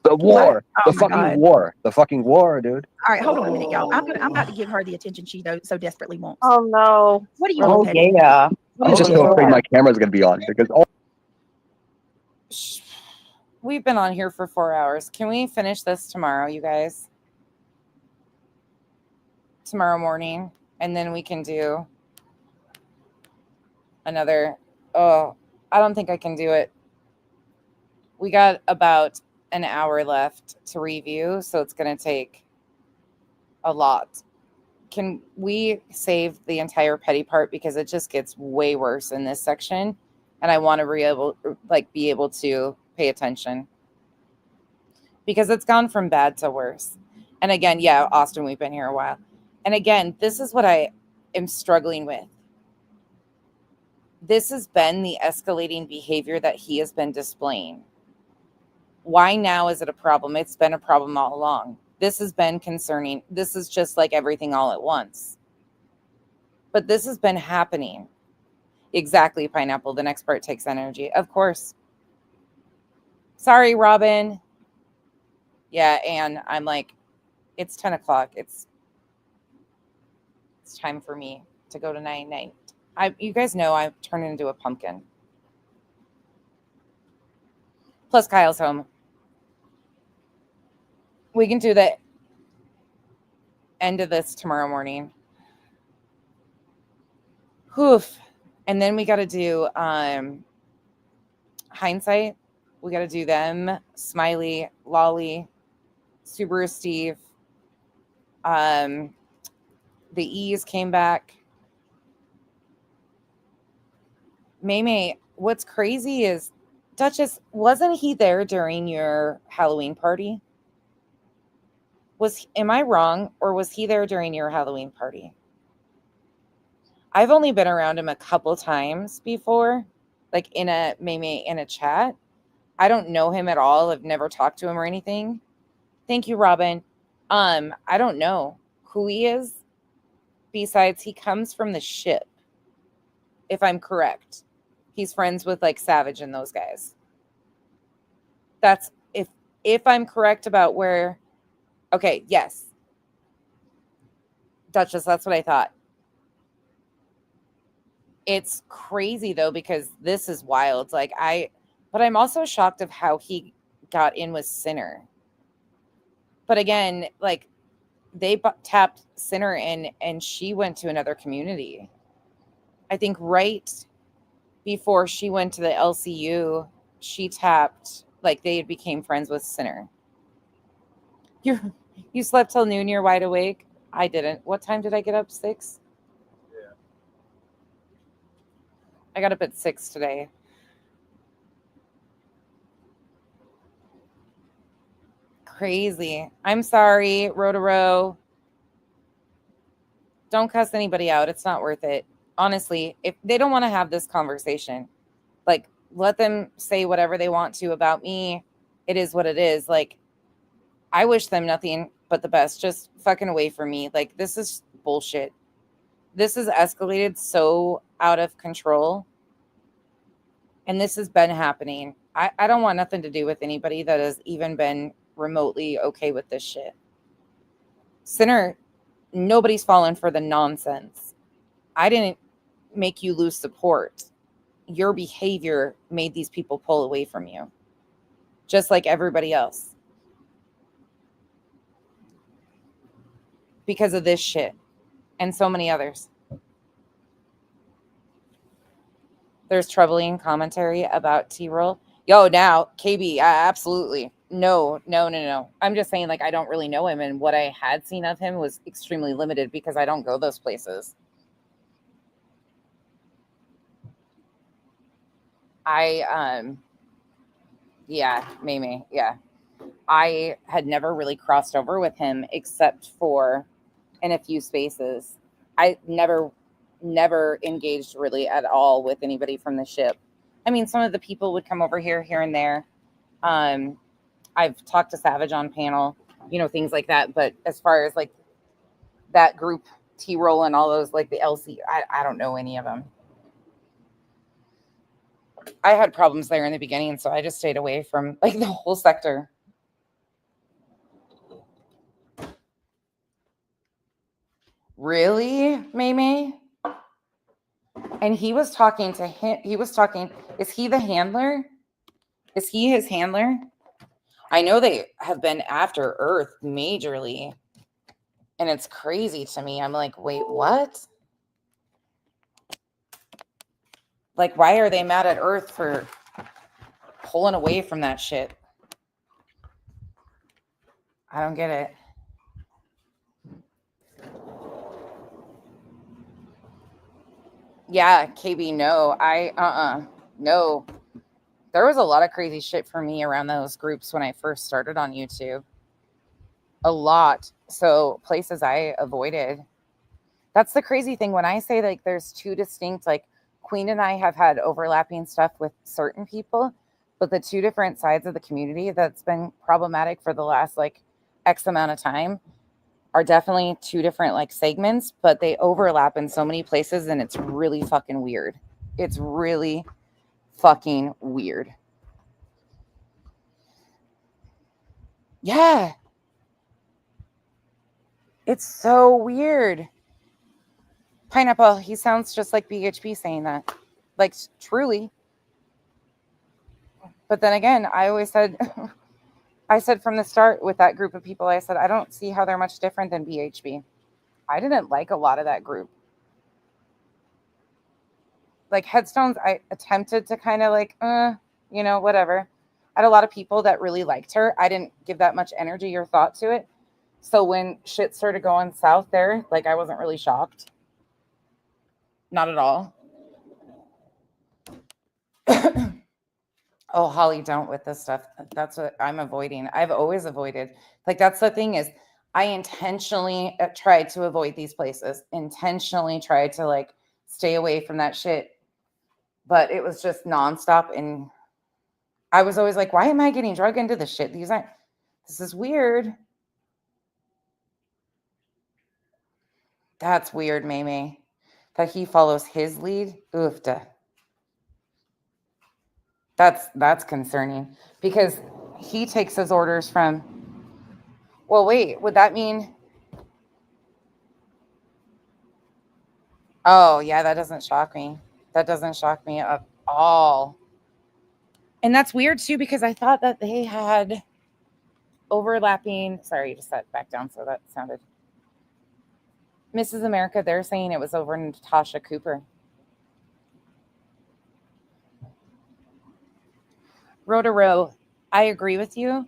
The war. Oh The my fucking God. war. The fucking war, dude. All right, hold on a minute, y'all. I'm about to give her the attention she so desperately wants. Oh no. What do you Oh want, Petty? yeah. What do I'm you just want? so afraid my camera's going to be on because all We've been on here for 4 hours. Can we finish this tomorrow, you guys? Tomorrow morning, and then we can do another. Oh, I don't think I can do it. We got about an hour left to review, so it's going to take a lot. Can we save the entire petty part because it just gets way worse in this section, and I want to be able to pay attention because it's gone from bad to worse. And again, yeah, Austin, we've been here a while. And again, this is what I am struggling with. This has been the escalating behavior that he has been displaying. Why now is it a problem? It's been a problem all along. This has been concerning. This is just like everything all at once. But this has been happening. Exactly, Pineapple. The next part takes energy. Of course. Sorry, Robin. Yeah, and I'm like, it's 10 o'clock. It's time for me to go to night. You guys know I've turned into a pumpkin. Plus Kyle's home. We can do the end of this tomorrow morning. Oof. And then we got to do hindsight. We got to do them. Smiley, Lolly, Subaru Steve. The E's came back. Maymay, what's crazy is, Duchess, wasn't he there during your Halloween party? Am I wrong, or was he there during your Halloween party? I've only been around him a couple times before, like in a chat. I don't know him at all. I've never talked to him or anything. Thank you, Robin. I don't know who he is. Besides, he comes from the ship, if I'm correct. He's friends with like Savage and those guys. That's if I'm correct about where. Okay, yes. Duchess, that's what I thought. It's crazy though, because this is wild. But I'm also shocked of how he got in with Sinner. But again, like they tapped Sinner in and she went to another community. I think right before she went to the LCU, she tapped, like they became friends with Sinner. You slept till noon, you're wide awake? I didn't. What time did I get up? 6? Yeah. I got up at 6 today. Crazy. I'm sorry, Rotaro. Don't cuss anybody out. It's not worth it. Honestly, if they don't want to have this conversation, like let them say whatever they want to about me. It is what it is. Like, I wish them nothing but the best. Just fucking away from me. Like, this is bullshit. This has escalated so out of control. And this has been happening. I don't want nothing to do with anybody that has even been remotely okay with this shit. Sinner, nobody's fallen for the nonsense. I didn't make you lose support. Your behavior made these people pull away from you, just like everybody else. Because of this shit and so many others. There's troubling commentary about T-Roll. Yo, now, KB, absolutely. No. I'm just saying, like, I don't really know him, and what I had seen of him was extremely limited because I don't go those places. Yeah, Mimi, yeah. I had never really crossed over with him except for in a few spaces. I never engaged really at all with anybody from the ship. I mean, some of the people would come over here and there. I've talked to Savage on panel, things like that. But as far as like that group, T-Roll and all those, like the LC, I don't know any of them. I had problems there in the beginning, so I just stayed away from like the whole sector. Really, May? And he was talking to him. Is he the handler? Is he his handler? I know they have been after Earth majorly. And it's crazy to me. I'm like, wait, what? Like, why are they mad at Earth for pulling away from that shit? I don't get it. Yeah, KB, no. No. There was a lot of crazy shit for me around those groups when I first started on YouTube. A lot. So places I avoided. That's the crazy thing. When I say like there's two distinct, like Queen and I have had overlapping stuff with certain people, but the two different sides of the community that's been problematic for the last like X amount of time are definitely two different like segments, but they overlap in so many places and it's really fucking weird. It's really fucking weird. Yeah. It's so weird. Pineapple, he sounds just like BHP saying that. Like, truly. But then again, I always said, I said from the start with that group of people, I said, I don't see how they're much different than BHP. I didn't like a lot of that group. Like Headstones, I attempted to kind of like, whatever. I had a lot of people that really liked her. I didn't give that much energy or thought to it. So when shit started going south there, like I wasn't really shocked. Not at all. Oh, Holly, don't with this stuff. That's what I'm avoiding. I've always avoided. Like, that's the thing is I intentionally tried to avoid these places, intentionally tried to like stay away from that shit. But it was just nonstop. And I was always like, why am I getting drugged into this shit? This is weird. That's weird, May. That he follows his lead. Oofda. That's concerning because he takes his orders from. Well, wait, would that mean? Oh, yeah, that doesn't shock me. That doesn't shock me at all. And that's weird too because I thought that they had overlapping. Sorry, you just sat back down, so that sounded. Mrs. America, they're saying it was over Natasha Cooper. Row, I agree with you,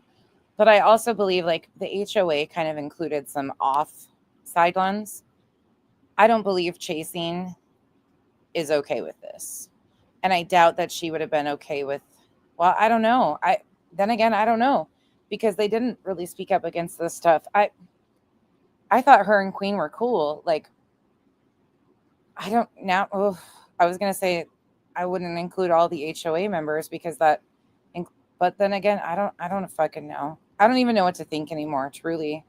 but I also believe like the HOA kind of included some off-side ones. I don't believe chasing is okay with this. And I doubt that she would have been okay with, well, I don't know. I don't know because they didn't really speak up against this stuff. I thought her and Queen were cool. Like, I was going to say I wouldn't include all the HOA members because but then again, I don't fucking know. I don't even know what to think anymore, truly.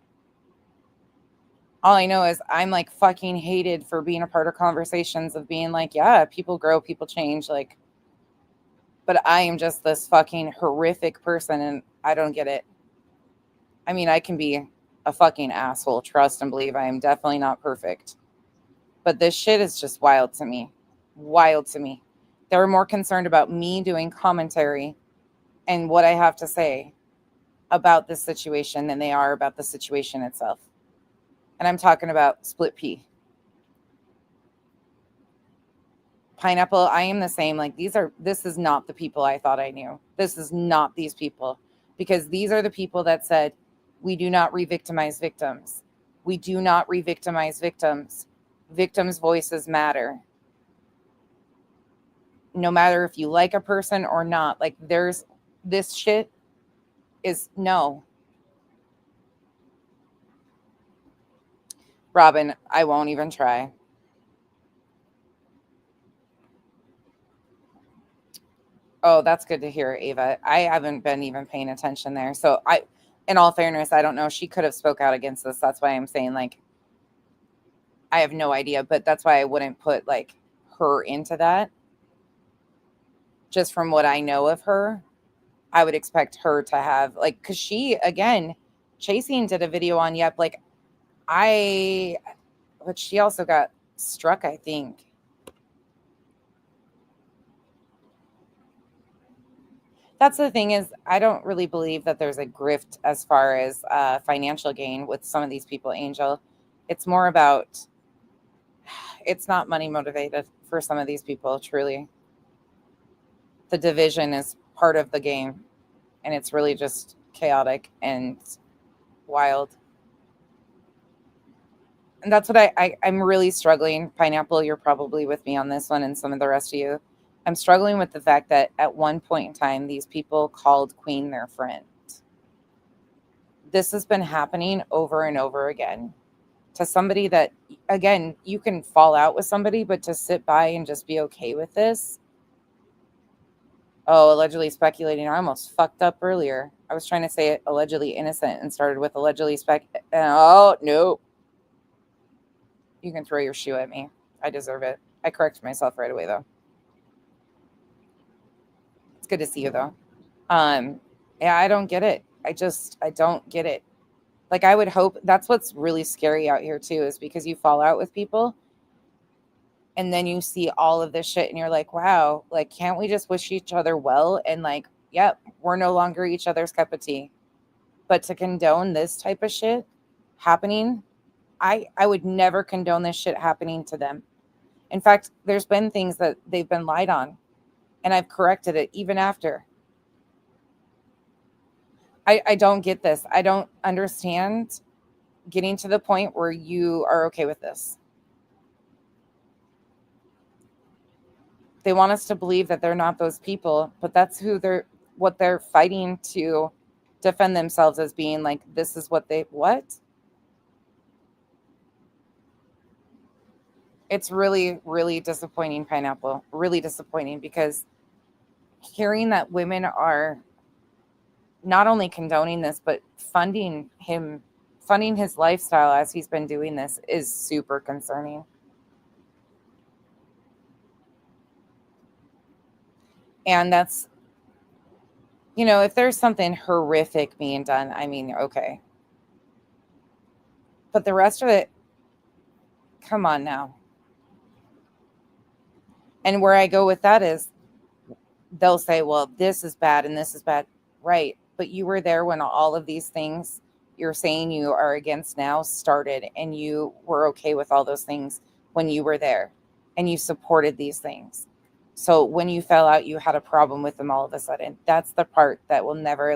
All I know is I'm like fucking hated for being a part of conversations of being like, yeah, people grow, people change. Like, but I am just this fucking horrific person and I don't get it. I mean, I can be a fucking asshole, trust and believe. I am definitely not perfect. But this shit is just wild to me. Wild to me. They were more concerned about me doing commentary and what I have to say about this situation than they are about the situation itself. And I'm talking about Split Pea. Pineapple, I am the same. Like this is not the people I thought I knew. This is not these people. Because these are the people that said, we do not re-victimize victims. We do not re-victimize victims. Victims' voices matter. No matter if you like a person or not. Like this shit is no. Robin, I won't even try. Oh, that's good to hear, Ava. I haven't been even paying attention there. So in all fairness, I don't know. She could have spoke out against this. That's why I'm saying like, I have no idea, but that's why I wouldn't put like her into that. Just from what I know of her, I would expect her to have like, cause she, again, Chasing did a video on Yep. Like but she also got struck, I think. That's the thing is, I don't really believe that there's a grift as far as financial gain with some of these people, Angel. It's more about, it's not money motivated for some of these people, truly. The division is part of the game, and it's really just chaotic and wild. And that's what I'm really struggling. Pineapple, you're probably with me on this one, and some of the rest of you. I'm struggling with the fact that at one point in time, these people called Queen their friend. This has been happening over and over again to somebody that, again, you can fall out with somebody, but to sit by and just be okay with this. Oh, allegedly speculating. I almost fucked up earlier. I was trying to say it allegedly innocent and started with allegedly Oh, no. You can throw your shoe at me. I deserve it. I corrected myself right away, though. It's good to see you, though. Yeah, I don't get it. I don't get it. Like, I would hope that's what's really scary out here, too, is because you fall out with people and then you see all of this shit and you're like, wow, like, can't we just wish each other well? And like, yep, we're no longer each other's cup of tea. But to condone this type of shit happening, I would never condone this shit happening to them. In fact, there's been things that they've been lied on, and I've corrected it even after. I don't get this. I don't understand getting to the point where you are okay with this. They want us to believe that they're not those people, but that's what they're fighting to defend themselves as being. Like, this is what it's really, really disappointing, Pineapple. Really disappointing, because hearing that women are not only condoning this, but funding his lifestyle as he's been doing this is super concerning. And that's, if there's something horrific being done, I mean, okay. But the rest of it, come on now. And where I go with that is they'll say, well, this is bad and this is bad. Right. But you were there when all of these things you're saying you are against now started, and you were okay with all those things when you were there and you supported these things. So when you fell out, you had a problem with them all of a sudden. That's the part that will never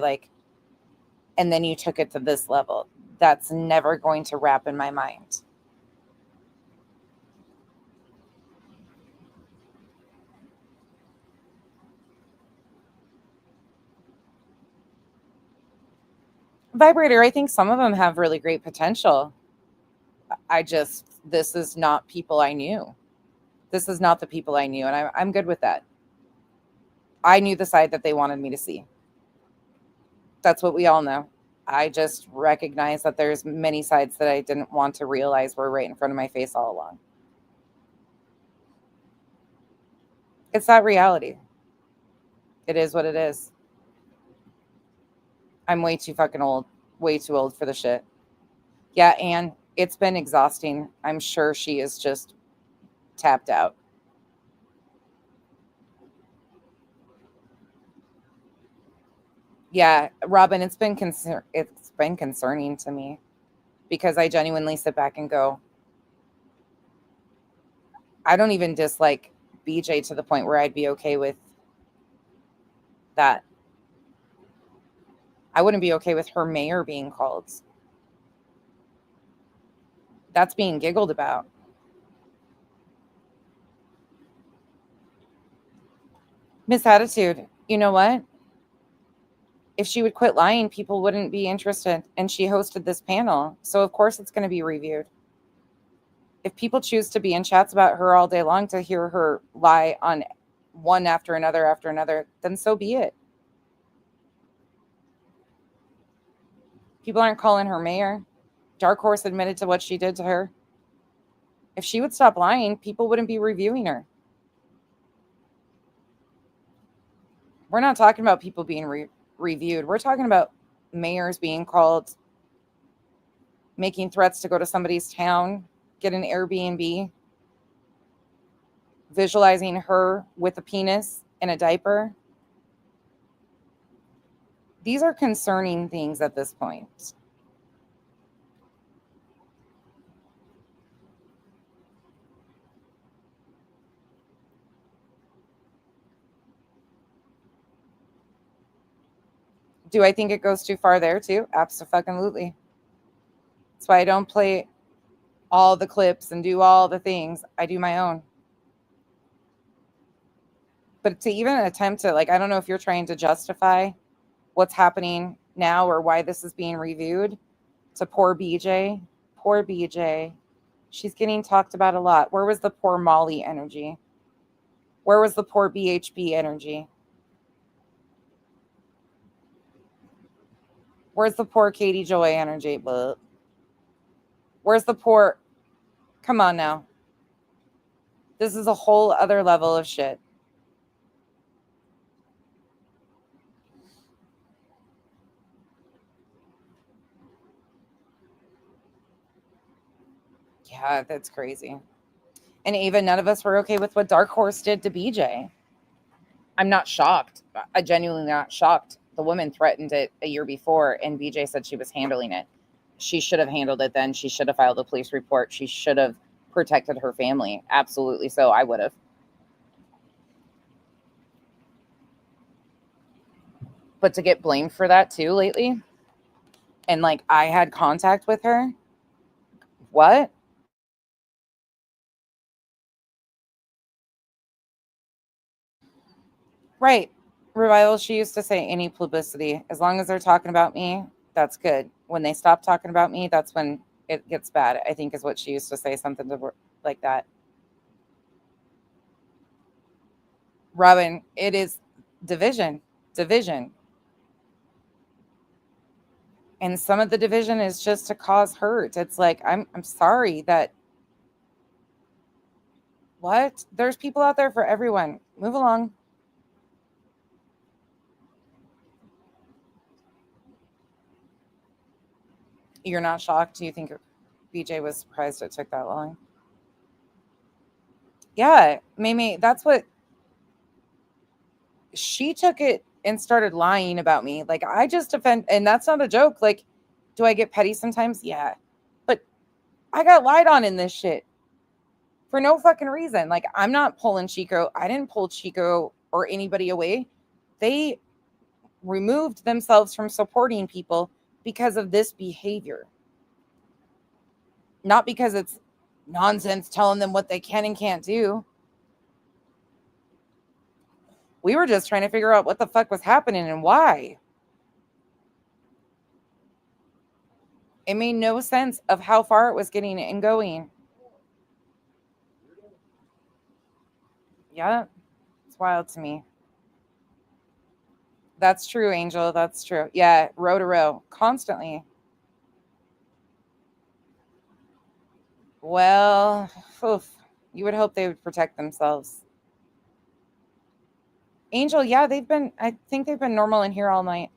and then you took it to this level. That's never going to wrap in my mind. Vibrator, I think some of them have really great potential. This is not people I knew. This is not the people I knew, and I'm good with that. I knew the side that they wanted me to see. That's what we all know. I just recognize that there's many sides that I didn't want to realize were right in front of my face all along. It's that reality. It is what it is. I'm way too fucking old. Way too old for the shit. Yeah, and it's been exhausting. I'm sure she is just tapped out. Yeah, Robin, it's been concerning to me, because I genuinely sit back and go, I don't even dislike BJ to the point where I'd be okay with that. I wouldn't be okay with her mayor being called. That's being giggled about. Miss Attitude, you know what? If she would quit lying, people wouldn't be interested. And she hosted this panel. So of course it's going to be reviewed. If people choose to be in chats about her all day long to hear her lie on one after another, then so be it. People aren't calling her mayor. Dark Horse admitted to what she did to her. If she would stop lying, people wouldn't be reviewing her. We're not talking about people being reviewed. We're talking about mayors being called, making threats to go to somebody's town, get an Airbnb, visualizing her with a penis in a diaper. These are concerning things at this point. Do I think it goes too far there too? Absolutely. That's why I don't play all the clips and do all the things. I do my own. But to even attempt to, like, I don't know if you're trying to justify what's happening now or why this is being reviewed. To poor BJ. Poor BJ. She's getting talked about a lot. Where was the poor Molly energy? Where was the poor BHB energy? Where's the poor Katie Joy energy? But where's the poor? Come on now. This is a whole other level of shit. Yeah, that's crazy. And Ava, none of us were okay with what Dark Horse did to BJ. I'm not shocked. I genuinely not shocked. The woman threatened it a year before, and BJ said she was handling it. She should have handled it then. She should have filed a police report. She should have protected her family. Absolutely so. I would have. But to get blamed for that too lately, and like I had contact with her, what? Right. Revival, she used to say any publicity. As long as they're talking about me, that's good. When they stop talking about me, that's when it gets bad, I think is what she used to say, something to, like that. Robin, it is division. And some of the division is just to cause hurt. It's like, I'm sorry that, what? There's people out there for everyone. Move along. You're not shocked? Do you think BJ was surprised it took that long? Yeah, Mimi, that's what she took it and started lying about me. Like, I just defend, and that's not a joke. Like, do I get petty sometimes? Yeah. But I got lied on in this shit for no fucking reason. Like, I'm not pulling Chico. I didn't pull Chico or anybody away. They removed themselves from supporting people because of this behavior. Not because it's nonsense telling them what they can and can't do. We were just trying to figure out what the fuck was happening and why. It made no sense of how far it was getting and going. Yeah, it's wild to me. That's true, Angel. That's true. Yeah, row to row, constantly. Well, oof, you would hope they would protect themselves. Angel, yeah, I think they've been normal in here all night.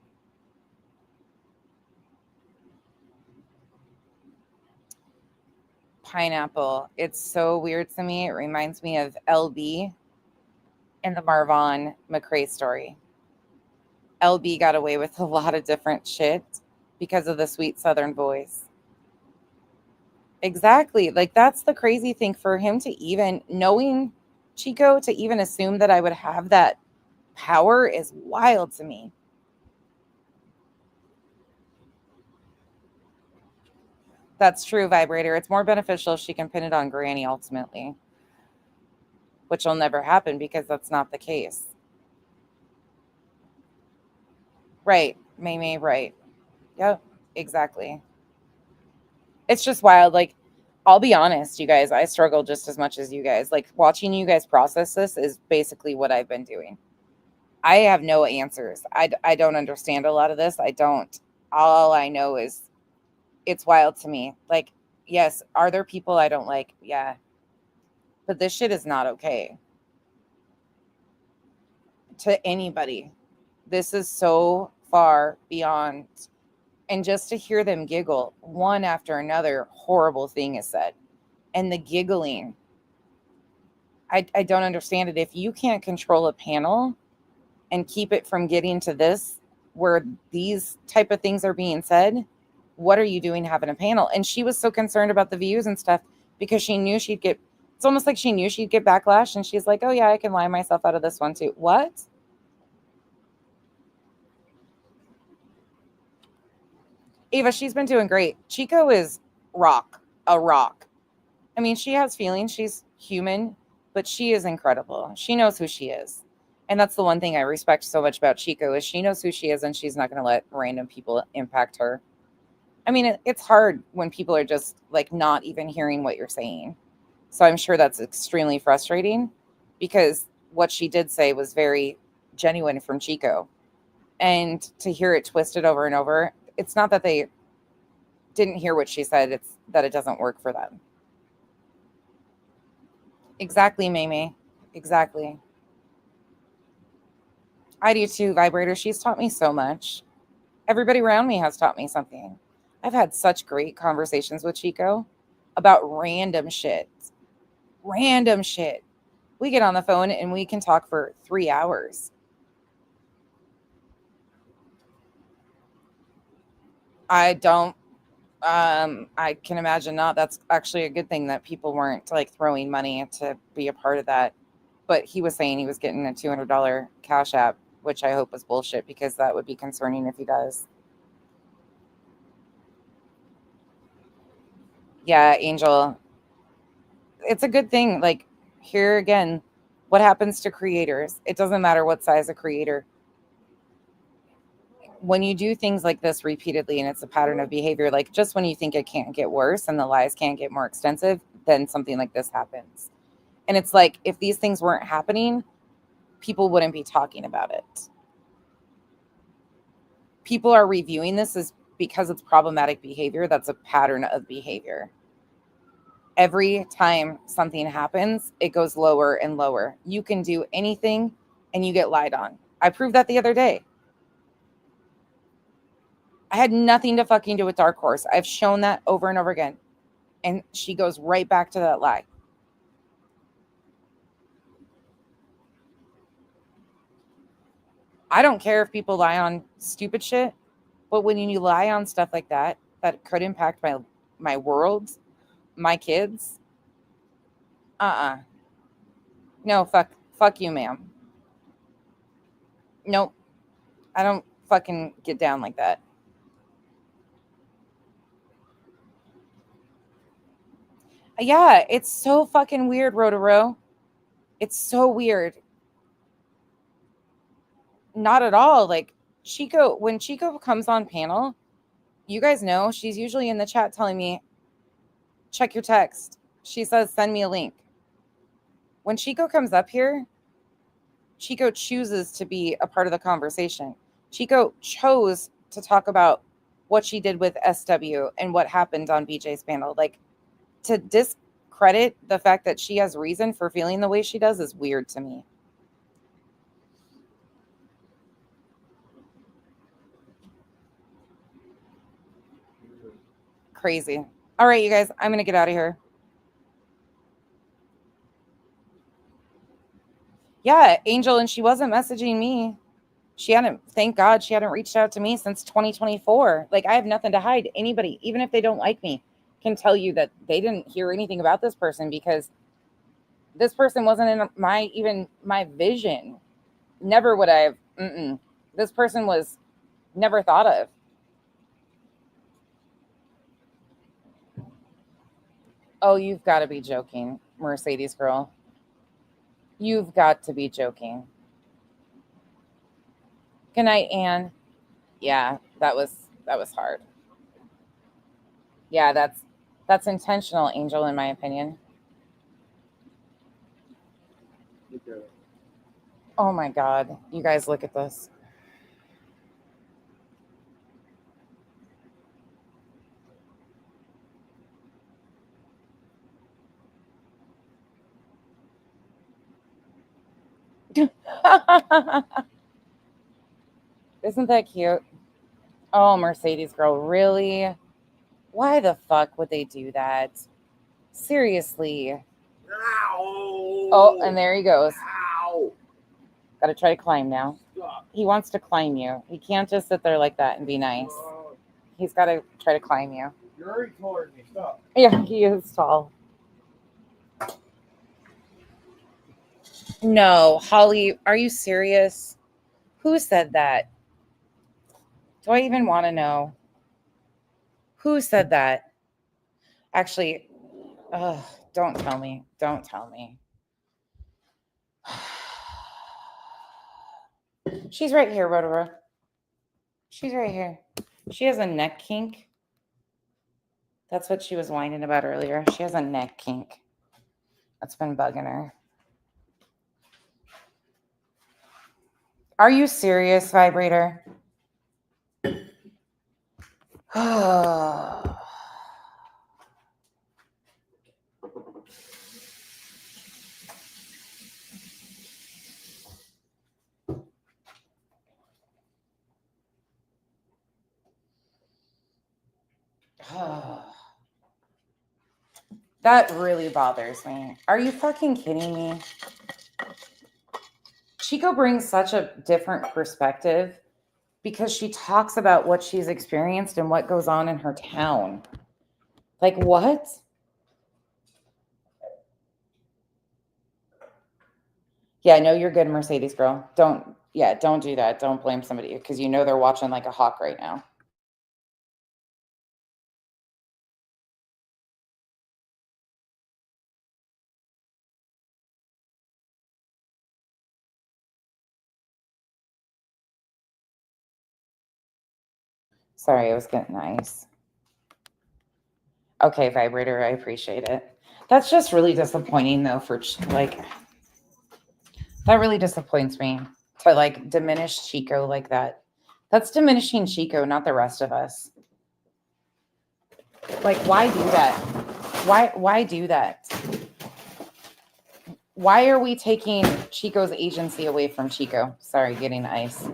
Pineapple. It's so weird to me. It reminds me of LB and the Marvon McRae story. LB got away with a lot of different shit because of the sweet Southern voice. Exactly. Like, that's the crazy thing, for him to even, knowing Chico, to even assume that I would have that power is wild to me. That's true, Vibrator. It's more beneficial if she can pin it on Granny ultimately, which will never happen because that's not the case. Right, Mimi, right. Yep, exactly. It's just wild. Like, I'll be honest, you guys, I struggle just as much as you guys. Like, watching you guys process this is basically what I've been doing. I have no answers. I don't understand a lot of this. I don't. All I know is it's wild to me. Like, yes, are there people I don't like? Yeah. But this shit is not okay. To anybody. This is so far beyond. And just to hear them giggle, one after another horrible thing is said. And the giggling, I don't understand it. If you can't control a panel and keep it from getting to this, where these type of things are being said, what are you doing having a panel? And she was so concerned about the views and stuff because she knew she'd get, it's almost like she knew she'd get backlash, and she's like, oh yeah, I can lie myself out of this one too. What? Ava, she's been doing great. Chico is a rock. I mean, she has feelings. She's human, but she is incredible. She knows who she is. And that's the one thing I respect so much about Chico is she knows who she is, and she's not going to let random people impact her. I mean, it's hard when people are just like not even hearing what you're saying. So I'm sure that's extremely frustrating because what she did say was very genuine from Chico. And to hear it twisted over and over, it's not that they didn't hear what she said, it's that it doesn't work for them. Exactly, Mamie. Exactly. I do too, Vibrator. She's taught me so much. Everybody around me has taught me something. I've had such great conversations with Chico about random shit. Random shit. We get on the phone and we can talk for 3 hours. I don't I can imagine not. That's actually a good thing that people weren't like throwing money to be a part of that. But he was saying he was getting a $200 cash app, which I hope is bullshit because that would be concerning if he does. Yeah, Angel. It's a good thing. Like, here again, what happens to creators? It doesn't matter what size of creator. When you do things like this repeatedly and it's a pattern of behavior, like just when you think it can't get worse and the lies can't get more extensive, then something like this happens. And it's like, if these things weren't happening, people wouldn't be talking about it. People are reviewing this as because it's problematic behavior. That's a pattern of behavior. Every time something happens, it goes lower and lower. You can do anything and you get lied on. I proved that the other day. I had nothing to fucking do with Dark Horse. I've shown that over and over again. And she goes right back to that lie. I don't care if people lie on stupid shit, but when you lie on stuff like that, that could impact my world, my kids. No, fuck you, ma'am. Nope. I don't fucking get down like that. Yeah, it's so fucking weird, Rotaro. It's so weird. Not at all. Like, Chico, when Chico comes on panel, you guys know she's usually in the chat telling me, check your text. She says, send me a link. When Chico comes up here, Chico chooses to be a part of the conversation. Chico chose to talk about what she did with SW and what happened on BJ's panel. Like, to discredit the fact that she has reason for feeling the way she does is weird to me. Crazy. All right, you guys, I'm going to get out of here. Yeah, Angel, and she wasn't messaging me. Thank God she hadn't reached out to me since 2024. Like, I have nothing to hide. Anybody, even if they don't like me, can tell you that they didn't hear anything about this person because this person wasn't in my vision. Never would I have. This person was never thought of. Oh, you've got to be joking, Mercedes girl. You've got to be joking. Good night, Anne. Yeah, that was hard. Yeah, That's intentional, Angel, in my opinion. Oh my God. You guys look at this. Isn't that cute? Oh, Mercedes girl, really? Why the fuck would they do that? Seriously. Oh, and there he goes. Got to try to climb now. He wants to climb you. He can't just sit there like that and be nice. He's got to try to climb you. You're already taller than me. Stop. Yeah, he is tall. No, Holly, are you serious? Who said that? Do I even want to know? Who said that? Actually, don't tell me. Don't tell me. She's right here, Rotara. She's right here. She has a neck kink. That's what she was whining about earlier. She has a neck kink. That's been bugging her. Are you serious, vibrator? That really bothers me. Are you fucking kidding me? Chico brings such a different perspective because she talks about what she's experienced and what goes on in her town. Like, what? Yeah, no, you're good, Mercedes girl. Don't do that. Don't blame somebody because you know they're watching like a hawk right now. Sorry, I was getting nice. Okay, vibrator, I appreciate it. That's just really disappointing though like that really disappoints me to like diminish Chico like that. That's diminishing Chico, not the rest of us. Like, why do that? Why do that? Why are we taking Chico's agency away from Chico? Sorry, getting ice.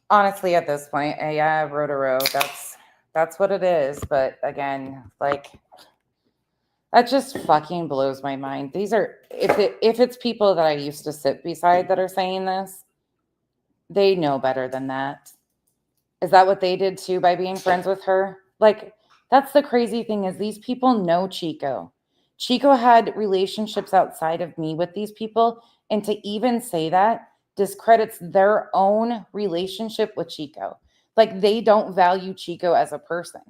Honestly, at this point, yeah, Rotaro, that's what it is. But again, like that just fucking blows my mind. These are if it's people that I used to sit beside that are saying this, they know better than that. Is that what they did too by being friends with her? Like, that's the crazy thing is these people know Chico. Chico had relationships outside of me with these people. And to even say that discredits their own relationship with Chico. Like, they don't value Chico as a person.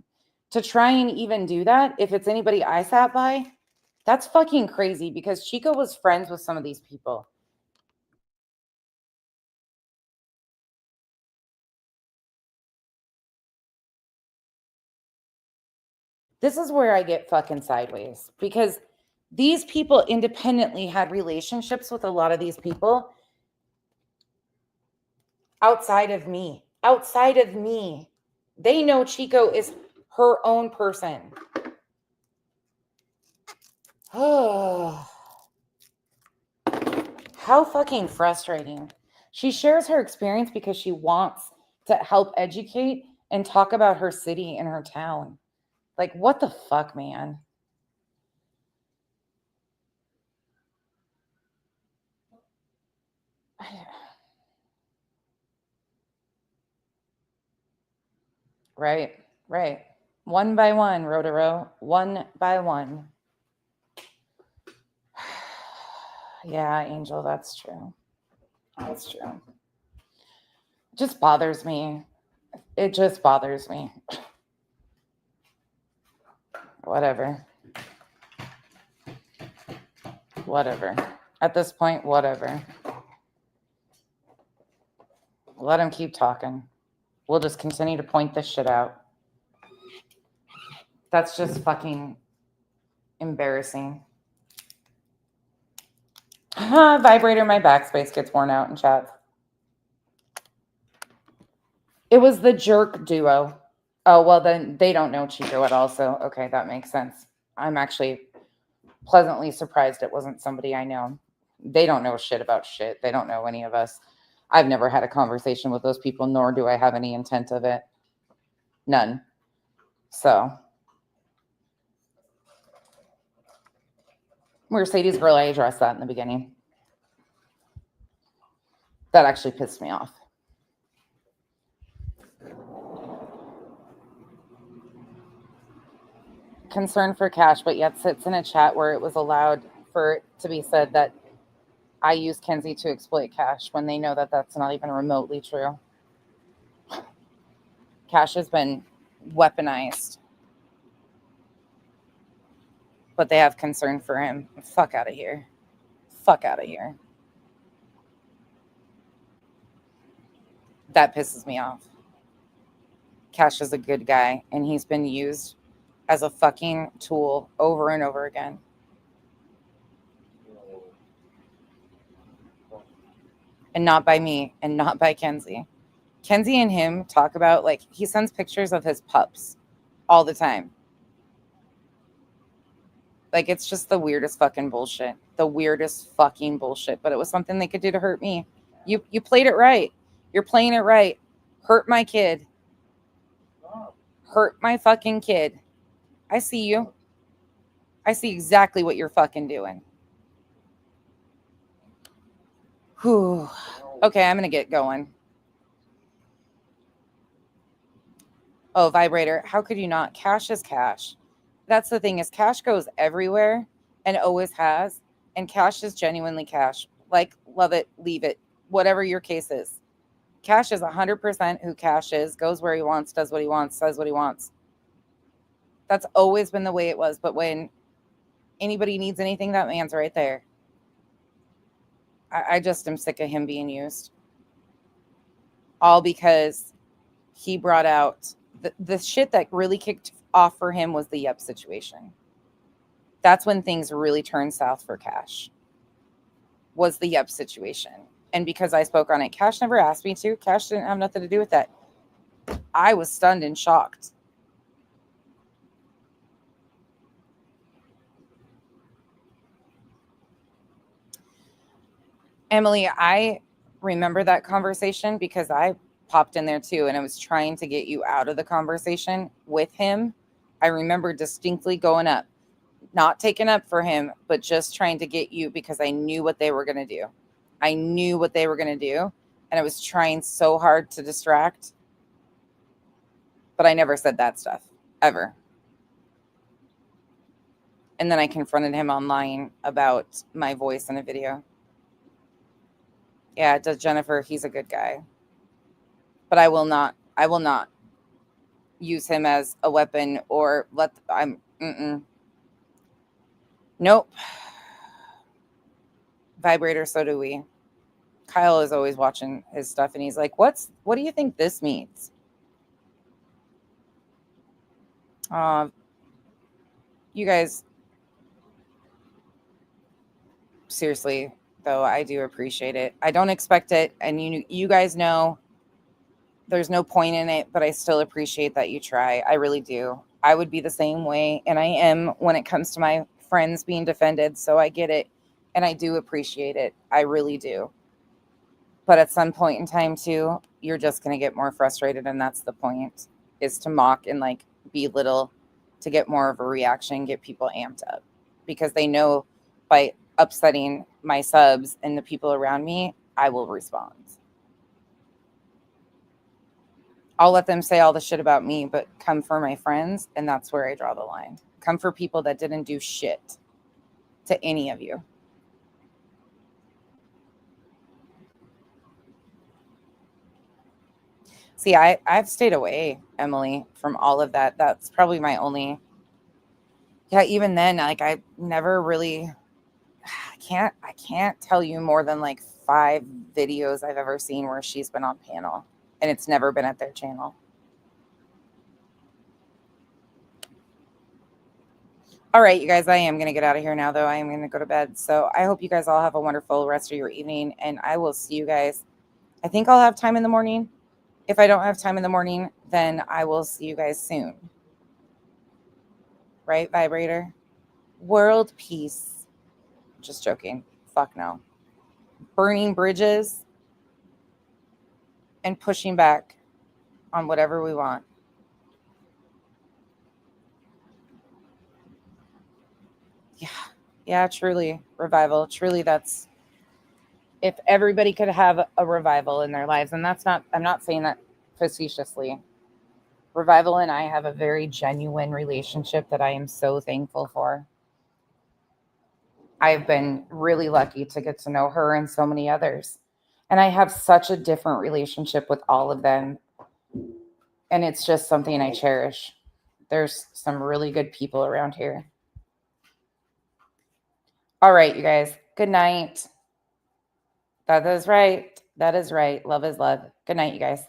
To try and even do that, if it's anybody I sat by, that's fucking crazy because Chico was friends with some of these people. This is where I get fucking sideways because these people independently had relationships with a lot of these people outside of me. Outside of me. They know Chico is her own person. Oh, how fucking frustrating. She shares her experience because she wants to help educate and talk about her city and her town. Like, what the fuck, man? Right. One by one, Rotaro. One by one. Yeah, Angel, that's true. That's true. It just bothers me. It just bothers me. Whatever. At this point, whatever. Let him keep talking. We'll just continue to point this shit out. That's just fucking embarrassing. Vibrator, my backspace gets worn out in chat. It was the jerk duo. Oh, well, then they don't know Chico at all. So, okay, that makes sense. I'm actually pleasantly surprised it wasn't somebody I know. They don't know shit about shit. They don't know any of us. I've never had a conversation with those people, nor do I have any intent of it. None. So, Mercedes girl, I addressed that in the beginning. That actually pissed me off. Concern for Cash, but yet sits in a chat where it was allowed for it to be said that I use Kenzie to exploit Cash when they know that that's not even remotely true. Cash has been weaponized, but they have concern for him. Fuck out of here. Fuck out of here. That pisses me off. Cash is a good guy, and he's been used as a fucking tool over and over again. And not by me, and not by Kenzie. Kenzie and him talk about, like, he sends pictures of his pups all the time. Like, it's just the weirdest fucking bullshit. The weirdest fucking bullshit. But it was something they could do to hurt me. You played it right. You're playing it right. Hurt my kid. Hurt my fucking kid. I see you. I see exactly what you're fucking doing. Whew. Okay, I'm going to get going. Oh, Vibrator. How could you not? Cash is Cash. That's the thing, is Cash goes everywhere and always has. And Cash is genuinely Cash. Like, love it, leave it, whatever your case is. Cash is 100% who Cash is, goes where he wants, does what he wants, says what he wants. That's always been the way it was. But when anybody needs anything, that man's right there. I just am sick of him being used. All because he brought out the shit that really kicked off for him was the Yup situation. That's when things really turned south for Cash. Was the Yup situation. And because I spoke on it, Cash never asked me to. Cash didn't have nothing to do with that. I was stunned and shocked. Emily, I remember that conversation because I popped in there too, and I was trying to get you out of the conversation with him. I remember distinctly going up, not taking up for him, but just trying to get you because I knew what they were going to do. I knew what they were going to do, and I was trying so hard to distract, but I never said that stuff, ever. And then I confronted him online about my voice in a video. Yeah, does Jennifer, he's a good guy. But I will not use him as a weapon or Nope. Vibrator, so do we. Kyle is always watching his stuff and he's like, what do you think this means? You guys, seriously, though, I do appreciate it. I don't expect it, and you guys know there's no point in it, but I still appreciate that you try. I really do. I would be the same way, and I am when it comes to my friends being defended, so I get it, and I do appreciate it. I really do. But at some point in time, too, you're just going to get more frustrated, and that's the point, is to mock and, like, belittle to get more of a reaction, get people amped up, because they know by upsetting my subs and the people around me, I will respond. I'll let them say all the shit about me, but come for my friends, and that's where I draw the line. Come for people that didn't do shit to any of you. See, I've stayed away, Emily, from all of that. That's probably my only. Yeah, even then, like I never really. I can't tell you more than like 5 videos I've ever seen where she's been on panel, and it's never been at their channel. All right, you guys, I am going to get out of here now, though. I am going to go to bed. So I hope you guys all have a wonderful rest of your evening, and I will see you guys. I think I'll have time in the morning. If I don't have time in the morning, then I will see you guys soon. Right, vibrator? World peace. Just joking. Fuck no. Burning bridges and pushing back on whatever we want. Yeah, truly. Revival. Truly, that's, if everybody could have a revival in their lives, and that's not, I'm not saying that facetiously. Revival and I have a very genuine relationship that I am so thankful for. I've been really lucky to get to know her and so many others. And I have such a different relationship with all of them. And it's just something I cherish. There's some really good people around here. All right, you guys. Good night. That is right. That is right. Love is love. Good night, you guys.